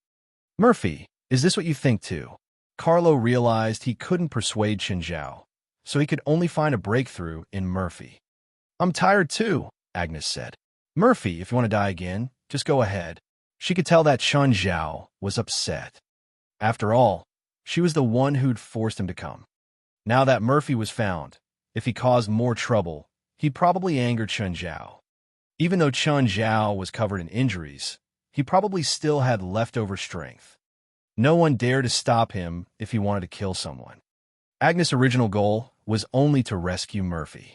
Murphy, is this what you think too? Carlo realized he couldn't persuade Chun Zhao, so he could only find a breakthrough in Murphy. I'm tired too, Agnes said. Murphy, if you want to die again, just go ahead. She could tell that Chun Zhao was upset. After all, she was the one who'd forced him to come. Now that Murphy was found, if he caused more trouble, he'd probably anger Chun Zhao. Even though Chun Zhao was covered in injuries, he probably still had leftover strength. No one dared to stop him if he wanted to kill someone. Agnes' original goal was only to rescue Murphy.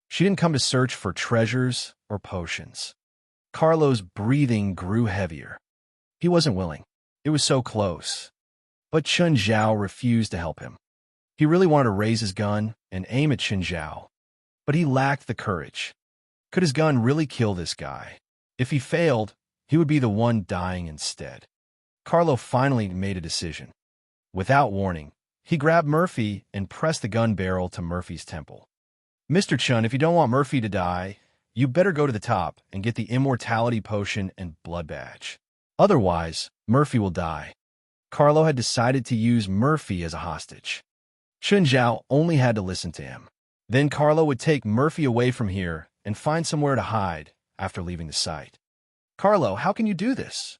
She didn't come to search for treasures or potions. Carlo's breathing grew heavier. He wasn't willing. It was so close. But Chun Zhao refused to help him. He really wanted to raise his gun and aim at Chen Zhao, but he lacked the courage. Could his gun really kill this guy? If he failed, he would be the one dying instead. Carlo finally made a decision. Without warning, he grabbed Murphy and pressed the gun barrel to Murphy's temple. Mr. Chun, if you don't want Murphy to die, you better go to the top and get the immortality potion and blood badge. Otherwise, Murphy will die. Carlo had decided to use Murphy as a hostage. Chen Zhao only had to listen to him. Then Carlo would take Murphy away from here and find somewhere to hide after leaving the site. Carlo, how can you do this?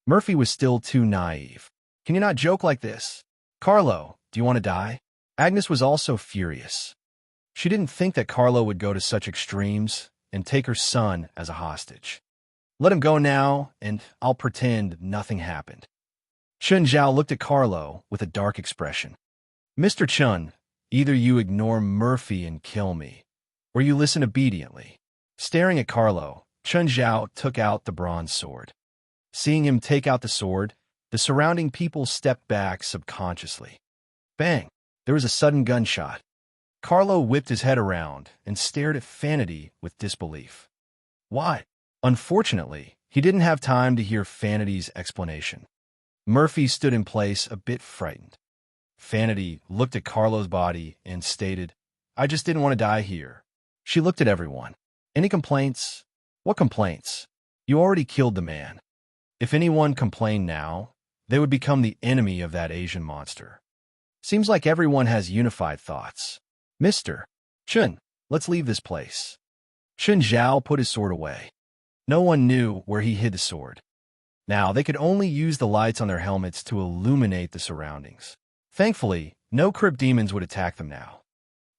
Murphy was still too naive. Can you not joke like this? Carlo, do you want to die? Agnes was also furious. She didn't think that Carlo would go to such extremes and take her son as a hostage. Let him go now, and I'll pretend nothing happened. Chen Zhao looked at Carlo with a dark expression. Mr. Chun, either you ignore Murphy and kill me, or you listen obediently. Staring at Carlo, Chen Zhao took out the bronze sword. Seeing him take out the sword, the surrounding people stepped back subconsciously. Bang! There was a sudden gunshot. Carlo whipped his head around and stared at Fanny with disbelief. Why? Unfortunately, he didn't have time to hear Fanny's explanation. Murphy stood in place a bit frightened. Fanny looked at Carlo's body and stated, I just didn't want to die here. She looked at everyone. Any complaints? What complaints? You already killed the man. If anyone complained now, they would become the enemy of that Asian monster. Seems like everyone has unified thoughts. Mr. Chun, let's leave this place. Chen Zhao put his sword away. No one knew where he hid the sword. Now they could only use the lights on their helmets to illuminate the surroundings. Thankfully, no crypt demons would attack them now.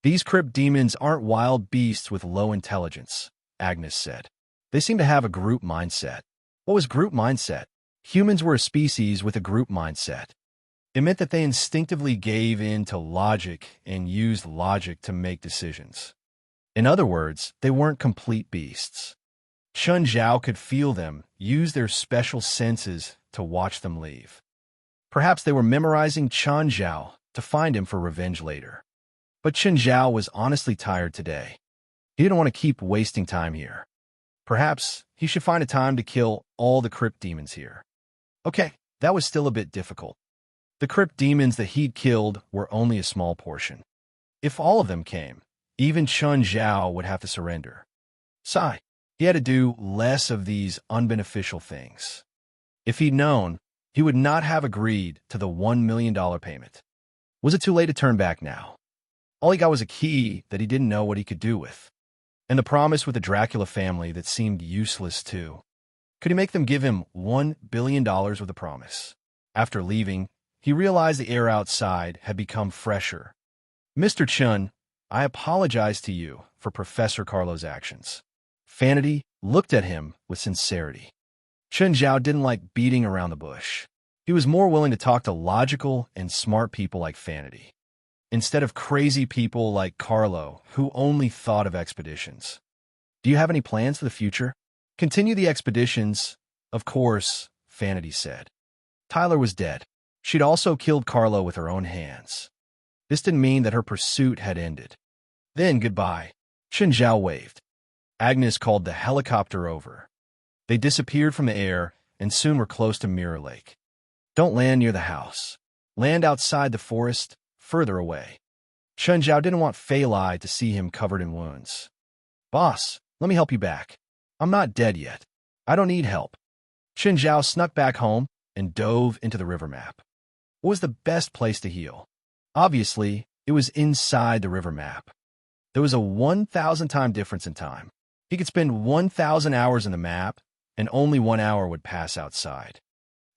These crypt demons aren't wild beasts with low intelligence, Agnes said. They seem to have a group mindset. What was group mindset? Humans were a species with a group mindset. It meant that they instinctively gave in to logic and used logic to make decisions. In other words, they weren't complete beasts. Chen Zhao could feel them, use their special senses to watch them leave. Perhaps they were memorizing Chen Zhao to find him for revenge later. But Chen Zhao was honestly tired today. He didn't want to keep wasting time here. Perhaps he should find a time to kill all the crypt demons here. Okay, that was still a bit difficult. The crypt demons that he'd killed were only a small portion. If all of them came, even Chen Zhao would have to surrender. Sigh, he had to do less of these unbeneficial things. If he'd known, he would not have agreed to the $1 million payment. Was it too late to turn back now? All he got was a key that he didn't know what he could do with. And the promise with the Dracula family that seemed useless too. Could he make them give him $1 billion with a promise? After leaving, he realized the air outside had become fresher. Mr. Chun, I apologize to you for Professor Carlo's actions. Fanny looked at him with sincerity. Chen Zhao didn't like beating around the bush. He was more willing to talk to logical and smart people like Fanny, instead of crazy people like Carlo, who only thought of expeditions. Do you have any plans for the future? Continue the expeditions, of course, Fanny said. Tyler was dead. She'd also killed Carlo with her own hands. This didn't mean that her pursuit had ended. Then goodbye. Chen Zhao waved. Agnes called the helicopter over. They disappeared from the air and soon were close to Mirror Lake. Don't land near the house. Land outside the forest, further away. Chen Zhao didn't want Fali to see him covered in wounds. Boss, let me help you back. I'm not dead yet. I don't need help. Chen Zhao snuck back home and dove into the river map. What was the best place to heal? Obviously, it was inside the river map. There was a 1,000-time difference in time. He could spend 1,000 hours in the map, and only 1 hour would pass outside.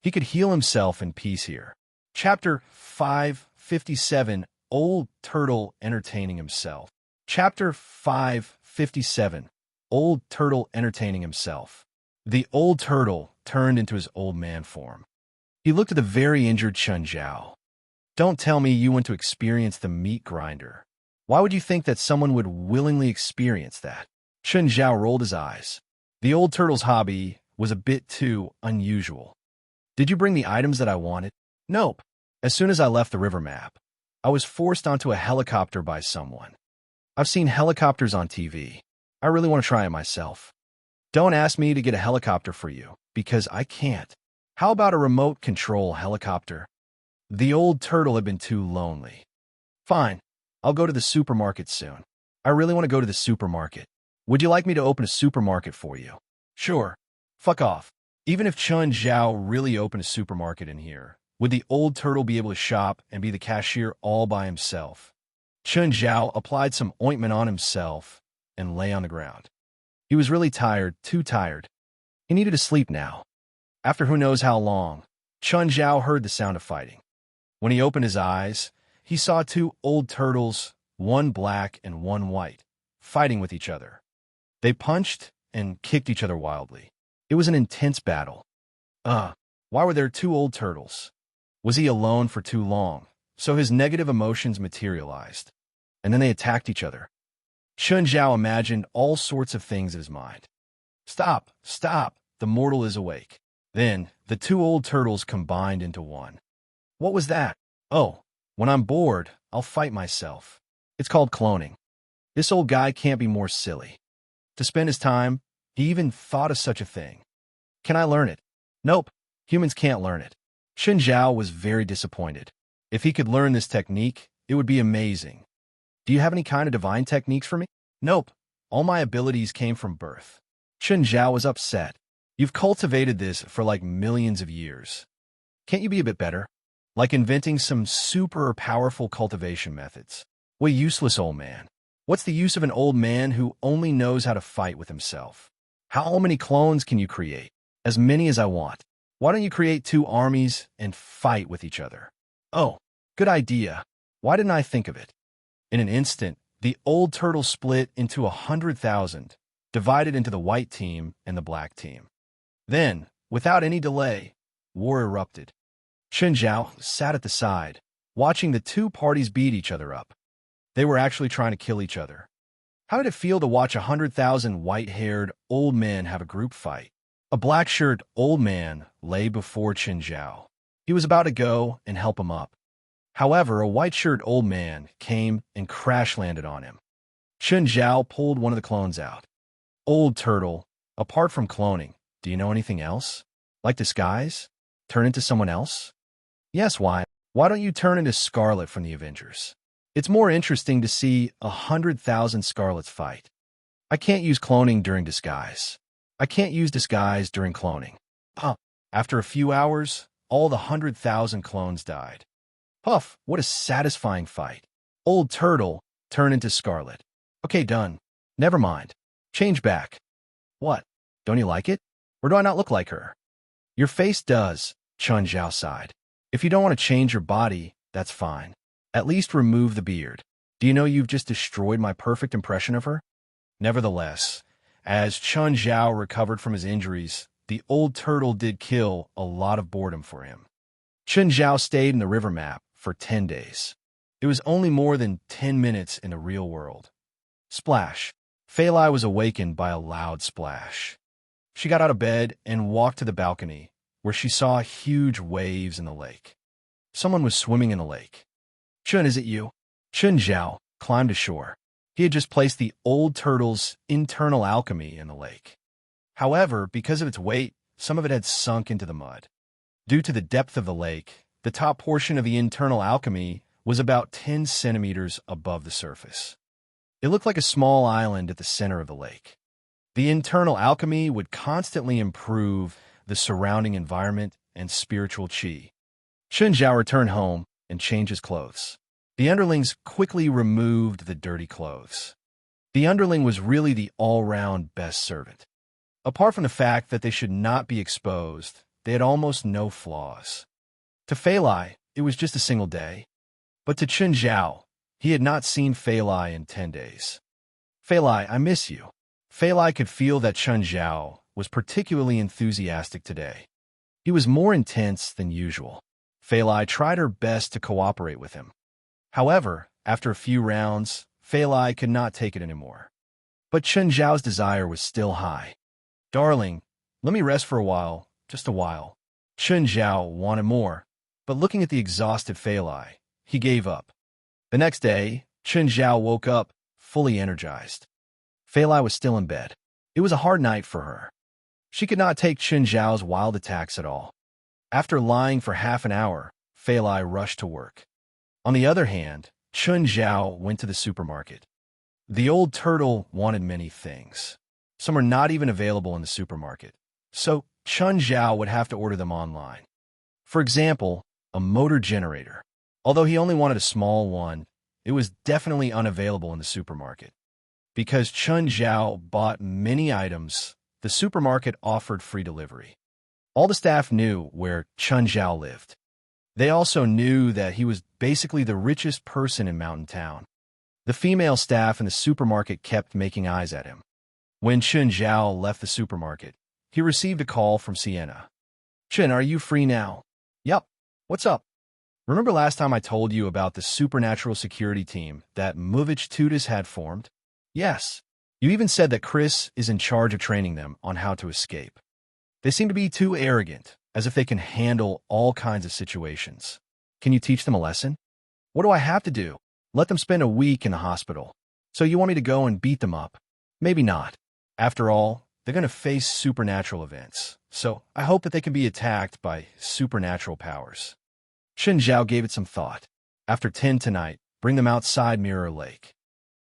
He could heal himself in peace here. Chapter 557, Old Turtle Entertaining Himself. Chapter 557, Old Turtle Entertaining Himself. The old turtle turned into his old man form. He looked at the very injured Chen Zhao. Don't tell me you went to experience the meat grinder. Why would you think that someone would willingly experience that? Chen Zhao rolled his eyes. The old turtle's hobby was a bit too unusual. Did you bring the items that I wanted? Nope. As soon as I left the river map, I was forced onto a helicopter by someone. I've seen helicopters on TV. I really want to try it myself. Don't ask me to get a helicopter for you, because I can't. How about a remote control helicopter? The old turtle had been too lonely. Fine, I'll go to the supermarket soon. I really want to go to the supermarket. Would you like me to open a supermarket for you? Sure. Fuck off. Even if Chun Zhao really opened a supermarket in here, would the old turtle be able to shop and be the cashier all by himself? Chun Zhao applied some ointment on himself and lay on the ground. He was really tired, too tired. He needed to sleep now. After who knows how long, Chun Zhao heard the sound of fighting. When he opened his eyes, he saw two old turtles, one black and one white, fighting with each other. They punched and kicked each other wildly. It was an intense battle. Why were there two old turtles? Was he alone for too long? So his negative emotions materialized. And then they attacked each other. Chun Zhao imagined all sorts of things in his mind. Stop, stop, the mortal is awake. Then, the two old turtles combined into one. What was that? Oh, when I'm bored, I'll fight myself. It's called cloning. This old guy can't be more silly. To spend his time, he even thought of such a thing. Can I learn it? Nope, humans can't learn it. Chun Zhao was very disappointed. If he could learn this technique, it would be amazing. Do you have any kind of divine techniques for me? Nope, all my abilities came from birth. Chun Zhao was upset. You've cultivated this for like millions of years. Can't you be a bit better? Like inventing some super powerful cultivation methods. What useless old man. What's the use of an old man who only knows how to fight with himself? How many clones can you create? As many as I want. Why don't you create two armies and fight with each other? Oh, good idea. Why didn't I think of it? In an instant, the old turtle split into 100,000, divided into the white team and the black team. Then, without any delay, war erupted. Chun Zhao sat at the side, watching the two parties beat each other up. They were actually trying to kill each other. How did it feel to watch 100,000 white-haired old men have a group fight? A black-shirted old man lay before Chun Zhao. He was about to go and help him up. However, a white-shirted old man came and crash-landed on him. Chun Zhao pulled one of the clones out. Old turtle, apart from cloning, do you know anything else? Like disguise? Turn into someone else? Yes, why? Why don't you turn into Scarlet from the Avengers? It's more interesting to see 100,000 Scarlets fight. I can't use cloning during disguise. I can't use disguise during cloning. After a few hours, all the 100,000 clones died. Puff, what a satisfying fight. Old turtle, turn into Scarlet. Okay, done. Never mind. Change back. What? Don't you like it? Or do I not look like her? Your face does, Chun Zhao sighed. If you don't want to change your body, that's fine. At least remove the beard. Do you know you've just destroyed my perfect impression of her? Nevertheless, as Chun Zhao recovered from his injuries, the old turtle did kill a lot of boredom for him. Chun Zhao stayed in the river map for 10 days. It was only more than 10 minutes in the real world. Splash. Fali was awakened by a loud splash. She got out of bed and walked to the balcony, where she saw huge waves in the lake. Someone was swimming in the lake. Chun, is it you? Chun Zhao climbed ashore. He had just placed the old turtle's internal alchemy in the lake. However, because of its weight, some of it had sunk into the mud. Due to the depth of the lake, the top portion of the internal alchemy was about 10 centimeters above the surface. It looked like a small island at the center of the lake. The internal alchemy would constantly improve the surrounding environment and spiritual qi. Chun Zhao returned home and changed his clothes. The underlings quickly removed the dirty clothes. The underling was really the all-round best servant. Apart from the fact that they should not be exposed, they had almost no flaws. To Fali, it was just a single day. But to Chun Zhao, he had not seen Fali in 10 days. Fali, I miss you. Fali could feel that Chun Zhao was particularly enthusiastic today. He was more intense than usual. Fali tried her best to cooperate with him. However, after a few rounds, Fali could not take it anymore. But Chun Zhao's desire was still high. Darling, let me rest for a while, just a while. Chun Zhao wanted more, but looking at the exhausted Fali, he gave up. The next day, Chen Zhao woke up, fully energized. Fali was still in bed. It was a hard night for her. She could not take Chen Zhao's wild attacks at all. After lying for half an hour, Fali rushed to work. On the other hand, Chen Zhao went to the supermarket. The old turtle wanted many things. Some are not even available in the supermarket, so Chen Zhao would have to order them online. For example, a motor generator. Although he only wanted a small one, it was definitely unavailable in the supermarket. Because Chen Zhao bought many items, the supermarket offered free delivery. All the staff knew where Chen Zhao lived. They also knew that he was basically the richest person in Mountain Town. The female staff in the supermarket kept making eyes at him. When Chen Zhao left the supermarket, he received a call from Sienna. "Chen, are you free now?" "Yup. What's up?" "Remember last time I told you about the supernatural security team that Movich Tutis had formed?" "Yes. You even said that Chris is in charge of training them on how to escape. They seem to be too arrogant, as if they can handle all kinds of situations. Can you teach them a lesson?" "What do I have to do? Let them spend a week in the hospital. So you want me to go and beat them up?" "Maybe not. After all, they're going to face supernatural events, so I hope that they can be attacked by supernatural powers." Chen Zhao gave it some thought. After 10 tonight, bring them outside Mirror Lake.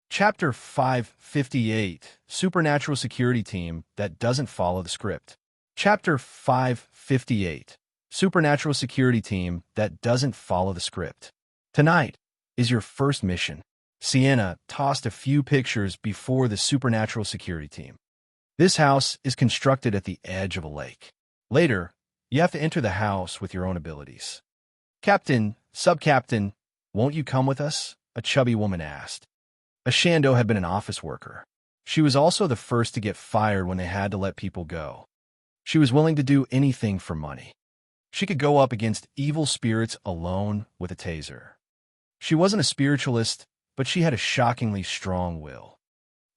Chapter 558, Supernatural Security Team That Doesn't Follow the Script. Chapter 558, Supernatural Security Team That Doesn't Follow the Script. Tonight is your first mission. Sienna tossed a few pictures before the supernatural security team. This house is constructed at the edge of a lake. Later, you have to enter the house with your own abilities. "Captain, Sub-Captain, won't you come with us?" a chubby woman asked. Ashando had been an office worker. She was also the first to get fired when they had to let people go. She was willing to do anything for money. She could go up against evil spirits alone with a taser. She wasn't a spiritualist, but she had a shockingly strong will.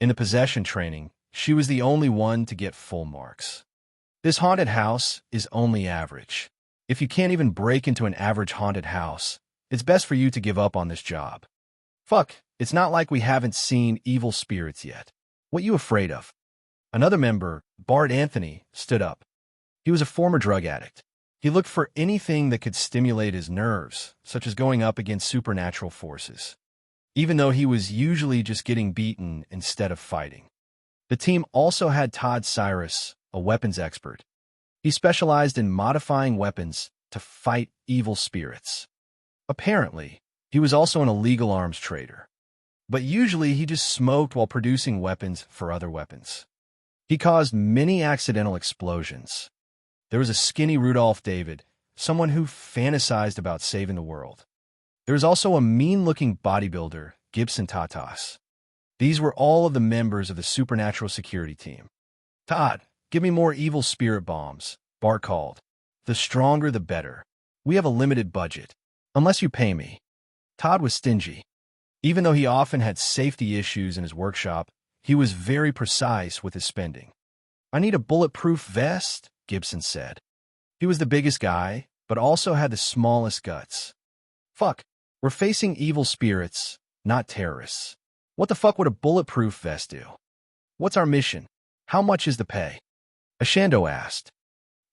In the possession training, she was the only one to get full marks. This haunted house is only average. If you can't even break into an average haunted house, it's best for you to give up on this job. "Fuck, it's not like we haven't seen evil spirits yet. What you afraid of?" Another member, Bart Anthony, stood up. He was a former drug addict. He looked for anything that could stimulate his nerves, such as going up against supernatural forces, even though he was usually just getting beaten instead of fighting. The team also had Todd Cyrus, a weapons expert. He specialized in modifying weapons to fight evil spirits. Apparently, he was also an illegal arms trader, but usually he just smoked while producing weapons for other weapons. He caused many accidental explosions. There was a skinny Rudolph David, someone who fantasized about saving the world. There was also a mean-looking bodybuilder, Gibson Tatas. These were all of the members of the supernatural security team. "Todd, give me more evil spirit bombs," Bart called. "The stronger, the better. We have a limited budget. Unless you pay me." Todd was stingy. Even though he often had safety issues in his workshop, he was very precise with his spending. "I need a bulletproof vest," Gibson said. He was the biggest guy, but also had the smallest guts. "Fuck, we're facing evil spirits, not terrorists. What the fuck would a bulletproof vest do?" "What's our mission? How much is the pay?" Ashando asked.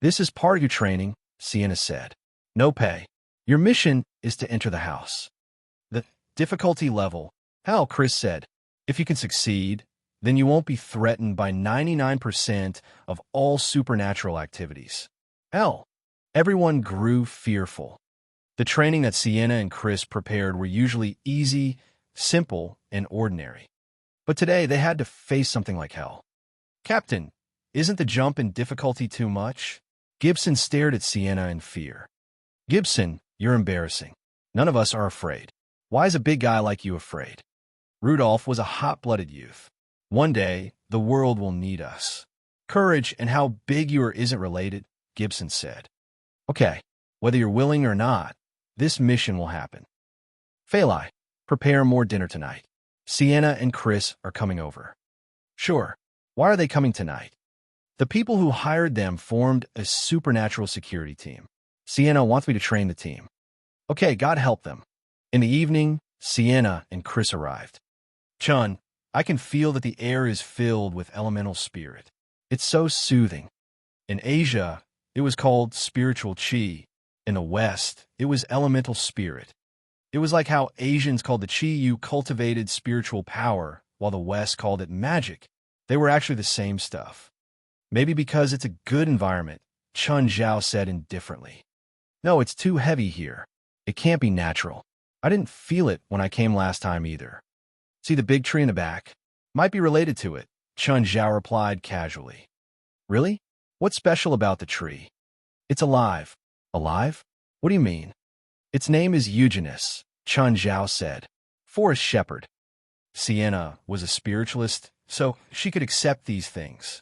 "This is part of your training," Sienna said. "No pay. Your mission is to enter the house." "The difficulty level," Hal, Chris said. "If you can succeed, then you won't be threatened by 99% of all supernatural activities." Hell, everyone grew fearful. The training that Sienna and Chris prepared were usually easy, simple, and ordinary. But today they had to face something like hell. "Captain, isn't the jump in difficulty too much?" Gibson stared at Sienna in fear. "Gibson, you're embarrassing. None of us are afraid. Why is a big guy like you afraid?" Rudolph was a hot-blooded youth. "One day, the world will need us." "Courage and how big you are isn't related," Gibson said. "Okay, whether you're willing or not, this mission will happen. Fali, prepare more dinner tonight. Sienna and Chris are coming over." "Sure. Why are they coming tonight?" "The people who hired them formed a supernatural security team. Sienna wants me to train the team." "Okay, God help them." In the evening, Sienna and Chris arrived. Chun, I can feel that the air is filled with elemental spirit. It's so soothing. In Asia, it was called spiritual chi. In the West, it was elemental spirit. It was like how Asians called the chi you cultivated spiritual power, while the West called it magic. They were actually the same stuff. Maybe because it's a good environment, Chun Zhao said indifferently. No, it's too heavy here. It can't be natural. I didn't feel it when I came last time either. See the big tree in the back? Might be related to it, Chun Zhao replied casually. Really? What's special about the tree? It's alive. Alive? What do you mean? Its name is Eugenus, Chun Zhao said. Forest shepherd. Sienna was a spiritualist, so she could accept these things.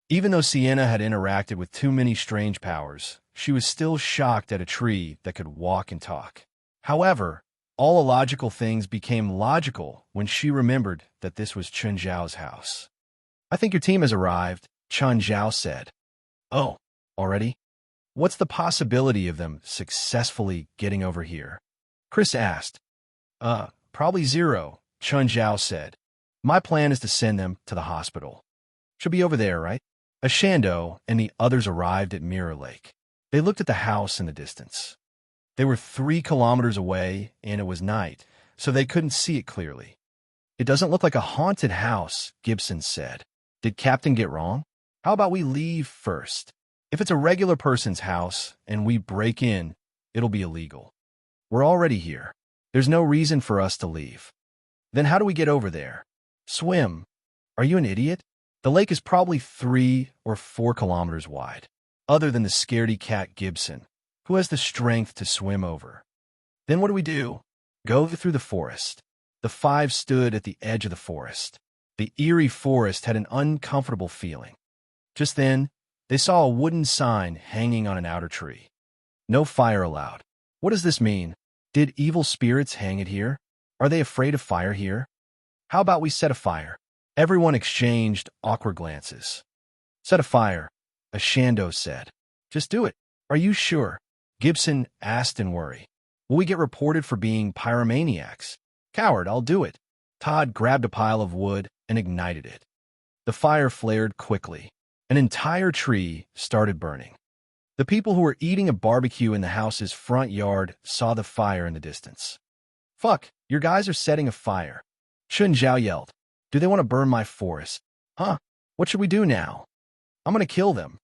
Even though Sienna had interacted with too many strange powers, she was still shocked at a tree that could walk and talk. However, all illogical things became logical when she remembered that this was Chun Zhao's house. I think your team has arrived, Chun Zhao said. Oh, already? What's the possibility of them successfully getting over here? Chris asked. Probably zero, Chun Zhao said. My plan is to send them to the hospital. She'll be over there, right? Ashando and the others arrived at Mirror Lake. They looked at the house in the distance. They were 3 kilometers away, and it was night, so they couldn't see it clearly. It doesn't look like a haunted house, Gibson said. Did Captain get wrong? How about we leave first? If it's a regular person's house and we break in, it'll be illegal. We're already here. There's no reason for us to leave. Then how do we get over there? Swim. Are you an idiot? The lake is probably 3 or 4 kilometers wide, other than the scaredy cat Gibson, who has the strength to swim over. Then what do we do? Go through the forest. The 5 stood at the edge of the forest. The eerie forest had an uncomfortable feeling. Just then, they saw a wooden sign hanging on an outer tree. No fire allowed. What does this mean? Did evil spirits hang it here? Are they afraid of fire here? How about we set a fire? Everyone exchanged awkward glances. Set a fire, Ashando said. Just do it. Are you sure? Gibson asked in worry. Will we get reported for being pyromaniacs? Coward, I'll do it. Todd grabbed a pile of wood and ignited it. The fire flared quickly. An entire tree started burning. The people who were eating a barbecue in the house's front yard saw the fire in the distance. Fuck, your guys are setting a fire. Chun Zhao yelled. Do they want to burn my forest? Huh? What should we do now? I'm gonna kill them.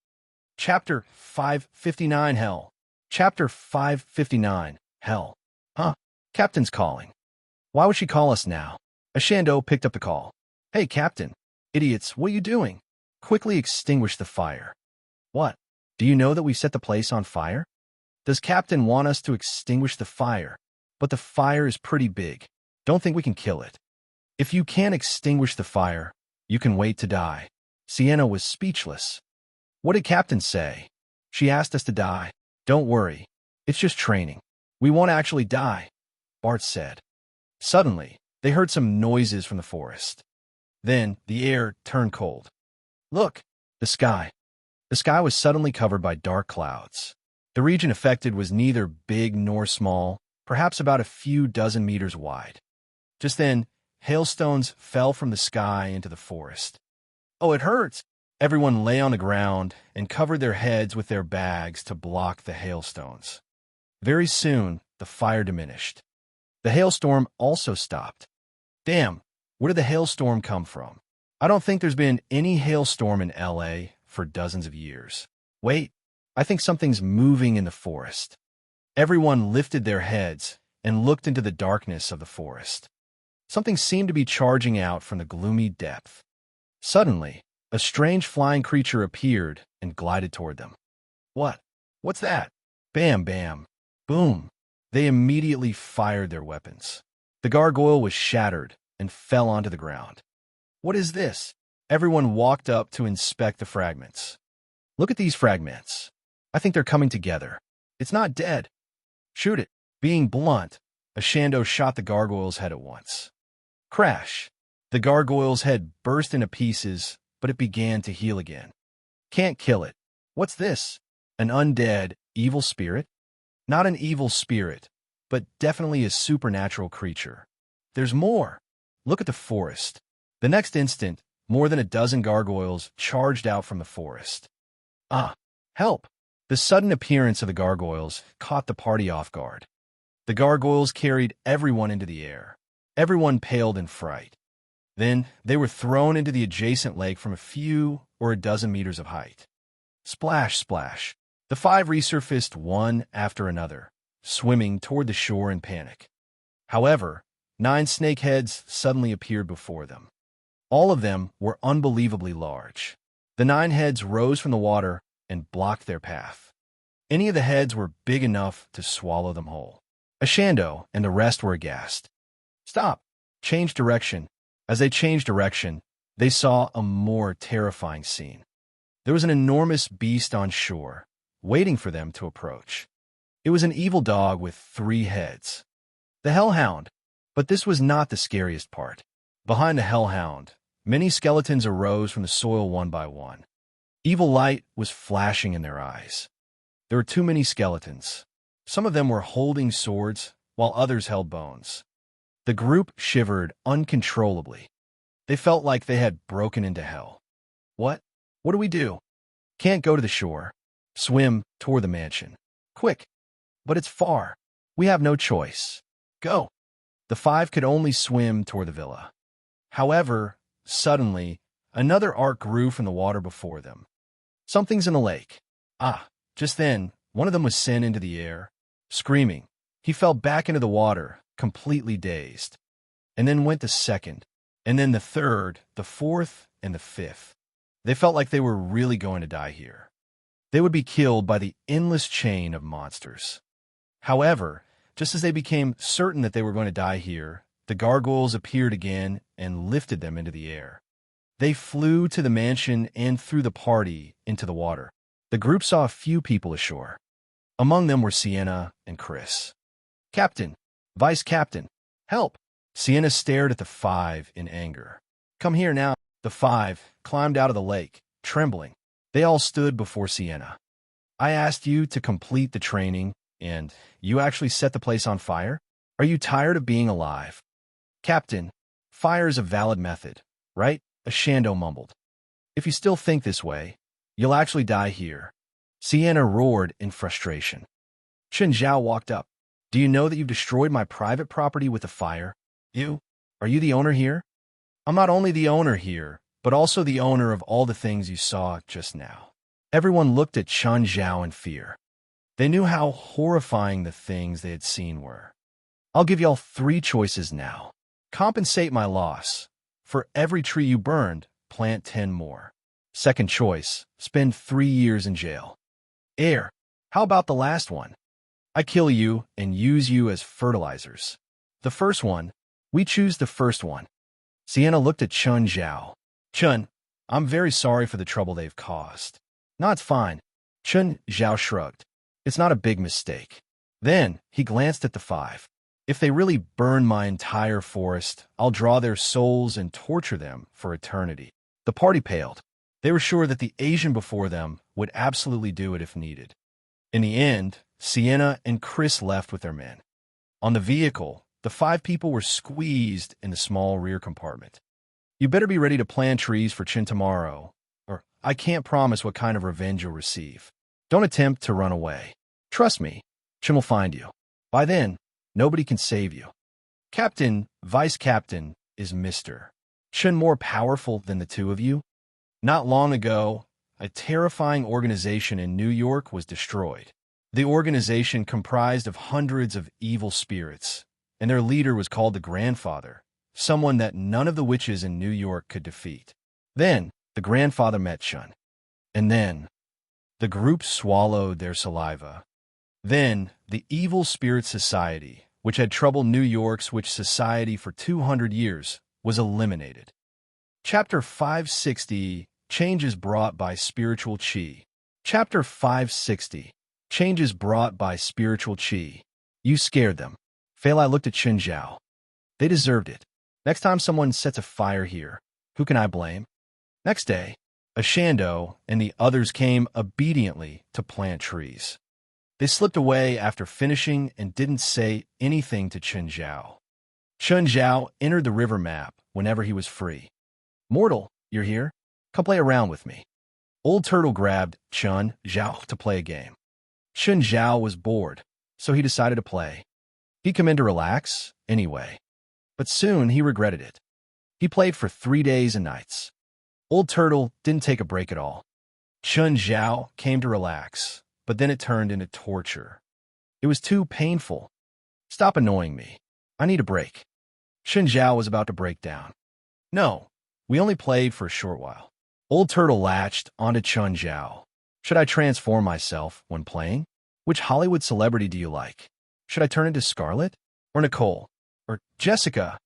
Chapter 559 Hell. Chapter 559 Hell. Huh? Captain's calling. Why would she call us now? Ashando picked up the call. Hey, Captain. Idiots, what are you doing? Quickly extinguish the fire. What? Do you know that we set the place on fire? Does Captain want us to extinguish the fire? But the fire is pretty big. Don't think we can kill it. If you can't extinguish the fire, you can wait to die. Sienna was speechless. What did Captain say? She asked us to die. Don't worry. It's just training. We won't actually die, Bart said. Suddenly, they heard some noises from the forest. Then, the air turned cold. Look, the sky. The sky was suddenly covered by dark clouds. The region affected was neither big nor small, perhaps about a few dozen meters wide. Just then, hailstones fell from the sky into the forest. Oh, it hurts! Everyone lay on the ground and covered their heads with their bags to block the hailstones. Very soon, the fire diminished. The hailstorm also stopped. Damn, where did the hailstorm come from? I don't think there's been any hailstorm in LA for dozens of years. Wait, I think something's moving in the forest. Everyone lifted their heads and looked into the darkness of the forest. Something seemed to be charging out from the gloomy depth. Suddenly, a strange flying creature appeared and glided toward them. What? What's that? Bam, bam. Boom. They immediately fired their weapons. The gargoyle was shattered and fell onto the ground. What is this? Everyone walked up to inspect the fragments. Look at these fragments. I think they're coming together. It's not dead. Shoot it. Being blunt, Ashando shot the gargoyle's head at once. Crash. The gargoyle's head burst into pieces, but it began to heal again. Can't kill it. What's this? An undead, evil spirit? Not an evil spirit, but definitely a supernatural creature, There's more! Look at the forest. The next instant, more than a dozen gargoyles charged out from the forest. Ah! Help! The sudden appearance of the gargoyles caught the party off guard. The gargoyles carried everyone into the air. Everyone paled in fright. Then they were thrown into the adjacent lake from a few or a dozen meters of height. Splash, splash. The 5 resurfaced one after another, swimming toward the shore in panic. However, 9 snakeheads suddenly appeared before them. All of them were unbelievably large. The 9 heads rose from the water and blocked their path. Any of the heads were big enough to swallow them whole. Ashando and the rest were aghast. Stop! Change direction. As they changed direction, they saw a more terrifying scene. There was an enormous beast on shore, waiting for them to approach. It was an evil dog with 3 heads. The hellhound. But this was not the scariest part. Behind the hellhound, many skeletons arose from the soil one by one. Evil light was flashing in their eyes. There were too many skeletons. Some of them were holding swords, while others held bones. The group shivered uncontrollably. They felt like they had broken into hell. What? What do we do? Can't go to the shore. Swim toward the mansion. Quick! But it's far. We have no choice. Go! The 5 could only swim toward the villa. However, suddenly, another arc grew from the water before them. Something's in the lake. Ah! Just then, one of them was sent into the air. Screaming, he fell back into the water, completely dazed. And then went the second, and then the third, the fourth, and the 5th. They felt like they were really going to die here. They would be killed by the endless chain of monsters. However, just as they became certain that they were going to die here, the gargoyles appeared again and lifted them into the air. They flew to the mansion and through the party into the water. The group saw a few people ashore. Among them were Sienna and Chris. Captain! Vice Captain! Help! Sienna stared at the 5 in anger. Come here now. The 5 climbed out of the lake, trembling. They all stood before Sienna. I asked you to complete the training, and you actually set the place on fire? Are you tired of being alive? Captain, fire is a valid method, right? Ashando mumbled. If you still think this way, you'll actually die here. Sienna roared in frustration. Chen Zhao walked up. Do you know that you've destroyed my private property with the fire? You? Are you the owner here? I'm not only the owner here, but also the owner of all the things you saw just now. Everyone looked at Chen Zhao in fear. They knew how horrifying the things they had seen were. I'll give y'all 3 choices now. Compensate my loss. For every tree you burned, plant 10 more. Second choice, spend 3 years in jail. Air, how about the last one? I kill you and use you as fertilizers. The first one, we choose the first one. Sienna looked at Chen Zhao. Chen, I'm very sorry for the trouble they've caused. No, it's fine. Chen Zhao shrugged. It's not a big mistake. Then he glanced at the 5. If they really burn my entire forest, I'll draw their souls and torture them for eternity. The party paled. They were sure that the Asian before them would absolutely do it if needed. In the end, Sienna and Chris left with their men. On the vehicle, the 5 people were squeezed in the small rear compartment. You better be ready to plant trees for Chin tomorrow, or I can't promise what kind of revenge you'll receive. Don't attempt to run away. Trust me, Chin will find you. By then, nobody can save you. Captain, Vice Captain, is Mr. Chin more powerful than the 2 of you? Not long ago, a terrifying organization in New York was destroyed. The organization comprised of hundreds of evil spirits, and their leader was called the Grandfather, someone that none of the witches in New York could defeat. Then, the Grandfather met Chun. And then, the group swallowed their saliva. Then, the Evil Spirit Society, which had troubled New York's witch society for 200 years, was eliminated. Chapter 560, Changes Brought by Spiritual Qi. Chapter 560, Changes Brought by Spiritual Qi. You scared them. Fali looked at Chen Zhao. They deserved it. Next time someone sets a fire here, who can I blame? Next day, Ashando and the others came obediently to plant trees. They slipped away after finishing and didn't say anything to Chen Zhao. Chun Zhao entered the river map whenever he was free. Mortal, you're here? Come play around with me. Old Turtle grabbed Chun Zhao to play a game. Chun Zhao was bored, so he decided to play. He'd come in to relax, anyway. But soon he regretted it. He played for 3 days and nights. Old Turtle didn't take a break at all. Chun Zhao came to relax, but then it turned into torture. It was too painful. Stop annoying me. I need a break. Chun Zhao was about to break down. No, we only played for a short while. Old Turtle latched onto Chun Zhao. Should I transform myself when playing? Which Hollywood celebrity do you like? Should I turn into Scarlett? Or Nicole? Or Jessica?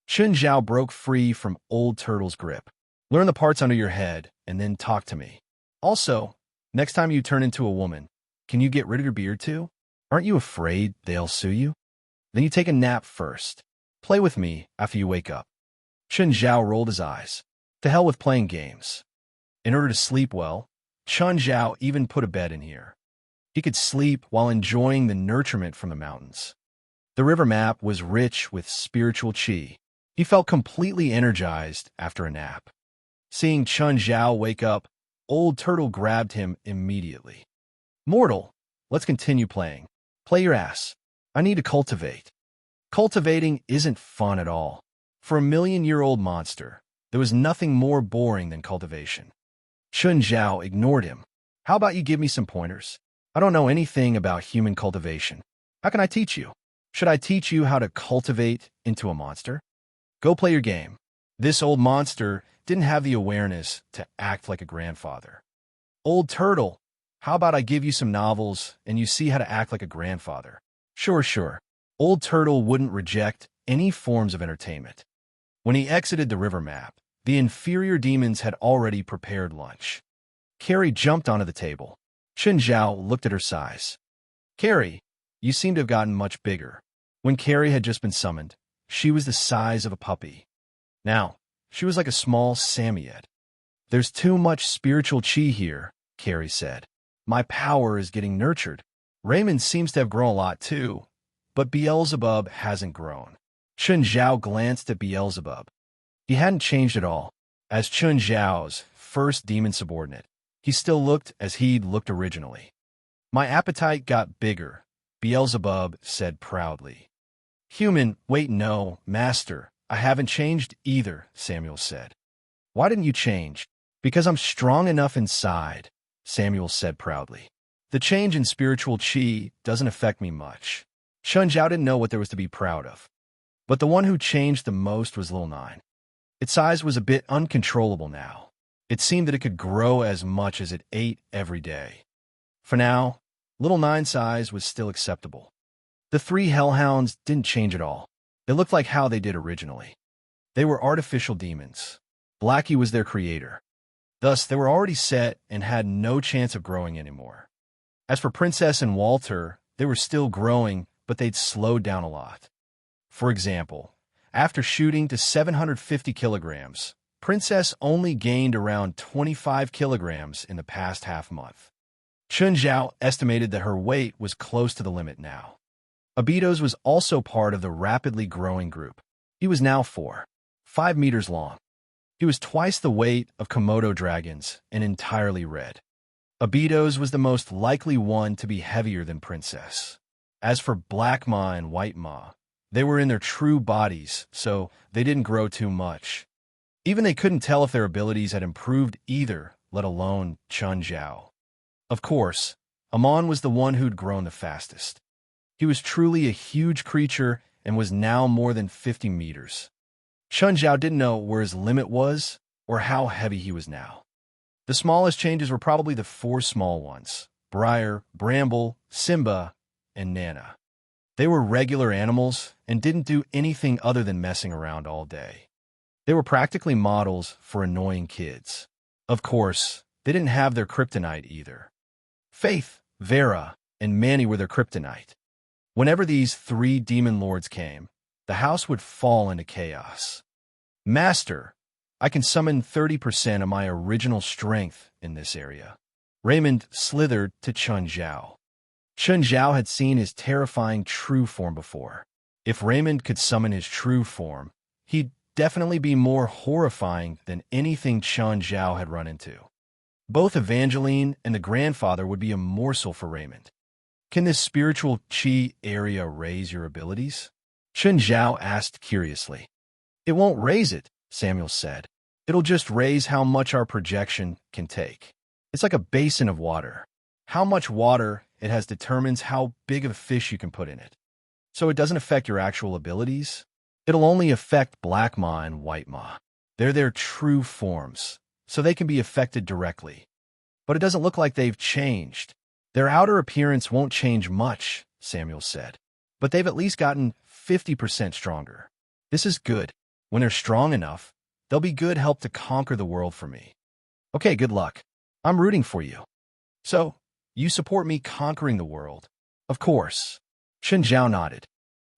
Chun Zhao broke free from Old Turtle's grip. Learn the parts under your head, and then talk to me. Also, next time you turn into a woman, can you get rid of your beard too? Aren't you afraid they'll sue you? Then you take a nap first. Play with me after you wake up. Chun Zhao rolled his eyes. To hell with playing games. In order to sleep well, Chun Zhao even put a bed in here. He could sleep while enjoying the nurturement from the mountains. The river map was rich with spiritual chi. He felt completely energized after a nap. Seeing Chun Zhao wake up, Old Turtle grabbed him immediately. Mortal, let's continue playing. Play your ass. I need to cultivate. Cultivating isn't fun at all. For a million-year-old monster, there was nothing more boring than cultivation. Chun Zhao ignored him. How about you give me some pointers? I don't know anything about human cultivation. How can I teach you? Should I teach you how to cultivate into a monster? Go play your game. This old monster didn't have the awareness to act like a grandfather. Old Turtle, how about I give you some novels and you see how to act like a grandfather? Sure. Old Turtle wouldn't reject any forms of entertainment. When he exited the river map, the inferior demons had already prepared lunch. Carrie jumped onto the table. Chun Zhao looked at her size. Carrie, you seem to have gotten much bigger. When Carrie had just been summoned, she was the size of a puppy. Now, she was like a small Samoyed. There's too much spiritual chi here, Carrie said. My power is getting nurtured. Raymond seems to have grown a lot too, but Beelzebub hasn't grown. Chun Zhao glanced at Beelzebub. He hadn't changed at all. As Chun Zhao's first demon subordinate, he still looked as he'd looked originally. My appetite got bigger, Beelzebub said proudly. Human, wait, no, master, I haven't changed either, Samuel said. Why didn't you change? Because I'm strong enough inside, Samuel said proudly. The change in spiritual chi doesn't affect me much. Chun Zhao didn't know what there was to be proud of. But the one who changed the most was Little Nine. Its size was a bit uncontrollable now. It seemed that it could grow as much as it ate every day. For now, Little Nine's size was still acceptable. The 3 hellhounds didn't change at all. They looked like how they did originally. They were artificial demons. Blackie was their creator. Thus, they were already set and had no chance of growing anymore. As for Princess and Walter, they were still growing, but they'd slowed down a lot. For example, after shooting to 750 kilograms, Princess only gained around 25 kilograms in the past half-month. Chun Zhao estimated that her weight was close to the limit now. Abitos was also part of the rapidly growing group. He was now 5 meters long. He was twice the weight of Komodo dragons and entirely red. Abitos was the most likely one to be heavier than Princess. As for Black Ma and White Ma, they were in their true bodies, so they didn't grow too much. Even they couldn't tell if their abilities had improved either, let alone Chun Zhao. Of course, Amon was the one who'd grown the fastest. He was truly a huge creature and was now more than 50 meters. Chun Zhao didn't know where his limit was or how heavy he was now. The smallest changes were probably the 4 small ones, Briar, Bramble, Simba, and Nana. They were regular animals and didn't do anything other than messing around all day. They were practically models for annoying kids. Of course, they didn't have their kryptonite either. Faith, Vera, and Manny were their kryptonite. Whenever these 3 demon lords came, the house would fall into chaos. Master, I can summon 30% of my original strength in this area. Raymond slithered to Chun Zhao. Chun Zhao had seen his terrifying true form before. If Raymond could summon his true form, he'd definitely be more horrifying than anything Chun Zhao had run into. Both Evangeline and the grandfather would be a morsel for Raymond. Can this spiritual chi area raise your abilities? Chun Zhao asked curiously. It won't raise it, Samuel said. It'll just raise how much our projection can take. It's like a basin of water. How much water it has determines how big of a fish you can put in it. So it doesn't affect your actual abilities. It'll only affect Black Ma and White Ma. They're their true forms, so they can be affected directly. But it doesn't look like they've changed. Their outer appearance won't change much, Samuel said. But they've at least gotten 50% stronger. This is good. When they're strong enough, they'll be good help to conquer the world for me. Okay, good luck. I'm rooting for you. So, you support me conquering the world? Of course. Chun Zhao nodded.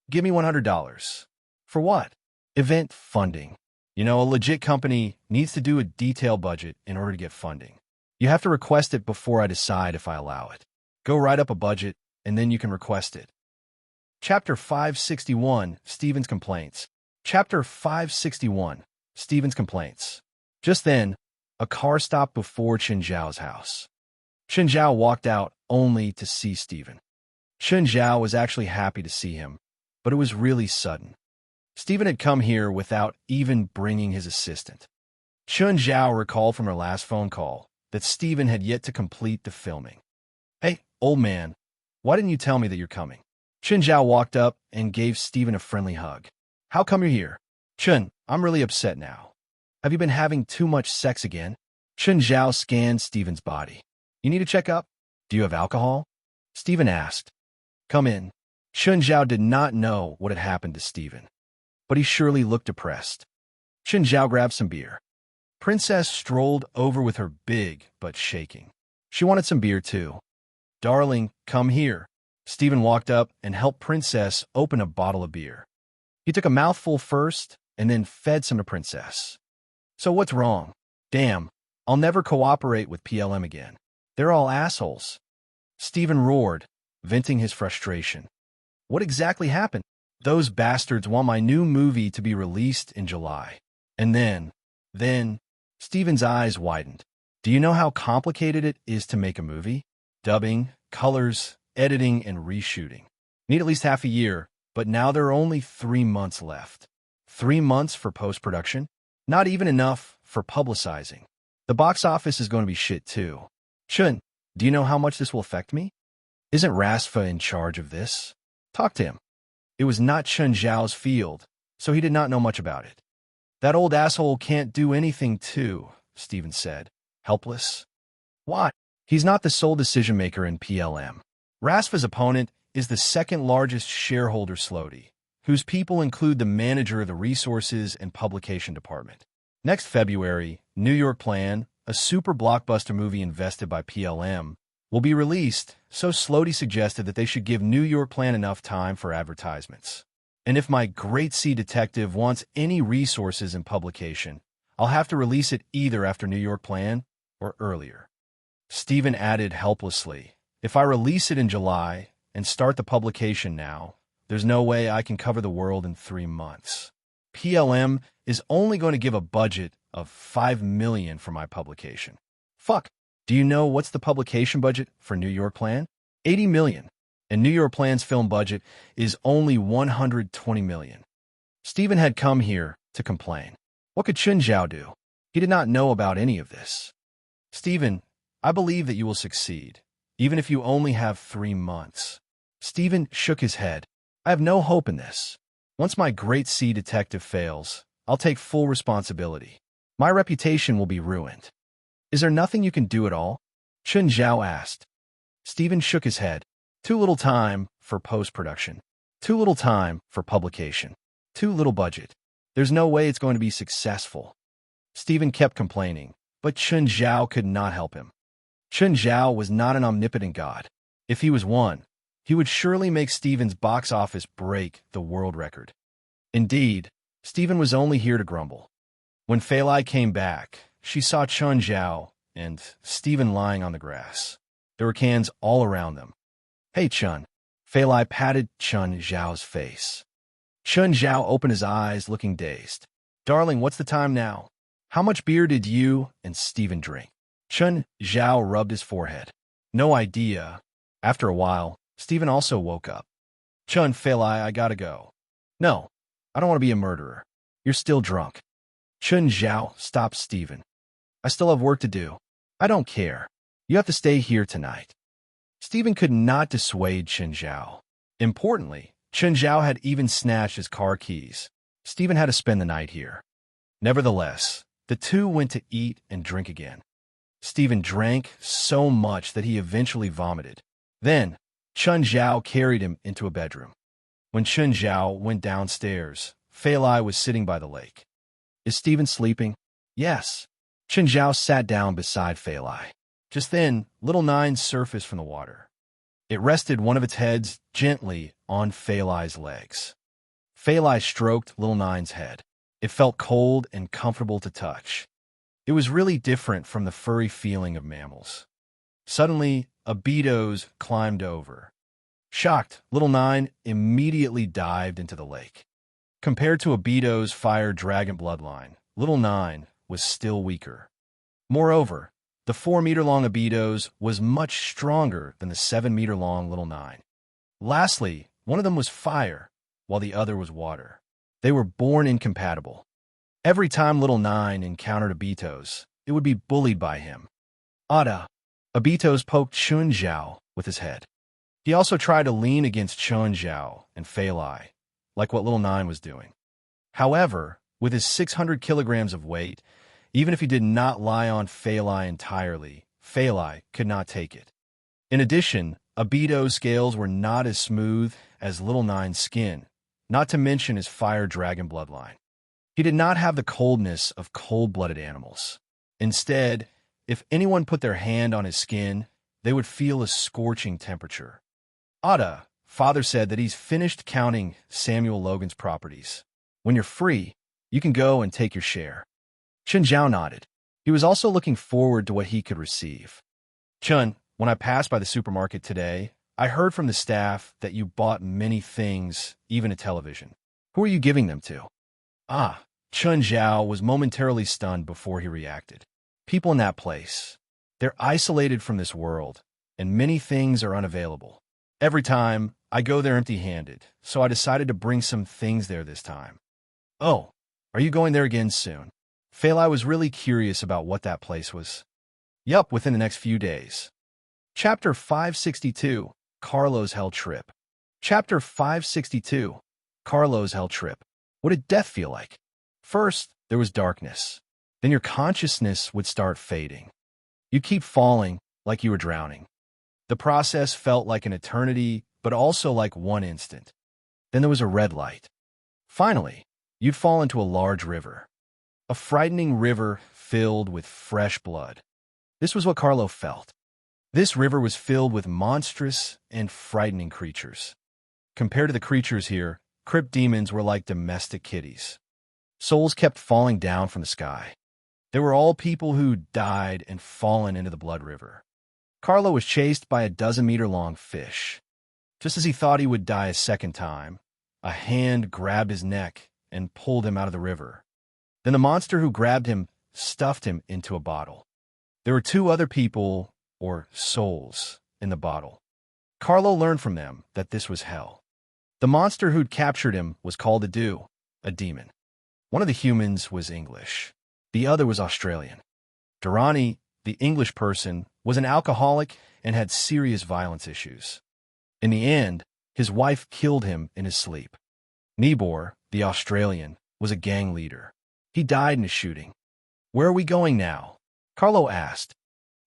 Give me $100. For what? Event funding. You know, a legit company needs to do a detailed budget in order to get funding. You have to request it before I decide if I allow it. Go write up a budget, and then you can request it. Chapter 561, Stephen's Complaints. Chapter 561, Stephen's Complaints. Just then, a car stopped before Chun Zhao's house. Chun Zhao walked out only to see Stephen. Chun Zhao was actually happy to see him, but it was really sudden. Stephen had come here without even bringing his assistant. Chun Zhao recalled from her last phone call that Stephen had yet to complete the filming. Hey, old man, why didn't you tell me that you're coming? Chun Zhao walked up and gave Stephen a friendly hug. How come you're here? Chun, I'm really upset now. Have you been having too much sex again? Chun Zhao scanned Stephen's body. You need to check up? Do you have alcohol? Stephen asked. Come in. Chun Zhao did not know what had happened to Stephen, but he surely looked depressed. Chun Zhao grabbed some beer. Princess strolled over with her big but shaking. She wanted some beer too. Darling, come here. Stephen walked up and helped Princess open a bottle of beer. He took a mouthful first and then fed some to Princess. So what's wrong? Damn, I'll never cooperate with PLM again. They're all assholes. Stephen roared, venting his frustration. What exactly happened? Those bastards want my new movie to be released in July. And then, Stephen's eyes widened. Do you know how complicated it is to make a movie? Dubbing, colors, editing, and reshooting. Need at least half a year, but now there are only 3 months left. 3 months for post-production? Not even enough for publicizing. The box office is going to be shit too. Chun, do you know how much this will affect me? Isn't Rasfa in charge of this? Talk to him. It was not Chun Zhao's field, so he did not know much about it. That old asshole can't do anything too, Stephen said, helpless. Why? He's not the sole decision-maker in PLM. Rasfa's opponent is the second largest shareholder Slody, whose people include the manager of the resources and publication department. Next February, New York Plan, a super blockbuster movie invested by PLM, will be released, so Slody suggested that they should give New York Plan enough time for advertisements. And if my Great Sea Detective wants any resources in publication, I'll have to release it either after New York Plan or earlier. Stephen added helplessly, if I release it in July and start the publication now, there's no way I can cover the world in 3 months. PLM is only going to give a budget of $5 million for my publication. Fuck. Do you know what's the publication budget for New York Plan? $80 million. And New York Plan's film budget is only $120 million. Stephen had come here to complain. What could Chun Zhao do? He did not know about any of this. Stephen, I believe that you will succeed, even if you only have 3 months. Stephen shook his head. I have no hope in this. Once my Great Sea Detective fails, I'll take full responsibility. My reputation will be ruined. Is there nothing you can do at all? Chun Zhao asked. Stephen shook his head. Too little time for post-production. Too little time for publication. Too little budget. There's no way it's going to be successful. Stephen kept complaining, but Chun Zhao could not help him. Chun Zhao was not an omnipotent god. If he was one, he would surely make Stephen's box office break the world record. Indeed, Stephen was only here to grumble. When Fali came back, she saw Chun Zhao and Stephen lying on the grass. There were cans all around them. Hey, Chun. Fali patted Chun Zhao's face. Chun Zhao opened his eyes, looking dazed. Darling, what's the time now? How much beer did you and Stephen drink? Chun Zhao rubbed his forehead. No idea. After a while, Stephen also woke up. Chun, Fali, I gotta go. No, I don't want to be a murderer. You're still drunk. Chun Zhao stopped Stephen. I still have work to do. I don't care. You have to stay here tonight. Stephen could not dissuade Chun Zhao. Importantly, Chun Zhao had even snatched his car keys. Stephen had to spend the night here. Nevertheless, the two went to eat and drink again. Stephen drank so much that he eventually vomited. Then, Chun Zhao carried him into a bedroom. When Chun Zhao went downstairs, Fali was sitting by the lake. Is Stephen sleeping? Yes. Chun Zhao sat down beside Fali. Just then, little Nine surfaced from the water. It rested one of its heads gently on Fali's legs. Fali stroked little Nine's head. It felt cold and comfortable to touch. It was really different from the furry feeling of mammals. Suddenly, a beetos climbed over. Shocked, little Nine immediately dived into the lake. Compared to a beeto's fire dragon bloodline, little Nine was still weaker. Moreover, the 4-meter-long Abitos was much stronger than the 7-meter-long little Nine. Lastly, one of them was fire, while the other was water. They were born incompatible. Every time little Nine encountered Abitos, it would be bullied by him. Ada, Abitos poked Chun Zhao with his head. He also tried to lean against Chun Zhao and Fali, like what little Nine was doing. However, with his 600 kilograms of weight, even if he did not lie on Fali entirely, Fali could not take it. In addition, Abito's scales were not as smooth as little Nine's skin, not to mention his fire dragon bloodline. He did not have the coldness of cold-blooded animals. Instead, if anyone put their hand on his skin, they would feel a scorching temperature. Ada, father said that he's finished counting Samuel Logan's properties. When you're free, you can go and take your share. Chun Zhao nodded. He was also looking forward to what he could receive. Chun, when I passed by the supermarket today, I heard from the staff that you bought many things, even a television. Who are you giving them to? Chun Zhao was momentarily stunned before he reacted. People in that place. They're isolated from this world, and many things are unavailable. Every time, I go there empty-handed, so I decided to bring some things there this time. Oh, are you going there again soon? Fali was really curious about what that place was. Yup, within the next few days. Chapter 562, Carlo's Hell Trip. Chapter 562, Carlo's Hell Trip. What did death feel like? First, there was darkness. Then your consciousness would start fading. You'd keep falling like you were drowning. The process felt like an eternity, but also like one instant. Then there was a red light. Finally, you'd fall into a large river. A frightening river filled with fresh blood. This was what Carlo felt. This river was filled with monstrous and frightening creatures. Compared to the creatures here, crypt demons were like domestic kitties. Souls kept falling down from the sky. They were all people who died and fallen into the blood river. Carlo was chased by a 12-meter-long fish. Just as he thought he would die a second time, a hand grabbed his neck and pulled him out of the river. Then the monster who grabbed him stuffed him into a bottle. There were 2 other people, or souls, in the bottle. Carlo learned from them that this was hell. The monster who'd captured him was called a demon. One of the humans was English. The other was Australian. Durrani, the English person, was an alcoholic and had serious violence issues. In the end, his wife killed him in his sleep. Nibor, the Australian, was a gang leader. He died in a shooting. Where are we going now? Carlo asked.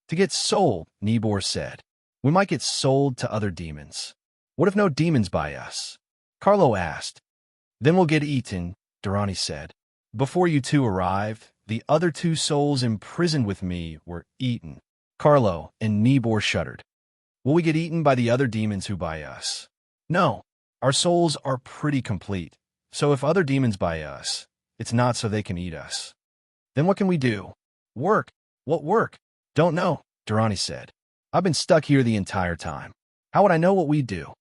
To get sold, Nibor said. We might get sold to other demons. What if no demons buy us? Carlo asked. Then we'll get eaten, Durrani said. Before you 2 arrived, the other 2 souls imprisoned with me were eaten. Carlo and Nibor shuddered. Will we get eaten by the other demons who buy us? No, our souls are pretty complete, so if other demons buy us, it's not so they can eat us. Then what can we do? Work. What work? Don't know, Durrani said. I've been stuck here the entire time. How would I know what we do?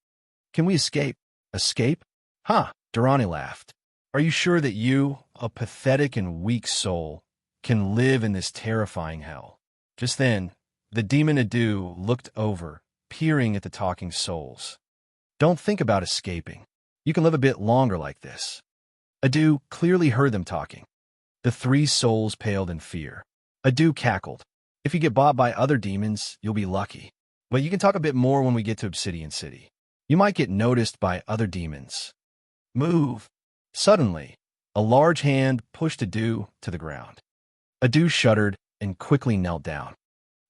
Can we escape? Escape? Huh, Durrani laughed. Are you sure that you, a pathetic and weak soul, can live in this terrifying hell? Just then, the demon Adu looked over, peering at the talking souls. Don't think about escaping. You can live a bit longer like this. Adu clearly heard them talking. The three souls paled in fear. Adu cackled. If you get bought by other demons, you'll be lucky. But you can talk a bit more when we get to Obsidian City. You might get noticed by other demons. Move. Suddenly, a large hand pushed Adu to the ground. Adu shuddered and quickly knelt down.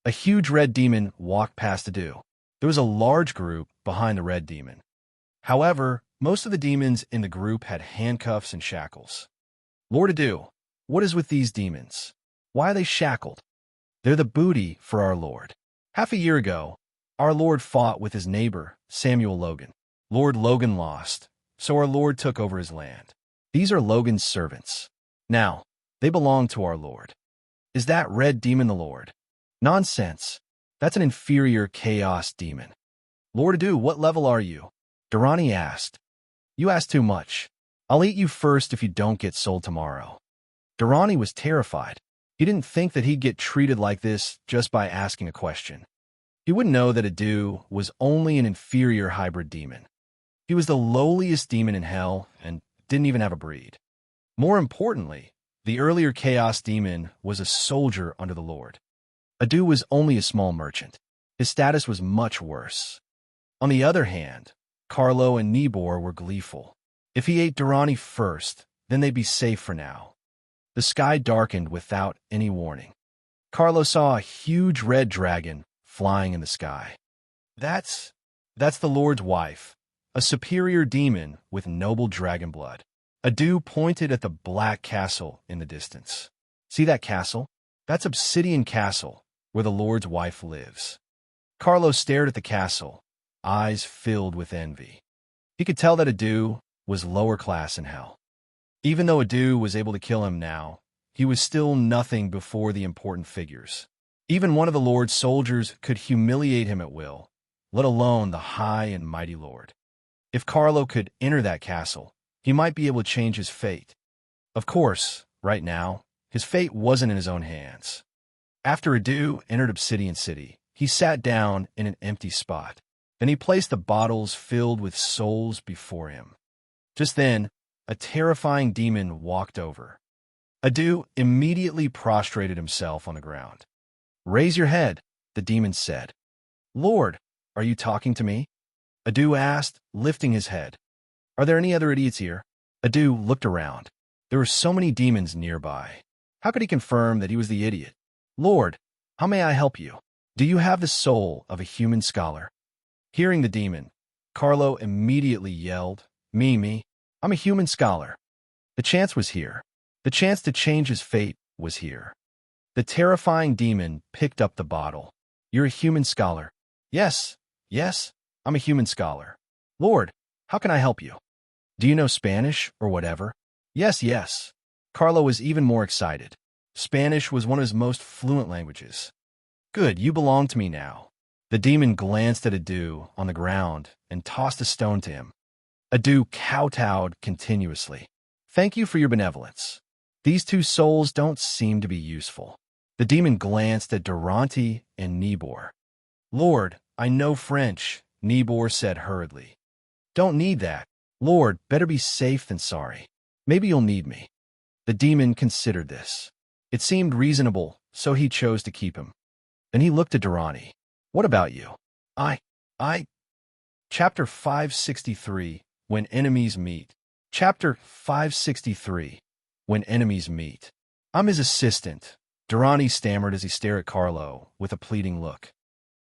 A huge red demon walked past Adu. There was a large group behind the red demon. However, most of the demons in the group had handcuffs and shackles. Lord Adu, what is with these demons? Why are they shackled? They're the booty for our Lord. Half a year ago, our Lord fought with his neighbor, Samuel Logan. Lord Logan lost, so our Lord took over his land. These are Logan's servants. Now, they belong to our Lord. Is that red demon the Lord? Nonsense. That's an inferior chaos demon. Lord Adu, what level are you? Durrani asked. You asked too much. I'll eat you first if you don't get sold tomorrow. Durrani was terrified. He didn't think that he'd get treated like this just by asking a question. He wouldn't know that Adu was only an inferior hybrid demon. He was the lowliest demon in hell and didn't even have a breed. More importantly, the earlier chaos demon was a soldier under the Lord. Adu was only a small merchant. His status was much worse. On the other hand, Carlo and Nibor were gleeful. If he ate Durrani first, then they'd be safe for now. The sky darkened without any warning. Carlo saw a huge red dragon flying in the sky. That's the Lord's wife, a superior demon with noble dragon blood. Adu pointed at the black castle in the distance. See that castle? That's Obsidian Castle, where the Lord's wife lives. Carlo stared at the castle, eyes filled with envy. He could tell that Adu was lower class in hell. Even though Adu was able to kill him now, he was still nothing before the important figures. Even one of the Lord's soldiers could humiliate him at will, let alone the high and mighty Lord. If Carlo could enter that castle, he might be able to change his fate. Of course, right now, his fate wasn't in his own hands. After Adu entered Obsidian City, he sat down in an empty spot. Then he placed the bottles filled with souls before him. Just then, a terrifying demon walked over. Adu immediately prostrated himself on the ground. Raise your head, the demon said. Lord, are you talking to me? Adu asked, lifting his head. Are there any other idiots here? Adu looked around. There were so many demons nearby. How could he confirm that he was the idiot? Lord, how may I help you? Do you have the soul of a human scholar? Hearing the demon, Carlo immediately yelled, Me, I'm a human scholar. The chance was here. The chance to change his fate was here. The terrifying demon picked up the bottle. You're a human scholar. Yes, I'm a human scholar. Lord, how can I help you? Do you know Spanish or whatever? Yes. Carlo was even more excited. Spanish was one of his most fluent languages. Good, you belong to me now. The demon glanced at Adu on the ground and tossed a stone to him. Adu kowtowed continuously. Thank you for your benevolence. These two souls don't seem to be useful. The demon glanced at Durrani and Nibor. Lord, I know French, Nibor said hurriedly. Don't need that. Lord, better be safe than sorry. Maybe you'll need me. The demon considered this. It seemed reasonable, so he chose to keep him. Then he looked at Durrani. What about you? Chapter 563, When Enemies Meet. Chapter 563, When Enemies Meet. I'm his assistant, Durrani stammered as he stared at Carlo with a pleading look.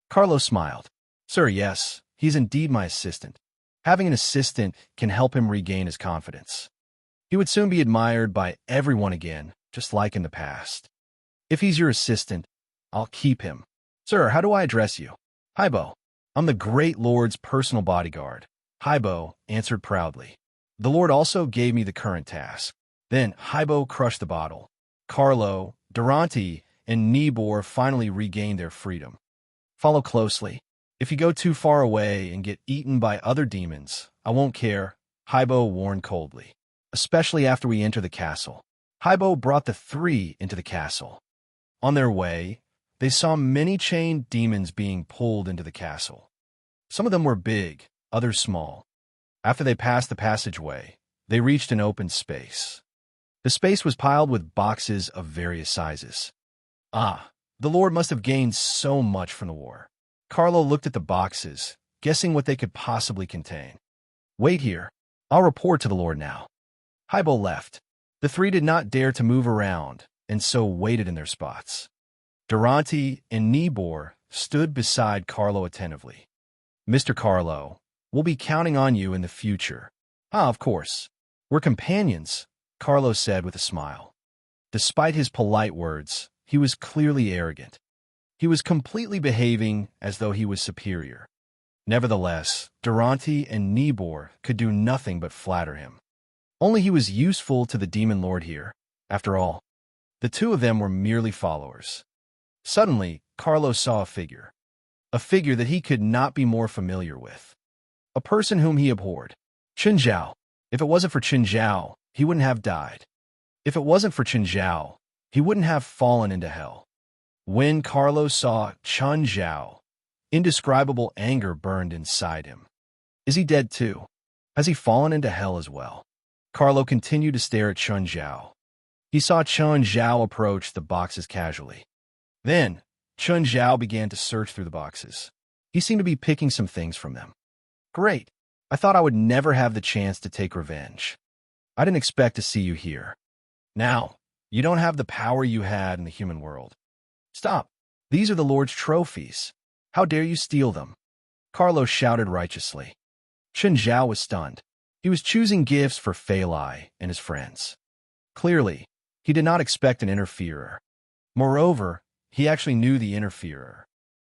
Carlo smiled. Sir, yes, he's indeed my assistant. Having an assistant can help him regain his confidence. He would soon be admired by everyone again, just like in the past. If he's your assistant, I'll keep him. Sir, how do I address you? Hybo. I'm the great Lord's personal bodyguard. Hybo answered proudly. The Lord also gave me the current task. Then Hybo crushed the bottle. Carlo, Durrani, and Nibor finally regained their freedom. Follow closely. If you go too far away and get eaten by other demons, I won't care. Haibo warned coldly. Especially after we enter the castle. Haibo brought the three into the castle. On their way, they saw many chained demons being pulled into the castle. Some of them were big, others small. After they passed the passageway, they reached an open space. The space was piled with boxes of various sizes. Ah, the Lord must have gained so much from the war. Carlo looked at the boxes, guessing what they could possibly contain. Wait here. I'll report to the Lord now. Haibo left. The three did not dare to move around, and so waited in their spots. Durante and Nibor stood beside Carlo attentively. Mr. Carlo, we'll be counting on you in the future. Ah, of course. We're companions, Carlo said with a smile. Despite his polite words, he was clearly arrogant. He was completely behaving as though he was superior. Nevertheless, Durante and Nibor could do nothing but flatter him. Only he was useful to the demon lord here. After all, the two of them were merely followers. Suddenly, Carlo saw a figure that he could not be more familiar with. A person whom he abhorred. Chen Zhao. If it wasn't for Chen Zhao, he wouldn't have died. If it wasn't for Chen Zhao, he wouldn't have fallen into hell. When Carlo saw Chen Zhao, indescribable anger burned inside him. Is he dead too? Has he fallen into hell as well? Carlo continued to stare at Chen Zhao. He saw Chen Zhao approach the boxes casually. Then, Chen Zhao began to search through the boxes. He seemed to be picking some things from them. Great. I thought I would never have the chance to take revenge. I didn't expect to see you here. Now, you don't have the power you had in the human world. Stop. These are the Lord's trophies. How dare you steal them? Carlo shouted righteously. Chen Zhao was stunned. He was choosing gifts for Fali and his friends. Clearly, he did not expect an interferer. Moreover, he actually knew the interferer.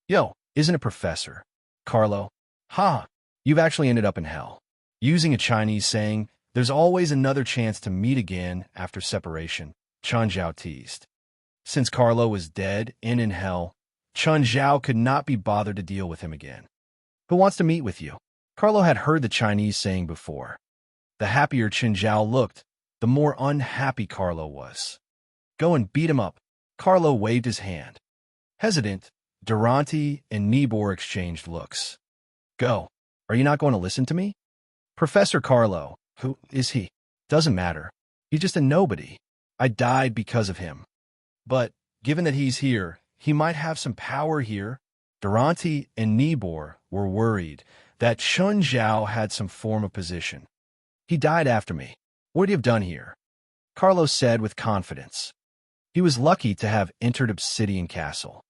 Yo, isn't it Professor? Carlo. Ha! You've actually ended up in hell. Using a Chinese saying, there's always another chance to meet again after separation, Chen Zhao teased. Since Carlo was dead and in hell, Chen Zhao could not be bothered to deal with him again. Who wants to meet with you? Carlo had heard the Chinese saying before. The happier Chen Zhao looked, the more unhappy Carlo was. Go and beat him up. Carlo waved his hand. Hesitant, Durante and Nibor exchanged looks. Go. Are you not going to listen to me? Professor Carlo, who is he? Doesn't matter. He's just a nobody. I died because of him. But, given that he's here, he might have some power here. Durante and Nibor were worried that Chen Zhao had some form of position. He died after me. What would he have done here? Carlo said with confidence. He was lucky to have entered Obsidian Castle.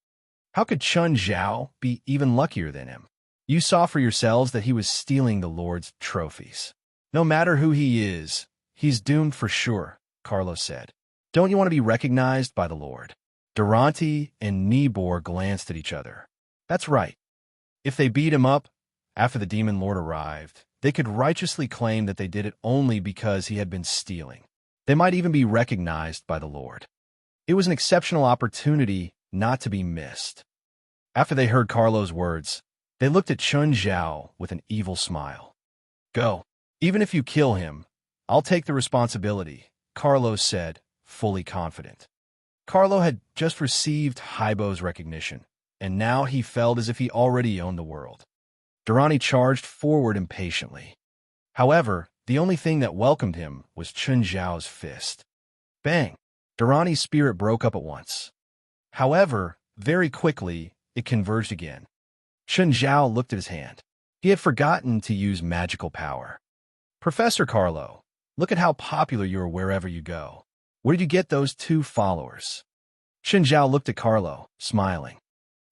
How could Chen Zhao be even luckier than him? You saw for yourselves that he was stealing the Lord's trophies. No matter who he is, he's doomed for sure, Carlo said. Don't you want to be recognized by the Lord? Durante and Nibor glanced at each other. That's right. If they beat him up, after the demon lord arrived, they could righteously claim that they did it only because he had been stealing. They might even be recognized by the Lord. It was an exceptional opportunity not to be missed. After they heard Carlo's words, they looked at Chen Zhao with an evil smile. Go. Even if you kill him, I'll take the responsibility, Carlo said, fully confident. Carlo had just received Haibo's recognition, and now he felt as if he already owned the world. Durante charged forward impatiently. However, the only thing that welcomed him was Chen Zhao's fist. Bang! Durante's spirit broke up at once. However, very quickly, it converged again. Chen Zhao looked at his hand. He had forgotten to use magical power. Professor Carlo, look at how popular you are wherever you go. Where did you get those 2 followers? Chen Zhao looked at Carlo, smiling.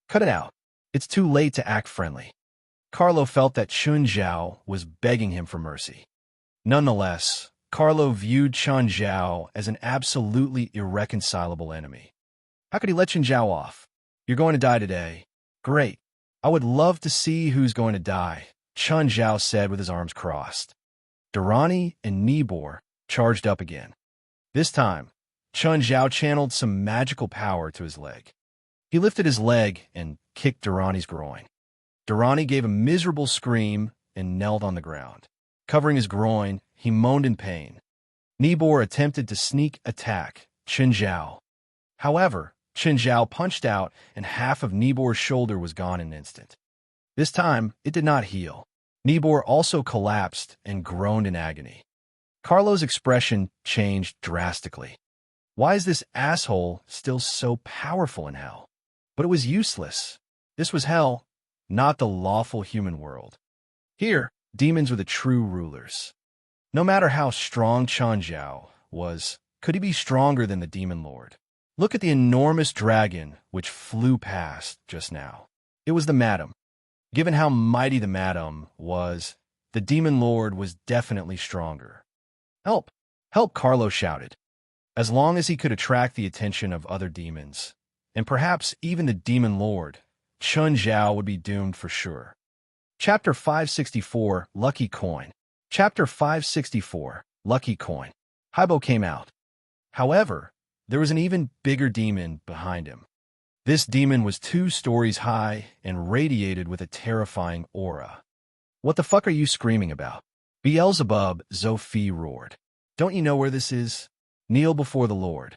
Cut it out. It's too late to act friendly. Carlo felt that Chen Zhao was begging him for mercy. Nonetheless, Carlo viewed Chen Zhao as an absolutely irreconcilable enemy. How could he let Chen Zhao off? You're going to die today. Great. I would love to see who's going to die, Chen Zhao said with his arms crossed. Durante and Nibor charged up again. This time, Chen Zhao channeled some magical power to his leg. He lifted his leg and kicked Durante's groin. Durante gave a miserable scream and knelt on the ground. Covering his groin, he moaned in pain. Nibor attempted to sneak attack Chen Zhao. However, Chen Zhao punched out and half of Nibor's shoulder was gone in an instant. This time, it did not heal. Nibor also collapsed and groaned in agony. Carlo's expression changed drastically. Why is this asshole still so powerful in hell? But it was useless. This was hell, not the lawful human world. Here, demons were the true rulers. No matter how strong Chen Zhao was, could he be stronger than the demon lord? Look at the enormous dragon which flew past just now. It was the madam. Given how mighty the madam was, the demon lord was definitely stronger. Help! Help! Carlo shouted. As long as he could attract the attention of other demons, and perhaps even the demon lord, Chen Zhao would be doomed for sure. Chapter 564, Lucky Coin. Chapter 564, Lucky Coin. Haibo came out. However, there was an even bigger demon behind him. This demon was 2 stories high and radiated with a terrifying aura. What the fuck are you screaming about? Beelzebub, Zophie roared. Don't you know where this is? Kneel before the Lord.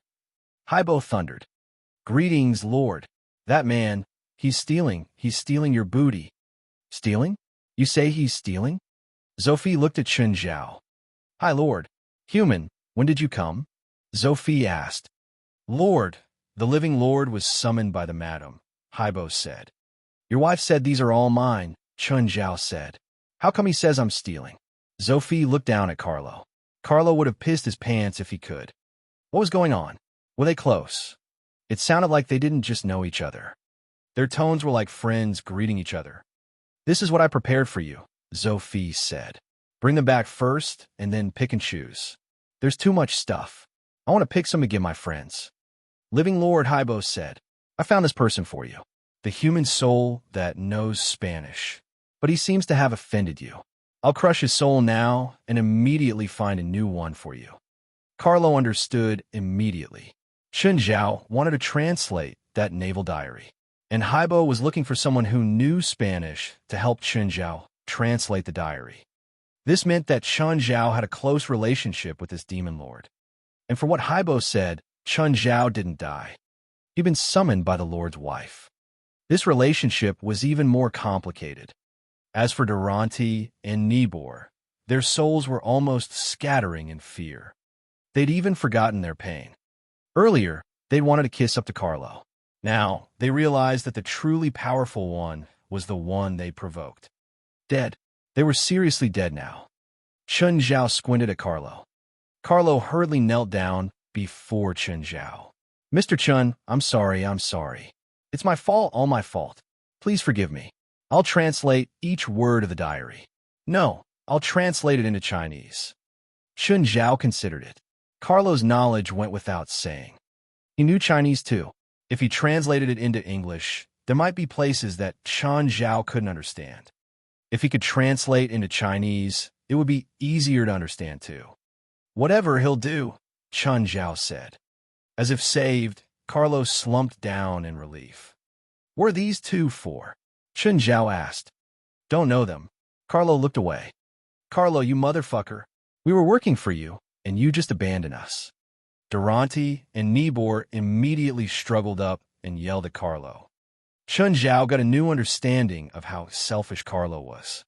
Haibo thundered. Greetings, Lord. That man, he's stealing your booty. Stealing? You say he's stealing? Zophie looked at Chen Zhao. Hi, Lord. Human, when did you come? Zophie asked. Lord, the living Lord was summoned by the madam, Haibo said. Your wife said these are all mine, Chen Zhao said. How come he says I'm stealing? Zophie looked down at Carlo. Carlo would have pissed his pants if he could. What was going on? Were they close? It sounded like they didn't just know each other. Their tones were like friends greeting each other. This is what I prepared for you, Zophie said. Bring them back first, and then pick and choose. There's too much stuff. I want to pick some to give my friends. Living Lord, Haibo said. I found this person for you. The human soul that knows Spanish. But he seems to have offended you. I'll crush his soul now and immediately find a new one for you. Carlo understood immediately. Chen Zhao wanted to translate that naval diary, and Haibo was looking for someone who knew Spanish to help Chen Zhao translate the diary. This meant that Chen Zhao had a close relationship with this demon lord. And for what Haibo said, Chen Zhao didn't die. He'd been summoned by the Lord's wife. This relationship was even more complicated. As for Durante and Nibor, their souls were almost scattering in fear. They'd even forgotten their pain. Earlier, they'd wanted to kiss up to Carlo. Now, they realized that the truly powerful one was the one they provoked. Dead. They were seriously dead now. Chen Zhao squinted at Carlo. Carlo hurriedly knelt down before Chen Zhao. Mr. Chen, I'm sorry. It's my fault, all my fault. Please forgive me. I'll translate each word of the diary. No, I'll translate it into Chinese. Chen Zhao considered it. Carlo's knowledge went without saying. He knew Chinese too. If he translated it into English, there might be places that Chen Zhao couldn't understand. If he could translate into Chinese, it would be easier to understand too. Whatever he'll do, Chen Zhao said. As if saved, Carlo slumped down in relief. What are these 2 for? Chen Zhao asked. Don't know them. Carlo looked away. Carlo, you motherfucker. We were working for you, and you just abandoned us. Durante and Nibor immediately struggled up and yelled at Carlo. Chen Zhao got a new understanding of how selfish Carlo was.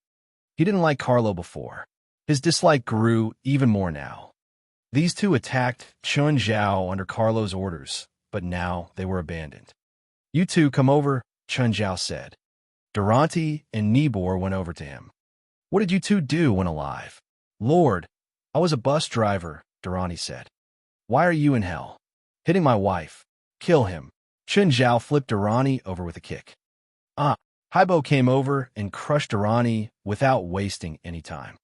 He didn't like Carlo before. His dislike grew even more now. These 2 attacked Chen Zhao under Carlo's orders, but now they were abandoned. You 2 come over, Chen Zhao said. Durante and Nibor went over to him. What did you 2 do when alive? Lord, I was a bus driver, Durante said. Why are you in hell? Hitting my wife. Kill him. Chen Zhao flipped Durante over with a kick. Haibo came over and crushed Durante without wasting any time.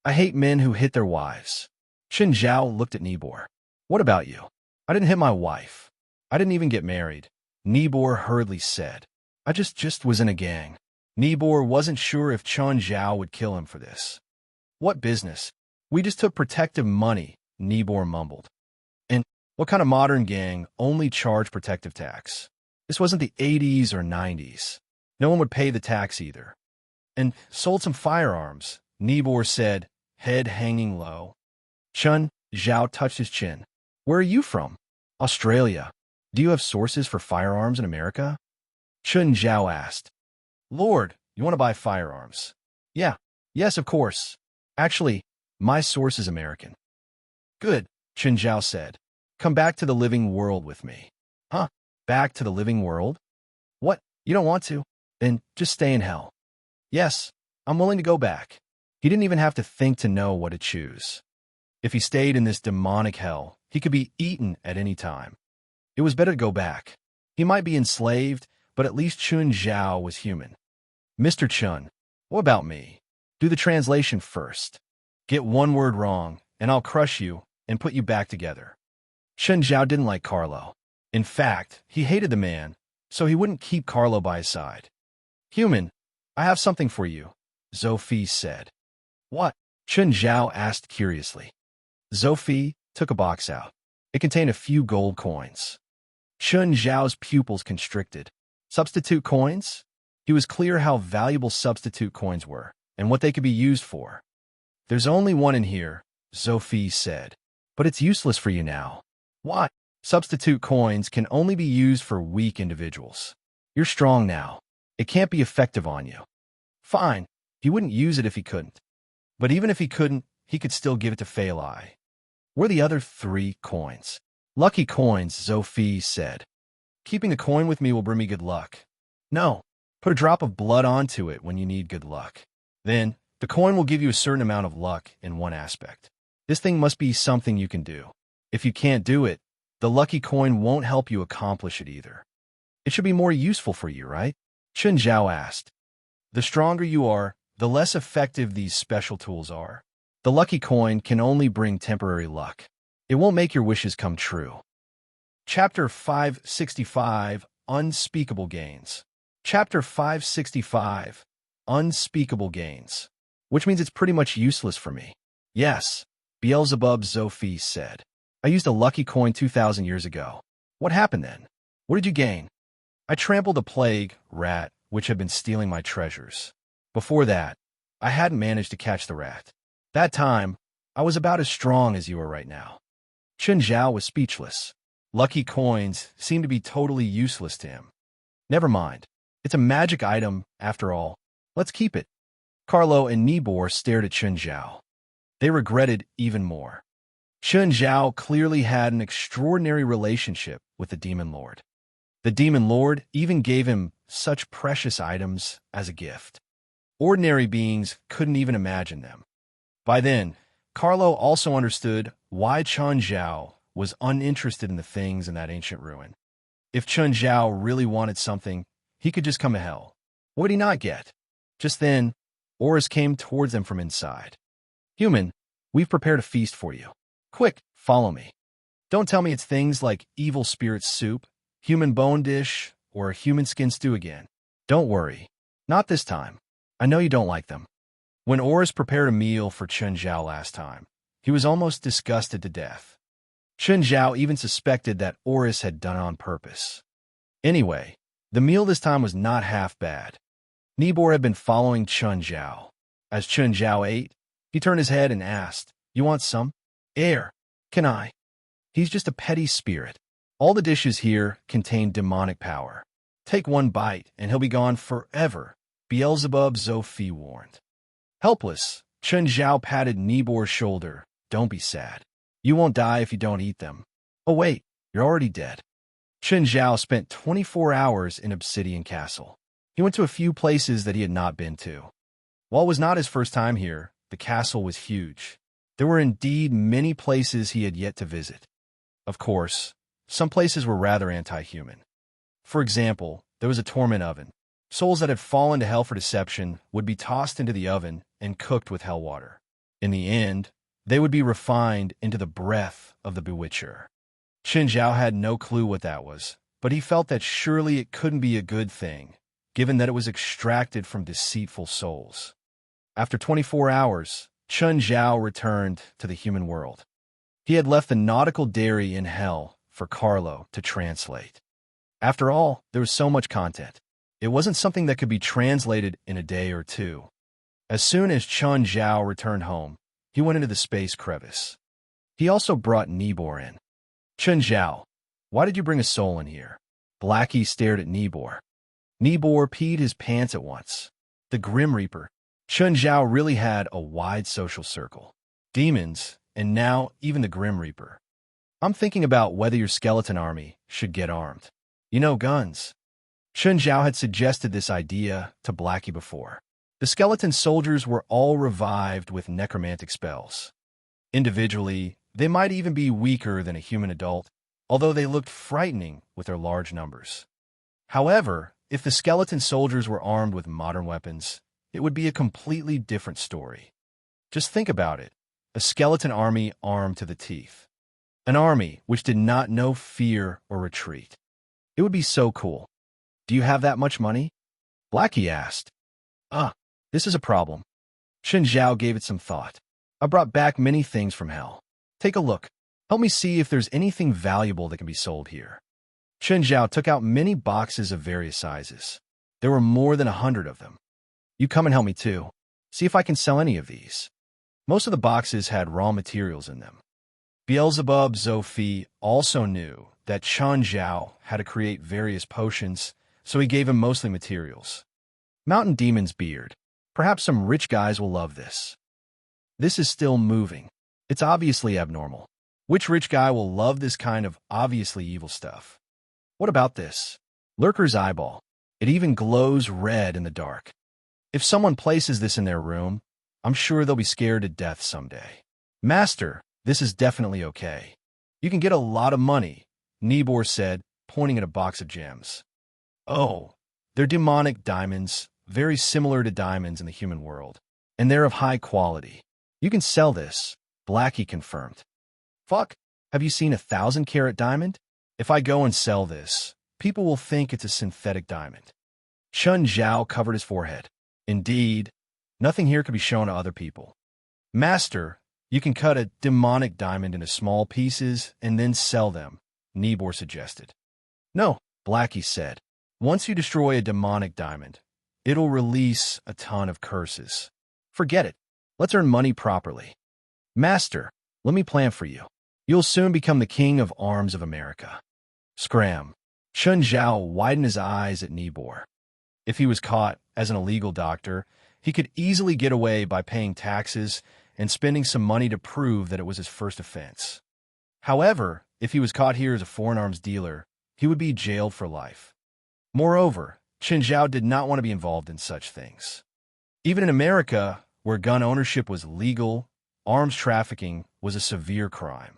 I hate men who hit their wives. Chen Zhao looked at Nibor. What about you? I didn't hit my wife. I didn't even get married. Nibor hurriedly said. I just was in a gang. Nibor wasn't sure if Chen Zhao would kill him for this. What business? We just took protective money, Nibor mumbled. And what kind of modern gang only charged protective tax? This wasn't the 80s or 90s. No one would pay the tax either. And sold some firearms, Nibor said, head hanging low. Chun Zhao touched his chin. Where are you from? Australia. Do you have sources for firearms in America? Chun Zhao asked. Lord, you want to buy firearms? Yeah. Yes, of course. Actually, my source is American. Good, Chun Zhao said. Come back to the living world with me. Huh? Back to the living world? What? You don't want to? Then just stay in hell. Yes, I'm willing to go back. He didn't even have to think to know what to choose. If he stayed in this demonic hell, he could be eaten at any time. It was better to go back. He might be enslaved, but at least Chun Zhao was human. Mr. Chun, what about me? Do the translation first. Get one word wrong, and I'll crush you and put you back together. Chun Zhao didn't like Carlo. In fact, he hated the man, so he wouldn't keep Carlo by his side. Human, I have something for you, Zofie said. What? Chun Zhao asked curiously. Zofie took a box out. It contained a few gold coins. Chun Zhao's pupils constricted. Substitute coins? He was clear how valuable substitute coins were and what they could be used for. There's only one in here, Zofie said, but it's useless for you now. Why? Substitute coins can only be used for weak individuals. You're strong now. It can't be effective on you. Fine. He wouldn't use it if he couldn't. But even if he couldn't, he could still give it to Fali. Where are the other 3 coins? Lucky coins, Zofie said. Keeping a coin with me will bring me good luck. No. Put a drop of blood onto it when you need good luck. Then, the coin will give you a certain amount of luck in one aspect. This thing must be something you can do. If you can't do it, the lucky coin won't help you accomplish it either. It should be more useful for you, right? Chun Zhao asked. The stronger you are, the less effective these special tools are. The lucky coin can only bring temporary luck. It won't make your wishes come true. Chapter 565, Unspeakable Gains. Chapter 565, Unspeakable Gains. Which means it's pretty much useless for me. Yes, Beelzebub Zofie said. I used a lucky coin 2,000 years ago. What happened then? What did you gain? I trampled a plague rat which had been stealing my treasures. Before that, I hadn't managed to catch the rat. That time, I was about as strong as you are right now. Chun Zhao was speechless. Lucky coins seemed to be totally useless to him. Never mind. It's a magic item, after all. Let's keep it. Carlo and Nibor stared at Chun Zhao. They regretted even more. Chun Zhao clearly had an extraordinary relationship with the Demon Lord. The Demon Lord even gave him such precious items as a gift. Ordinary beings couldn't even imagine them. By then, Carlo also understood why Chun Zhao was uninterested in the things in that ancient ruin. If Chun Zhao really wanted something, he could just come to hell. What would he not get? Just then, auras came towards them from inside. Human, we've prepared a feast for you. Quick, follow me. Don't tell me it's things like evil spirit soup, human bone dish, or a human skin stew again. Don't worry. Not this time. I know you don't like them. When Oris prepared a meal for Chun Zhao last time, he was almost disgusted to death. Chun Zhao even suspected that Oris had done it on purpose. Anyway, the meal this time was not half bad. Nibor had been following Chun Zhao. As Chun Zhao ate, he turned his head and asked, "You want some? Air. Can I?" He's just a petty spirit. All the dishes here contain demonic power. Take one bite and he'll be gone forever, Beelzebub Zofie warned. Helpless, Chun Zhao patted Nibor's shoulder. Don't be sad. You won't die if you don't eat them. Oh wait, you're already dead. Chun Zhao spent 24 hours in Obsidian Castle. He went to a few places that he had not been to. While it was not his first time here, the castle was huge. There were indeed many places he had yet to visit. Of course, some places were rather anti-human. For example, there was a torment oven. Souls that had fallen to hell for deception would be tossed into the oven and cooked with hell water. In the end, they would be refined into the breath of the Bewitcher. Chun Zhao had no clue what that was, but he felt that surely it couldn't be a good thing, given that it was extracted from deceitful souls. After 24 hours, Chun Zhao returned to the human world. He had left the nautical dairy in hell for Carlo to translate. After all, there was so much content. It wasn't something that could be translated in a day or two. As soon as Chun Zhao returned home, He went into the space crevice. He also brought Nibor in. Chun Zhao, why did you bring a soul in here? Blackie stared at Nibor. Nibor peed his pants at once. The Grim Reaper. Chun Zhao really had a wide social circle. Demons, and now even the Grim Reaper. I'm thinking about whether your skeleton army should get armed. You know, guns. Chun Zhao had suggested this idea to Blackie before. The skeleton soldiers were all revived with necromantic spells. Individually, they might even be weaker than a human adult, although they looked frightening with their large numbers. However, if the skeleton soldiers were armed with modern weapons, it would be a completely different story. Just think about it. A skeleton army armed to the teeth. An army which did not know fear or retreat. It would be so cool. Do you have that much money? Blackie asked. This is a problem. Chun Zhao gave it some thought. I brought back many things from hell. Take a look. Help me see if there's anything valuable that can be sold here. Chun Zhao took out many boxes of various sizes. There were more than 100 of them. You come and help me too. See if I can sell any of these. Most of the boxes had raw materials in them. Beelzebub Zophi also knew that Chun Zhao had to create various potions, so he gave him mostly materials. Mountain Demon's beard. Perhaps some rich guys will love this. This is still moving. It's obviously abnormal. Which rich guy will love this kind of obviously evil stuff? What about this? Lurker's eyeball. It even glows red in the dark. If someone places this in their room, I'm sure they'll be scared to death someday. Master, this is definitely okay. You can get a lot of money, Nibor said, pointing at a box of gems. Oh, they're demonic diamonds, very similar to diamonds in the human world, and they're of high quality. You can sell this, Blackie confirmed. Fuck, have you seen a 1,000-carat diamond? If I go and sell this, people will think it's a synthetic diamond. Chun Zhao covered his forehead. Indeed, nothing here could be shown to other people. Master, you can cut a demonic diamond into small pieces and then sell them, Nibor suggested. No, Blackie said. Once you destroy a demonic diamond, it'll release a ton of curses. Forget it. Let's earn money properly. Master, let me plan for you. You'll soon become the king of arms of America. Scram. Chun Zhao widened his eyes at Nibor. If he was caught as an illegal doctor, he could easily get away by paying taxes and spending some money to prove that it was his first offense. However, if he was caught here as a foreign arms dealer, he would be jailed for life. Moreover, Chun Zhao did not want to be involved in such things. Even in America, where gun ownership was legal, arms trafficking was a severe crime.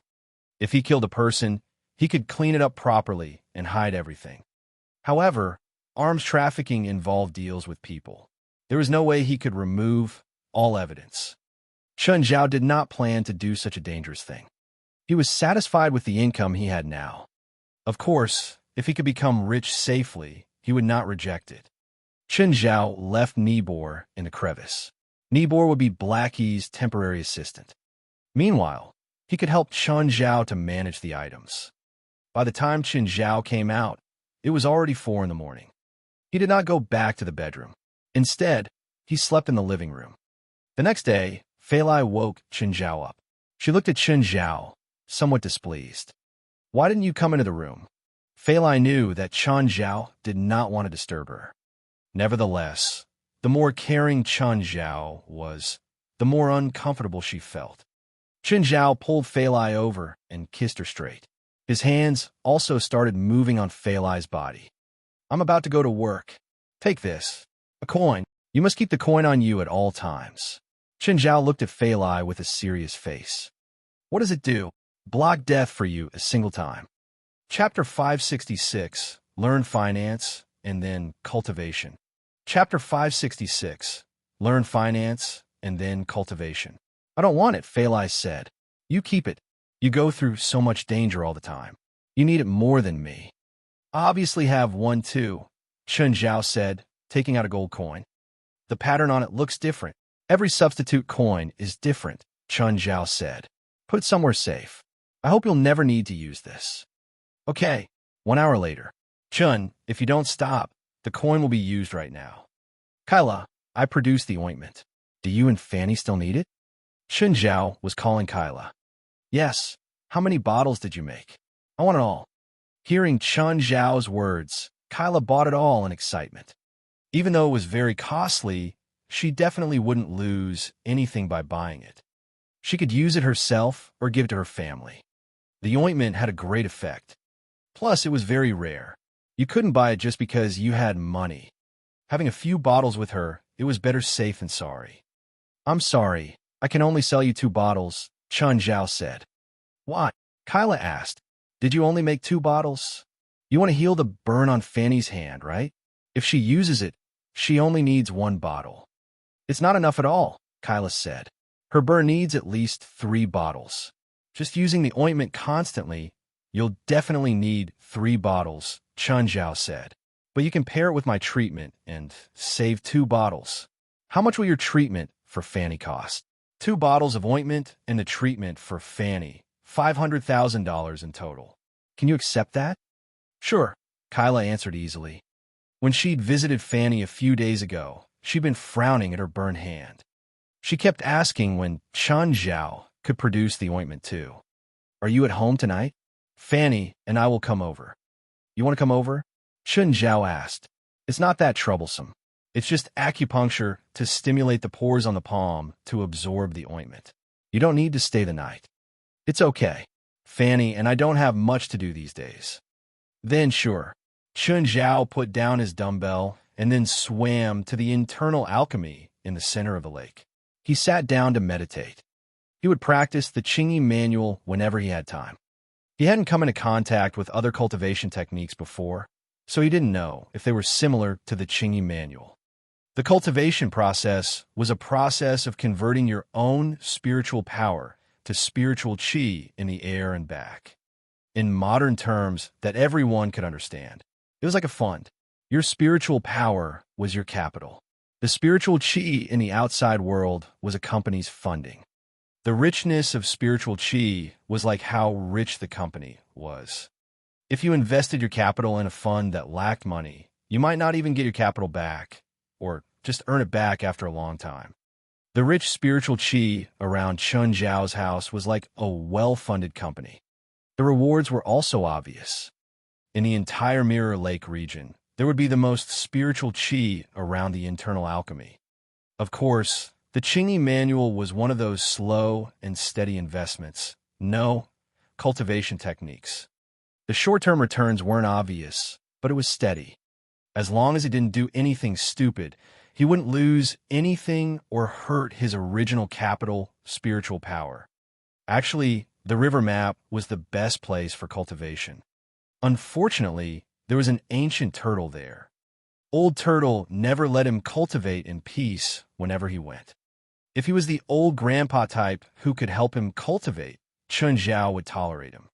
If he killed a person, he could clean it up properly and hide everything. However, arms trafficking involved deals with people. There was no way he could remove all evidence. Chun Zhao did not plan to do such a dangerous thing. He was satisfied with the income he had now. Of course, if he could become rich safely, he would not reject it. Chun Zhao left Nibor in the crevice. Nibor would be Blackie's temporary assistant. Meanwhile, he could help Chun Zhao to manage the items. By the time Chun Zhao came out, it was already 4 in the morning. He did not go back to the bedroom. Instead, he slept in the living room. The next day, Fali woke Chun Zhao up. She looked at Chun Zhao, somewhat displeased. Why didn't you come into the room? Fali knew that Chun Zhao did not want to disturb her. Nevertheless, the more caring Chun Zhao was, the more uncomfortable she felt. Chun Zhao pulled Fali over and kissed her straight. His hands also started moving on Fali's body. I'm about to go to work. Take this. A coin. You must keep the coin on you at all times. Chun Zhao looked at Fali with a serious face. What does it do? Block death for you a single time. Chapter 566, Learn Finance, and then Cultivation. Chapter 566, Learn Finance, and then Cultivation. I don't want it, Fali said. You keep it. You go through so much danger all the time. You need it more than me. I obviously have one too, Chun Zhao said, taking out a gold coin. The pattern on it looks different. Every substitute coin is different, Chun Zhao said. Put it somewhere safe. I hope you'll never need to use this. Okay, 1 hour later. Chun, if you don't stop, the coin will be used right now. Kyla, I produced the ointment. Do you and Fanny still need it? Zhao was calling Kyla. Yes. How many bottles did you make? I want it all. Hearing Zhao's words, Kyla bought it all in excitement. Even though it was very costly, she definitely wouldn't lose anything by buying it. She could use it herself or give it to her family. The ointment had a great effect. Plus, it was very rare. You couldn't buy it just because you had money. Having a few bottles with her, it was better safe than sorry. I'm sorry, I can only sell you 2 bottles, Zhao said. Why? Kyla asked. Did you only make 2 bottles? You want to heal the burn on Fanny's hand, right? If she uses it, she only needs 1 bottle. It's not enough at all, Kyla said. Her burn needs at least 3 bottles. Just using the ointment constantly, you'll definitely need 3 bottles, Zhao said. But you can pair it with my treatment and save 2 bottles. How much will your treatment for Fanny cost? 2 bottles of ointment and the treatment for Fanny, $500,000 in total. Can you accept that? Sure, Kyla answered easily. When she'd visited Fanny a few days ago, she'd been frowning at her burned hand. She kept asking when Zhao could produce the ointment too. Are you at home tonight? Fanny and I will come over. You want to come over? Zhao asked. It's not that troublesome. It's just acupuncture to stimulate the pores on the palm to absorb the ointment. You don't need to stay the night. It's okay. Fanny and I don't have much to do these days. Then sure. Zhao put down his dumbbell and then swam to the internal alchemy in the center of the lake. He sat down to meditate. He would practice the Cheeeese manual whenever he had time. He hadn't come into contact with other cultivation techniques before, so he didn't know if they were similar to the Cheeeese manual. The cultivation process was a process of converting your own spiritual power to spiritual chi in the air and back. In modern terms that everyone could understand, it was like a fund. Your spiritual power was your capital. The spiritual chi in the outside world was a company's funding. The richness of spiritual chi was like how rich the company was. If you invested your capital in a fund that lacked money, you might not even get your capital back, or just earn it back after a long time. The rich spiritual chi around Zhao's house was like a well-funded company. The rewards were also obvious. In the entire Mirror Lake region, there would be the most spiritual chi around the internal alchemy. Of course, the Cheeeese manual was one of those slow and steady investments. No cultivation techniques. The short-term returns weren't obvious, but it was steady. As long as he didn't do anything stupid, he wouldn't lose anything or hurt his original capital, spiritual power. Actually, the river map was the best place for cultivation. Unfortunately, there was an ancient turtle there. Old Turtle never let him cultivate in peace whenever he went. If he was the old grandpa type who could help him cultivate, Zhao would tolerate him.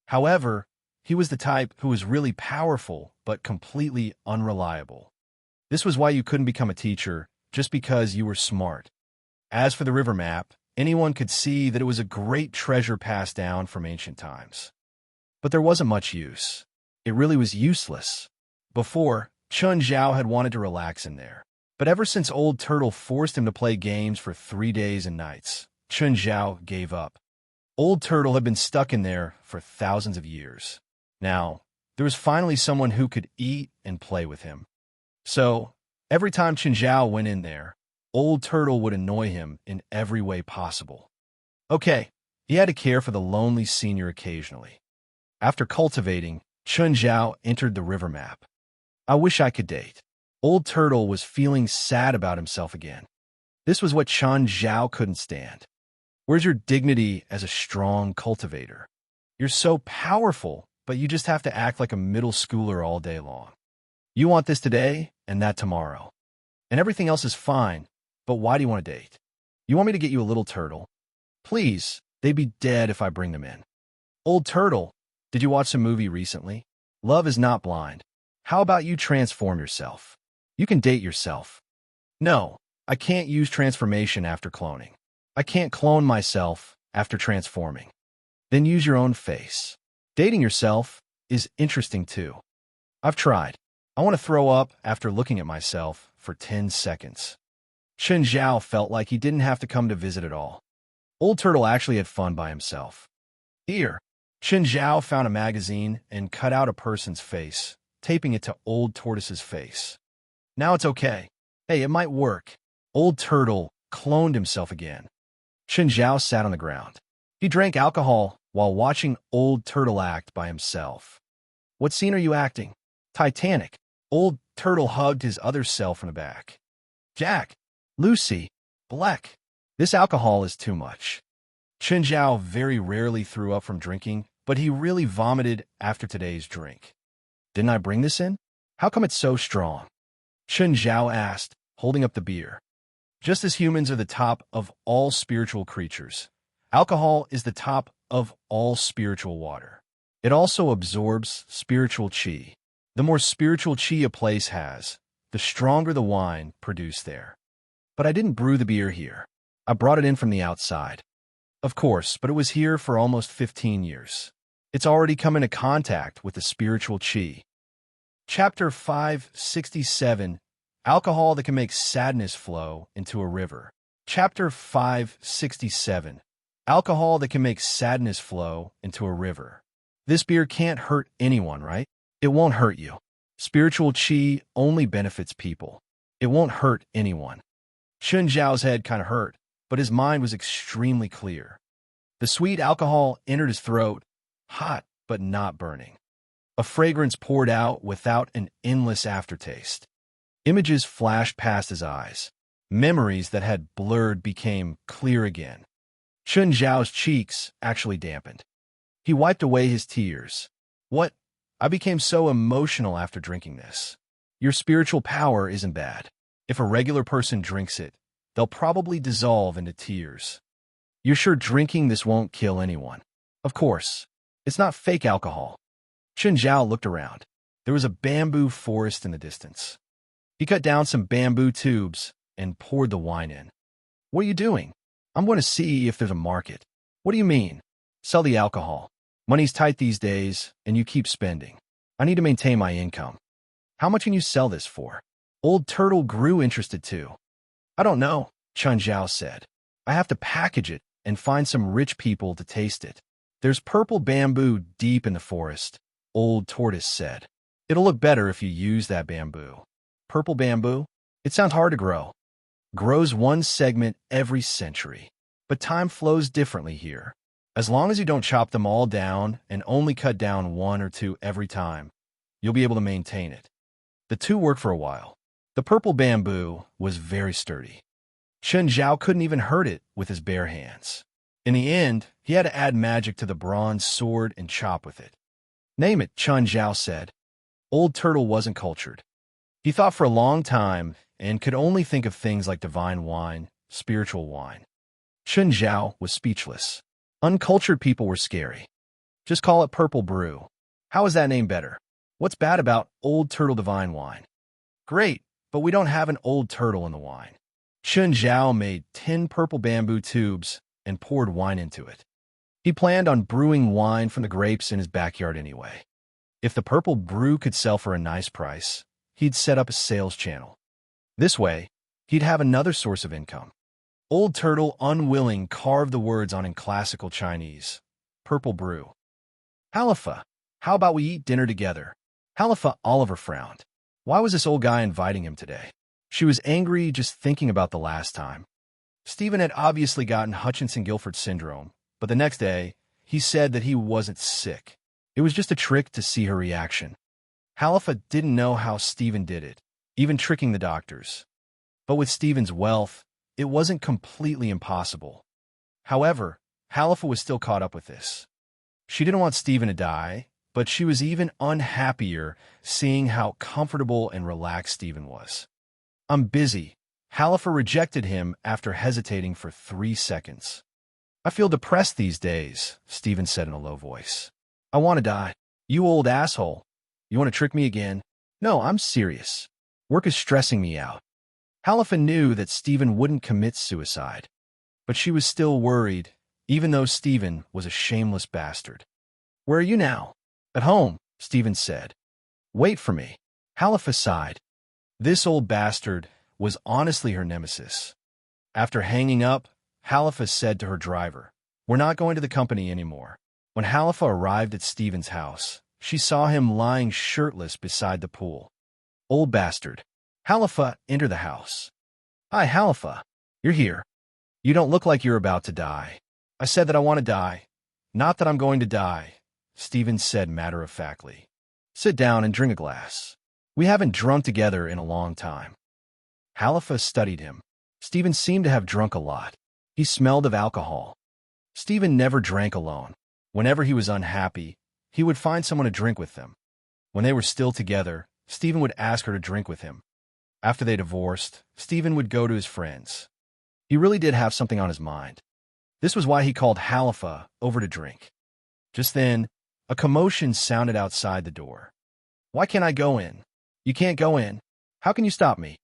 However, he was the type who was really powerful but completely unreliable. This was why you couldn't become a teacher just because you were smart. As for the river map, anyone could see that it was a great treasure passed down from ancient times. But there wasn't much use. It really was useless. Before, Zhao had wanted to relax in there. But ever since Old Turtle forced him to play games for 3 days and nights, Zhao gave up. Old Turtle had been stuck in there for thousands of years. Now, there was finally someone who could eat and play with him. So, every time Zhao went in there, Old Turtle would annoy him in every way possible. Okay, he had to care for the lonely senior occasionally. After cultivating, Zhao entered the river map. I wish I could date. Old Turtle was feeling sad about himself again. This was what Zhao couldn't stand. Where's your dignity as a strong cultivator? You're so powerful, but you just have to act like a middle schooler all day long. You want this today and that tomorrow. And everything else is fine, but why do you want to date? You want me to get you a little turtle? Please, they'd be dead if I bring them in. Old Turtle, did you watch the movie recently? Love is not blind. How about you transform yourself? You can date yourself. No, I can't use transformation after cloning. I can't clone myself after transforming. Then use your own face. Dating yourself is interesting too. I've tried. I want to throw up after looking at myself for 10 seconds. Zhao felt like he didn't have to come to visit at all. Old Turtle actually had fun by himself. Here, Chen Zhao found a magazine and cut out a person's face, taping it to Old Tortoise's face. Now it's okay. Hey, it might work. Old Turtle cloned himself again. Chen Zhao sat on the ground. He drank alcohol while watching Old Turtle act by himself. What scene are you acting? Titanic. Old Turtle hugged his other self from the back. Jack, Lucy, Black. This alcohol is too much. Chen Zhao very rarely threw up from drinking, but he really vomited after today's drink. Didn't I bring this in? How come it's so strong? Chen Zhao asked, holding up the beer. Just as humans are the top of all spiritual creatures, alcohol is the top of all spiritual water. It also absorbs spiritual qi. The more spiritual qi a place has, the stronger the wine produced there. But I didn't brew the beer here. I brought it in from the outside. Of course, but it was here for almost 15 years. It's already come into contact with the spiritual qi. Chapter 567, Alcohol that can make sadness flow into a river. Chapter 567, Alcohol that can make sadness flow into a river. This beer can't hurt anyone, right? It won't hurt you. Spiritual qi only benefits people. It won't hurt anyone. Chen Zhao's head kind of hurt, but his mind was extremely clear. The sweet alcohol entered his throat, hot but not burning. A fragrance poured out without an endless aftertaste. Images flashed past his eyes. Memories that had blurred became clear again. Chen Zhao's cheeks actually dampened. He wiped away his tears. What? I became so emotional after drinking this. Your spiritual power isn't bad. If a regular person drinks it, they'll probably dissolve into tears. You're sure drinking this won't kill anyone? Of course. It's not fake alcohol. Chen Zhao looked around. There was a bamboo forest in the distance. He cut down some bamboo tubes and poured the wine in. What are you doing? I'm going to see if there's a market. What do you mean? Sell the alcohol. Money's tight these days, and you keep spending. I need to maintain my income. How much can you sell this for? Old Turtle grew interested too. I don't know, Chen Zhao said. I have to package it and find some rich people to taste it. There's purple bamboo deep in the forest, Old Tortoise said. It'll look better if you use that bamboo. Purple bamboo? It sounds hard to grow. Grows one segment every century. But time flows differently here. As long as you don't chop them all down and only cut down one or two every time, you'll be able to maintain it. The two worked for a while. The purple bamboo was very sturdy. Chen Zhao couldn't even hurt it with his bare hands. In the end, he had to add magic to the bronze sword and chop with it. Name it, Chen Zhao said. Old Turtle wasn't cultured. He thought for a long time and could only think of things like divine wine, spiritual wine. Chen Zhao was speechless. Uncultured people were scary. Just call it Purple Brew. How is that name better? What's bad about Old Turtle Divine Wine? Great, but we don't have an Old Turtle in the wine. Chen Zhao made 10 purple bamboo tubes and poured wine into it. He planned on brewing wine from the grapes in his backyard anyway. If the Purple Brew could sell for a nice price, he'd set up a sales channel. This way, he'd have another source of income. Old Turtle, unwilling, carved the words on in classical Chinese. Purple Brew. Nellifa, how about we eat dinner together? Nellifa. Oliver frowned. Why was this old guy inviting him today? She was angry just thinking about the last time. Stephen had obviously gotten Hutchinson-Gilford syndrome, but the next day, he said that he wasn't sick. It was just a trick to see her reaction. Nellifa didn't know how Stephen did it, even tricking the doctors. But with Stephen's wealth, it wasn't completely impossible. However, Nellifa was still caught up with this. She didn't want Stephen to die, but she was even unhappier seeing how comfortable and relaxed Stephen was. I'm busy. Nellifa rejected him after hesitating for 3 seconds. I feel depressed these days, Stephen said in a low voice. I want to die. You old asshole. You want to trick me again? No, I'm serious. Work is stressing me out. Nellifa knew that Stephen wouldn't commit suicide, but she was still worried, even though Stephen was a shameless bastard. Where are you now? At home, Stephen said. Wait for me. Nellifa sighed. This old bastard was honestly her nemesis. After hanging up, Halifa said to her driver. "We're not going to the company anymore." When Halifa arrived at Stephen's house, she saw him lying shirtless beside the pool. "Old bastard." Halifa entered the house. "Hi, Halifa. You're here. You don't look like you're about to die." "I said that I want to die. Not that I'm going to die," Stephen said matter-of-factly. "Sit down and drink a glass. We haven't drunk together in a long time." Halifa studied him. Stephen seemed to have drunk a lot. He smelled of alcohol. Stephen never drank alone. Whenever he was unhappy, he would find someone to drink with them. When they were still together, Stephen would ask her to drink with him. After they divorced, Stephen would go to his friends. He really did have something on his mind. This was why he called Halifa over to drink. Just then, a commotion sounded outside the door. "Why can't I go in?" "You can't go in. How can you stop me?"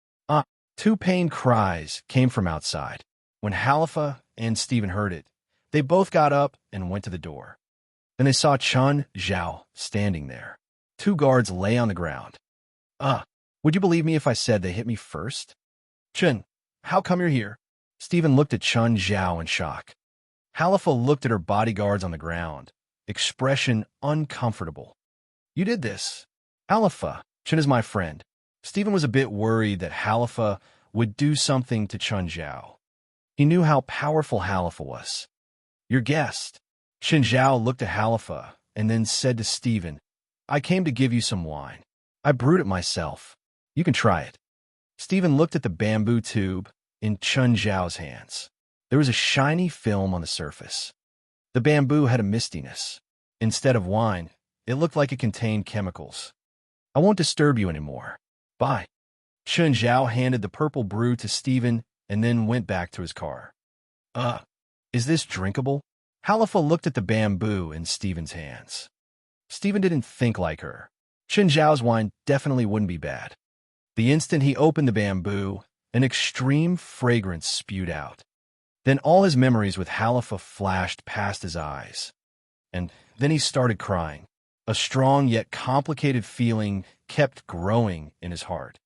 Two pained cries came from outside. When Halifa and Stephen heard it, they both got up and went to the door. Then they saw Chun Zhao standing there. Two guards lay on the ground. Would you believe me if I said they hit me first?" "Chun, how come you're here?" Stephen looked at Chun Zhao in shock. Halifa looked at her bodyguards on the ground, expression uncomfortable. "You did this." "Halifa, Chun is my friend." Stephen was a bit worried that Halifa would do something to Chun Zhao. He knew how powerful Halifa was. "Your guest." Chun Zhao looked at Halifa and then said to Stephen, "I came to give you some wine. I brewed it myself. You can try it." Stephen looked at the bamboo tube in Chun Zhao's hands. There was a shiny film on the surface. The bamboo had a mistiness. Instead of wine, it looked like it contained chemicals. "I won't disturb you anymore. Bye." Chun Zhao handed the purple brew to Stephen and then went back to his car. Is this drinkable?" Halifa looked at the bamboo in Stephen's hands. Stephen didn't think like her. Chun Zhao's wine definitely wouldn't be bad. The instant he opened the bamboo, an extreme fragrance spewed out. Then all his memories with Halifa flashed past his eyes. And then he started crying. A strong yet complicated feeling kept growing in his heart.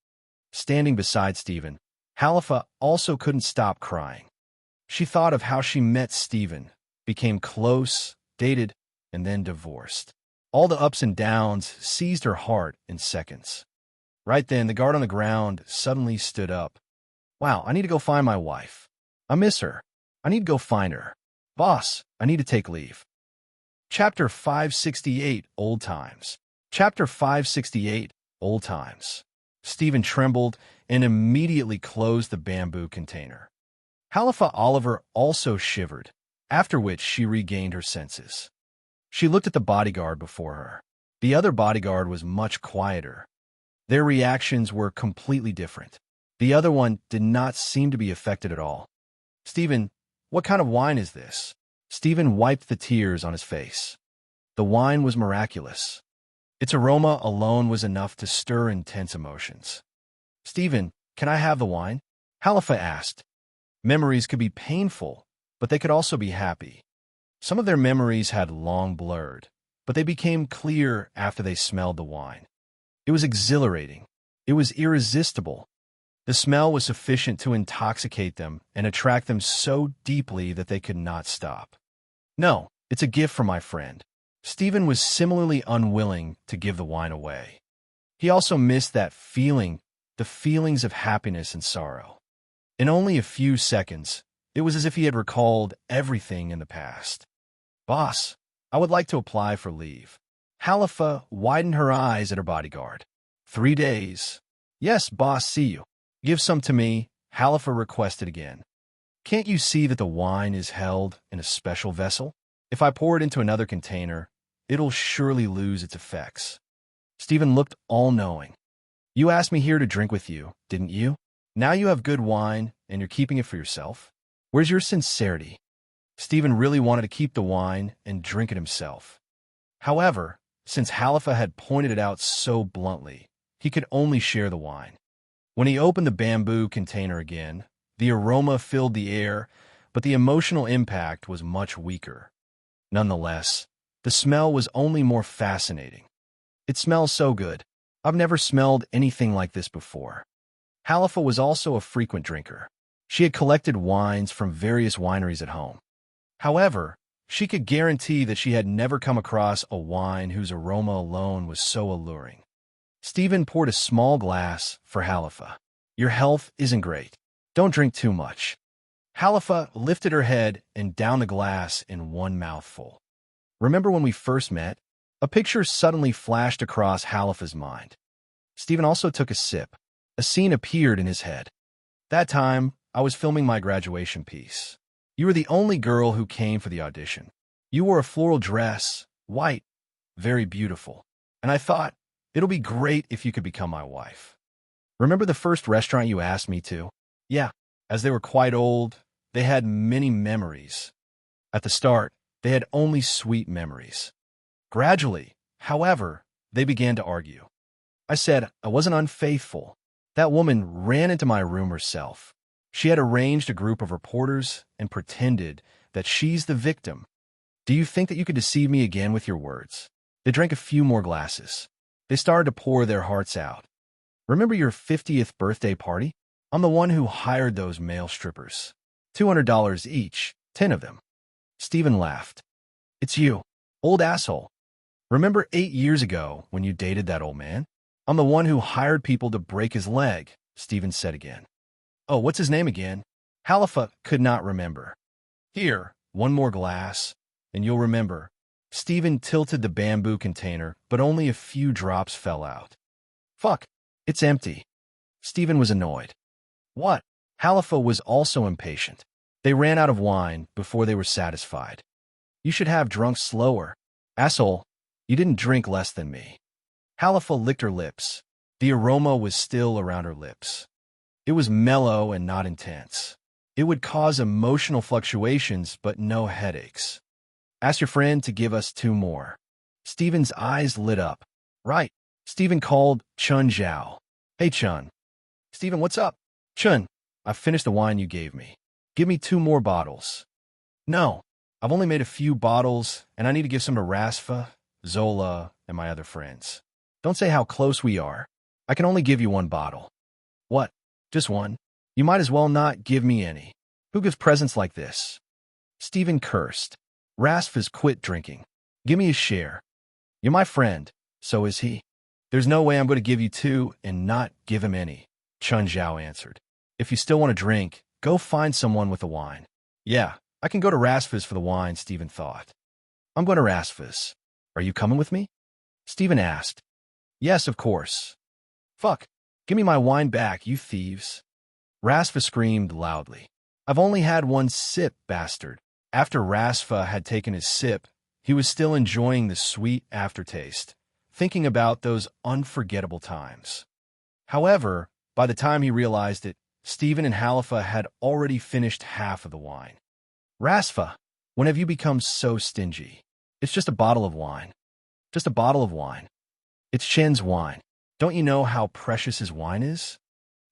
Standing beside Stephen, Halifa also couldn't stop crying. She thought of how she met Stephen, became close, dated, and then divorced. All the ups and downs seized her heart in seconds. Right then, the guard on the ground suddenly stood up. "Wow, I need to go find my wife. I miss her. I need to go find her. Boss, I need to take leave." Chapter 568, Old Times. Chapter 568, Old Times. Stephen trembled and immediately closed the bamboo container. Halifa Oliver also shivered, after which she regained her senses. She looked at the bodyguard before her. The other bodyguard was much quieter. Their reactions were completely different. The other one did not seem to be affected at all. "Stephen, what kind of wine is this?" Stephen wiped the tears on his face. The wine was miraculous. Its aroma alone was enough to stir intense emotions. "Stephen, can I have the wine?" Halifa asked. Memories could be painful, but they could also be happy. Some of their memories had long blurred, but they became clear after they smelled the wine. It was exhilarating. It was irresistible. The smell was sufficient to intoxicate them and attract them so deeply that they could not stop. "No, it's a gift from my friend." Stephen was similarly unwilling to give the wine away. He also missed that feeling, the feelings of happiness and sorrow. In only a few seconds, it was as if he had recalled everything in the past. "Boss, I would like to apply for leave." Halifa widened her eyes at her bodyguard. 3 days. "Yes, boss, see you." "Give some to me," Halifa requested again. "Can't you see that the wine is held in a special vessel? If I pour it into another container, it'll surely lose its effects." Stephen looked all-knowing. "You asked me here to drink with you, didn't you? Now you have good wine, and you're keeping it for yourself? Where's your sincerity?" Stephen really wanted to keep the wine and drink it himself. However, since Halifa had pointed it out so bluntly, he could only share the wine. When he opened the bamboo container again, the aroma filled the air, but the emotional impact was much weaker. Nonetheless, the smell was only more fascinating. "It smells so good. I've never smelled anything like this before." Halifa was also a frequent drinker. She had collected wines from various wineries at home. However, she could guarantee that she had never come across a wine whose aroma alone was so alluring. Stephen poured a small glass for Nellifa. Your health isn't great. Don't drink too much. Nellifa lifted her head and downed the glass in one mouthful. Remember when we first met? A picture suddenly flashed across Nellifa's mind. Stephen also took a sip. A scene appeared in his head. That time, I was filming my graduation piece. You were the only girl who came for the audition. You wore a floral dress, white, very beautiful. And I thought, it'll be great if you could become my wife. Remember the first restaurant you asked me to? Yeah, as they were quite old, they had many memories. At the start, they had only sweet memories. Gradually, however, they began to argue. I said I wasn't unfaithful. That woman ran into my room herself. She had arranged a group of reporters and pretended that she's the victim. Do you think that you could deceive me again with your words? They drank a few more glasses. They started to pour their hearts out. Remember your 50th birthday party? I'm the one who hired those male strippers. $200 each, 10 of them. Stephen laughed. It's you, old asshole. Remember 8 years ago when you dated that old man? I'm the one who hired people to break his leg, Stephen said again. Oh, what's his name again? Nellifa could not remember. Here, one more glass, and you'll remember. Stephen tilted the bamboo container, but only a few drops fell out. Fuck, it's empty. Stephen was annoyed. What? Nellifa was also impatient. They ran out of wine before they were satisfied. You should have drunk slower. Asshole, you didn't drink less than me. Nellifa licked her lips. The aroma was still around her lips. It was mellow and not intense. It would cause emotional fluctuations, but no headaches. Ask your friend to give us 2 more. Stephen's eyes lit up. Right. Stephen called Chun Zhao. Hey, Chun. Stephen, what's up? Chun, I've finished the wine you gave me. Give me 2 more bottles. No, I've only made a few bottles, and I need to give some to Rasfa, Zola, and my other friends. Don't say how close we are. I can only give you 1 bottle. What? Just 1? You might as well not give me any. Who gives presents like this? Stephen cursed. Rasfa's quit drinking. Give me a share. You're my friend. So is he. There's no way I'm going to give you 2 and not give him any, Chun Zhao answered. If you still want to drink, go find someone with the wine. Yeah, I can go to Rasfa's for the wine, Stephen thought. I'm going to Rasfa's. Are you coming with me? Stephen asked. Yes, of course. Fuck. Give me my wine back, you thieves. Rasfa screamed loudly. I've only had 1 sip, bastard. After Rasfa had taken his sip, he was still enjoying the sweet aftertaste, thinking about those unforgettable times. However, by the time he realized it, Stephen and Nellifa had already finished half of the wine. Rasfa, when have you become so stingy? It's just a bottle of wine. Just a bottle of wine. It's Chen's wine. Don't you know how precious his wine is?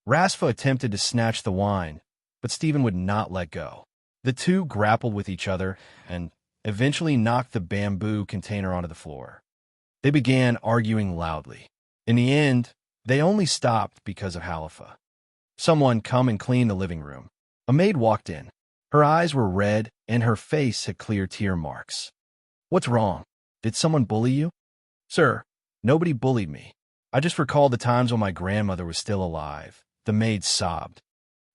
Rasfa attempted to snatch the wine, but Stephen would not let go. The two grappled with each other and eventually knocked the bamboo container onto the floor. They began arguing loudly. In the end, they only stopped because of Nellifa. Someone come and clean the living room. A maid walked in. Her eyes were red and her face had clear tear marks. What's wrong? Did someone bully you? Sir, nobody bullied me. I just recalled the times when my grandmother was still alive. The maid sobbed.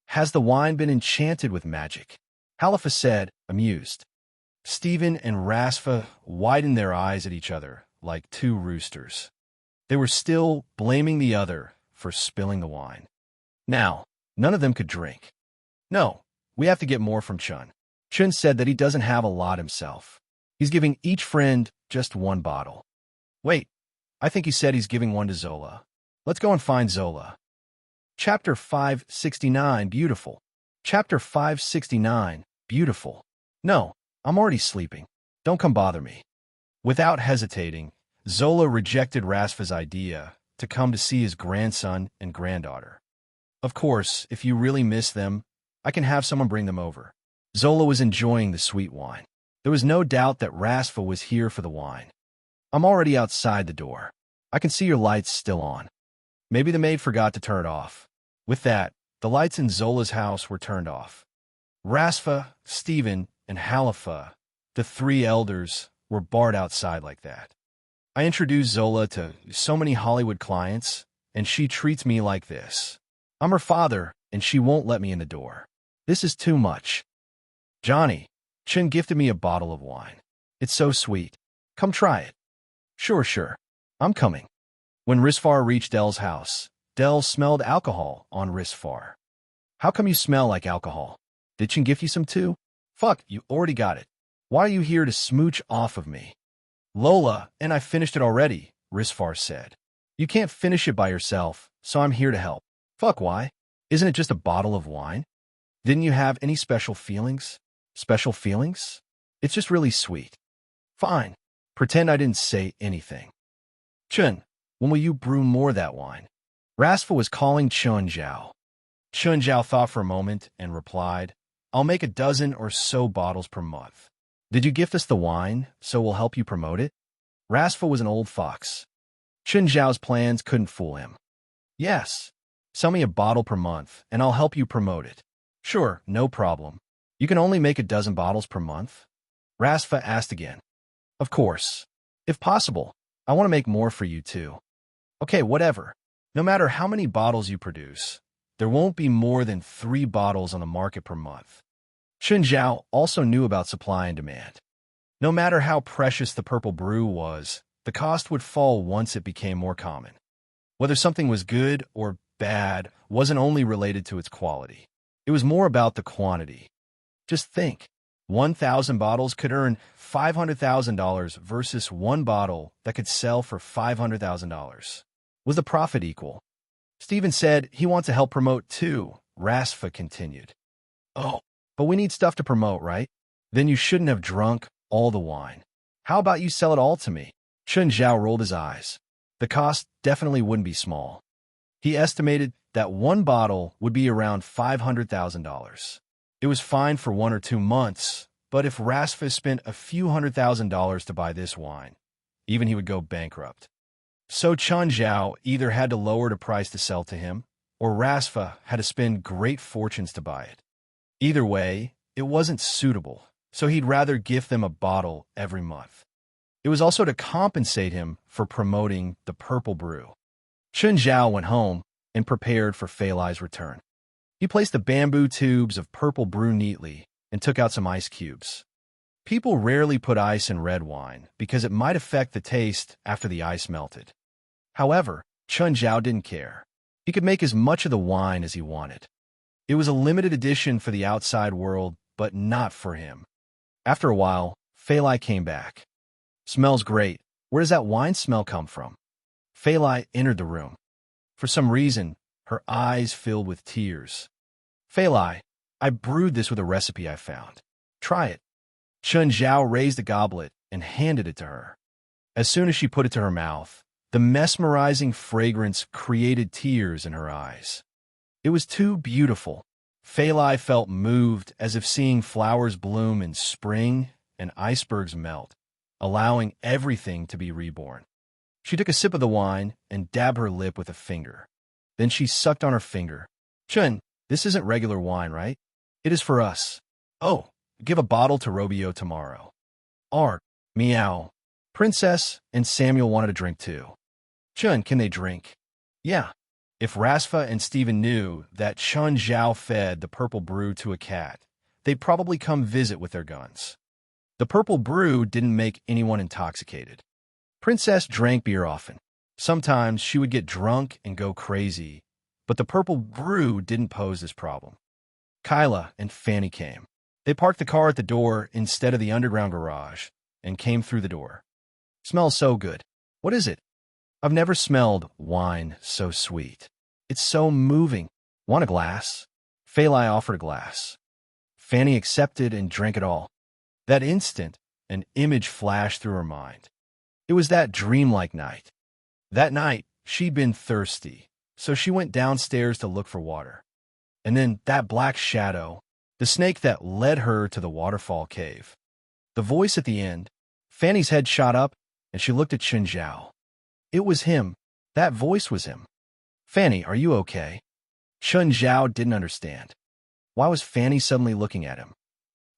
Has the wine been enchanted with magic? Nellifa said, amused. Stephen and Rasfa widened their eyes at each other like 2 roosters. They were still blaming the other for spilling the wine. Now, none of them could drink. No, we have to get more from Chun. Chun said that he doesn't have a lot himself. He's giving each friend just 1 bottle. Wait, I think he said he's giving 1 to Zola. Let's go and find Zola. Chapter 569, beautiful. Chapter 569, beautiful. No, I'm already sleeping. Don't come bother me. Without hesitating, Zola rejected Rasfa's idea to come to see his grandson and granddaughter. Of course, if you really miss them, I can have someone bring them over. Zola was enjoying the sweet wine. There was no doubt that Rasfa was here for the wine. I'm already outside the door. I can see your lights still on. Maybe the maid forgot to turn it off. With that, The lights in Zola's house were turned off. Rasfa, Stephen, and Halifa, the three elders, were barred outside like that. I introduced Zola to so many Hollywood clients, and she treats me like this. I'm her father, and she won't let me in the door. This is too much. Johnny, Chin gifted me a bottle of wine. It's so sweet. Come try it. Sure. I'm coming. When Risfar reached Dell's house, Dell smelled alcohol on Risfar. How come you smell like alcohol? Did Chin gift you some too? Fuck, you already got it. Why are you here to smooch off of me? Lola, and I finished it already, Risfar said. You can't finish it by yourself, so I'm here to help. Fuck, why? Isn't it just a bottle of wine? Didn't you have any special feelings? Special feelings? It's just really sweet. Fine. Pretend I didn't say anything. Chun, when will you brew more of that wine? Rasfa was calling Chun Zhao. Chun Zhao thought for a moment and replied, I'll make a dozen or so bottles per month. Did you gift us the wine, so we'll help you promote it? Rasfa was an old fox. Chun Zhao's plans couldn't fool him. Yes. Sell me a bottle per month, and I'll help you promote it. Sure, no problem. You can only make a dozen bottles per month? Rasfa asked again. Of course. If possible, I want to make more for you too. Okay, whatever. No matter how many bottles you produce, there won't be more than 3 bottles on the market per month. Chun Zhao also knew about supply and demand. No matter how precious the purple brew was, the cost would fall once it became more common. Whether something was good or bad wasn't only related to its quality. It was more about the quantity. Just think, 1,000 bottles could earn $500,000 versus 1 bottle that could sell for $500,000. Was the profit equal? Stephen said he wants to help promote too, Rasfa continued. Oh, but we need stuff to promote, right? Then you shouldn't have drunk all the wine. How about you sell it all to me? Chun Zhao rolled his eyes. The cost definitely wouldn't be small. He estimated that 1 bottle would be around $500,000. It was fine for 1 or 2 months, but if Rasfa spent a few $100,000 to buy this wine, even he would go bankrupt. So Chun Zhao either had to lower the price to sell to him, or Rasfa had to spend great fortunes to buy it. Either way, it wasn't suitable, so he'd rather gift them a bottle every month. It was also to compensate him for promoting the purple brew. Chun Zhao went home and prepared for Fali's return. He placed the bamboo tubes of purple brew neatly and took out some ice cubes. People rarely put ice in red wine because it might affect the taste after the ice melted. However, Chun Zhao didn't care. He could make as much of the wine as he wanted. It was a limited edition for the outside world, but not for him. After a while, Fali came back. Smells great. Where does that wine smell come from? Fali entered the room. For some reason, her eyes filled with tears. Fali, I brewed this with a recipe I found. Try it. Chun Zhao raised a goblet and handed it to her. As soon as she put it to her mouth, the mesmerizing fragrance created tears in her eyes. It was too beautiful. Fali felt moved as if seeing flowers bloom in spring and icebergs melt, allowing everything to be reborn. She took a sip of the wine and dabbed her lip with a finger. Then she sucked on her finger. Chun, this isn't regular wine, right? It is for us. Oh, give a bottle to Robio tomorrow. Art, meow. Princess and Samuel wanted a drink too. Chun, can they drink? Yeah. If Rasfa and Stephen knew that Chun Zhao fed the purple brew to a cat, they'd probably come visit with their guns. The purple brew didn't make anyone intoxicated. Princess drank beer often. Sometimes she would get drunk and go crazy, but the purple brew didn't pose this problem. Kyla and Fanny came. They parked the car at the door instead of the underground garage and came through the door. Smells so good. What is it? I've never smelled wine so sweet. It's so moving. Want a glass? Fali offered a glass. Fanny accepted and drank it all. That instant, an image flashed through her mind. It was that dreamlike night. That night, she'd been thirsty, so she went downstairs to look for water. And then that black shadow, the snake that led her to the waterfall cave. The voice at the end, Fanny's head shot up, and she looked at Chun Zhao. It was him. That voice was him. Fanny, are you okay? Chun Zhao didn't understand. Why was Fanny suddenly looking at him?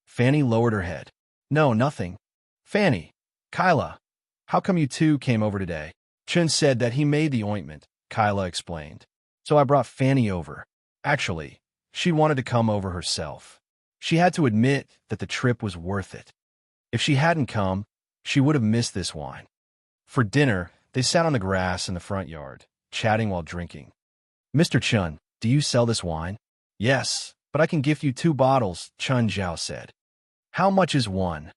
Fanny lowered her head. No, nothing. Fanny, Kyla, how come you two came over today? Chun said that he made the ointment, Kyla explained. So I brought Fanny over. Actually, she wanted to come over herself. She had to admit that the trip was worth it. If she hadn't come, she would have missed this wine. For dinner, they sat on the grass in the front yard, chatting while drinking. Mr. Chun, do you sell this wine? Yes, but I can gift you 2 bottles, Chun Zhao said. How much is one?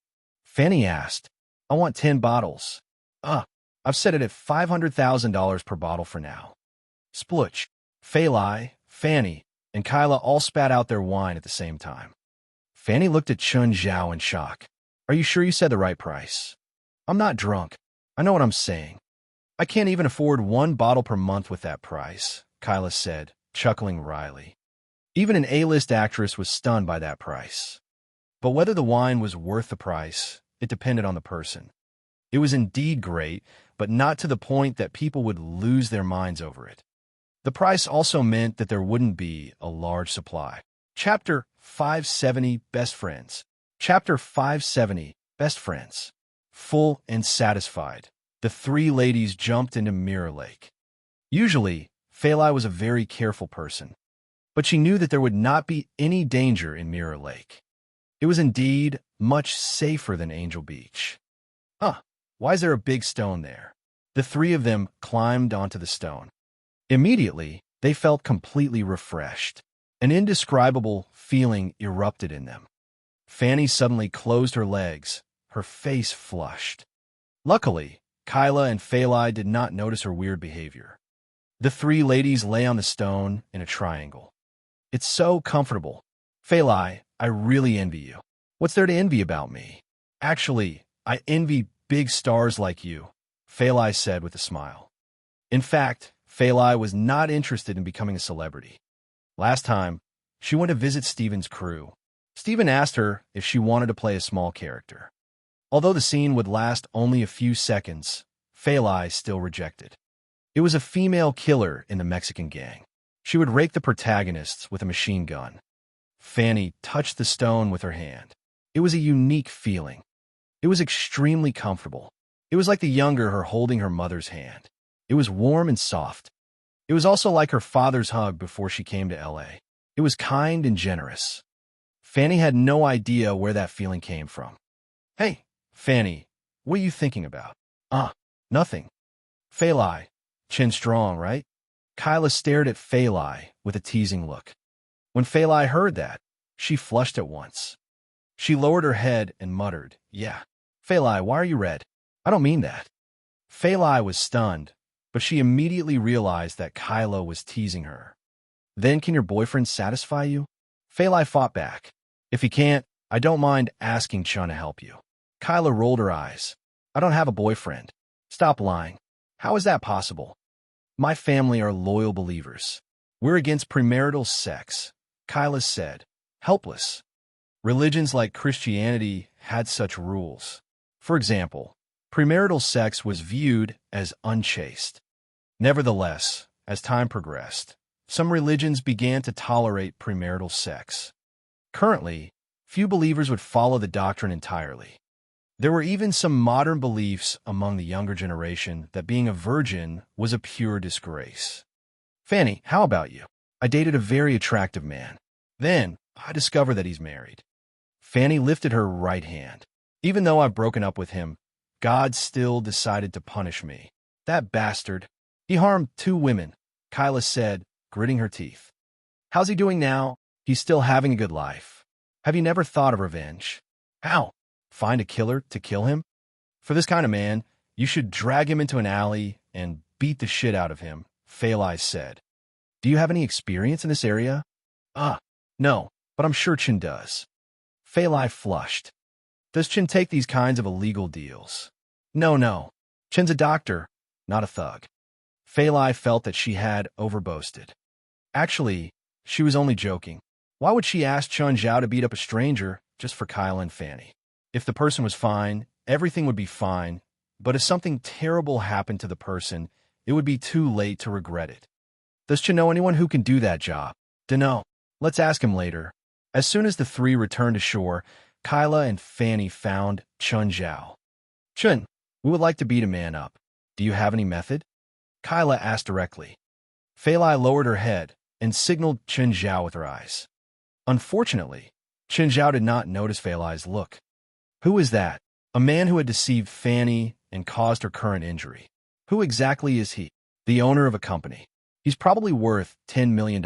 Fanny asked. I want 10 bottles. I've set it at $500,000 per bottle for now. Splutch. Fali, Fanny, and Kyla all spat out their wine at the same time. Fanny looked at Chun Zhao in shock. Are you sure you said the right price? I'm not drunk. I know what I'm saying. I can't even afford 1 bottle per month with that price, Kyla said, chuckling wryly. Even an A-list actress was stunned by that price. But whether the wine was worth the price, it depended on the person. It was indeed great, but not to the point that people would lose their minds over it. The price also meant that there wouldn't be a large supply. Chapter 570, Best Friends. Chapter 570, Best Friends. Full and satisfied, the 3 ladies jumped into Mirror Lake. Usually, Fali was a very careful person, but she knew that there would not be any danger in Mirror Lake. It was indeed much safer than Angel Beach. Why is there a big stone there? The 3 of them climbed onto the stone. Immediately, they felt completely refreshed. An indescribable feeling erupted in them. Fanny suddenly closed her legs, her face flushed. Luckily, Kyla and Fali did not notice her weird behavior. The 3 ladies lay on the stone in a triangle. It's so comfortable. Fali, I really envy you. What's there to envy about me? Actually, I envy big stars like you, Fali said with a smile. In fact, Fali was not interested in becoming a celebrity. Last time, she went to visit Steven's crew. Steven asked her if she wanted to play a small character. Although the scene would last only a few seconds, Fali still rejected. It was a female killer in the Mexican gang. She would rake the protagonists with a machine gun. Fanny touched the stone with her hand. It was a unique feeling. It was extremely comfortable. It was like the younger her holding her mother's hand. It was warm and soft. It was also like her father's hug before she came to LA. It was kind and generous. Fanny had no idea where that feeling came from. Hey, Fanny, what are you thinking about? Nothing. Fali, chin strong, right? Kyla stared at Fali with a teasing look. When Fali heard that, she flushed at once. She lowered her head and muttered, Yeah. Fali, why are you red? I don't mean that. Fali was stunned, but she immediately realized that Kyla was teasing her. Then can your boyfriend satisfy you? Fali fought back. If he can't, I don't mind asking Chun to help you. Kyla rolled her eyes. I don't have a boyfriend. Stop lying. How is that possible? My family are loyal believers. We're against premarital sex, Kyla said, helpless. Religions like Christianity had such rules. For example, premarital sex was viewed as unchaste. Nevertheless, as time progressed, some religions began to tolerate premarital sex. Currently, few believers would follow the doctrine entirely. There were even some modern beliefs among the younger generation that being a virgin was a pure disgrace. Fanny, how about you? I dated a very attractive man. Then, I discovered that he's married. Fanny lifted her right hand. Even though I've broken up with him, God still decided to punish me. That bastard. He harmed 2 women, Kyla said, gritting her teeth. How's he doing now? He's still having a good life. Have you never thought of revenge? How? Find a killer to kill him? For this kind of man, you should drag him into an alley and beat the shit out of him, Fali said. Do you have any experience in this area? No, but I'm sure Chin does. Fali flushed. Does Chin take these kinds of illegal deals? No. Chin's a doctor, not a thug. Fali felt that she had overboasted. Actually, she was only joking. Why would she ask Chun Zhao to beat up a stranger just for Kyla and Fanny? If the person was fine, everything would be fine, but if something terrible happened to the person, it would be too late to regret it. Does Chin know anyone who can do that job? Dunno. Let's ask him later. As soon as the three returned to shore, Kyla and Fanny found Chun Zhao. Chun, we would like to beat a man up. Do you have any method? Kyla asked directly. Fali lowered her head and signaled Chun Zhao with her eyes. Unfortunately, Chun Zhao did not notice Fali's look. Who is that? A man who had deceived Fanny and caused her current injury. Who exactly is he? The owner of a company. He's probably worth $10 million.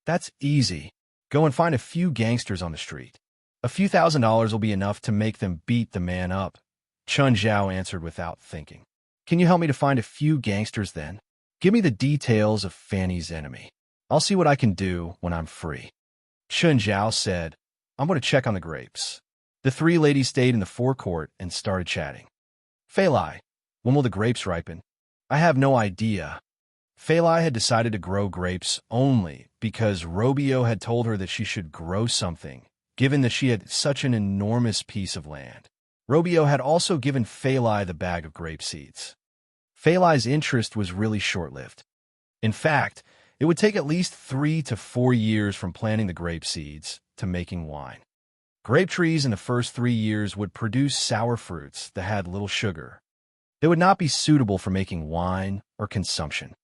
That's easy. Go and find a few gangsters on the street. A few $1,000s will be enough to make them beat the man up. Chun Zhao answered without thinking. Can you help me to find a few gangsters then? Give me the details of Fanny's enemy. I'll see what I can do when I'm free. Chun Zhao said, I'm going to check on the grapes. The three ladies stayed in the forecourt and started chatting. Fali, when will the grapes ripen? I have no idea. Fali had decided to grow grapes only because Robio had told her that she should grow something, given that she had such an enormous piece of land. Robio had also given Fali the bag of grape seeds. Fali's interest was really short-lived. In fact, it would take at least 3 to 4 years from planting the grape seeds to making wine. Grape trees in the first 3 years would produce sour fruits that had little sugar. They would not be suitable for making wine or consumption.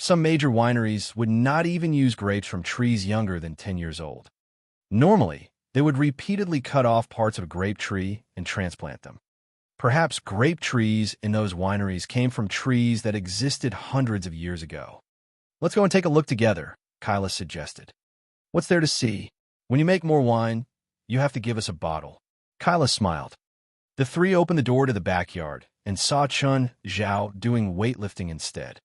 Some major wineries would not even use grapes from trees younger than 10 years old. Normally, they would repeatedly cut off parts of a grape tree and transplant them. Perhaps grape trees in those wineries came from trees that existed hundreds of years ago. Let's go and take a look together, Kyla suggested. What's there to see? When you make more wine, you have to give us a bottle. Kyla smiled. The three opened the door to the backyard and saw Chun Zhao doing weightlifting instead.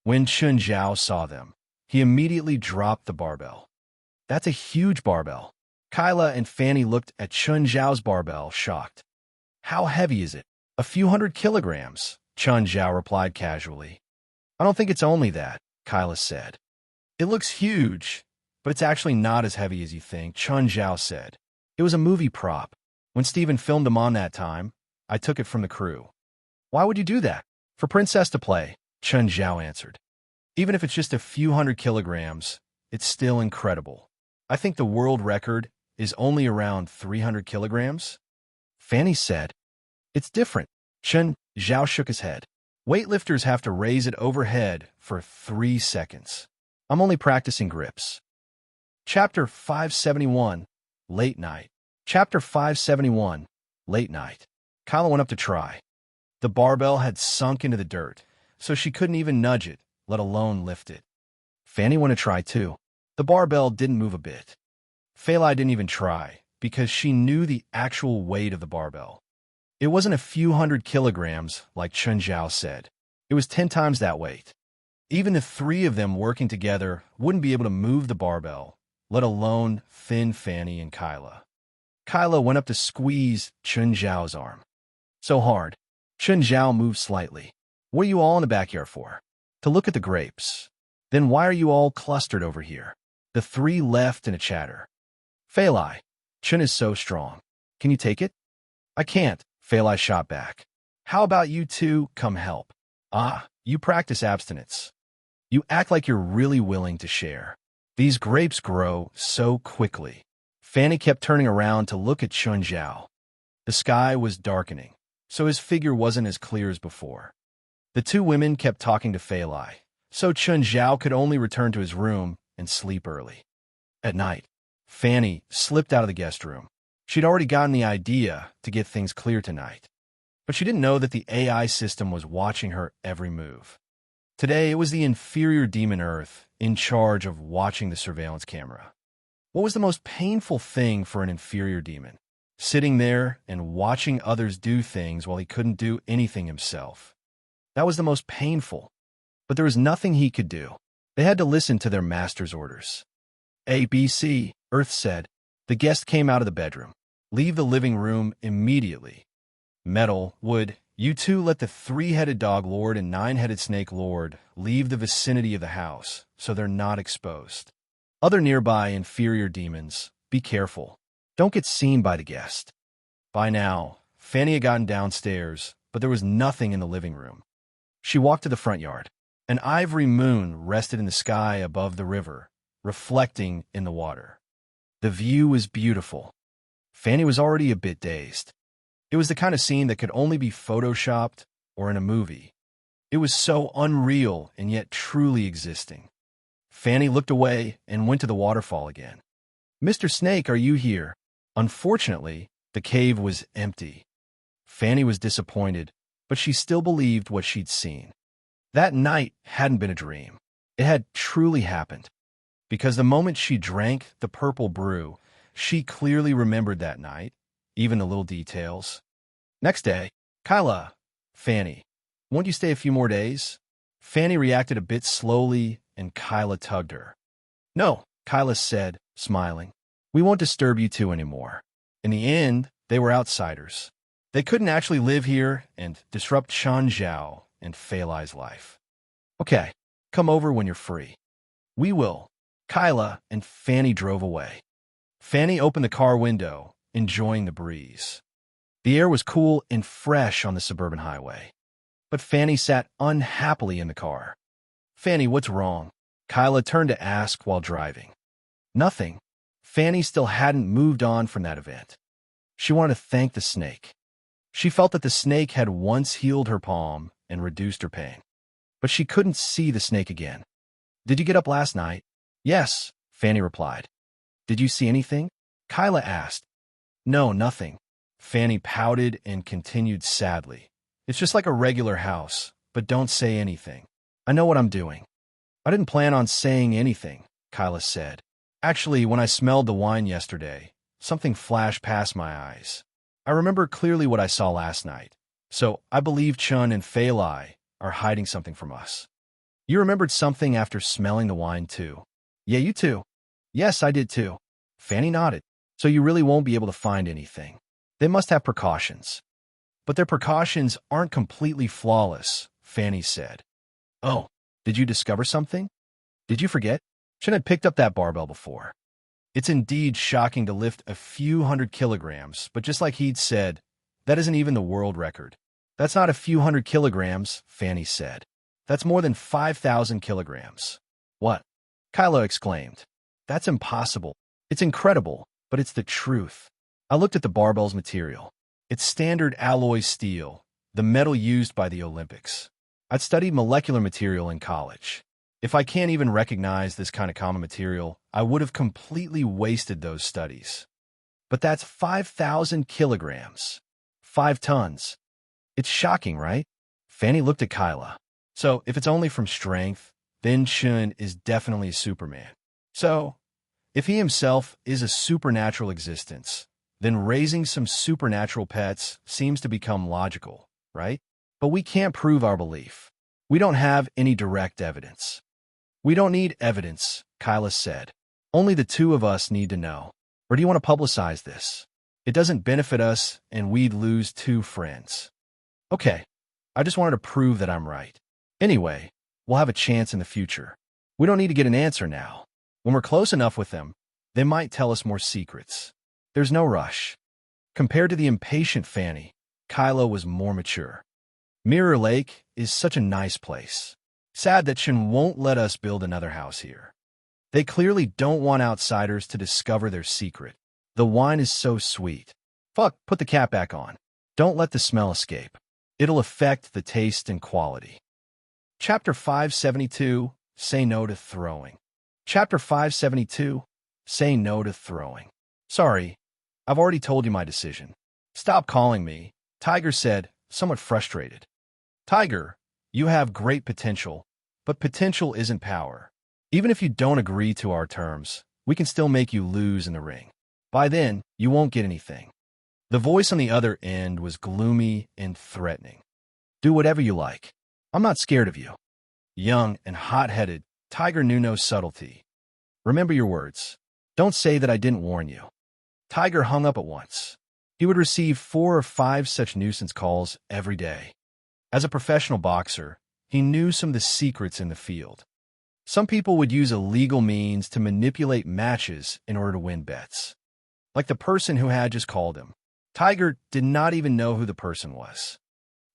When Chun Zhao saw them, he immediately dropped the barbell. That's a huge barbell. Kyla and Fanny looked at Chun Zhao's barbell, shocked. How heavy is it? A few 100 kilograms, Chun Zhao replied casually. I don't think it's only that, Kyla said. It looks huge, but it's actually not as heavy as you think, Chun Zhao said. It was a movie prop. When Steven filmed them on that time, I took it from the crew. Why would you do that? For Princess to play, Chun Zhao answered. Even if it's just a few 100 kilograms, it's still incredible. I think the world record is only around 300 kilograms. Fanny said, It's different. Chun Zhao shook his head. Weightlifters have to raise it overhead for 3 seconds. I'm only practicing grips. Chapter 571, Late Night. Chapter 571, Late Night. Kyla went up to try. The barbell had sunk into the dirt, so she couldn't even nudge it, let alone lift it. Fanny wanted to try too. The barbell didn't move a bit. Fali didn't even try, because she knew the actual weight of the barbell. It wasn't a few 100 kilograms, like Chun Zhao said. It was 10 times that weight. Even the three of them working together wouldn't be able to move the barbell, let alone thin Fanny and Kyla. Kyla went up to squeeze Chun Zhao's arm. So hard. Chun Zhao moved slightly. What are you all in the backyard for? To look at the grapes. Then why are you all clustered over here? The three left in a chatter. Fali, Chun is so strong. Can you take it? I can't, Fali shot back. How about you two come help? Ah, you practice abstinence. You act like you're really willing to share. These grapes grow so quickly. Fanny kept turning around to look at Chun Zhao. The sky was darkening, so his figure wasn't as clear as before. The two women kept talking to Fali, so Chun Zhao could only return to his room and sleep early. At night, Fanny slipped out of the guest room. She'd already gotten the idea to get things clear tonight, but she didn't know that the AI system was watching her every move. Today, it was the inferior demon Earth in charge of watching the surveillance camera. What was the most painful thing for an inferior demon? Sitting there and watching others do things while he couldn't do anything himself. That was the most painful, but there was nothing he could do. They had to listen to their master's orders. A, B, C, Earth said. The guest came out of the bedroom. Leave the living room immediately. Metal, Wood, you two let the 3-headed dog lord and 9-headed snake lord leave the vicinity of the house so they're not exposed. Other nearby inferior demons, be careful. Don't get seen by the guest. By now, Fanny had gotten downstairs, but there was nothing in the living room. She walked to the front yard. An ivory moon rested in the sky above the river, reflecting in the water. The view was beautiful. Fanny was already a bit dazed. It was the kind of scene that could only be photoshopped or in a movie. It was so unreal and yet truly existing. Fanny looked away and went to the waterfall again. "Mr. Snake, are you here?" Unfortunately, the cave was empty. Fanny was disappointed, but she still believed what she'd seen. That night hadn't been a dream. It had truly happened. Because the moment she drank the purple brew, she clearly remembered that night, even the little details. Next day, "Kyla, Fanny, won't you stay a few more days?" Fanny reacted a bit slowly, and Kyla tugged her. "No," Kyla said, smiling. "We won't disturb you two anymore." In the end, they were outsiders. They couldn't actually live here and disrupt Shanzhao and Fali's life. "Okay, come over when you're free." "We will." Kyla and Fanny drove away. Fanny opened the car window, enjoying the breeze. The air was cool and fresh on the suburban highway. But Fanny sat unhappily in the car. "Fanny, what's wrong?" Kyla turned to ask while driving. "Nothing." Fanny still hadn't moved on from that event. She wanted to thank the snake. She felt that the snake had once healed her palm and reduced her pain. But she couldn't see the snake again. "Did you get up last night?" "Yes," Fanny replied. "Did you see anything?" Kyla asked. "No, nothing." Fanny pouted and continued sadly. "It's just like a regular house, but don't say anything. I know what I'm doing." "I didn't plan on saying anything," Kyla said. "Actually, when I smelled the wine yesterday, something flashed past my eyes. I remember clearly what I saw last night, so I believe Chun and Fali are hiding something from us." "You remembered something after smelling the wine too?" "Yeah, you too." "Yes, I did too." Fanny nodded. "So you really won't be able to find anything. They must have precautions." "But their precautions aren't completely flawless," Fanny said. "Oh, did you discover something? Did you forget?" Chun had picked up that barbell before. It's indeed shocking to lift a few hundred kilograms, but just like he'd said, that isn't even the world record. "That's not a few hundred kilograms," Fanny said. "That's more than 5,000 kilograms. "What?" Kyla exclaimed. "That's impossible. It's incredible, but it's the truth." I looked at the barbell's material. It's standard alloy steel, the metal used by the Olympics. I'd studied molecular material in college. If I can't even recognize this kind of common material, I would have completely wasted those studies. But that's 5,000 kilograms. 5 tons. It's shocking, right? Fanny looked at Kyla. "So, if it's only from strength, then Chun is definitely Superman. So, if he himself is a supernatural existence, then raising some supernatural pets seems to become logical, right? But we can't prove our belief. We don't have any direct evidence." "We don't need evidence," Kyla said. "Only the two of us need to know. Or do you want to publicize this? It doesn't benefit us, and we'd lose 2 friends." "Okay, I just wanted to prove that I'm right. Anyway, we'll have a chance in the future. We don't need to get an answer now. When we're close enough with them, they might tell us more secrets. There's no rush." Compared to the impatient Fanny, Kyla was more mature. "Mirror Lake is such a nice place. Sad that Chun won't let us build another house here. They clearly don't want outsiders to discover their secret. The wine is so sweet. Fuck, put the cap back on. Don't let the smell escape. It'll affect the taste and quality." Chapter 572, Say No to Throwing. Chapter 572, Say No to Throwing. "Sorry, I've already told you my decision." "Stop calling me," Tiger said, somewhat frustrated. "Tiger, you have great potential, but potential isn't power. Even if you don't agree to our terms, we can still make you lose in the ring. By then, you won't get anything." The voice on the other end was gloomy and threatening. "Do whatever you like. I'm not scared of you." Young and hot-headed, Tiger knew no subtlety. "Remember your words. Don't say that I didn't warn you." Tiger hung up at once. He would receive 4 or 5 such nuisance calls every day. As a professional boxer, he knew some of the secrets in the field. Some people would use illegal means to manipulate matches in order to win bets. Like the person who had just called him. Tiger did not even know who the person was.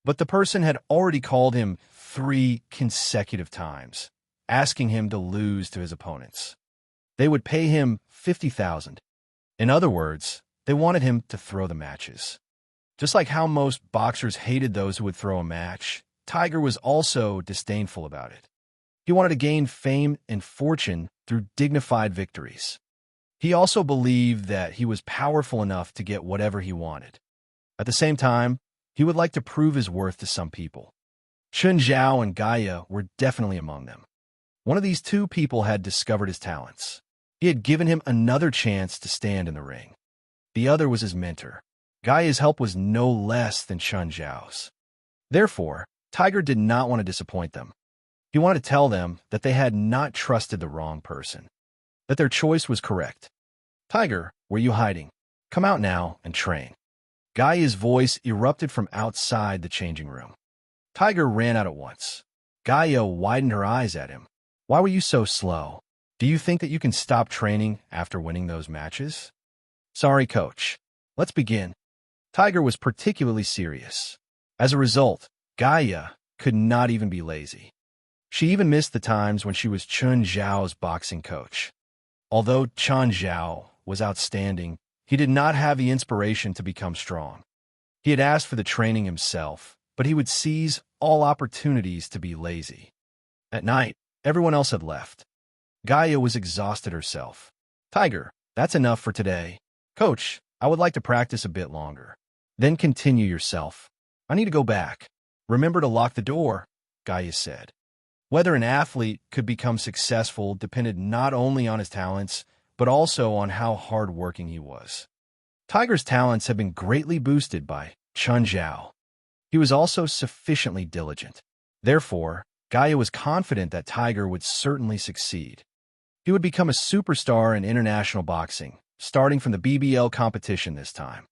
But the person had already called him 3 consecutive times, asking him to lose to his opponents. They would pay him 50,000. In other words, they wanted him to throw the matches. Just like how most boxers hated those who would throw a match, Tiger was also disdainful about it. He wanted to gain fame and fortune through dignified victories. He also believed that he was powerful enough to get whatever he wanted. At the same time, he would like to prove his worth to some people. Chun Zhao and Gaia were definitely among them. One of these two people had discovered his talents. He had given him another chance to stand in the ring. The other was his mentor. Gaia's help was no less than Chun Zhao's. Therefore, Tiger did not want to disappoint them. He wanted to tell them that they had not trusted the wrong person, that their choice was correct. Tiger, were you hiding? Come out now and train. Gaia's voice erupted from outside the changing room. Tiger ran out at once. Gaia widened her eyes at him. Why were you so slow? Do you think that you can stop training after winning those matches? Sorry, coach. Let's begin. Tiger was particularly serious. As a result, Gaia could not even be lazy. She even missed the times when she was Chun Zhao's boxing coach. Although Chun Zhao was outstanding, he did not have the inspiration to become strong. He had asked for the training himself, but he would seize all opportunities to be lazy. At night, everyone else had left. Gaia was exhausted herself. Tiger, that's enough for today. Coach, I would like to practice a bit longer. Then continue yourself. I need to go back. Remember to lock the door, Gaia said. Whether an athlete could become successful depended not only on his talents, but also on how hard-working he was. Tiger's talents had been greatly boosted by Chun Zhao. He was also sufficiently diligent. Therefore, Gaia was confident that Tiger would certainly succeed. He would become a superstar in international boxing, starting from the BBL competition this time.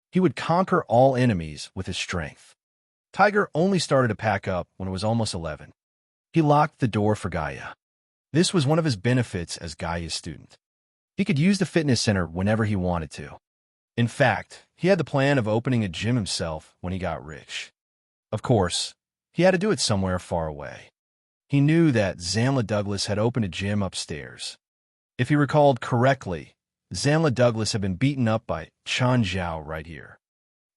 He would conquer all enemies with his strength. Tiger only started to pack up when it was almost 11. He locked the door for Gaia. This was one of his benefits as Gaia's student. He could use the fitness center whenever he wanted to. In fact, he had the plan of opening a gym himself when he got rich. Of course, he had to do it somewhere far away. He knew that Zanla Douglas had opened a gym upstairs. If he recalled correctly, Zanla Douglas had been beaten up by Chun Zhao right here.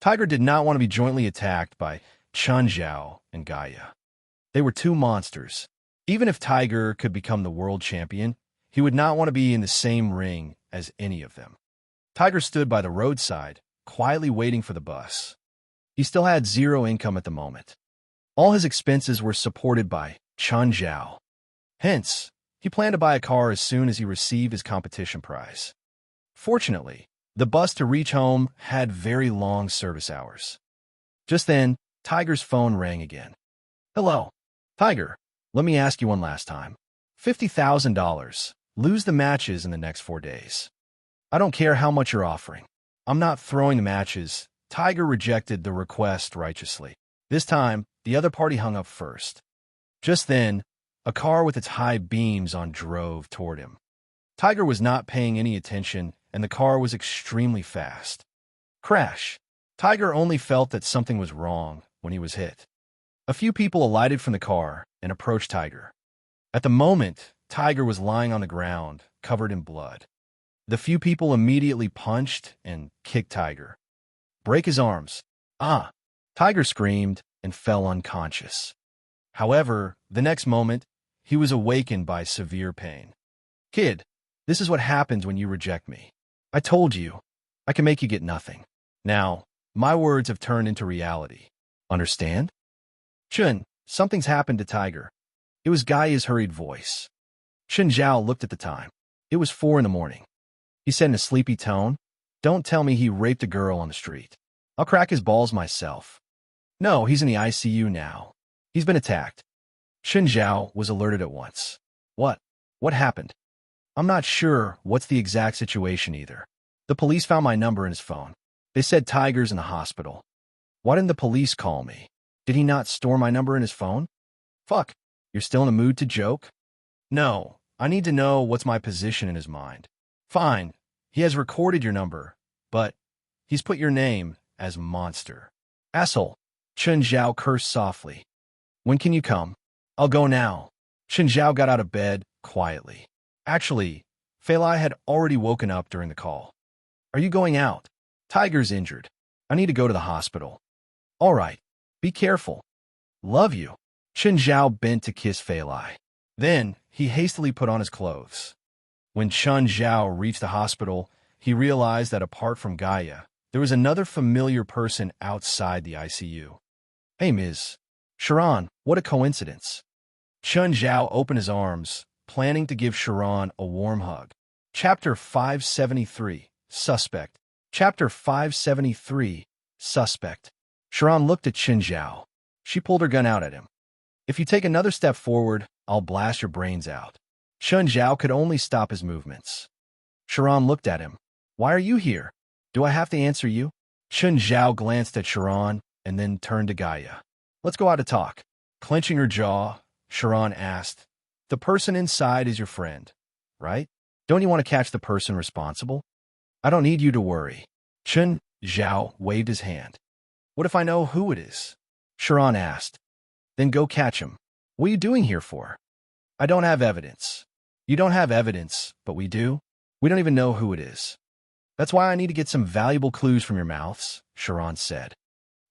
Tiger did not want to be jointly attacked by Chun Zhao and Gaia. They were two monsters. Even if Tiger could become the world champion, he would not want to be in the same ring as any of them. Tiger stood by the roadside, quietly waiting for the bus. He still had zero income at the moment. All his expenses were supported by Chun Zhao. Hence, he planned to buy a car as soon as he received his competition prize. Fortunately, the bus to reach home had very long service hours. Just then, Tiger's phone rang again. Hello. Tiger, let me ask you one last time. $50,000. Lose the matches in the next 4 days. I don't care how much you're offering. I'm not throwing the matches. Tiger rejected the request righteously. This time, the other party hung up first. Just then, a car with its high beams on drove toward him. Tiger was not paying any attention, and the car was extremely fast. Crash. Tiger only felt that something was wrong when he was hit. A few people alighted from the car and approached Tiger. At the moment, Tiger was lying on the ground, covered in blood. The few people immediately punched and kicked Tiger. Break his arms. Ah! Tiger screamed and fell unconscious. However, the next moment, he was awakened by severe pain. Kid, this is what happens when you reject me. I told you, I can make you get nothing. Now, my words have turned into reality. Understand? Chun, something's happened to Tiger. It was Gaia's hurried voice. Chun Zhao looked at the time. It was 4 a.m. He said in a sleepy tone, Don't tell me he raped a girl on the street. I'll crack his balls myself. No, he's in the ICU now. He's been attacked. Chun Zhao was alerted at once. What? What happened? I'm not sure what's the exact situation either. The police found my number in his phone. They said Tiger's in the hospital. Why didn't the police call me? Did he not store my number in his phone? Fuck, you're still in a mood to joke? No, I need to know what's my position in his mind. Fine, he has recorded your number, but he's put your name as Monster. Asshole. Chun Zhao cursed softly. When can you come? I'll go now. Chun Zhao got out of bed quietly. Actually, Fali had already woken up during the call. Are you going out? Tiger's injured. I need to go to the hospital. All right. Be careful. Love you. Chen Zhao bent to kiss Fali. Then, he hastily put on his clothes. When Chen Zhao reached the hospital, he realized that apart from Gaia, there was another familiar person outside the ICU. Hey, Ms. Sharon, what a coincidence. Chen Zhao opened his arms, planning to give Sharon a warm hug. Chapter 573, Suspect. Chapter 573, Suspect. Sharon looked at Chen Zhao. She pulled her gun out at him. If you take another step forward, I'll blast your brains out. Chen Zhao could only stop his movements. Sharon looked at him. Why are you here? Do I have to answer you? Chen Zhao glanced at Sharon and then turned to Gaia. Let's go out to talk. Clenching her jaw, Sharon asked, the person inside is your friend, right? Don't you want to catch the person responsible? I don't need you to worry. Chen Zhao waved his hand. What if I know who it is? Sharon asked. Then go catch him. What are you doing here for? I don't have evidence. You don't have evidence, but we do. We don't even know who it is. That's why I need to get some valuable clues from your mouths, Sharon said.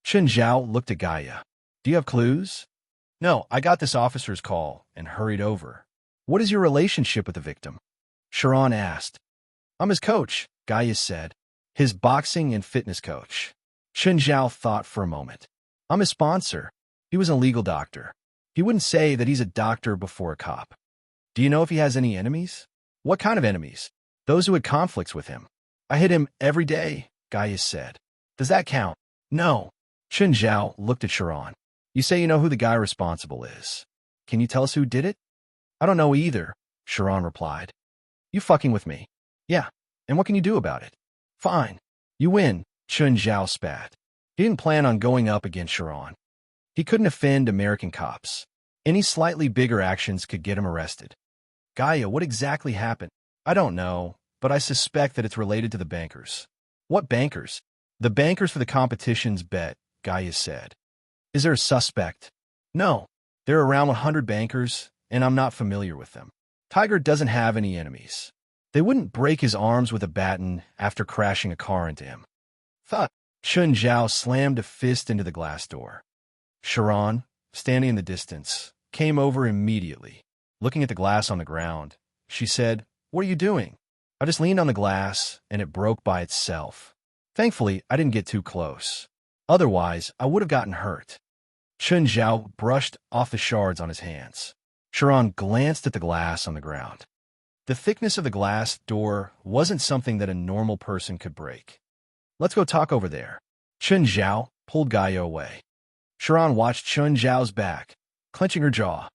Chen Zhao looked at Gaia. Do you have clues? No, I got this officer's call and hurried over. What is your relationship with the victim? Sharon asked. I'm his coach, Gaia said. His boxing and fitness coach. Chen Zhao thought for a moment. I'm his sponsor. He was a legal doctor. He wouldn't say that he's a doctor before a cop. Do you know if he has any enemies? What kind of enemies? Those who had conflicts with him. I hit him every day, Gaia said. Does that count? No. Chen Zhao looked at Sharon. You say you know who the guy responsible is. Can you tell us who did it? I don't know either, Sharon replied. You fucking with me? Yeah. And what can you do about it? Fine. You win, Chen Zhao spat. He didn't plan on going up against Sharon. He couldn't offend American cops. Any slightly bigger actions could get him arrested. Gaia, what exactly happened? I don't know, but I suspect that it's related to the bankers. What bankers? The bankers for the competition's bet, Gaia said. Is there a suspect? No. There are around 100 bankers, and I'm not familiar with them. Tiger doesn't have any enemies. They wouldn't break his arms with a baton after crashing a car into him. Thud. Chen Zhao slammed a fist into the glass door. Sharon, standing in the distance, came over immediately. Looking at the glass on the ground, she said, What are you doing? I just leaned on the glass, and it broke by itself. Thankfully, I didn't get too close. Otherwise, I would have gotten hurt. Chen Zhao brushed off the shards on his hands. Sharon glanced at the glass on the ground. The thickness of the glass door wasn't something that a normal person could break. Let's go talk over there. Chen Zhao pulled Gaia away. Sharon watched Chen Zhao's back, clenching her jaw.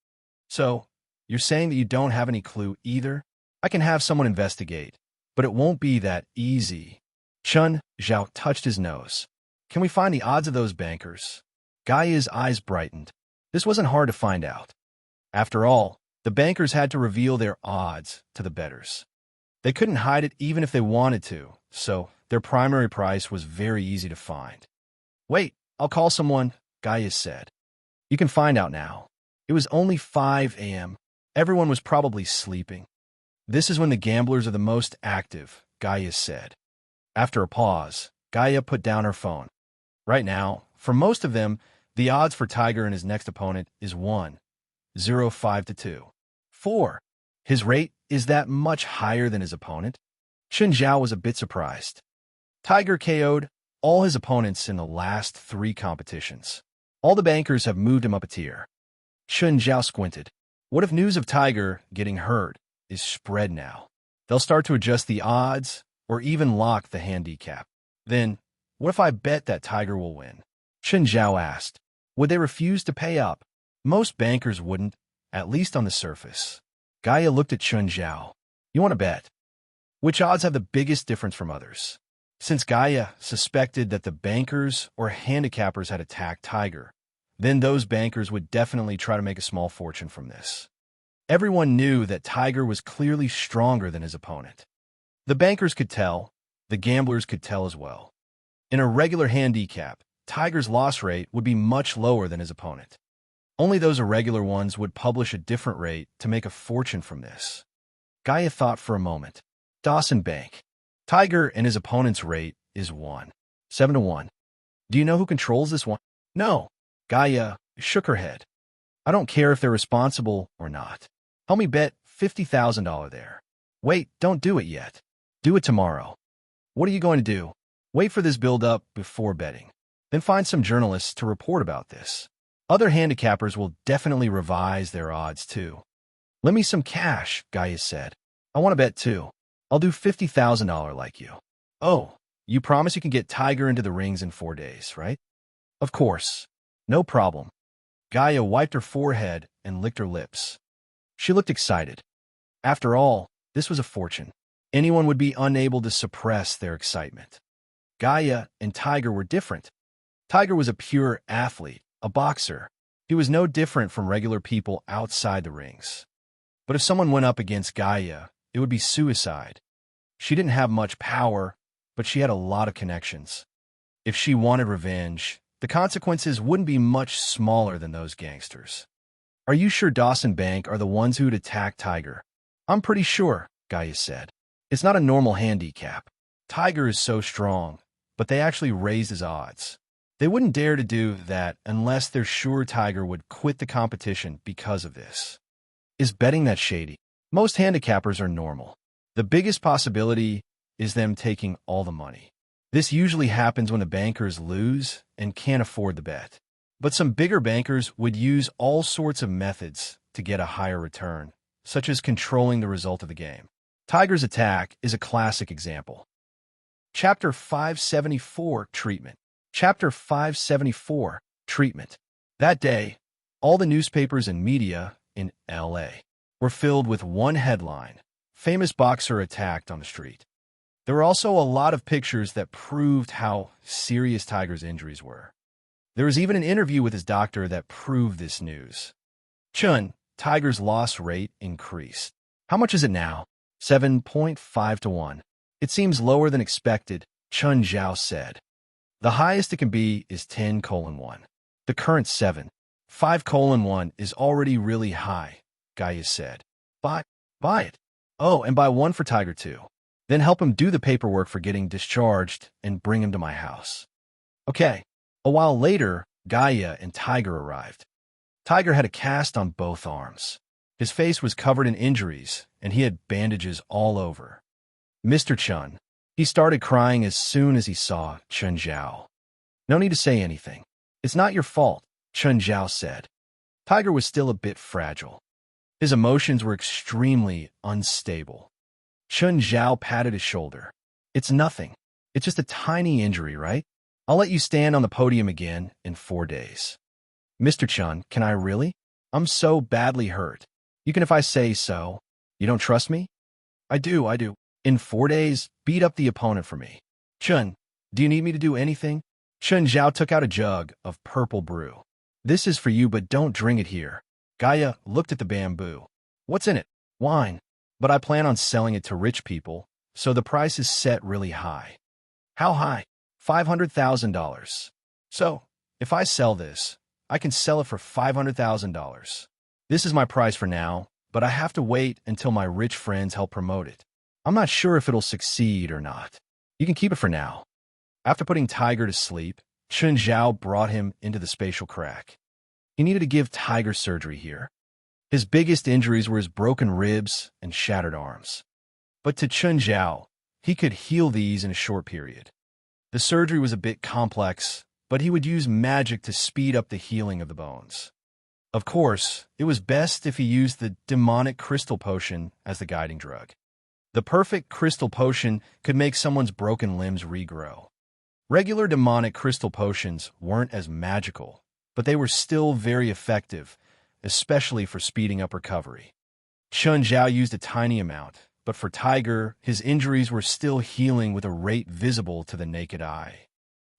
So, you're saying that you don't have any clue either? I can have someone investigate, but it won't be that easy. Chen Zhao touched his nose. Can we find the odds of those bankers? Gaia's eyes brightened. This wasn't hard to find out. After all, the bankers had to reveal their odds to the bettors. They couldn't hide it even if they wanted to, so their primary price was very easy to find. Wait, I'll call someone, Gaia said. You can find out now. It was only 5 a.m. Everyone was probably sleeping. This is when the gamblers are the most active, Gaia said. After a pause, Gaia put down her phone. Right now, for most of them, the odds for Tiger and his next opponent is 1.05 to 2.4. His rate is that much higher than his opponent? Chen Zhao was a bit surprised. Tiger KO'd all his opponents in the last 3 competitions. All the bankers have moved him up a tier. Chen Zhao squinted. What if news of Tiger getting hurt is spread now? They'll start to adjust the odds or even lock the handicap. Then, what if I bet that Tiger will win? Chen Zhao asked. Would they refuse to pay up? Most bankers wouldn't, at least on the surface. Gaia looked at Chen Zhao. You want to bet? Which odds have the biggest difference from others? Since Gaia suspected that the bankers or handicappers had attacked Tiger, then those bankers would definitely try to make a small fortune from this. Everyone knew that Tiger was clearly stronger than his opponent. The bankers could tell, the gamblers could tell as well. In a regular handicap, Tiger's loss rate would be much lower than his opponent. Only those irregular ones would publish a different rate to make a fortune from this. Gaia thought for a moment. Dawson Bank. Tiger and his opponent's rate is 7-1. Do you know who controls this one? No. Gaia shook her head. I don't care if they're responsible or not. Help me bet $50,000 there. Wait, don't do it yet. Do it tomorrow. What are you going to do? Wait for this build-up before betting. Then find some journalists to report about this. Other handicappers will definitely revise their odds too. Lend me some cash, Gaia said. I want to bet too. I'll do $50,000 like you. Oh, you promise you can get Tiger into the rings in 4 days, right? Of course. No problem. Gaia wiped her forehead and licked her lips. She looked excited. After all, this was a fortune. Anyone would be unable to suppress their excitement. Gaia and Tiger were different. Tiger was a pure athlete, a boxer. He was no different from regular people outside the rings. But if someone went up against Gaia, it would be suicide. She didn't have much power, but she had a lot of connections. If she wanted revenge, the consequences wouldn't be much smaller than those gangsters. Are you sure Dawson Bank are the ones who'd attack Tiger? I'm pretty sure, Gaia said. It's not a normal handicap. Tiger is so strong, but they actually raised his odds. They wouldn't dare to do that unless they're sure Tiger would quit the competition because of this. Is betting that shady? Most handicappers are normal. The biggest possibility is them taking all the money. This usually happens when the bankers lose and can't afford the bet. But some bigger bankers would use all sorts of methods to get a higher return, such as controlling the result of the game. Tiger's attack is a classic example. Chapter 574, Treatment. Chapter 574, Treatment. That day, all the newspapers and media in L.A. were filled with one headline: famous boxer attacked on the street. There were also a lot of pictures that proved how serious Tiger's injuries were. There was even an interview with his doctor that proved this news. Chun, Tiger's loss rate increased. How much is it now? 7.5 to 1. It seems lower than expected, Chun Zhao said. The highest it can be is 10:1. The current 7. 5:1 is already really high, Gaia said. Buy it. Oh, and buy one for Tiger too. Then help him do the paperwork for getting discharged and bring him to my house. Okay. A while later, Gaia and Tiger arrived. Tiger had a cast on both arms. His face was covered in injuries, and he had bandages all over. Mr. Chun. He started crying as soon as he saw Chun Zhao. No need to say anything. It's not your fault, Chun Zhao said. Tiger was still a bit fragile. His emotions were extremely unstable. Chun Zhao patted his shoulder. It's nothing. It's just a tiny injury, right? I'll let you stand on the podium again in 4 days. Mr. Chun, can I really? I'm so badly hurt. You can if I say so. You don't trust me? I do. In 4 days, beat up the opponent for me. Chun, do you need me to do anything? Chun Zhao took out a jug of purple brew. This is for you, but don't drink it here. Gaia looked at the bamboo. What's in it? Wine. But I plan on selling it to rich people, so the price is set really high. How high? $500,000. So, if I sell this, I can sell it for $500,000. This is my price for now, but I have to wait until my rich friends help promote it. I'm not sure if it'll succeed or not. You can keep it for now. After putting Tiger to sleep, Chun Zhao brought him into the spatial crack. He needed to give Tiger surgery here. His biggest injuries were his broken ribs and shattered arms. But to Chun Zhao, he could heal these in a short period. The surgery was a bit complex, but he would use magic to speed up the healing of the bones. Of course, it was best if he used the demonic crystal potion as the guiding drug. The perfect crystal potion could make someone's broken limbs regrow. Regular demonic crystal potions weren't as magical, but they were still very effective, especially for speeding up recovery. Chun Zhao used a tiny amount, but for Tiger, his injuries were still healing with a rate visible to the naked eye.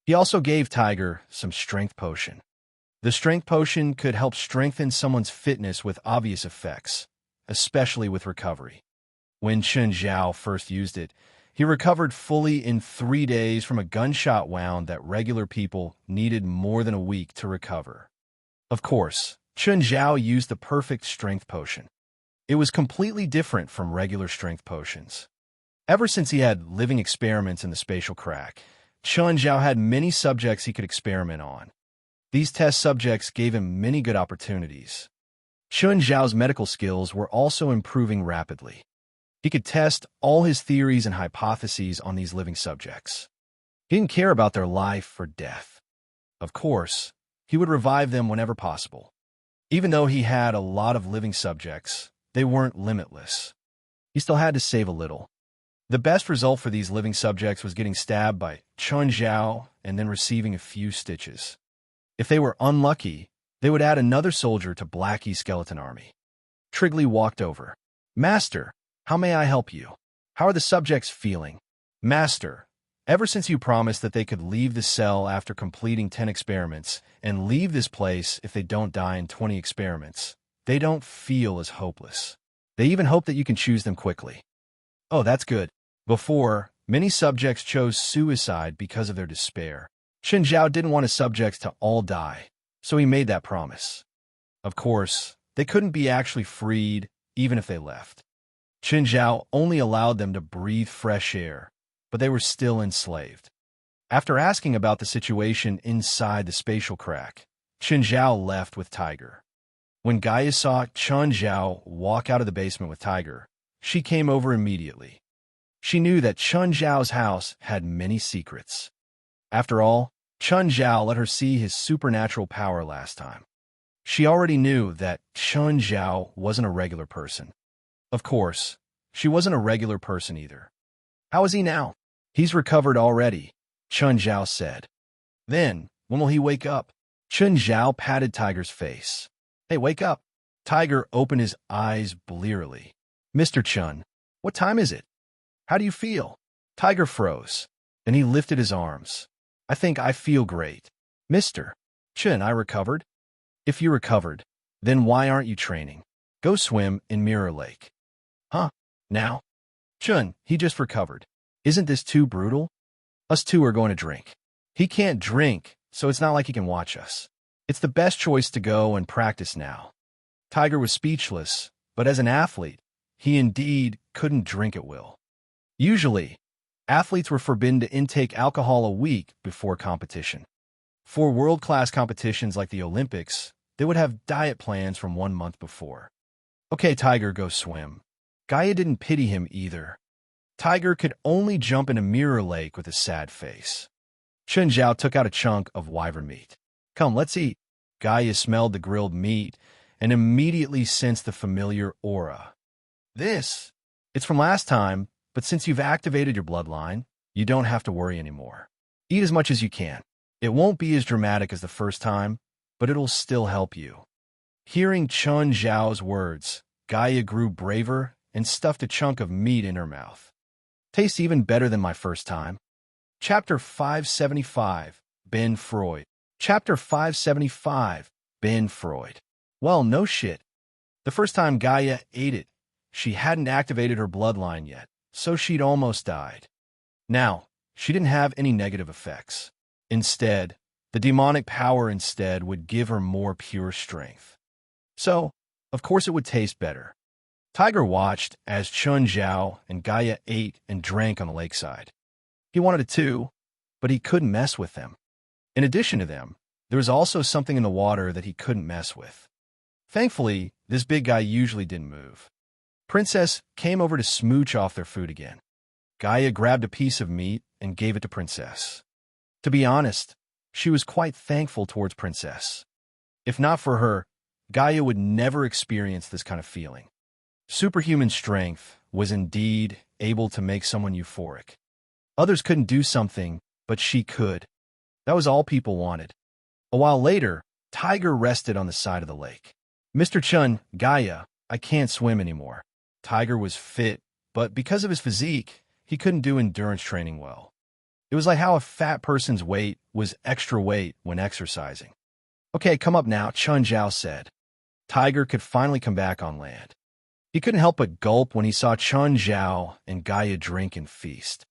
He also gave Tiger some strength potion. The strength potion could help strengthen someone's fitness with obvious effects, especially with recovery. When Chun Zhao first used it, he recovered fully in 3 days from a gunshot wound that regular people needed more than a week to recover. Of course, Chun Zhao used the perfect strength potion. It was completely different from regular strength potions. Ever since he had living experiments in the spatial crack, Chun Zhao had many subjects he could experiment on. These test subjects gave him many good opportunities. Chun Zhao's medical skills were also improving rapidly. He could test all his theories and hypotheses on these living subjects. He didn't care about their life or death. Of course, he would revive them whenever possible. Even though he had a lot of living subjects, they weren't limitless. He still had to save a little. The best result for these living subjects was getting stabbed by Chun Zhao and then receiving a few stitches. If they were unlucky, they would add another soldier to Blackie's skeleton army. Trigley walked over. "Master, how may I help you? How are the subjects feeling?" "Master, ever since you promised that they could leave the cell after completing 10 experiments and leave this place if they don't die in 20 experiments, they don't feel as hopeless. They even hope that you can choose them quickly." "Oh, that's good." Before, many subjects chose suicide because of their despair. Chun Zhao didn't want his subjects to all die, so he made that promise. Of course, they couldn't be actually freed even if they left. Chun Zhao only allowed them to breathe fresh air, but they were still enslaved. After asking about the situation inside the spatial crack, Chun Zhao left with Tiger. When Gaia saw Chun Zhao walk out of the basement with Tiger, she came over immediately. She knew that Chun Zhao's house had many secrets. After all, Chun Zhao let her see his supernatural power last time. She already knew that Chun Zhao wasn't a regular person. Of course, she wasn't a regular person either. "How is he now?" "He's recovered already," Chun Zhao said. "Then, when will he wake up?" Chun Zhao patted Tiger's face. "Hey, wake up." Tiger opened his eyes blearily. "Mr. Chun, what time is it? How do you feel?" Tiger froze. Then he lifted his arms. "I think I feel great." "Mr. Chun, I recovered?" "If you recovered, then why aren't you training? Go swim in Mirror Lake." "Huh? Now?" "Chun, he just recovered. Isn't this too brutal? Us two are going to drink." "He can't drink, so it's not like he can watch us. It's the best choice to go and practice now." Tiger was speechless, but as an athlete, he indeed couldn't drink at will. Usually, athletes were forbidden to intake alcohol a week before competition. For world-class competitions like the Olympics, they would have diet plans from 1 month before. "Okay, Tiger, go swim." Gaia didn't pity him either. Tiger could only jump in a mirror lake with a sad face. Chun Zhao took out a chunk of wyvern meat. "Come, let's eat." Gaia smelled the grilled meat and immediately sensed the familiar aura. It's from last time, but since you've activated your bloodline, you don't have to worry anymore. Eat as much as you can. It won't be as dramatic as the first time, but it'll still help you." Hearing Chun Zhao's words, Gaia grew braver and stuffed a chunk of meat in her mouth. "Tastes even better than my first time." Chapter 575, Ben Freud. Chapter 575, Ben Freud. Well, no shit. The first time Gaia ate it, she hadn't activated her bloodline yet, so she'd almost died. Now, she didn't have any negative effects. Instead, the demonic power would give her more pure strength. So, of course it would taste better. Tiger watched as Chun Zhao and Gaia ate and drank on the lakeside. He wanted it too, but he couldn't mess with them. In addition to them, there was also something in the water that he couldn't mess with. Thankfully, this big guy usually didn't move. Princess came over to smooch off their food again. Gaia grabbed a piece of meat and gave it to Princess. To be honest, she was quite thankful towards Princess. If not for her, Gaia would never experience this kind of feeling. Superhuman strength was indeed able to make someone euphoric. Others couldn't do something, but she could. That was all people wanted. A while later, Tiger rested on the side of the lake. "Mr. Chun, Gaia, I can't swim anymore." Tiger was fit, but because of his physique, he couldn't do endurance training well. It was like how a fat person's weight was extra weight when exercising. "Okay, come up now," Chun Zhao said. Tiger could finally come back on land. He couldn't help but gulp when he saw Chun Zhao and Gaia drink and feast.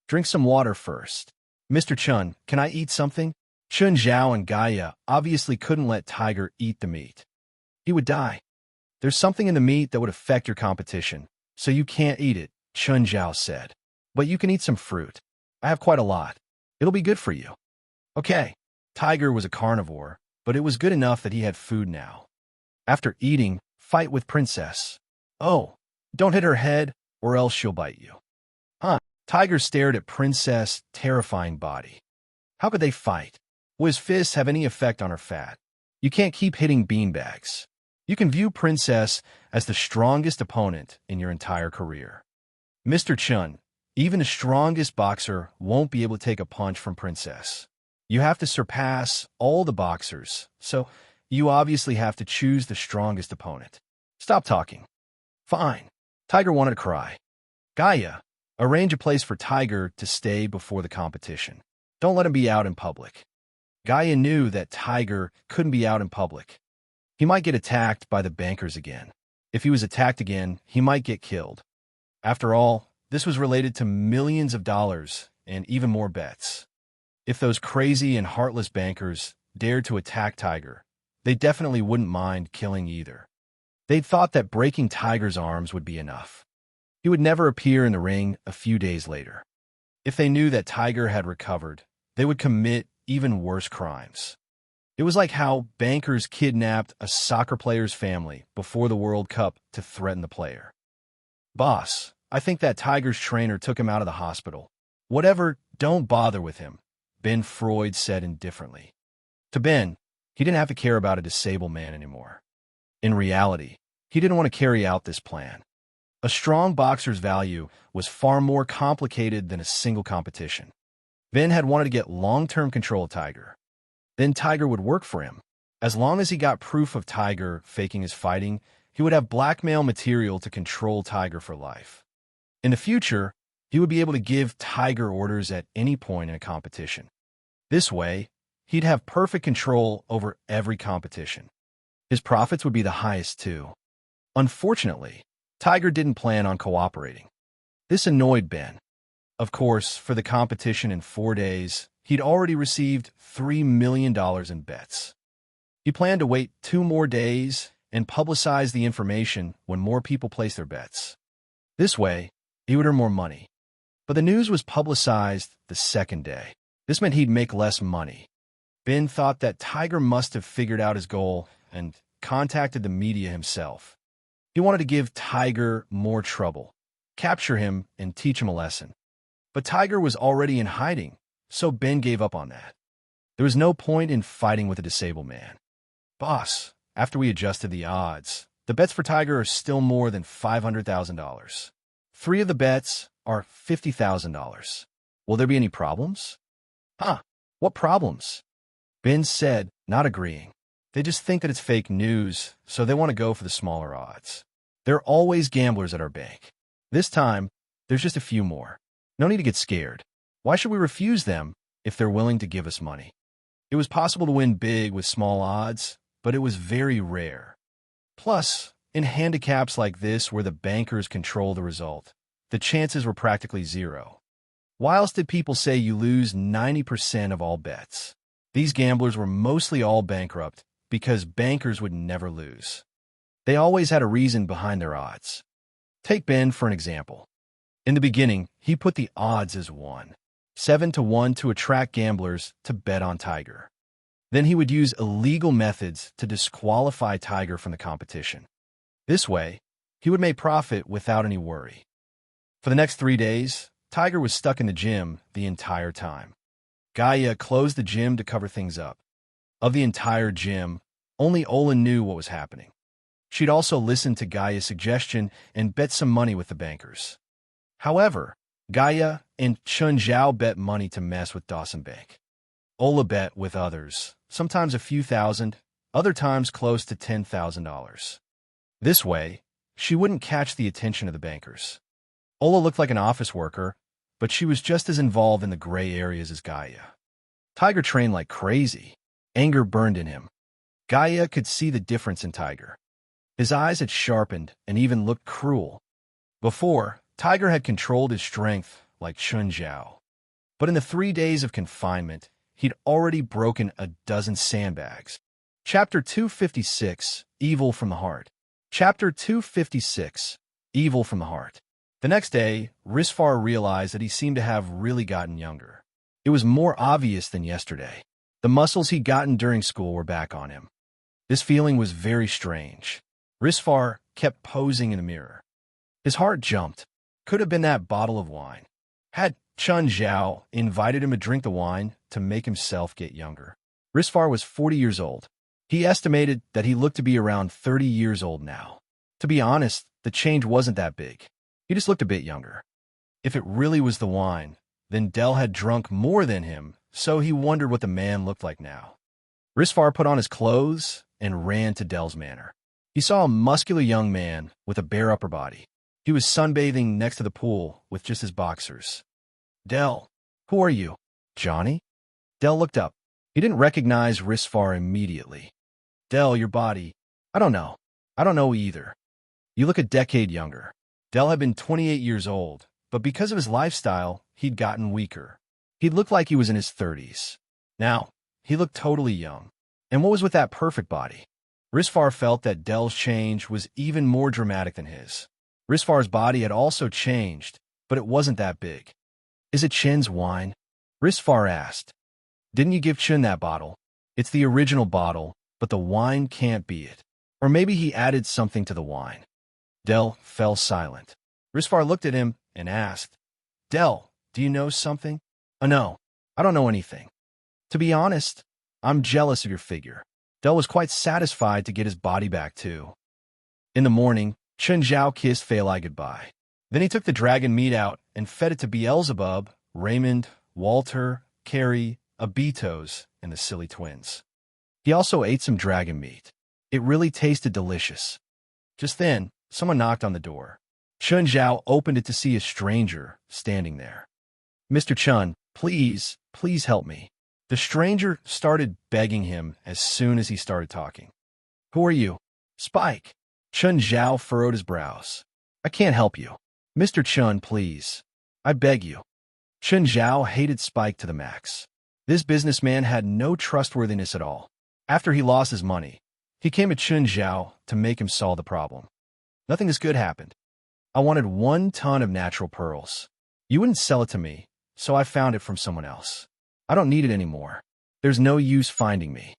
"Drink some water first." "Mr. Chun, can I eat something?" Chun Zhao and Gaia obviously couldn't let Tiger eat the meat. He would die. There's something in the meat that would affect your competition, so you can't eat it, Chun Zhao said. But you can eat some fruit. I have quite a lot. It'll be good for you. Okay. Tiger was a carnivore, but it was good enough that he had food now. After eating, fight with Princess. Oh, don't hit her head, or else she'll bite you. Huh. Tiger stared at Princess' terrifying body. How could they fight? Will his fists have any effect on her fat? You can't keep hitting beanbags. You can view Princess as the strongest opponent in your entire career. Mr. Chun, even the strongest boxer won't be able to take a punch from Princess. You have to surpass all the boxers, so you obviously have to choose the strongest opponent. Stop talking. Fine. Tiger wanted to cry. Gaia, arrange a place for Tiger to stay before the competition. Don't let him be out in public. Gaia knew that Tiger couldn't be out in public. He might get attacked by the bankers again. If he was attacked again, he might get killed. After all, this was related to millions of dollars and even more bets. If those crazy and heartless bankers dared to attack Tiger, they definitely wouldn't mind killing either. They'd thought that breaking Tiger's arms would be enough. He would never appear in the ring a few days later. If they knew that Tiger had recovered, they would commit even worse crimes. It was like how bankers kidnapped a soccer player's family before the World Cup to threaten the player. Boss, I think that Tiger's trainer took him out of the hospital. Whatever, don't bother with him, Ben Freud said indifferently. To Ben, he didn't have to care about a disabled man anymore. In reality, he didn't want to carry out this plan. A strong boxer's value was far more complicated than a single competition. Ben had wanted to get long-term control of Tiger. Then Tiger would work for him. As long as he got proof of Tiger faking his fighting, he would have blackmail material to control Tiger for life. In the future, he would be able to give Tiger orders at any point in a competition. This way, he'd have perfect control over every competition. His profits would be the highest, too. Unfortunately, Tiger didn't plan on cooperating. This annoyed Ben. Of course, for the competition in 4 days, he'd already received $3 million in bets. He planned to wait 2 more days and publicize the information when more people placed their bets. This way, he would earn more money. But the news was publicized the 2nd day. This meant he'd make less money. Ben thought that Tiger must have figured out his goal and contacted the media himself. He wanted to give Tiger more trouble, capture him, and teach him a lesson. But Tiger was already in hiding, so Ben gave up on that. There was no point in fighting with a disabled man. Boss, after we adjusted the odds, the bets for Tiger are still more than $500,000. 3 of the bets are $50,000. Will there be any problems? Huh, what problems? Ben said, not agreeing. They just think that it's fake news, so they want to go for the smaller odds. There are always gamblers at our bank. This time, there's just a few more. No need to get scared. Why should we refuse them if they're willing to give us money? It was possible to win big with small odds, but it was very rare. Plus, in handicaps like this where the bankers control the result, the chances were practically zero. Why else did people say you lose 90% of all bets? These gamblers were mostly all bankrupt because bankers would never lose. They always had a reason behind their odds. Take Ben for an example. In the beginning, he put the odds as 7-to-1 to attract gamblers to bet on Tiger. Then he would use illegal methods to disqualify Tiger from the competition. This way, he would make profit without any worry. For the next 3 days, Tiger was stuck in the gym the entire time. Gaia closed the gym to cover things up. Of the entire gym, only Olin knew what was happening. She'd also listened to Gaia's suggestion and bet some money with the bankers. However, Gaia and Chun Zhao bet money to mess with Dawson Bank. Ola bet with others, sometimes a few thousand, other times close to $10,000. This way, she wouldn't catch the attention of the bankers. Ola looked like an office worker, but she was just as involved in the gray areas as Gaia. Tiger trained like crazy. Anger burned in him. Gaia could see the difference in Tiger. His eyes had sharpened and even looked cruel. Before, Tiger had controlled his strength like Chun Zhao. But in the 3 days of confinement, he'd already broken a dozen sandbags. Chapter 256, Evil from the Heart. Chapter 256, Evil from the Heart. The next day, Risfar realized that he seemed to have really gotten younger. It was more obvious than yesterday. The muscles he'd gotten during school were back on him. This feeling was very strange. Risfar kept posing in the mirror. His heart jumped. Could have been that bottle of wine. Had Chun Zhao invited him to drink the wine to make himself get younger? Risfar was 40 years old. He estimated that he looked to be around 30 years old now. To be honest, the change wasn't that big. He just looked a bit younger. If it really was the wine, then Del had drunk more than him, so he wondered what the man looked like now. Risfar put on his clothes and ran to Del's manor. He saw a muscular young man with a bare upper body. He was sunbathing next to the pool with just his boxers. Del, who are you? Johnny? Del looked up. He didn't recognize Risfar immediately. Del, your body. I don't know. I don't know either. You look a decade younger. Del had been 28 years old, but because of his lifestyle, he'd gotten weaker. He looked like he was in his 30s. Now, he looked totally young. And what was with that perfect body? Risfar felt that Del's change was even more dramatic than his. Risfar's body had also changed, but it wasn't that big. Is it Chin's wine? Risfar asked. Didn't you give Chin that bottle? It's the original bottle, but the wine can't be it. Or maybe he added something to the wine. Del fell silent. Risfar looked at him and asked, Del, do you know something? No, I don't know anything. To be honest, I'm jealous of your figure. Del was quite satisfied to get his body back too. In the morning, Chun Zhao kissed Fali goodbye. Then he took the dragon meat out and fed it to Beelzebub, Raymond, Walter, Carrie, Abitos, and the silly twins. He also ate some dragon meat. It really tasted delicious. Just then, someone knocked on the door. Chun Zhao opened it to see a stranger standing there. Mr. Chun, please help me. The stranger started begging him as soon as he started talking. Who are you? Spike. Chun Zhao furrowed his brows. I can't help you. Mr. Chun, please. I beg you. Chun Zhao hated Spike to the max. This businessman had no trustworthiness at all. After he lost his money, he came to Chun Zhao to make him solve the problem. Nothing as good happened. I wanted 1 ton of natural pearls. You wouldn't sell it to me, so I found it from someone else. I don't need it anymore. There's no use finding me.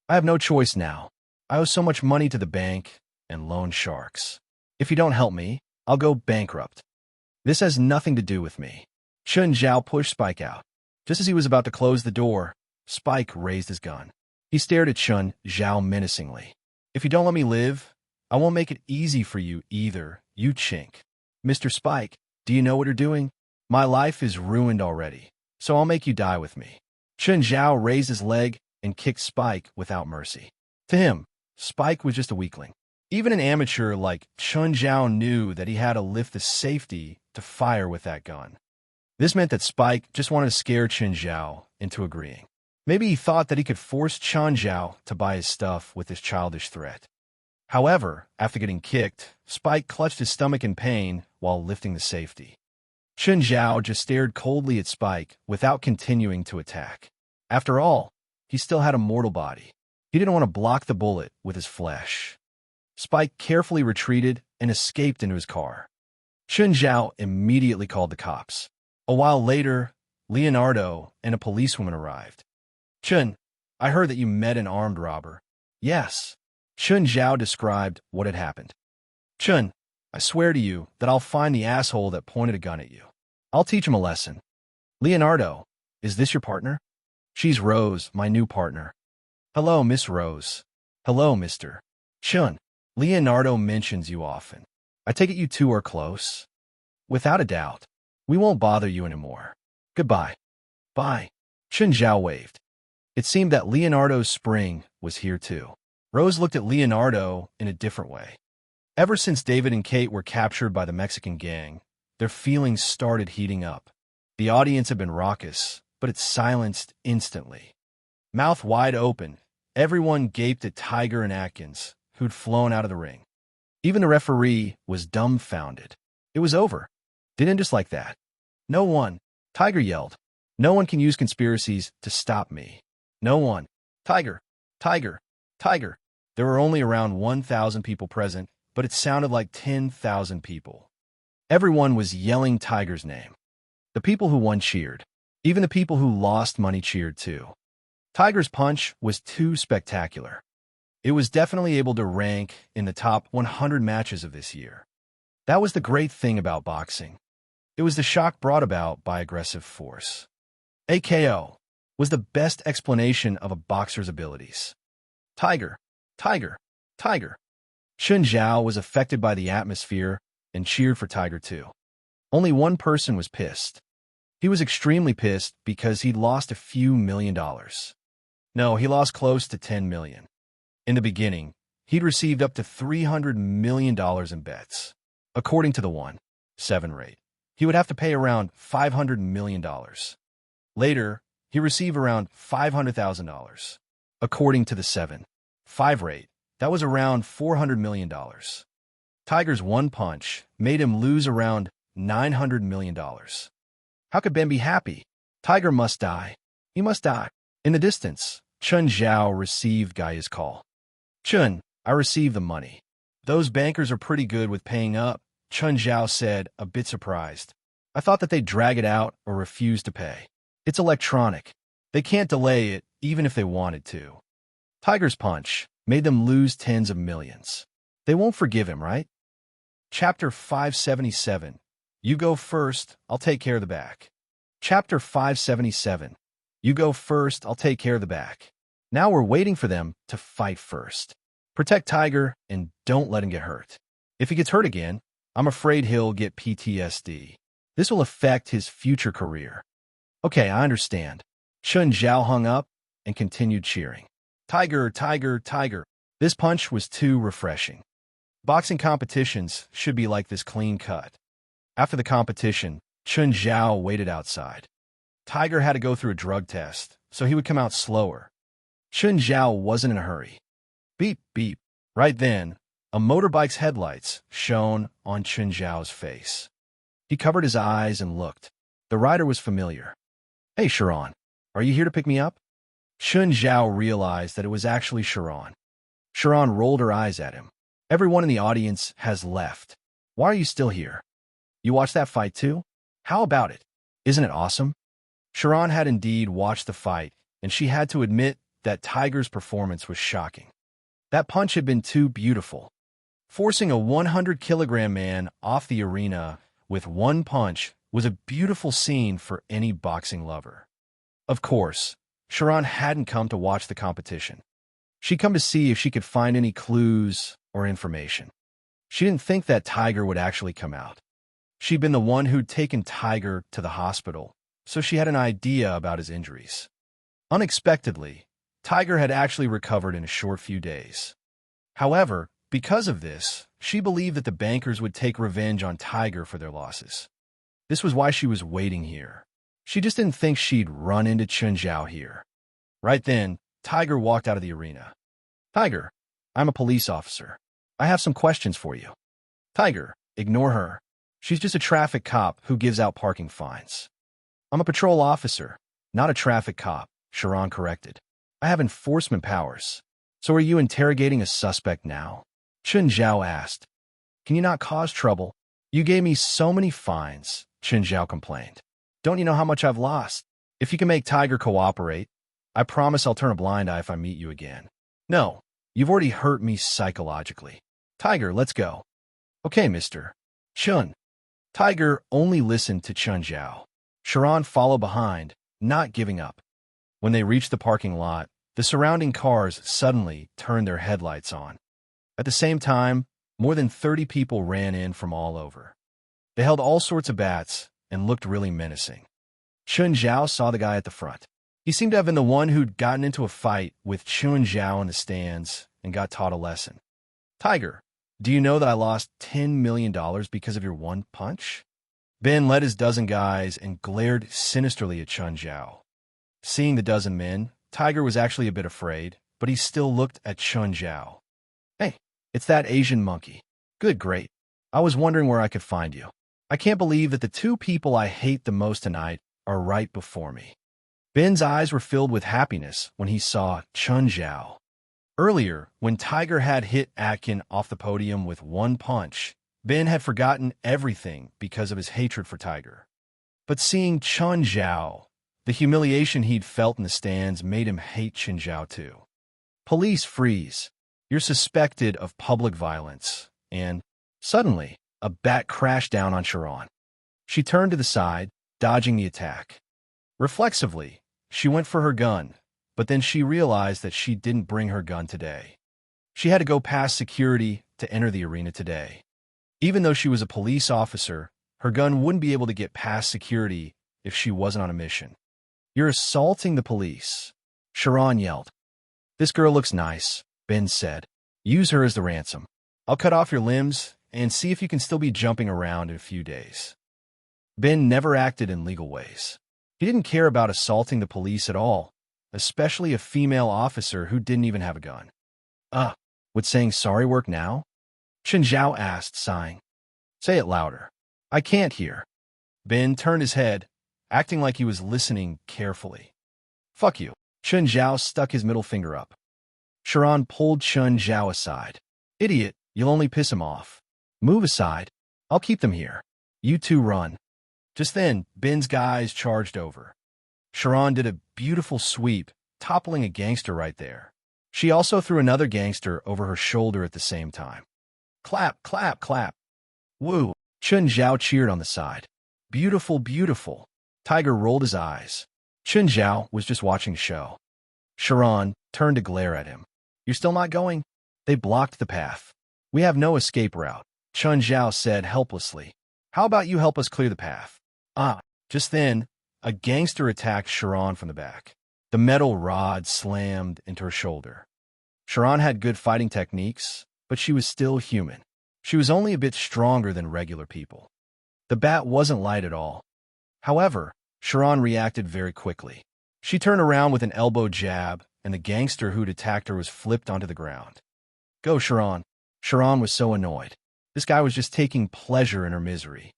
I have no choice now. I owe so much money to the bank and loan sharks. If you don't help me, I'll go bankrupt. This has nothing to do with me. Chun Zhao pushed Spike out. Just as he was about to close the door, Spike raised his gun. He stared at Chun Zhao menacingly. If you don't let me live, I won't make it easy for you either, you chink. Mr. Spike, do you know what you're doing? My life is ruined already, so I'll make you die with me. Chun Zhao raised his leg and kicked Spike without mercy. To him, Spike was just a weakling. Even an amateur like Chun Zhao knew that he had to lift the safety to fire with that gun. This meant that Spike just wanted to scare Chun Zhao into agreeing. Maybe he thought that he could force Chun Zhao to buy his stuff with this childish threat. However, after getting kicked, Spike clutched his stomach in pain while lifting the safety. Chun Zhao just stared coldly at Spike without continuing to attack. After all, he still had a mortal body. He didn't want to block the bullet with his flesh. Spike carefully retreated and escaped into his car. Chun Zhao immediately called the cops. A while later, Leonardo and a policewoman arrived. Chun, I heard that you met an armed robber. Yes. Chun Zhao described what had happened. Chun, I swear to you that I'll find the asshole that pointed a gun at you. I'll teach him a lesson. Leonardo, is this your partner? She's Rose, my new partner. Hello, Miss Rose. Hello, Mr. Chun. Leonardo mentions you often. I take it you two are close? Without a doubt. We won't bother you anymore. Goodbye. Bye. Chun Zhao waved. It seemed that Leonardo's spring was here too. Rose looked at Leonardo in a different way. Ever since David and Kate were captured by the Mexican gang, their feelings started heating up. The audience had been raucous, but it silenced instantly. Mouth wide open, everyone gaped at Tiger and Atkins, who'd flown out of the ring. Even the referee was dumbfounded. It was over. Didn't just like that. No one, Tiger yelled. No one can use conspiracies to stop me. No one. Tiger, Tiger, Tiger. There were only around 1,000 people present, but it sounded like 10,000 people. Everyone was yelling Tiger's name. The people who won cheered. Even the people who lost money cheered too. Tiger's punch was too spectacular. It was definitely able to rank in the top 100 matches of this year. That was the great thing about boxing. It was the shock brought about by aggressive force. AKO was the best explanation of a boxer's abilities. Tiger, Tiger, Tiger. Chun Zhao was affected by the atmosphere and cheered for Tiger too. Only one person was pissed. He was extremely pissed because he'd lost a few $1,000,000. No, he lost close to 10 million. In the beginning, he'd received up to $300 million in bets. According to the 1-7 rate, he would have to pay around $500 million. Later, he received around $500,000. According to the 7-5 rate, that was around $400 million. Tiger's one punch made him lose around $900 million. How could Ben be happy? Tiger must die. He must die. In the distance, Chun Zhao received Gaia's call. Chun, I received the money. Those bankers are pretty good with paying up, Chun Zhao said, a bit surprised. I thought that they'd drag it out or refuse to pay. It's electronic. They can't delay it even if they wanted to. Tiger's punch made them lose tens of millions. They won't forgive him, right? Chapter 577. You go first, I'll take care of the back. Chapter 577. You go first, I'll take care of the back. Now we're waiting for them to fight first. Protect Tiger and don't let him get hurt. If he gets hurt again, I'm afraid he'll get PTSD. This will affect his future career. Okay, I understand. Chun Zhao hung up and continued cheering. Tiger, Tiger, Tiger. This punch was too refreshing. Boxing competitions should be like this clean cut. After the competition, Chun Zhao waited outside. Tiger had to go through a drug test, so he would come out slower. Chun Zhao wasn't in a hurry. Beep, beep. Right then, a motorbike's headlights shone on Chun Zhao's face. He covered his eyes and looked. The rider was familiar. Hey, Sharon, are you here to pick me up? Chun Zhao realized that it was actually Sharon. Sharon rolled her eyes at him. Everyone in the audience has left. Why are you still here? You watched that fight too? How about it? Isn't it awesome? Sharon had indeed watched the fight, and she had to admit that Tiger's performance was shocking. That punch had been too beautiful. Forcing a 100-kilogram man off the arena with one punch was a beautiful scene for any boxing lover. Of course, Sharon hadn't come to watch the competition. She'd come to see if she could find any clues or information. She didn't think that Tiger would actually come out. She'd been the one who'd taken Tiger to the hospital, so she had an idea about his injuries. Unexpectedly, Tiger had actually recovered in a short few days. However, because of this, she believed that the bankers would take revenge on Tiger for their losses. This was why she was waiting here. She just didn't think she'd run into Chun Zhao here. Right then, Tiger walked out of the arena. Tiger, I'm a police officer. I have some questions for you. Tiger, ignore her. She's just a traffic cop who gives out parking fines. I'm a patrol officer, not a traffic cop, Sharon corrected. I have enforcement powers. So are you interrogating a suspect now? Chun Zhao asked. Can you not cause trouble? You gave me so many fines, Chun Zhao complained. Don't you know how much I've lost? If you can make Tiger cooperate, I promise I'll turn a blind eye if I meet you again. No, you've already hurt me psychologically. Tiger, let's go. Okay, mister. Chun. Tiger only listened to Chun Zhao. Sharon followed behind, not giving up. When they reached the parking lot, the surrounding cars suddenly turned their headlights on. At the same time, more than 30 people ran in from all over. They held all sorts of bats and looked really menacing. Chun Zhao saw the guy at the front. He seemed to have been the one who'd gotten into a fight with Chun Zhao in the stands and got taught a lesson. Tiger, do you know that I lost $10 million because of your one punch? Ben led his dozen guys and glared sinisterly at Chun Zhao. Seeing the dozen men, Tiger was actually a bit afraid, but he still looked at Chun Zhao. Hey, it's that Asian monkey. Good, great. I was wondering where I could find you. I can't believe that the two people I hate the most tonight are right before me. Ben's eyes were filled with happiness when he saw Chun Zhao. Earlier, when Tiger had hit Atkin off the podium with one punch, Ben had forgotten everything because of his hatred for Tiger. But seeing Chun Zhao, the humiliation he'd felt in the stands made him hate Chun Zhao too. Police freeze. You're suspected of public violence. And, suddenly, a bat crashed down on Sharon. She turned to the side, dodging the attack. Reflexively, she went for her gun, but then she realized that she didn't bring her gun today. She had to go past security to enter the arena today. Even though she was a police officer, her gun wouldn't be able to get past security if she wasn't on a mission. You're assaulting the police, Sharon yelled. This girl looks nice, Ben said. Use her as the ransom. I'll cut off your limbs and see if you can still be jumping around in a few days. Ben never acted in legal ways. He didn't care about assaulting the police at all, especially a female officer who didn't even have a gun. Would saying sorry work now? Chun Zhao asked, sighing. Say it louder. I can't hear. Ben turned his head, acting like he was listening carefully. Fuck you. Chun Zhao stuck his middle finger up. Sharon pulled Chun Zhao aside. Idiot, you'll only piss him off. Move aside. I'll keep them here. You two run. Just then, Ben's guys charged over. Sharon did a beautiful sweep, toppling a gangster right there. She also threw another gangster over her shoulder at the same time. Clap, clap, clap. Woo! Chun Zhao cheered on the side. Beautiful, beautiful. Tiger rolled his eyes. Chun Zhao was just watching the show. Sharon turned to glare at him. You're still not going? They blocked the path. We have no escape route, Chun Zhao said helplessly. How about you help us clear the path? Just then, a gangster attacked Sharon from the back. The metal rod slammed into her shoulder. Sharon had good fighting techniques, but she was still human. She was only a bit stronger than regular people. The bat wasn't light at all. However, Sharon reacted very quickly. She turned around with an elbow jab, and the gangster who'd attacked her was flipped onto the ground. Go, Sharon. Sharon was so annoyed. This guy was just taking pleasure in her misery.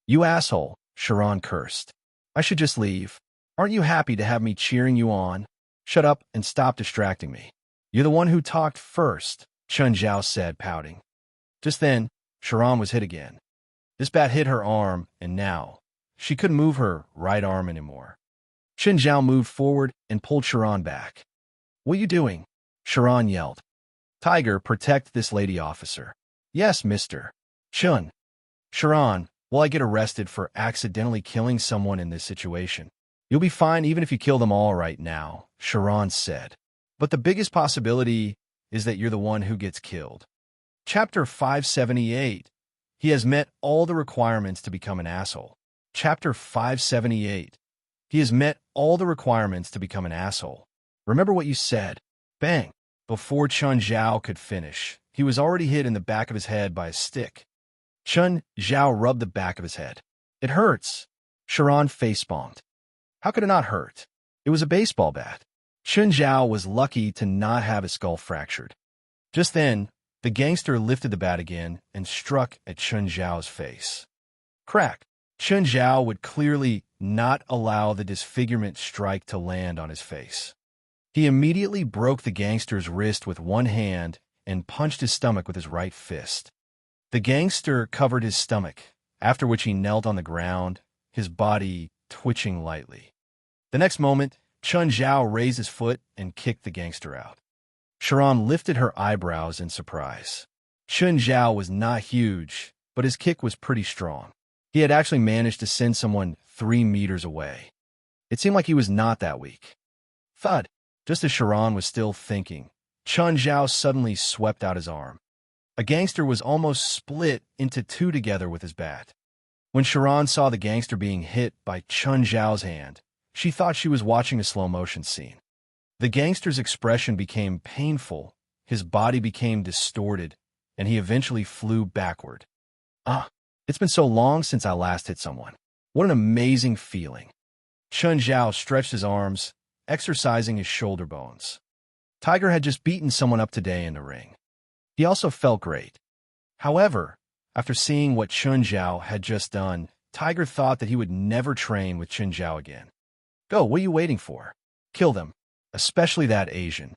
You asshole, Sharon cursed. I should just leave. Aren't you happy to have me cheering you on? Shut up and stop distracting me. You're the one who talked first, Chun Zhao said, pouting. Just then, Sharon was hit again. This bat hit her arm, and now, she couldn't move her right arm anymore. Chun Zhao moved forward and pulled Sharon back. What are you doing? Sharon yelled. Tiger, protect this lady officer. Yes, mister. Chun. Sharon, will I get arrested for accidentally killing someone in this situation? You'll be fine even if you kill them all right now, Sharon said. But the biggest possibility is that you're the one who gets killed. Chapter 578. He has met all the requirements to become an asshole. Chapter 578. He has met all the requirements to become an asshole. Remember what you said. Bang. Before Chun Zhao could finish, he was already hit in the back of his head by a stick. Chun Zhao rubbed the back of his head. It hurts. Sharon facepalmed. How could it not hurt? It was a baseball bat. Chun Zhao was lucky to not have his skull fractured. Just then, the gangster lifted the bat again and struck at Chun Zhao's face. Crack. Chun Zhao would clearly not allow the disfigurement strike to land on his face. He immediately broke the gangster's wrist with one hand and punched his stomach with his right fist. The gangster covered his stomach, after which he knelt on the ground, his body twitching lightly. The next moment, Chun Zhao raised his foot and kicked the gangster out. Sharon lifted her eyebrows in surprise. Chun Zhao was not huge, but his kick was pretty strong. He had actually managed to send someone 3 meters away. It seemed like he was not that weak. Thud. Just as Sharon was still thinking, Chun Zhao suddenly swept out his arm. A gangster was almost split into 2 together with his bat. When Sharon saw the gangster being hit by Chun Zhao's hand, she thought she was watching a slow-motion scene. The gangster's expression became painful, his body became distorted, and he eventually flew backward. It's been so long since I last hit someone. What an amazing feeling. Chun Zhao stretched his arms, exercising his shoulder bones. Tiger had just beaten someone up today in the ring. He also felt great. However, after seeing what Chun Zhao had just done, Tiger thought that he would never train with Chun Zhao again. Go, what are you waiting for? Kill them, especially that Asian.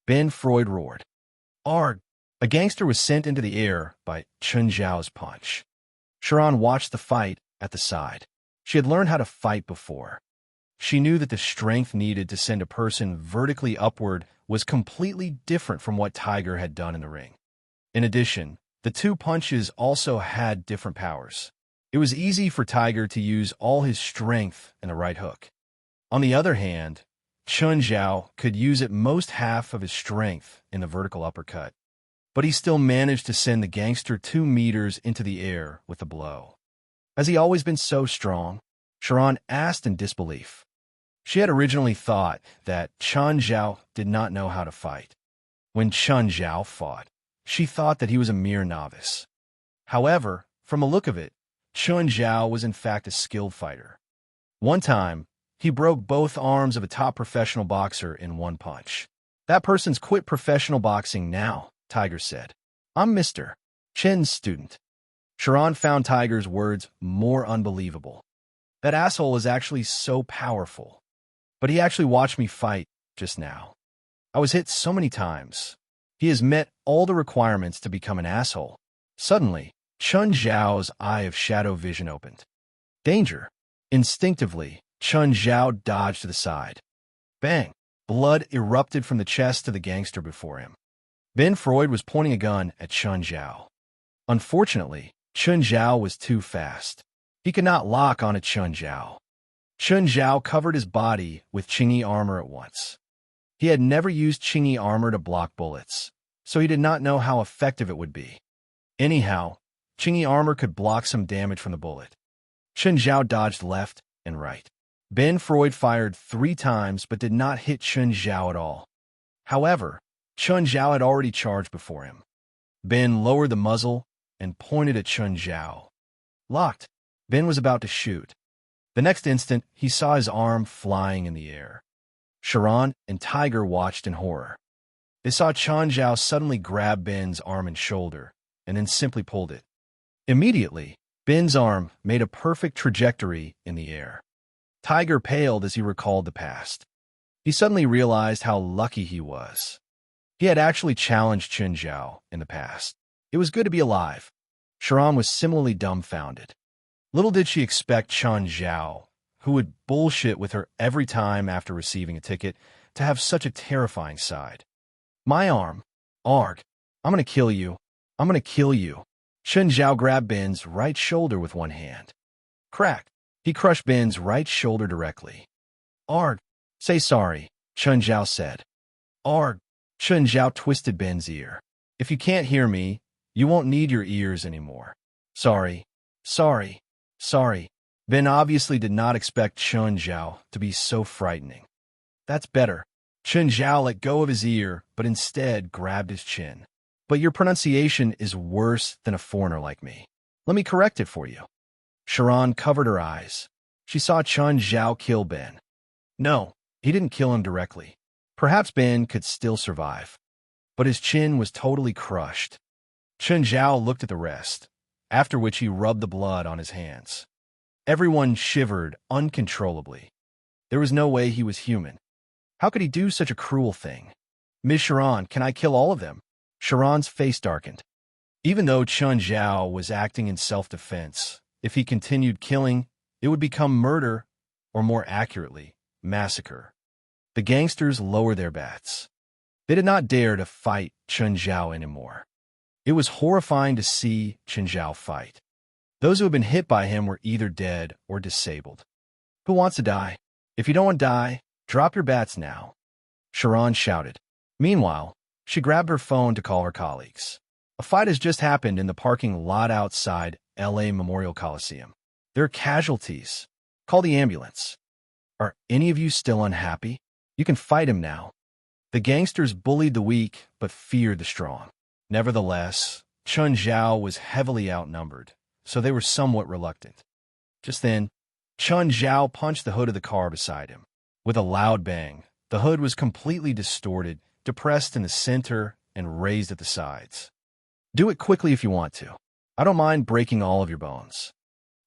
Ben Freud roared. Arg! A gangster was sent into the air by Chun Zhao's punch. Sharon watched the fight at the side. She had learned how to fight before. She knew that the strength needed to send a person vertically upward was completely different from what Tiger had done in the ring. In addition, the two punches also had different powers. It was easy for Tiger to use all his strength in the right hook. On the other hand, Chun Zhao could use at most half of his strength in the vertical uppercut, but he still managed to send the gangster 2 meters into the air with a blow. Has he always been so strong? Sharon asked in disbelief. She had originally thought that Chun Zhao did not know how to fight. When Chun Zhao fought, she thought that he was a mere novice. However, from the look of it, Chun Zhao was in fact a skilled fighter. One time, he broke both arms of a top professional boxer in one punch. That person's quit professional boxing now, Tiger said. I'm Mr. Chen's student. Sharon found Tiger's words more unbelievable. That asshole is actually so powerful. But he actually watched me fight just now. I was hit so many times. He has met all the requirements to become an asshole. Suddenly, Chun Zhao's eye of shadow vision opened. Danger. Instinctively, Chun Zhao dodged to the side. Bang! Blood erupted from the chest to the gangster before him. Ben Freud was pointing a gun at Chun Zhao. Unfortunately, Chun Zhao was too fast. He could not lock onto Chun Zhao. Chun Zhao covered his body with Cheeeese armor at once. He had never used Cheeeese armor to block bullets, so he did not know how effective it would be. Anyhow, Cheeeese armor could block some damage from the bullet. Chun Zhao dodged left and right. Ben Freud fired 3 times but did not hit Chun Zhao at all. However, Chun Zhao had already charged before him. Ben lowered the muzzle and pointed at Chun Zhao. Locked, Ben was about to shoot. The next instant, he saw his arm flying in the air. Sharon and Tiger watched in horror. They saw Chun Zhao suddenly grab Ben's arm and shoulder, and then simply pulled it. Immediately, Ben's arm made a perfect trajectory in the air. Tiger paled as he recalled the past. He suddenly realized how lucky he was. He had actually challenged Chun Zhao in the past. It was good to be alive. Sharon was similarly dumbfounded. Little did she expect Chun Zhao, who would bullshit with her every time after receiving a ticket, to have such a terrifying side. My arm. Arg. I'm gonna kill you. I'm gonna kill you. Chun Zhao grabbed Ben's right shoulder with one hand. Crack. He crushed Ben's right shoulder directly. Arg. Say sorry, Chun Zhao said. Arg. Chun Zhao twisted Ben's ear. If you can't hear me, you won't need your ears anymore. Sorry. Sorry. Sorry. Ben obviously did not expect Chun Zhao to be so frightening. That's better. Chun Zhao let go of his ear, but instead grabbed his chin. But your pronunciation is worse than a foreigner like me. Let me correct it for you. Sharon covered her eyes. She saw Chun Zhao kill Ben. No, he didn't kill him directly. Perhaps Ben could still survive. But his chin was totally crushed. Chun Zhao looked at the rest, after which he rubbed the blood on his hands. Everyone shivered uncontrollably. There was no way he was human. How could he do such a cruel thing? Miss Sharon, can I kill all of them? Sharon's face darkened. Even though Chun Zhao was acting in self-defense, if he continued killing, it would become murder, or more accurately, massacre. The gangsters lowered their bats. They did not dare to fight Chun Zhao anymore. It was horrifying to see Chun Zhao fight. Those who had been hit by him were either dead or disabled. Who wants to die? If you don't want to die, drop your bats now, Sharon shouted. Meanwhile, she grabbed her phone to call her colleagues. A fight has just happened in the parking lot outside LA Memorial Coliseum. There are casualties. Call the ambulance. Are any of you still unhappy? You can fight him now. The gangsters bullied the weak but feared the strong. Nevertheless, Chun Zhao was heavily outnumbered, so they were somewhat reluctant. Just then, Chun Zhao punched the hood of the car beside him. With a loud bang, the hood was completely distorted, depressed in the center, and raised at the sides. Do it quickly if you want to. I don't mind breaking all of your bones.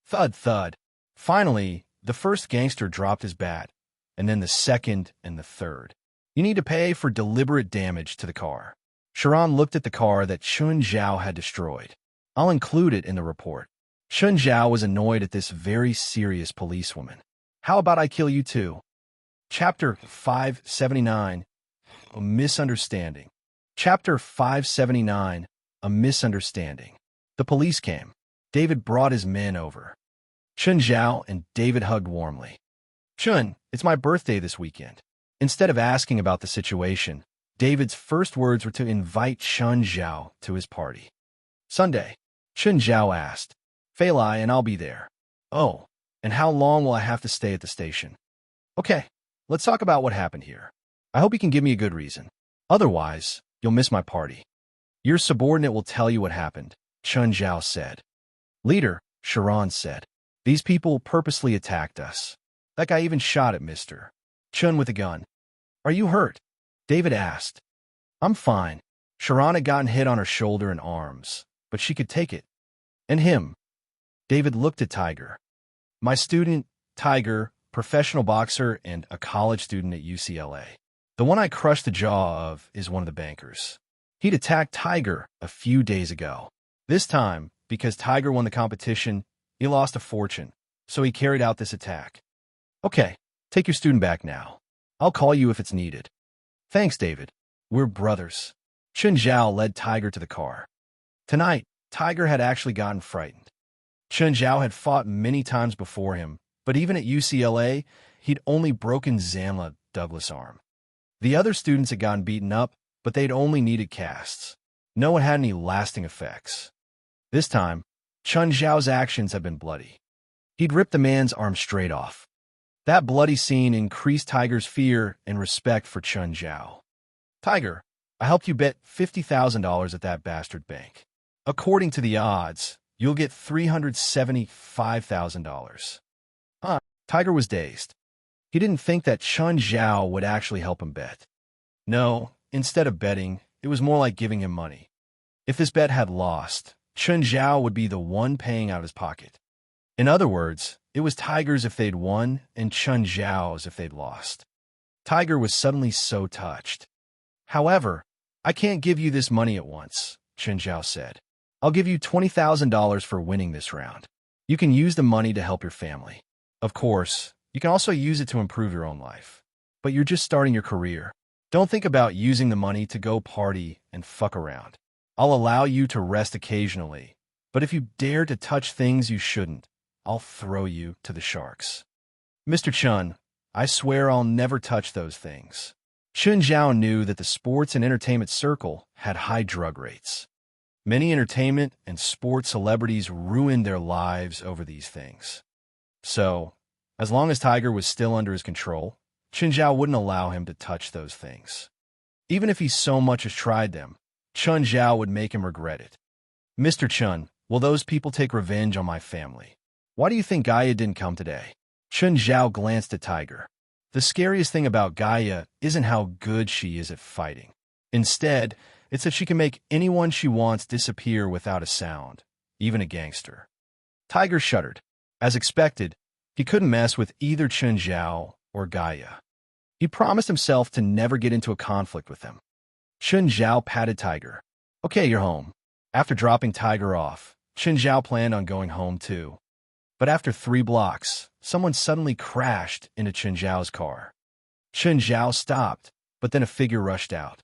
Thud, thud. Finally, the first gangster dropped his bat, and then the second and the third. You need to pay for deliberate damage to the car. Sharon looked at the car that Chun Zhao had destroyed. I'll include it in the report. Chun Zhao was annoyed at this very serious policewoman. How about I kill you too? Chapter 579, A Misunderstanding. Chapter 579, A Misunderstanding. The police came. David brought his men over. Chun Zhao and David hugged warmly. Chun, it's my birthday this weekend. Instead of asking about the situation, David's first words were to invite Chun Zhao to his party. Sunday, Chun Zhao asked. Fali and I'll be there. Oh, and how long will I have to stay at the station? Okay, let's talk about what happened here. I hope you can give me a good reason. Otherwise, you'll miss my party. Your subordinate will tell you what happened, Chun Zhao said. Leader, Sharon said. These people purposely attacked us. That guy even shot at Mr. Chun with a gun. Are you hurt? David asked. I'm fine. Sharon had gotten hit on her shoulder and arms, but she could take it. And him. David looked at Tiger. My student, Tiger, professional boxer and a college student at UCLA. The one I crushed the jaw of is one of the bankers. He'd attacked Tiger a few days ago. This time, because Tiger won the competition, he lost a fortune, so he carried out this attack. Okay, take your student back now. I'll call you if it's needed. Thanks, David. We're brothers. Chun Zhao led Tiger to the car. Tonight, Tiger had actually gotten frightened. Chun Zhao had fought many times before him, but even at UCLA, he'd only broken Zamla Douglas' arm. The other students had gotten beaten up, but they'd only needed casts. No one had any lasting effects. This time, Chun Zhao's actions had been bloody. He'd ripped the man's arm straight off. That bloody scene increased Tiger's fear and respect for Chun Zhao. Tiger, I helped you bet $50,000 at that bastard bank. According to the odds, you'll get $375,000. Tiger was dazed. He didn't think that Chun Zhao would actually help him bet. No, instead of betting, it was more like giving him money. If this bet had lost, Chun Zhao would be the one paying out his pocket. In other words, it was Tiger's if they'd won and Chun Zhao's if they'd lost. Tiger was suddenly so touched. However, I can't give you this money at once, Chun Zhao said. I'll give you $20,000 for winning this round. You can use the money to help your family. Of course, you can also use it to improve your own life. But you're just starting your career. Don't think about using the money to go party and fuck around. I'll allow you to rest occasionally, but if you dare to touch things you shouldn't, I'll throw you to the sharks. Mr. Chun, I swear I'll never touch those things. Chun Zhao knew that the sports and entertainment circle had high drug rates. Many entertainment and sports celebrities ruined their lives over these things. So, as long as Tiger was still under his control, Chun Zhao wouldn't allow him to touch those things. Even if he so much as tried them, Chun Zhao would make him regret it. Mr. Chun, will those people take revenge on my family? Why do you think Gaia didn't come today? Chun Zhao glanced at Tiger. The scariest thing about Gaia isn't how good she is at fighting. Instead, it's that she can make anyone she wants disappear without a sound, even a gangster. Tiger shuddered. As expected, he couldn't mess with either Chun Zhao or Gaia. He promised himself to never get into a conflict with them. Chun Zhao patted Tiger. Okay, you're home. After dropping Tiger off, Chun Zhao planned on going home too. But after 3 blocks, someone suddenly crashed into Chun Zhao's car. Chun Zhao stopped, but then a figure rushed out.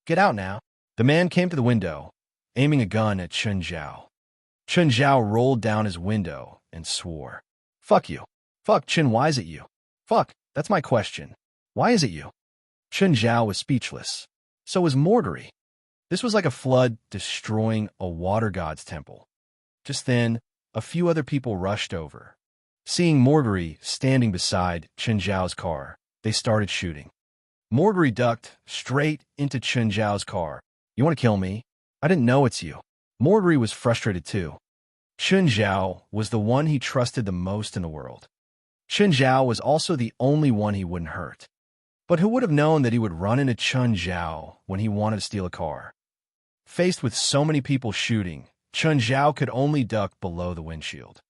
Get out now. The man came to the window, aiming a gun at Chun Zhao. Chun Zhao rolled down his window and swore. Fuck you. Fuck, Chun, why is it you? Fuck, that's my question. Why is it you? Chun Zhao was speechless. So was Mordery. This was like a flood destroying a water god's temple. Just then, a few other people rushed over. Seeing Mordery standing beside Chun Zhao's car, they started shooting. Mordery ducked straight into Chun Zhao's car. You want to kill me? I didn't know it's you. Mordery was frustrated too. Chun Zhao was the one he trusted the most in the world. Chun Zhao was also the only one he wouldn't hurt. But who would have known that he would run into Chun Zhao when he wanted to steal a car? Faced with so many people shooting, Chun Zhao could only duck below the windshield.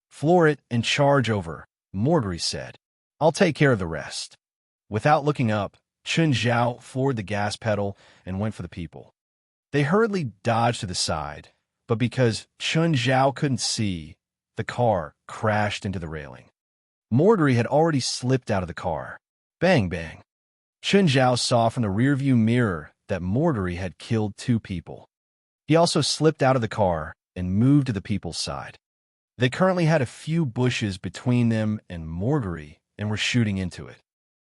Floor it and charge over, Mordery said. I'll take care of the rest. Without looking up, Chun Zhao floored the gas pedal and went for the people. They hurriedly dodged to the side, but because Chun Zhao couldn't see, the car crashed into the railing. Mordery had already slipped out of the car. Bang, bang. Chun Zhao saw from the rearview mirror that Mordery had killed 2 people. He also slipped out of the car and moved to the people's side. They currently had a few bushes between them and Mordery and were shooting into it.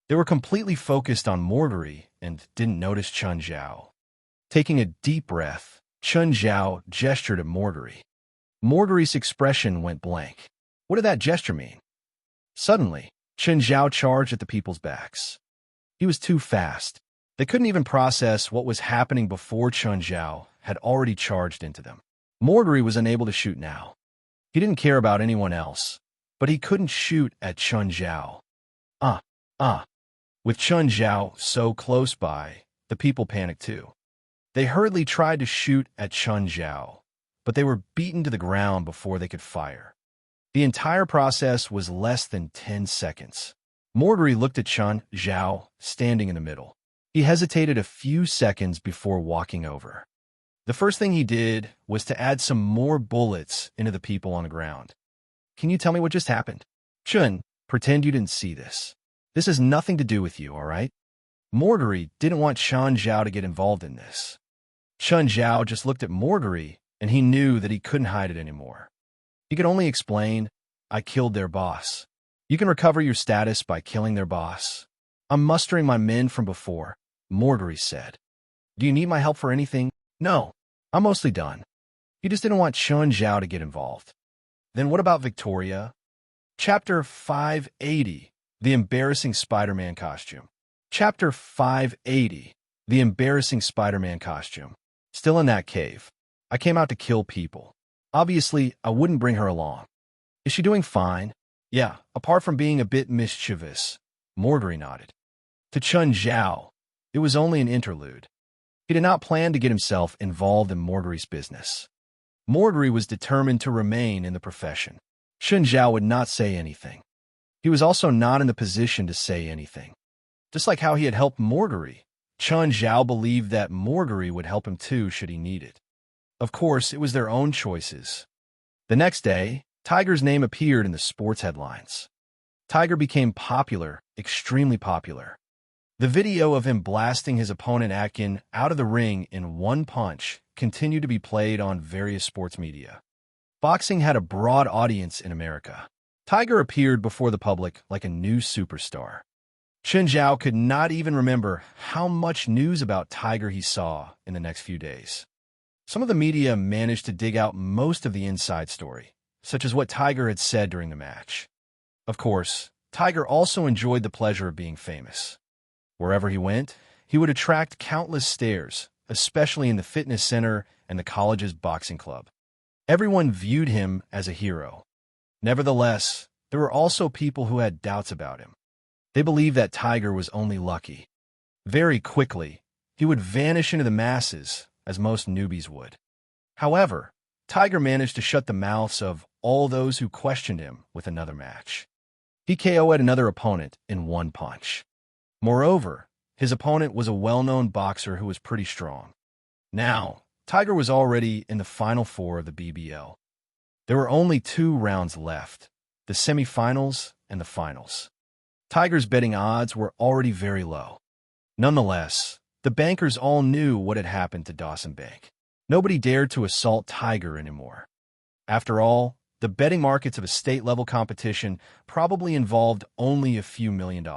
They were completely focused on Mordery and didn't notice Chun Zhao. Taking a deep breath, Chun Zhao gestured at Mordery. Mordery's expression went blank. What did that gesture mean? Suddenly, Chun Zhao charged at the people's backs. He was too fast. They couldn't even process what was happening before Chun Zhao had already charged into them. Mordery was unable to shoot now. He didn't care about anyone else, but he couldn't shoot at Chun Zhao. With Chun Zhao so close by, the people panicked too. They hurriedly tried to shoot at Chun Zhao, but they were beaten to the ground before they could fire. The entire process was less than 10 seconds. Mordery looked at Chun Zhao standing in the middle. He hesitated a few seconds before walking over. The first thing he did was to add some more bullets into the people on the ground. Can you tell me what just happened? Chun, pretend you didn't see this. This has nothing to do with you, all right? Mordery didn't want Chun Zhao to get involved in this. Chun Zhao just looked at Mordery, and he knew that he couldn't hide it anymore. He could only explain, I killed their boss. You can recover your status by killing their boss. I'm mustering my men from before, Mordery said. Do you need my help for anything? No, I'm mostly done. He just didn't want Chun Zhao to get involved. Then what about Victoria? Chapter 580, The Embarrassing Spider-Man Costume. Chapter 580, The Embarrassing Spider-Man Costume. Still in that cave. I came out to kill people. Obviously, I wouldn't bring her along. Is she doing fine? Yeah, apart from being a bit mischievous. Mordery nodded. To Chun Zhao, it was only an interlude. He did not plan to get himself involved in Mordery's business. Mordery was determined to remain in the profession. Chun Zhao would not say anything. He was also not in the position to say anything. Just like how he had helped Mordery, Chun Zhao believed that Mordery would help him too should he need it. Of course, it was their own choices. The next day, Tiger's name appeared in the sports headlines. Tiger became popular, extremely popular. The video of him blasting his opponent Atkin out of the ring in one punch continued to be played on various sports media. Boxing had a broad audience in America. Tiger appeared before the public like a new superstar. Chun Zhao could not even remember how much news about Tiger he saw in the next few days. Some of the media managed to dig out most of the inside story, such as what Tiger had said during the match. Of course, Tiger also enjoyed the pleasure of being famous. Wherever he went, he would attract countless stares, especially in the fitness center and the college's boxing club. Everyone viewed him as a hero. Nevertheless, there were also people who had doubts about him. They believed that Tiger was only lucky. Very quickly, he would vanish into the masses, as most newbies would. However, Tiger managed to shut the mouths of all those who questioned him with another match. He KO'd another opponent in one punch. Moreover, his opponent was a well-known boxer who was pretty strong. Now, Tiger was already in the final 4 of the BBL. There were only 2 rounds left, the semifinals and the finals. Tiger's betting odds were already very low. Nonetheless, the bankers all knew what had happened to Dawson Bank. Nobody dared to assault Tiger anymore. After all, the betting markets of a state-level competition probably involved only a few $1 million.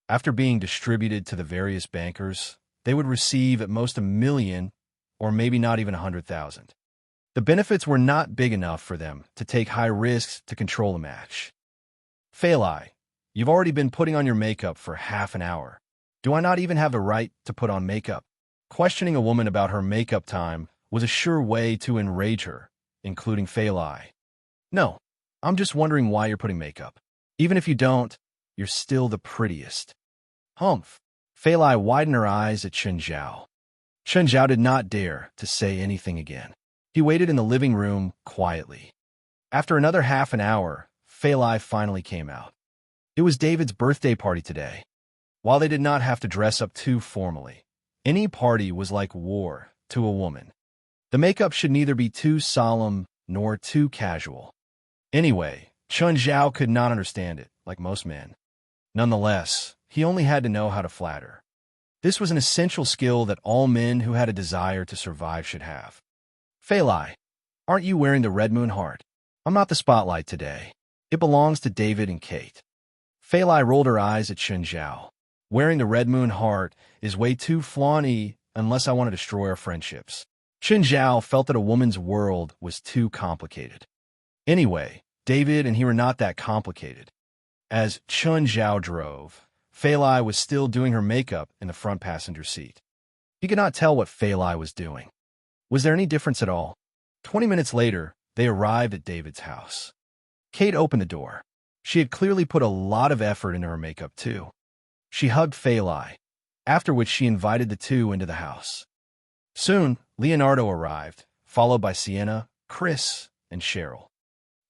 After being distributed to the various bankers, they would receive at most $1 million or maybe not even $100,000. The benefits were not big enough for them to take high risks to control a match. Fali, you've already been putting on your makeup for half an hour. Do I not even have the right to put on makeup? Questioning a woman about her makeup time was a sure way to enrage her, including Fali. No, I'm just wondering why you're putting makeup. Even if you don't, you're still the prettiest. Humph. Fali widened her eyes at Chun Zhao. Chun Zhao did not dare to say anything again. He waited in the living room quietly. After another half an hour, Fali finally came out. It was David's birthday party today. While they did not have to dress up too formally, any party was like war to a woman. The makeup should neither be too solemn nor too casual. Anyway, Chun Zhao could not understand it, like most men. Nonetheless, he only had to know how to flatter. This was an essential skill that all men who had a desire to survive should have. Fali, aren't you wearing the Red Moon heart? I'm not the spotlight today. It belongs to David and Kate. Fali rolled her eyes at Chun Zhao. Wearing the Red Moon heart is way too flaunty unless I want to destroy our friendships. Chun Zhao felt that a woman's world was too complicated. Anyway, David and he were not that complicated. As Chun Zhao drove, Fali was still doing her makeup in the front passenger seat. He could not tell what Fali was doing. Was there any difference at all? 20 minutes later, they arrived at David's house. Kate opened the door. She had clearly put a lot of effort into her makeup, too. She hugged Fali, after which she invited the two into the house. Soon, Leonardo arrived, followed by Sienna, Chris, and Cheryl.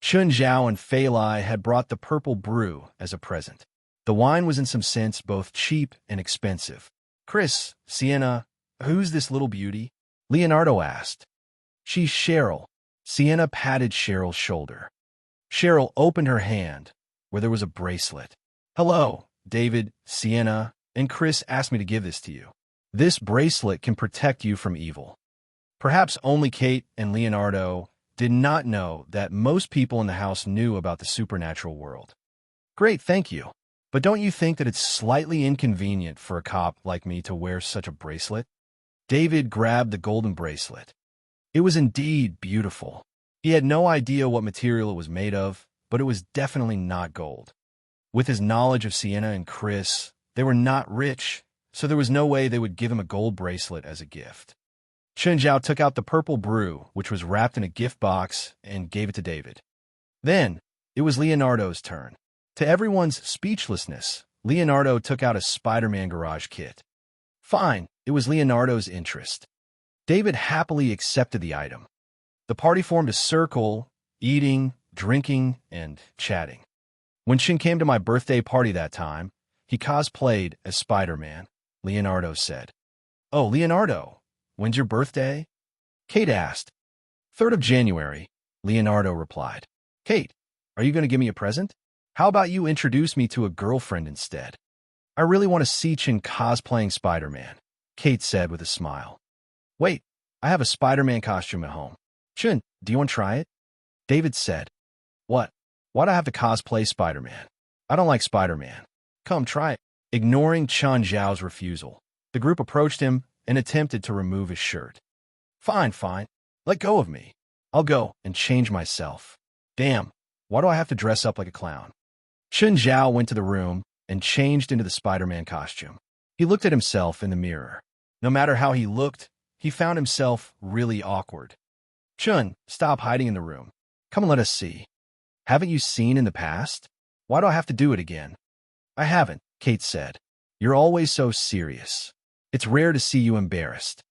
Chun Zhao and Fali had brought the purple brew as a present. The wine was in some sense both cheap and expensive. Chris, Sienna, who's this little beauty? Leonardo asked. She's Cheryl. Sienna patted Cheryl's shoulder. Cheryl opened her hand, where there was a bracelet. Hello, David, Sienna, and Chris asked me to give this to you. This bracelet can protect you from evil. Perhaps only Kate and Leonardo did not know that most people in the house knew about the supernatural world. Great, thank you. But don't you think that it's slightly inconvenient for a cop like me to wear such a bracelet? David grabbed the golden bracelet. It was indeed beautiful. He had no idea what material it was made of, but it was definitely not gold. With his knowledge of Sienna and Chris, they were not rich, so there was no way they would give him a gold bracelet as a gift. Chun Zhao took out the purple brew, which was wrapped in a gift box, and gave it to David. Then, it was Leonardo's turn. To everyone's speechlessness, Leonardo took out a Spider-Man garage kit. Fine, it was Leonardo's interest. David happily accepted the item. The party formed a circle, eating, drinking, and chatting. When Shin came to my birthday party that time, he cosplayed as Spider-Man, Leonardo said. Oh, Leonardo, when's your birthday? Kate asked. 3rd of January, Leonardo replied. Kate, are you going to give me a present? How about you introduce me to a girlfriend instead? I really want to see Chin cosplaying Spider-Man, Kate said with a smile. Wait, I have a Spider-Man costume at home. Chin, do you want to try it? David said. What? Why'd I have to cosplay Spider-Man? I don't like Spider-Man. Come, try it. Ignoring Chun Zhao's refusal, the group approached him and attempted to remove his shirt. Fine, fine. Let go of me. I'll go and change myself. Damn, why do I have to dress up like a clown? Chun Zhao went to the room and changed into the Spider-Man costume. He looked at himself in the mirror. No matter how he looked, he found himself really awkward. Chun, stop hiding in the room. Come and let us see. Haven't you seen in the past? Why do I have to do it again? I haven't, Kate said. You're always so serious. It's rare to see you embarrassed.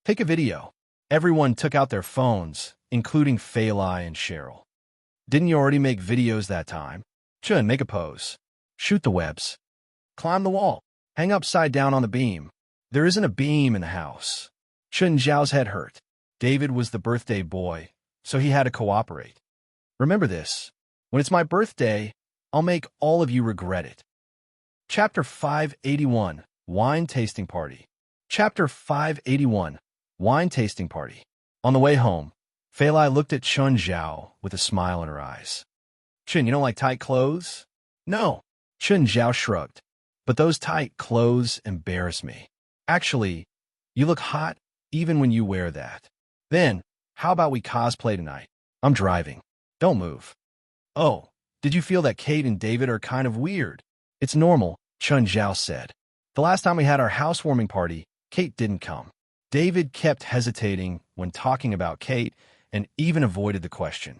Take a video. Everyone took out their phones, including Fali and Cheryl. Didn't you already make videos that time? Chun, make a pose. Shoot the webs. Climb the wall. Hang upside down on the beam. There isn't a beam in the house. Chun Zhao's head hurt. David was the birthday boy, so he had to cooperate. Remember this. When it's my birthday, I'll make all of you regret it. Chapter 581, Wine Tasting Party. Chapter 581, Wine Tasting Party. On the way home, Fali looked at Chun Zhao with a smile in her eyes. Chun, you don't like tight clothes? No. Chun Zhao shrugged. But those tight clothes embarrass me. Actually, you look hot even when you wear that. Then, how about we cosplay tonight? I'm driving. Don't move. Oh, did you feel that Kate and David are kind of weird? It's normal, Chun Zhao said. The last time we had our housewarming party, Kate didn't come. David kept hesitating when talking about Kate and even avoided the question.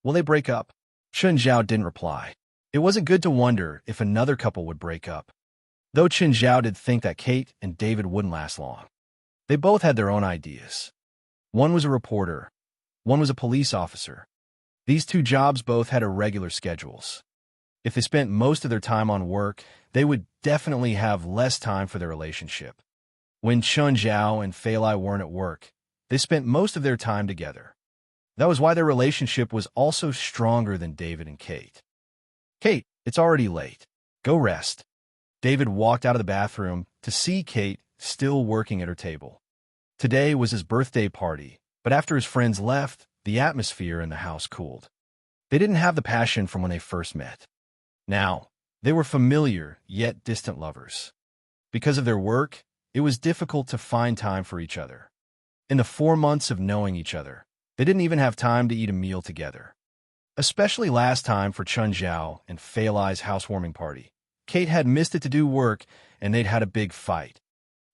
Will they break up? Chun Zhao didn't reply. It wasn't good to wonder if another couple would break up. Though Chun Zhao did think that Kate and David wouldn't last long. They both had their own ideas. One was a reporter. One was a police officer. These two jobs both had irregular schedules. If they spent most of their time on work, they would definitely have less time for their relationship. When Chun Zhao and Fali weren't at work, they spent most of their time together. That was why their relationship was also stronger than David and Kate. Kate, it's already late. Go rest. David walked out of the bathroom to see Kate still working at her table. Today was his birthday party, but after his friends left, the atmosphere in the house cooled. They didn't have the passion from when they first met. Now, they were familiar, yet distant lovers. Because of their work, it was difficult to find time for each other. In the 4 months of knowing each other, they didn't even have time to eat a meal together. Especially last time for Chun Zhao and Fali's housewarming party. Kate had missed it to do work, and they'd had a big fight.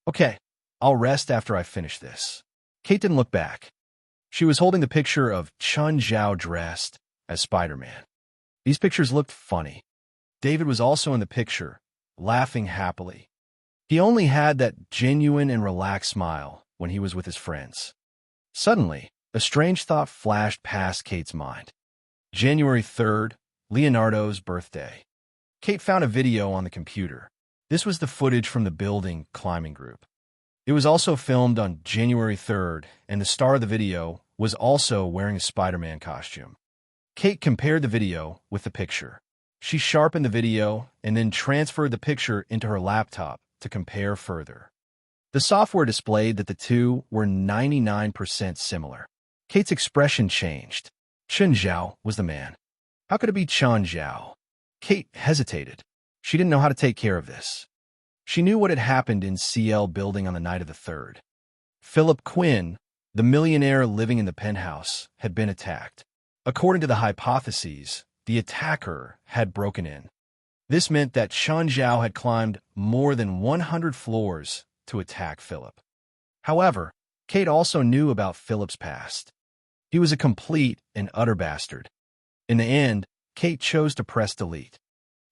Okay, I'll rest after I finish this. Kate didn't look back. She was holding the picture of Chun Zhao dressed as Spider-Man. These pictures looked funny. David was also in the picture, laughing happily. He only had that genuine and relaxed smile when he was with his friends. Suddenly, a strange thought flashed past Kate's mind. January 3rd, Leonardo's birthday. Kate found a video on the computer. This was the footage from the building climbing group. It was also filmed on January 3rd, and the star of the video was also wearing a Spider-Man costume. Kate compared the video with the picture. She sharpened the video and then transferred the picture into her laptop to compare further. The software displayed that the two were 99% similar. Kate's expression changed. Chun Zhao was the man. How could it be Chun Zhao? Kate hesitated. She didn't know how to take care of this. She knew what had happened in CL building on the night of the 3rd. Philip Quinn, the millionaire living in the penthouse, had been attacked. According to the hypotheses, the attacker had broken in. This meant that Chun Zhao had climbed more than 100 floors to attack Philip. However, Kate also knew about Philip's past. He was a complete and utter bastard. In the end, Kate chose to press delete.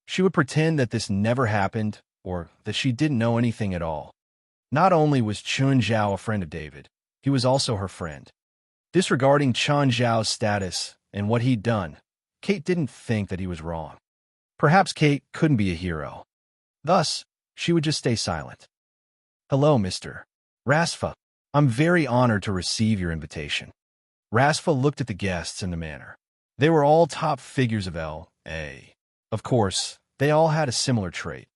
She would pretend that this never happened or that she didn't know anything at all. Not only was Chun Zhao a friend of David, he was also her friend. Disregarding Chun Zhao's status and what he'd done, Kate didn't think that he was wrong. Perhaps Kate couldn't be a hero. Thus, she would just stay silent. Hello, Mr. Rasfa. I'm very honored to receive your invitation. Rasfa looked at the guests in the manner. They were all top figures of L.A. Of course, they all had a similar trait.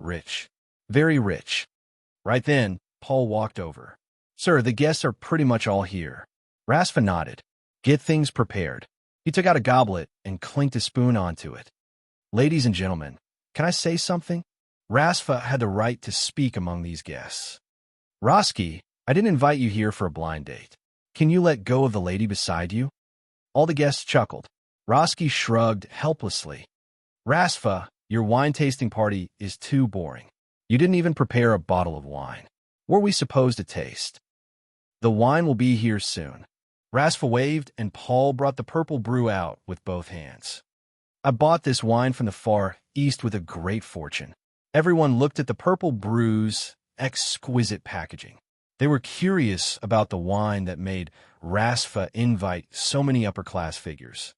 Rich. Very rich. Right then, Paul walked over. Sir, the guests are pretty much all here. Rasfa nodded. Get things prepared. He took out a goblet and clinked a spoon onto it. Ladies and gentlemen, can I say something? Rasfa had the right to speak among these guests. Roski, I didn't invite you here for a blind date. Can you let go of the lady beside you? All the guests chuckled. Roski shrugged helplessly. Rasfa, your wine tasting party is too boring. You didn't even prepare a bottle of wine. What are we supposed to taste? The wine will be here soon. Rasfa waved, and Paul brought the purple brew out with both hands. I bought this wine from the Far East with a great fortune. Everyone looked at the purple brew's exquisite packaging. They were curious about the wine that made Rasfa invite so many upper-class figures.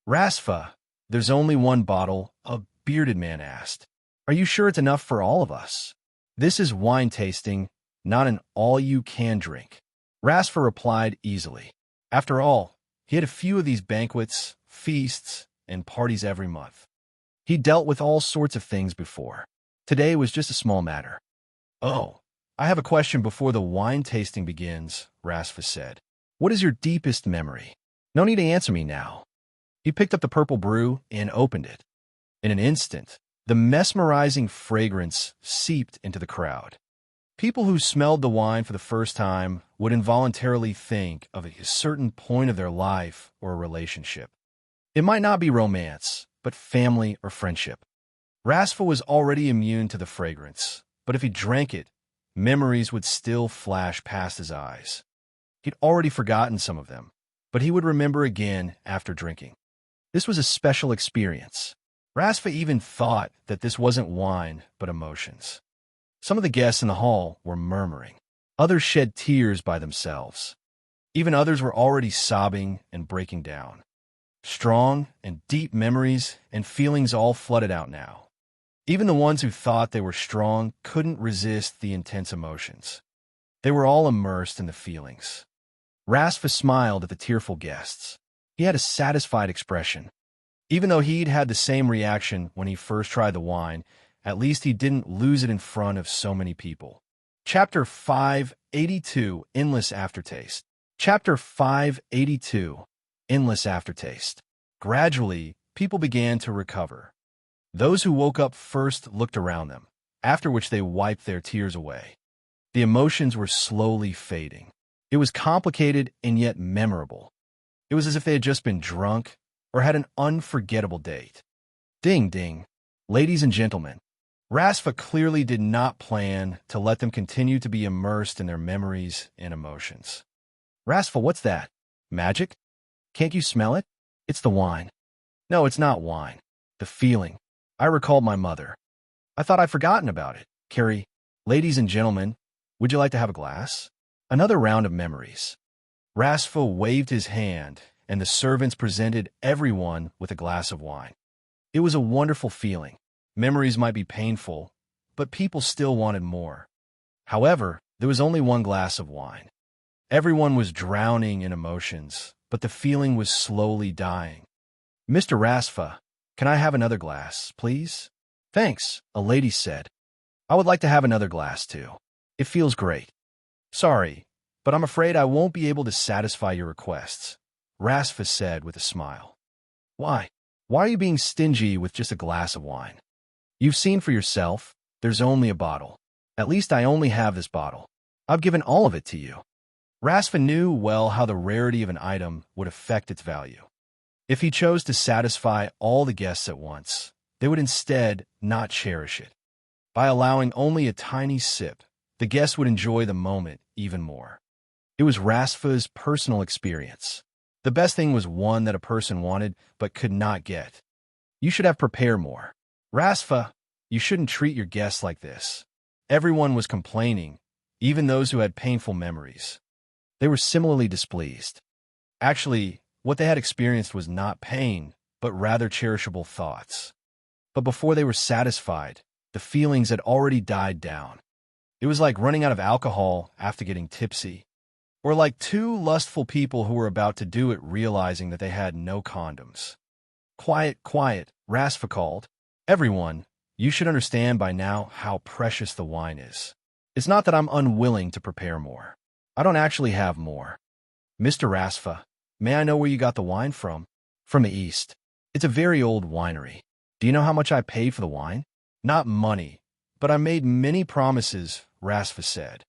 Rasfa, there's only one bottle, a bearded man asked. Are you sure it's enough for all of us? This is wine tasting, not an all-you-can-drink. Rasfa replied easily. After all, he had a few of these banquets, feasts, and parties every month. He dealt with all sorts of things before. Today was just a small matter. Oh, I have a question before the wine tasting begins, Rasfa said. What is your deepest memory? No need to answer me now. He picked up the purple brew and opened it. In an instant, the mesmerizing fragrance seeped into the crowd. People who smelled the wine for the first time would involuntarily think of a certain point of their life or a relationship. It might not be romance, but family or friendship. Rasfa was already immune to the fragrance, but if he drank it, memories would still flash past his eyes. He'd already forgotten some of them, but he would remember again after drinking. This was a special experience. Rasfa even thought that this wasn't wine, but emotions. Some of the guests in the hall were murmuring. Others shed tears by themselves. Even others were already sobbing and breaking down. Strong and deep memories and feelings all flooded out now. Even the ones who thought they were strong couldn't resist the intense emotions. They were all immersed in the feelings. Rasfa smiled at the tearful guests. He had a satisfied expression. Even though he'd had the same reaction when he first tried the wine, at least he didn't lose it in front of so many people. Chapter 582, Endless Aftertaste. Chapter 582, Endless Aftertaste. Gradually, people began to recover. Those who woke up first looked around them, after which they wiped their tears away. The emotions were slowly fading. It was complicated and yet memorable. It was as if they had just been drunk or had an unforgettable date. Ding, ding. Ladies and gentlemen, Rasfa clearly did not plan to let them continue to be immersed in their memories and emotions. Rasfa, what's that? Magic? Can't you smell it? It's the wine. No, it's not wine. The feeling. I recalled my mother. I thought I'd forgotten about it. Carrie, ladies and gentlemen, would you like to have a glass? Another round of memories. Rasfa waved his hand, and the servants presented everyone with a glass of wine. It was a wonderful feeling. Memories might be painful, but people still wanted more. However, there was only one glass of wine. Everyone was drowning in emotions, but the feeling was slowly dying. Mr. Rasfa, can I have another glass, please? Thanks, a lady said. I would like to have another glass, too. It feels great. Sorry, but I'm afraid I won't be able to satisfy your requests, Rasfa said with a smile. Why? Why are you being stingy with just a glass of wine? You've seen for yourself, there's only a bottle. At least I only have this bottle. I've given all of it to you. Rasfa knew well how the rarity of an item would affect its value. If he chose to satisfy all the guests at once, they would instead not cherish it. By allowing only a tiny sip, the guests would enjoy the moment even more. It was Rasfa's personal experience. The best thing was one that a person wanted but could not get. You should have prepared more. Rasfa, you shouldn't treat your guests like this. Everyone was complaining, even those who had painful memories. They were similarly displeased. Actually, what they had experienced was not pain, but rather cherishable thoughts. But before they were satisfied, the feelings had already died down. It was like running out of alcohol after getting tipsy, or like two lustful people who were about to do it realizing that they had no condoms. Quiet, quiet, Rasfa called. Everyone, you should understand by now how precious the wine is. It's not that I'm unwilling to prepare more. I don't actually have more. Mr. Rasfa, may I know where you got the wine from? From the East. It's a very old winery. Do you know how much I paid for the wine? Not money, but I made many promises, Rasfa said.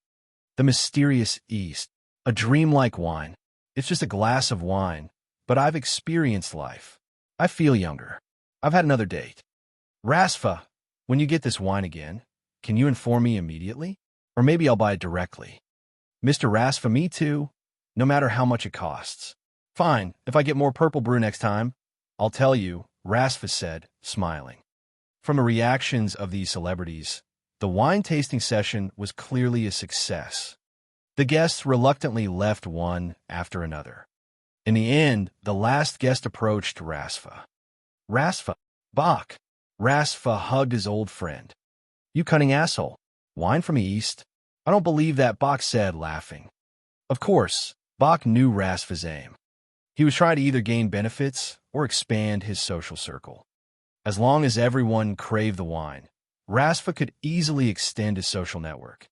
The mysterious East. A dreamlike wine. It's just a glass of wine, but I've experienced life. I feel younger. I've had another date. Rasfa, when you get this wine again, can you inform me immediately? Or maybe I'll buy it directly. Mr. Rasfa, me too, no matter how much it costs. Fine, if I get more purple brew next time, I'll tell you, Rasfa said, smiling. From the reactions of these celebrities, the wine tasting session was clearly a success. The guests reluctantly left one after another. In the end, the last guest approached Rasfa. Rasfa, Bach. Rasfa hugged his old friend. You cunning asshole. Wine from the East? I don't believe that, Bach said, laughing. Of course, Bach knew Rasfa's aim. He was trying to either gain benefits or expand his social circle. As long as everyone craved the wine, Rasfa could easily extend his social network.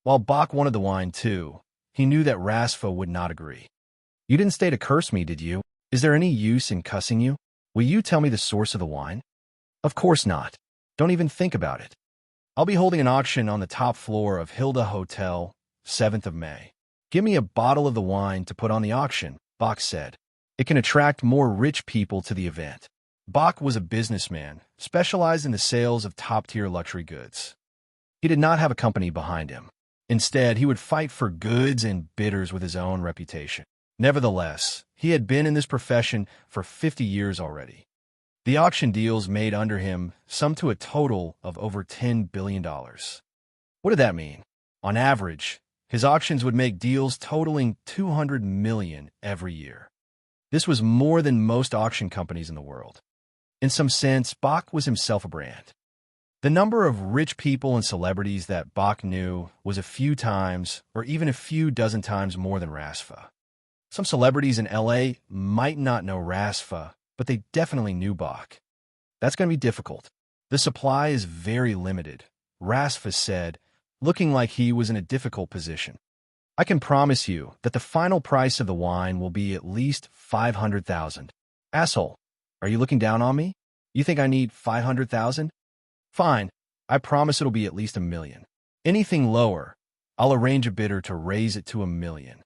While Bach wanted the wine too, he knew that Rasfa would not agree. You didn't stay to curse me, did you? Is there any use in cussing you? Will you tell me the source of the wine? Of course not. Don't even think about it. I'll be holding an auction on the top floor of Hilda Hotel, 7th of May. Give me a bottle of the wine to put on the auction, Bach said. It can attract more rich people to the event. Bach was a businessman, specialized in the sales of top-tier luxury goods. He did not have a company behind him. Instead, he would fight for goods and bidders with his own reputation. Nevertheless, he had been in this profession for 50 years already. The auction deals made under him summed to a total of over $10 billion. What did that mean? On average, his auctions would make deals totaling $200 million every year. This was more than most auction companies in the world. In some sense, Bach was himself a brand. The number of rich people and celebrities that Bach knew was a few times, or even a few dozen times more than Rasfa. Some celebrities in LA might not know Rasfa, but they definitely knew Bach. That's going to be difficult. The supply is very limited, Rasfa said, looking like he was in a difficult position. I can promise you that the final price of the wine will be at least 500,000. Asshole, are you looking down on me? You think I need 500,000? Fine, I promise it'll be at least 1 million. Anything lower, I'll arrange a bidder to raise it to 1 million.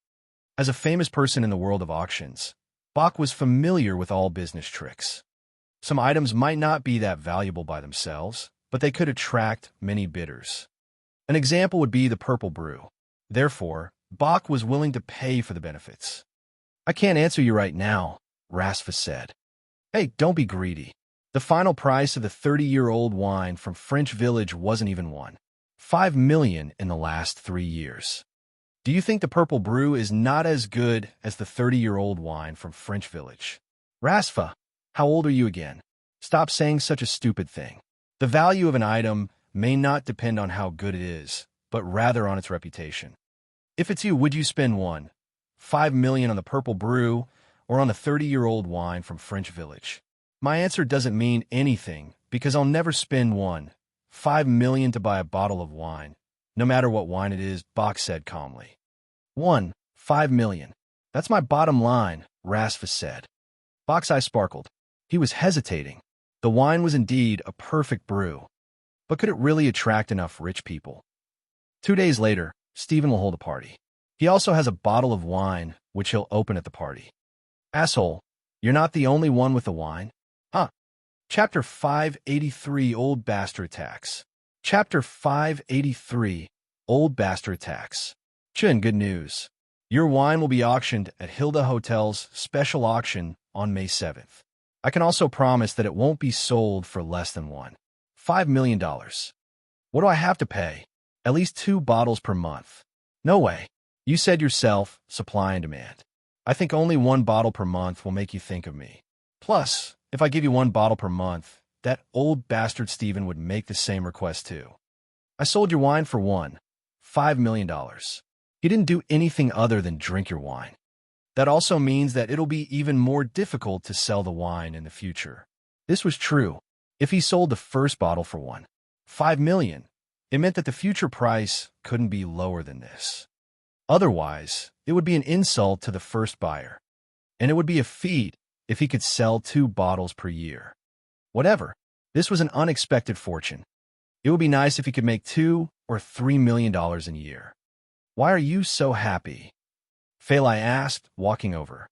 As a famous person in the world of auctions, Bach was familiar with all business tricks. Some items might not be that valuable by themselves, but they could attract many bidders. An example would be the purple brew. Therefore, Bach was willing to pay for the benefits. I can't answer you right now, Rasfa said. Hey, don't be greedy. The final price of the 30-year-old wine from French Village wasn't even 5 million in the last 3 years. Do you think the purple brew is not as good as the 30-year-old wine from French Village? Rasfa, how old are you again? Stop saying such a stupid thing. The value of an item may not depend on how good it is, but rather on its reputation. If it's you, would you spend 5 million on the purple brew or on the 30-year-old wine from French Village? My answer doesn't mean anything because I'll never spend 5 million to buy a bottle of wine, no matter what wine it is, Bach said calmly. 5 million. That's my bottom line, Rasfa said. Bach's eye sparkled. He was hesitating. The wine was indeed a perfect brew. But could it really attract enough rich people? 2 days later, Stephen will hold a party. He also has a bottle of wine, which he'll open at the party. Asshole, you're not the only one with the wine? Huh. Chapter 583, Old Bastard Attacks. Chapter 583, Old Bastard Attacks. Chin, good news. Your wine will be auctioned at Hilda Hotel's special auction on May 7th. I can also promise that it won't be sold for less than $5 million. What do I have to pay? At least 2 bottles per month. No way. You said yourself, supply and demand. I think only 1 bottle per month will make you think of me. Plus, if I give you 1 bottle per month, that old bastard Stephen would make the same request too. I sold your wine for $5 million. He didn't do anything other than drink your wine. That also means that it'll be even more difficult to sell the wine in the future. This was true. If he sold the first bottle for $5 million, it meant that the future price couldn't be lower than this. Otherwise, it would be an insult to the first buyer, and it would be a feat if he could sell 2 bottles per year. Whatever, this was an unexpected fortune. It would be nice if he could make $2 or $3 million a year. Why are you so happy? Fali asked, walking over.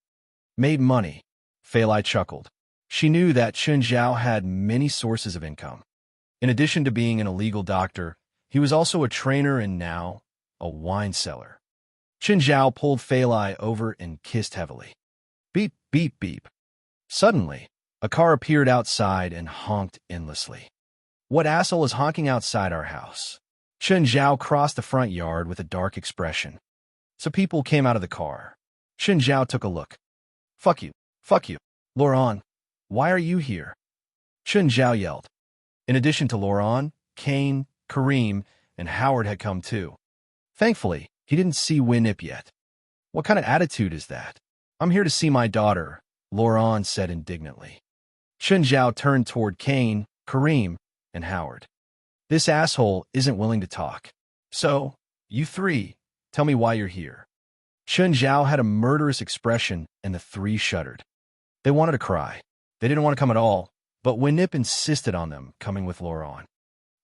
Made money. Fali chuckled. She knew that Chun Zhao had many sources of income. In addition to being an illegal doctor, he was also a trainer and now a wine seller. Chun Zhao pulled Fali over and kissed heavily. Beep, beep, beep. Suddenly, a car appeared outside and honked endlessly. What asshole is honking outside our house? Chun Zhao crossed the front yard with a dark expression. Some people came out of the car. Chun Zhao took a look. Fuck you. Fuck you. Laurent, why are you here? Chun Zhao yelled. In addition to Laurent, Kane, Kareem, and Howard had come too. Thankfully, he didn't see Winip yet. What kind of attitude is that? I'm here to see my daughter, Laurent said indignantly. Chun Zhao turned toward Kane, Kareem, and Howard. This asshole isn't willing to talk. So, you 3, tell me why you're here. Chun Zhao had a murderous expression, and the 3 shuddered. They wanted to cry. They didn't want to come at all, but Winip insisted on them coming with Laurent.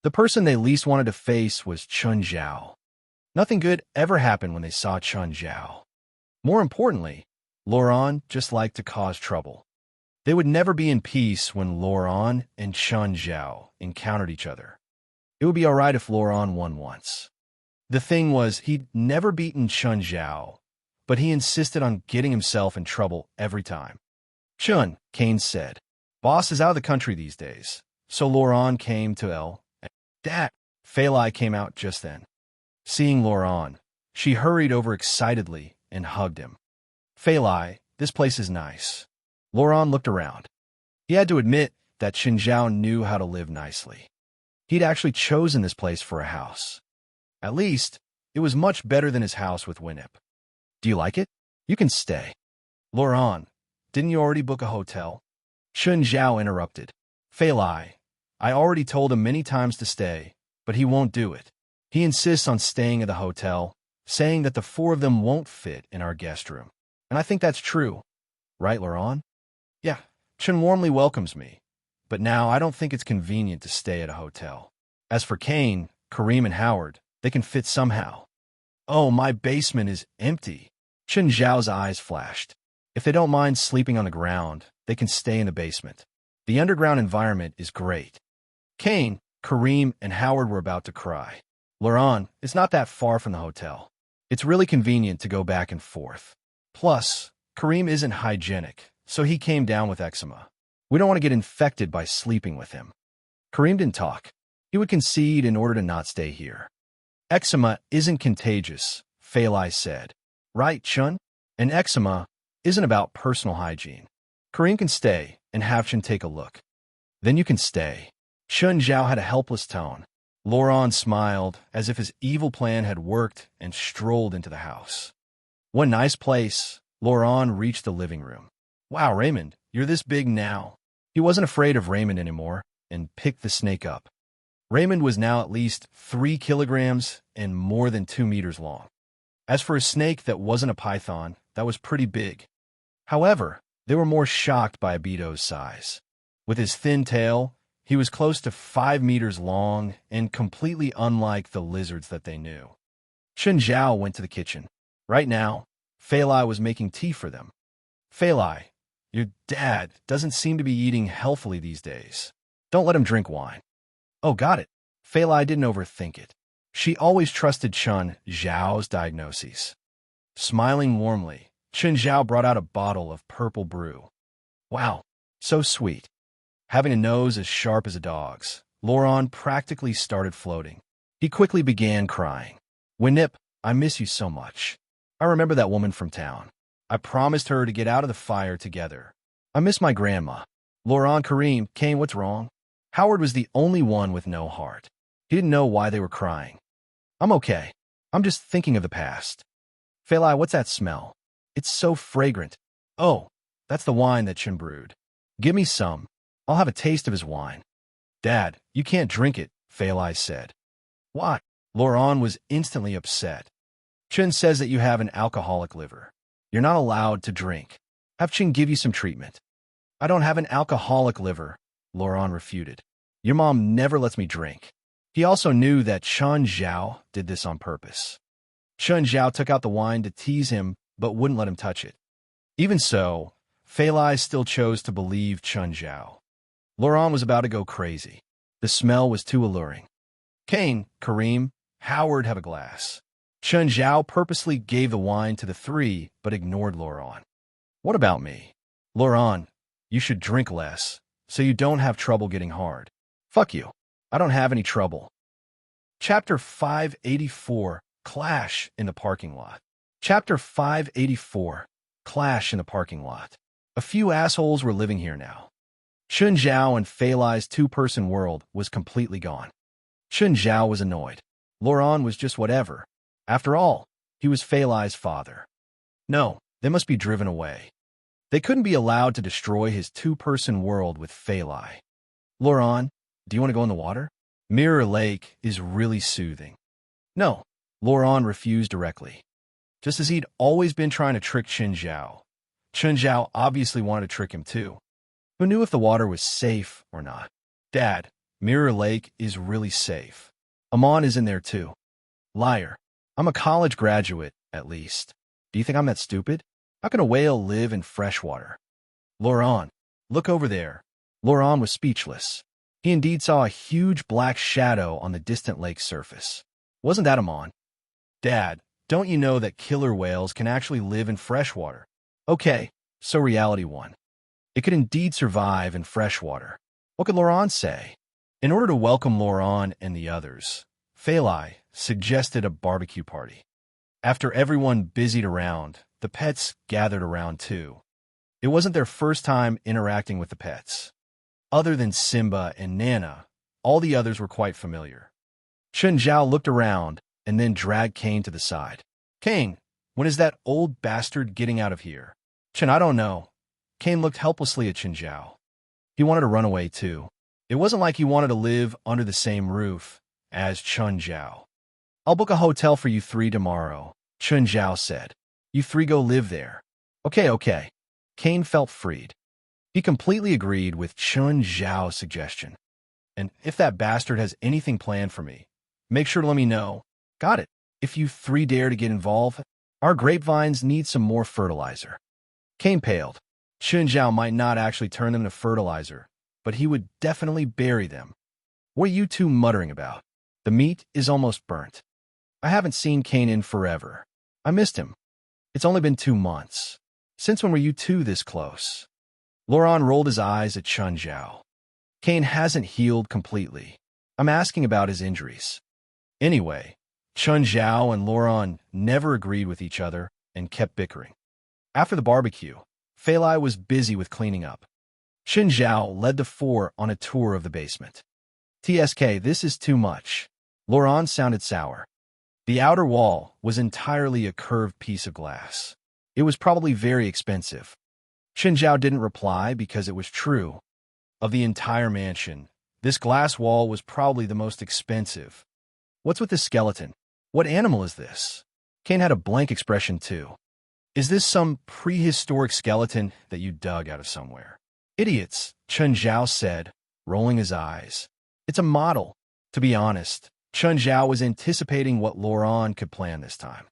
The person they least wanted to face was Chun Zhao. Nothing good ever happened when they saw Chun Zhao. More importantly, Laurent just liked to cause trouble. They would never be in peace when Laurent and Chun Zhao encountered each other. It would be all right if Laurent won once. The thing was, he'd never beaten Chun Zhao, but he insisted on getting himself in trouble every time. Chun, Kane said, boss is out of the country these days, so Laurent came to L. Dad, Fali came out just then. Seeing Laurent, she hurried over excitedly and hugged him. Fali, this place is nice. Laurent looked around. He had to admit that Chun Zhao knew how to live nicely. He'd actually chosen this place for a house. At least, it was much better than his house with Winnip. Do you like it? You can stay. Laurent, didn't you already book a hotel? Chun Zhao interrupted. Fali, I already told him many times to stay, but he won't do it. He insists on staying at the hotel, saying that the four of them won't fit in our guest room. And I think that's true. Right, Laurent? Yeah, Chun warmly welcomes me, but now I don't think it's convenient to stay at a hotel. As for Kane, Kareem, and Howard, they can fit somehow. Oh, my basement is empty. Chun Zhao's eyes flashed. If they don't mind sleeping on the ground, they can stay in the basement. The underground environment is great. Kane, Kareem, and Howard were about to cry. Laurent, it's not that far from the hotel. It's really convenient to go back and forth. Plus, Kareem isn't hygienic, so he came down with eczema. We don't want to get infected by sleeping with him. Kareem didn't talk. He would concede in order to not stay here. Eczema isn't contagious, Fali said. Right, Chun? And eczema isn't about personal hygiene. Kareem can stay and have Chun take a look. Then you can stay. Chun Zhao had a helpless tone. Laurent smiled as if his evil plan had worked and strolled into the house. What nice place. Laurent reached the living room. Wow, Raymond, you're this big now. He wasn't afraid of Raymond anymore and picked the snake up. Raymond was now at least 3 kilograms and more than 2 meters long. As for a snake that wasn't a python, that was pretty big. However, they were more shocked by Abito's size. With his thin tail, he was close to 5 meters long and completely unlike the lizards that they knew. Chun Zhao went to the kitchen. Right now, Fali was making tea for them. Fali, your dad doesn't seem to be eating healthily these days. Don't let him drink wine. Oh, got it. Fali didn't overthink it. She always trusted Chun Zhao's diagnoses. Smiling warmly, Chun Zhao brought out a bottle of purple brew. Wow, so sweet. Having a nose as sharp as a dog's, Laurent practically started floating. He quickly began crying. Winnip, I miss you so much. I remember that woman from town. I promised her to get out of the fire together. I miss my grandma. Laurent, Kareem, Kane, what's wrong? Howard was the only one with no heart. He didn't know why they were crying. I'm okay. I'm just thinking of the past. Fali, what's that smell? It's so fragrant. Oh, that's the wine that Chun brewed. Give me some. I'll have a taste of his wine. Dad, you can't drink it, Fali said. Why? Laurent was instantly upset. Chun says that you have an alcoholic liver. You're not allowed to drink. Have Chun give you some treatment. I don't have an alcoholic liver, Laurent refuted. Your mom never lets me drink. He also knew that Chun Zhao did this on purpose. Chun Zhao took out the wine to tease him, but wouldn't let him touch it. Even so, Fali still chose to believe Chun Zhao. Laurent was about to go crazy. The smell was too alluring. Kane, Kareem, Howard have a glass. Chun Zhao purposely gave the wine to the three, but ignored Laurent. What about me? Laurent, you should drink less, so you don't have trouble getting hard. Fuck you. I don't have any trouble. Chapter 584, Clash in the Parking Lot. Chapter 584, Clash in the Parking Lot. A few assholes were living here now. Chun Zhao and Fali's two-person world was completely gone. Chun Zhao was annoyed. Laurent was just whatever. After all, he was Fali's father. No, they must be driven away. They couldn't be allowed to destroy his two-person world with Fali. Laurent, do you want to go in the water? Mirror Lake is really soothing. No, Laurent refused directly. Just as he'd always been trying to trick Chun Zhao obviously wanted to trick him too. Who knew if the water was safe or not? Dad, Mirror Lake is really safe. Amon is in there too. Liar. I'm a college graduate, at least. Do you think I'm that stupid? How can a whale live in fresh water? Laurent, look over there. Laurent was speechless. He indeed saw a huge black shadow on the distant lake's surface. Wasn't that Amon? Dad, don't you know that killer whales can actually live in fresh water? Okay, so reality won. It could indeed survive in fresh water. What could Laurent say? In order to welcome Laurent and the others, Fali suggested a barbecue party. After everyone busied around, the pets gathered around too. It wasn't their first time interacting with the pets. Other than Simba and Nana, all the others were quite familiar. Chen Zhao looked around and then dragged Kane to the side. Kane, when is that old bastard getting out of here? Chen, I don't know. Kane looked helplessly at Chen Zhao. He wanted to run away too. It wasn't like he wanted to live under the same roof as Chen Zhao. I'll book a hotel for you three tomorrow, Chen Zhao said. You three go live there. Okay. Kane felt freed. He completely agreed with Chen Zhao's suggestion. And if that bastard has anything planned for me, make sure to let me know. Got it. If you three dare to get involved, our grapevines need some more fertilizer. Kane paled. Chen Zhao might not actually turn them to fertilizer, but he would definitely bury them. What are you two muttering about? The meat is almost burnt. I haven't seen Kane in forever. I missed him. It's only been 2 months. Since when were you two this close? Laurent rolled his eyes at Chen Zhao. Kane hasn't healed completely. I'm asking about his injuries. Anyway, Chen Zhao and Laurent never agreed with each other and kept bickering. After the barbecue, Fali was busy with cleaning up. Chen Zhao led the four on a tour of the basement. TSK, this is too much. Laurent sounded sour. The outer wall was entirely a curved piece of glass. It was probably very expensive. Chen Zhao didn't reply because it was true. Of the entire mansion, this glass wall was probably the most expensive. What's with this skeleton? What animal is this? Kane had a blank expression too. Is this some prehistoric skeleton that you dug out of somewhere? Idiots, Chen Zhao said, rolling his eyes. It's a model. To be honest, Chen Zhao was anticipating what Laurent could plan this time.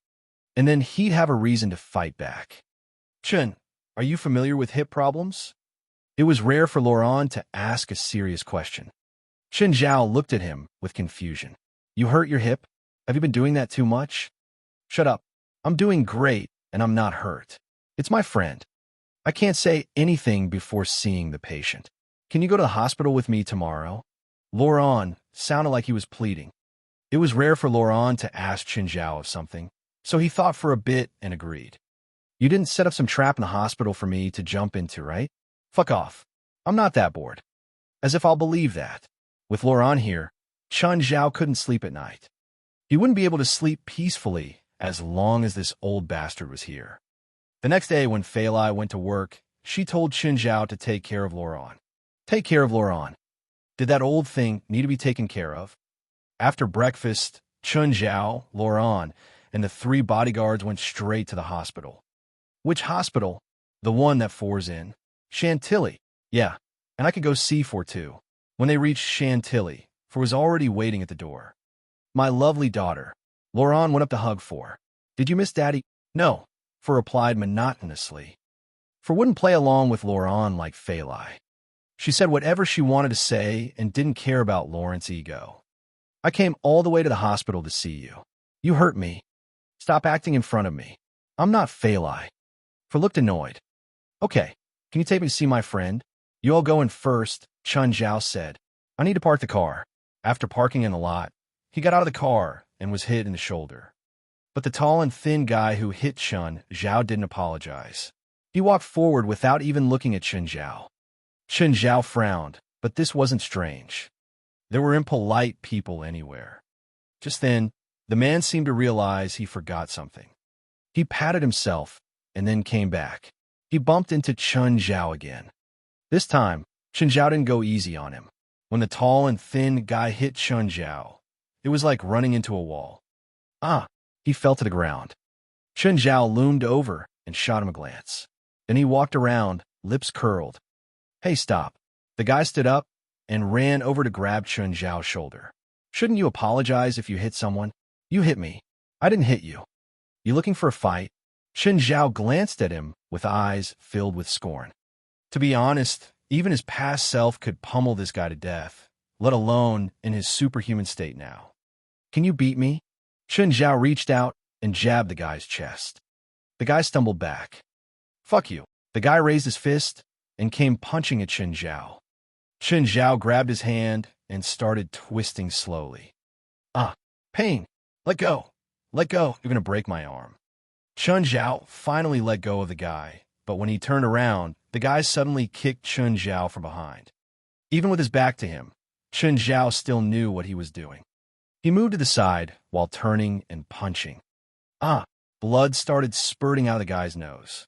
And then he'd have a reason to fight back. Chen, are you familiar with hip problems? It was rare for Laurent to ask a serious question. Chen Zhao looked at him with confusion. You hurt your hip? Have you been doing that too much? Shut up. I'm doing great, and I'm not hurt. It's my friend. I can't say anything before seeing the patient. Can you go to the hospital with me tomorrow? Laurent sounded like he was pleading. It was rare for Laurent to ask Chen Zhao of something, so he thought for a bit and agreed. You didn't set up some trap in the hospital for me to jump into, right? Fuck off. I'm not that bored. As if I'll believe that. With Laurent here, Chen Zhao couldn't sleep at night. He wouldn't be able to sleep peacefully as long as this old bastard was here. The next day when Fali went to work, she told Chen Zhao to take care of Laurent. Take care of Laurent. Did that old thing need to be taken care of? After breakfast, Chen Zhao, Laurent, and the 3 bodyguards went straight to the hospital. Which hospital? The one that Four's in. Chantilly. Yeah, and I could go see Four too. When they reached Chantilly, Four was already waiting at the door. My lovely daughter. Laurent went up to hug Four. Did you miss Daddy? No, Four replied monotonously. Four wouldn't play along with Laurent like Fali. She said whatever she wanted to say and didn't care about Laurent's ego. I came all the way to the hospital to see you. You hurt me. Stop acting in front of me. I'm not Fali. Four looked annoyed. Okay, can you take me to see my friend? You all go in first, Chen Zhao said. I need to park the car. After parking in the lot, he got out of the car and was hit in the shoulder. But the tall and thin guy who hit Chen Zhao didn't apologize. He walked forward without even looking at Chen Zhao. Chen Zhao frowned, but this wasn't strange. There were impolite people anywhere. Just then, the man seemed to realize he forgot something. He patted himself and then came back. He bumped into Chen Zhao again. This time, Chen Zhao didn't go easy on him. When the tall and thin guy hit Chen Zhao, it was like running into a wall. He fell to the ground. Chen Zhao loomed over and shot him a glance. Then he walked around, lips curled. Hey, stop. The guy stood up and ran over to grab Chen Zhao's shoulder. Shouldn't you apologize if you hit someone? You hit me. I didn't hit you. You looking for a fight? Chen Zhao glanced at him with eyes filled with scorn. To be honest, even his past self could pummel this guy to death, let alone in his superhuman state now. Can you beat me? Chen Zhao reached out and jabbed the guy's chest. The guy stumbled back. Fuck you. The guy raised his fist and came punching at Chen Zhao. Chen Zhao grabbed his hand and started twisting slowly. Pain. Let go. Let go. You're going to break my arm. Chen Zhao finally let go of the guy, but when he turned around, the guy suddenly kicked Chen Zhao from behind. Even with his back to him, Chun Zhao still knew what he was doing. He moved to the side while turning and punching. Blood started spurting out of the guy's nose.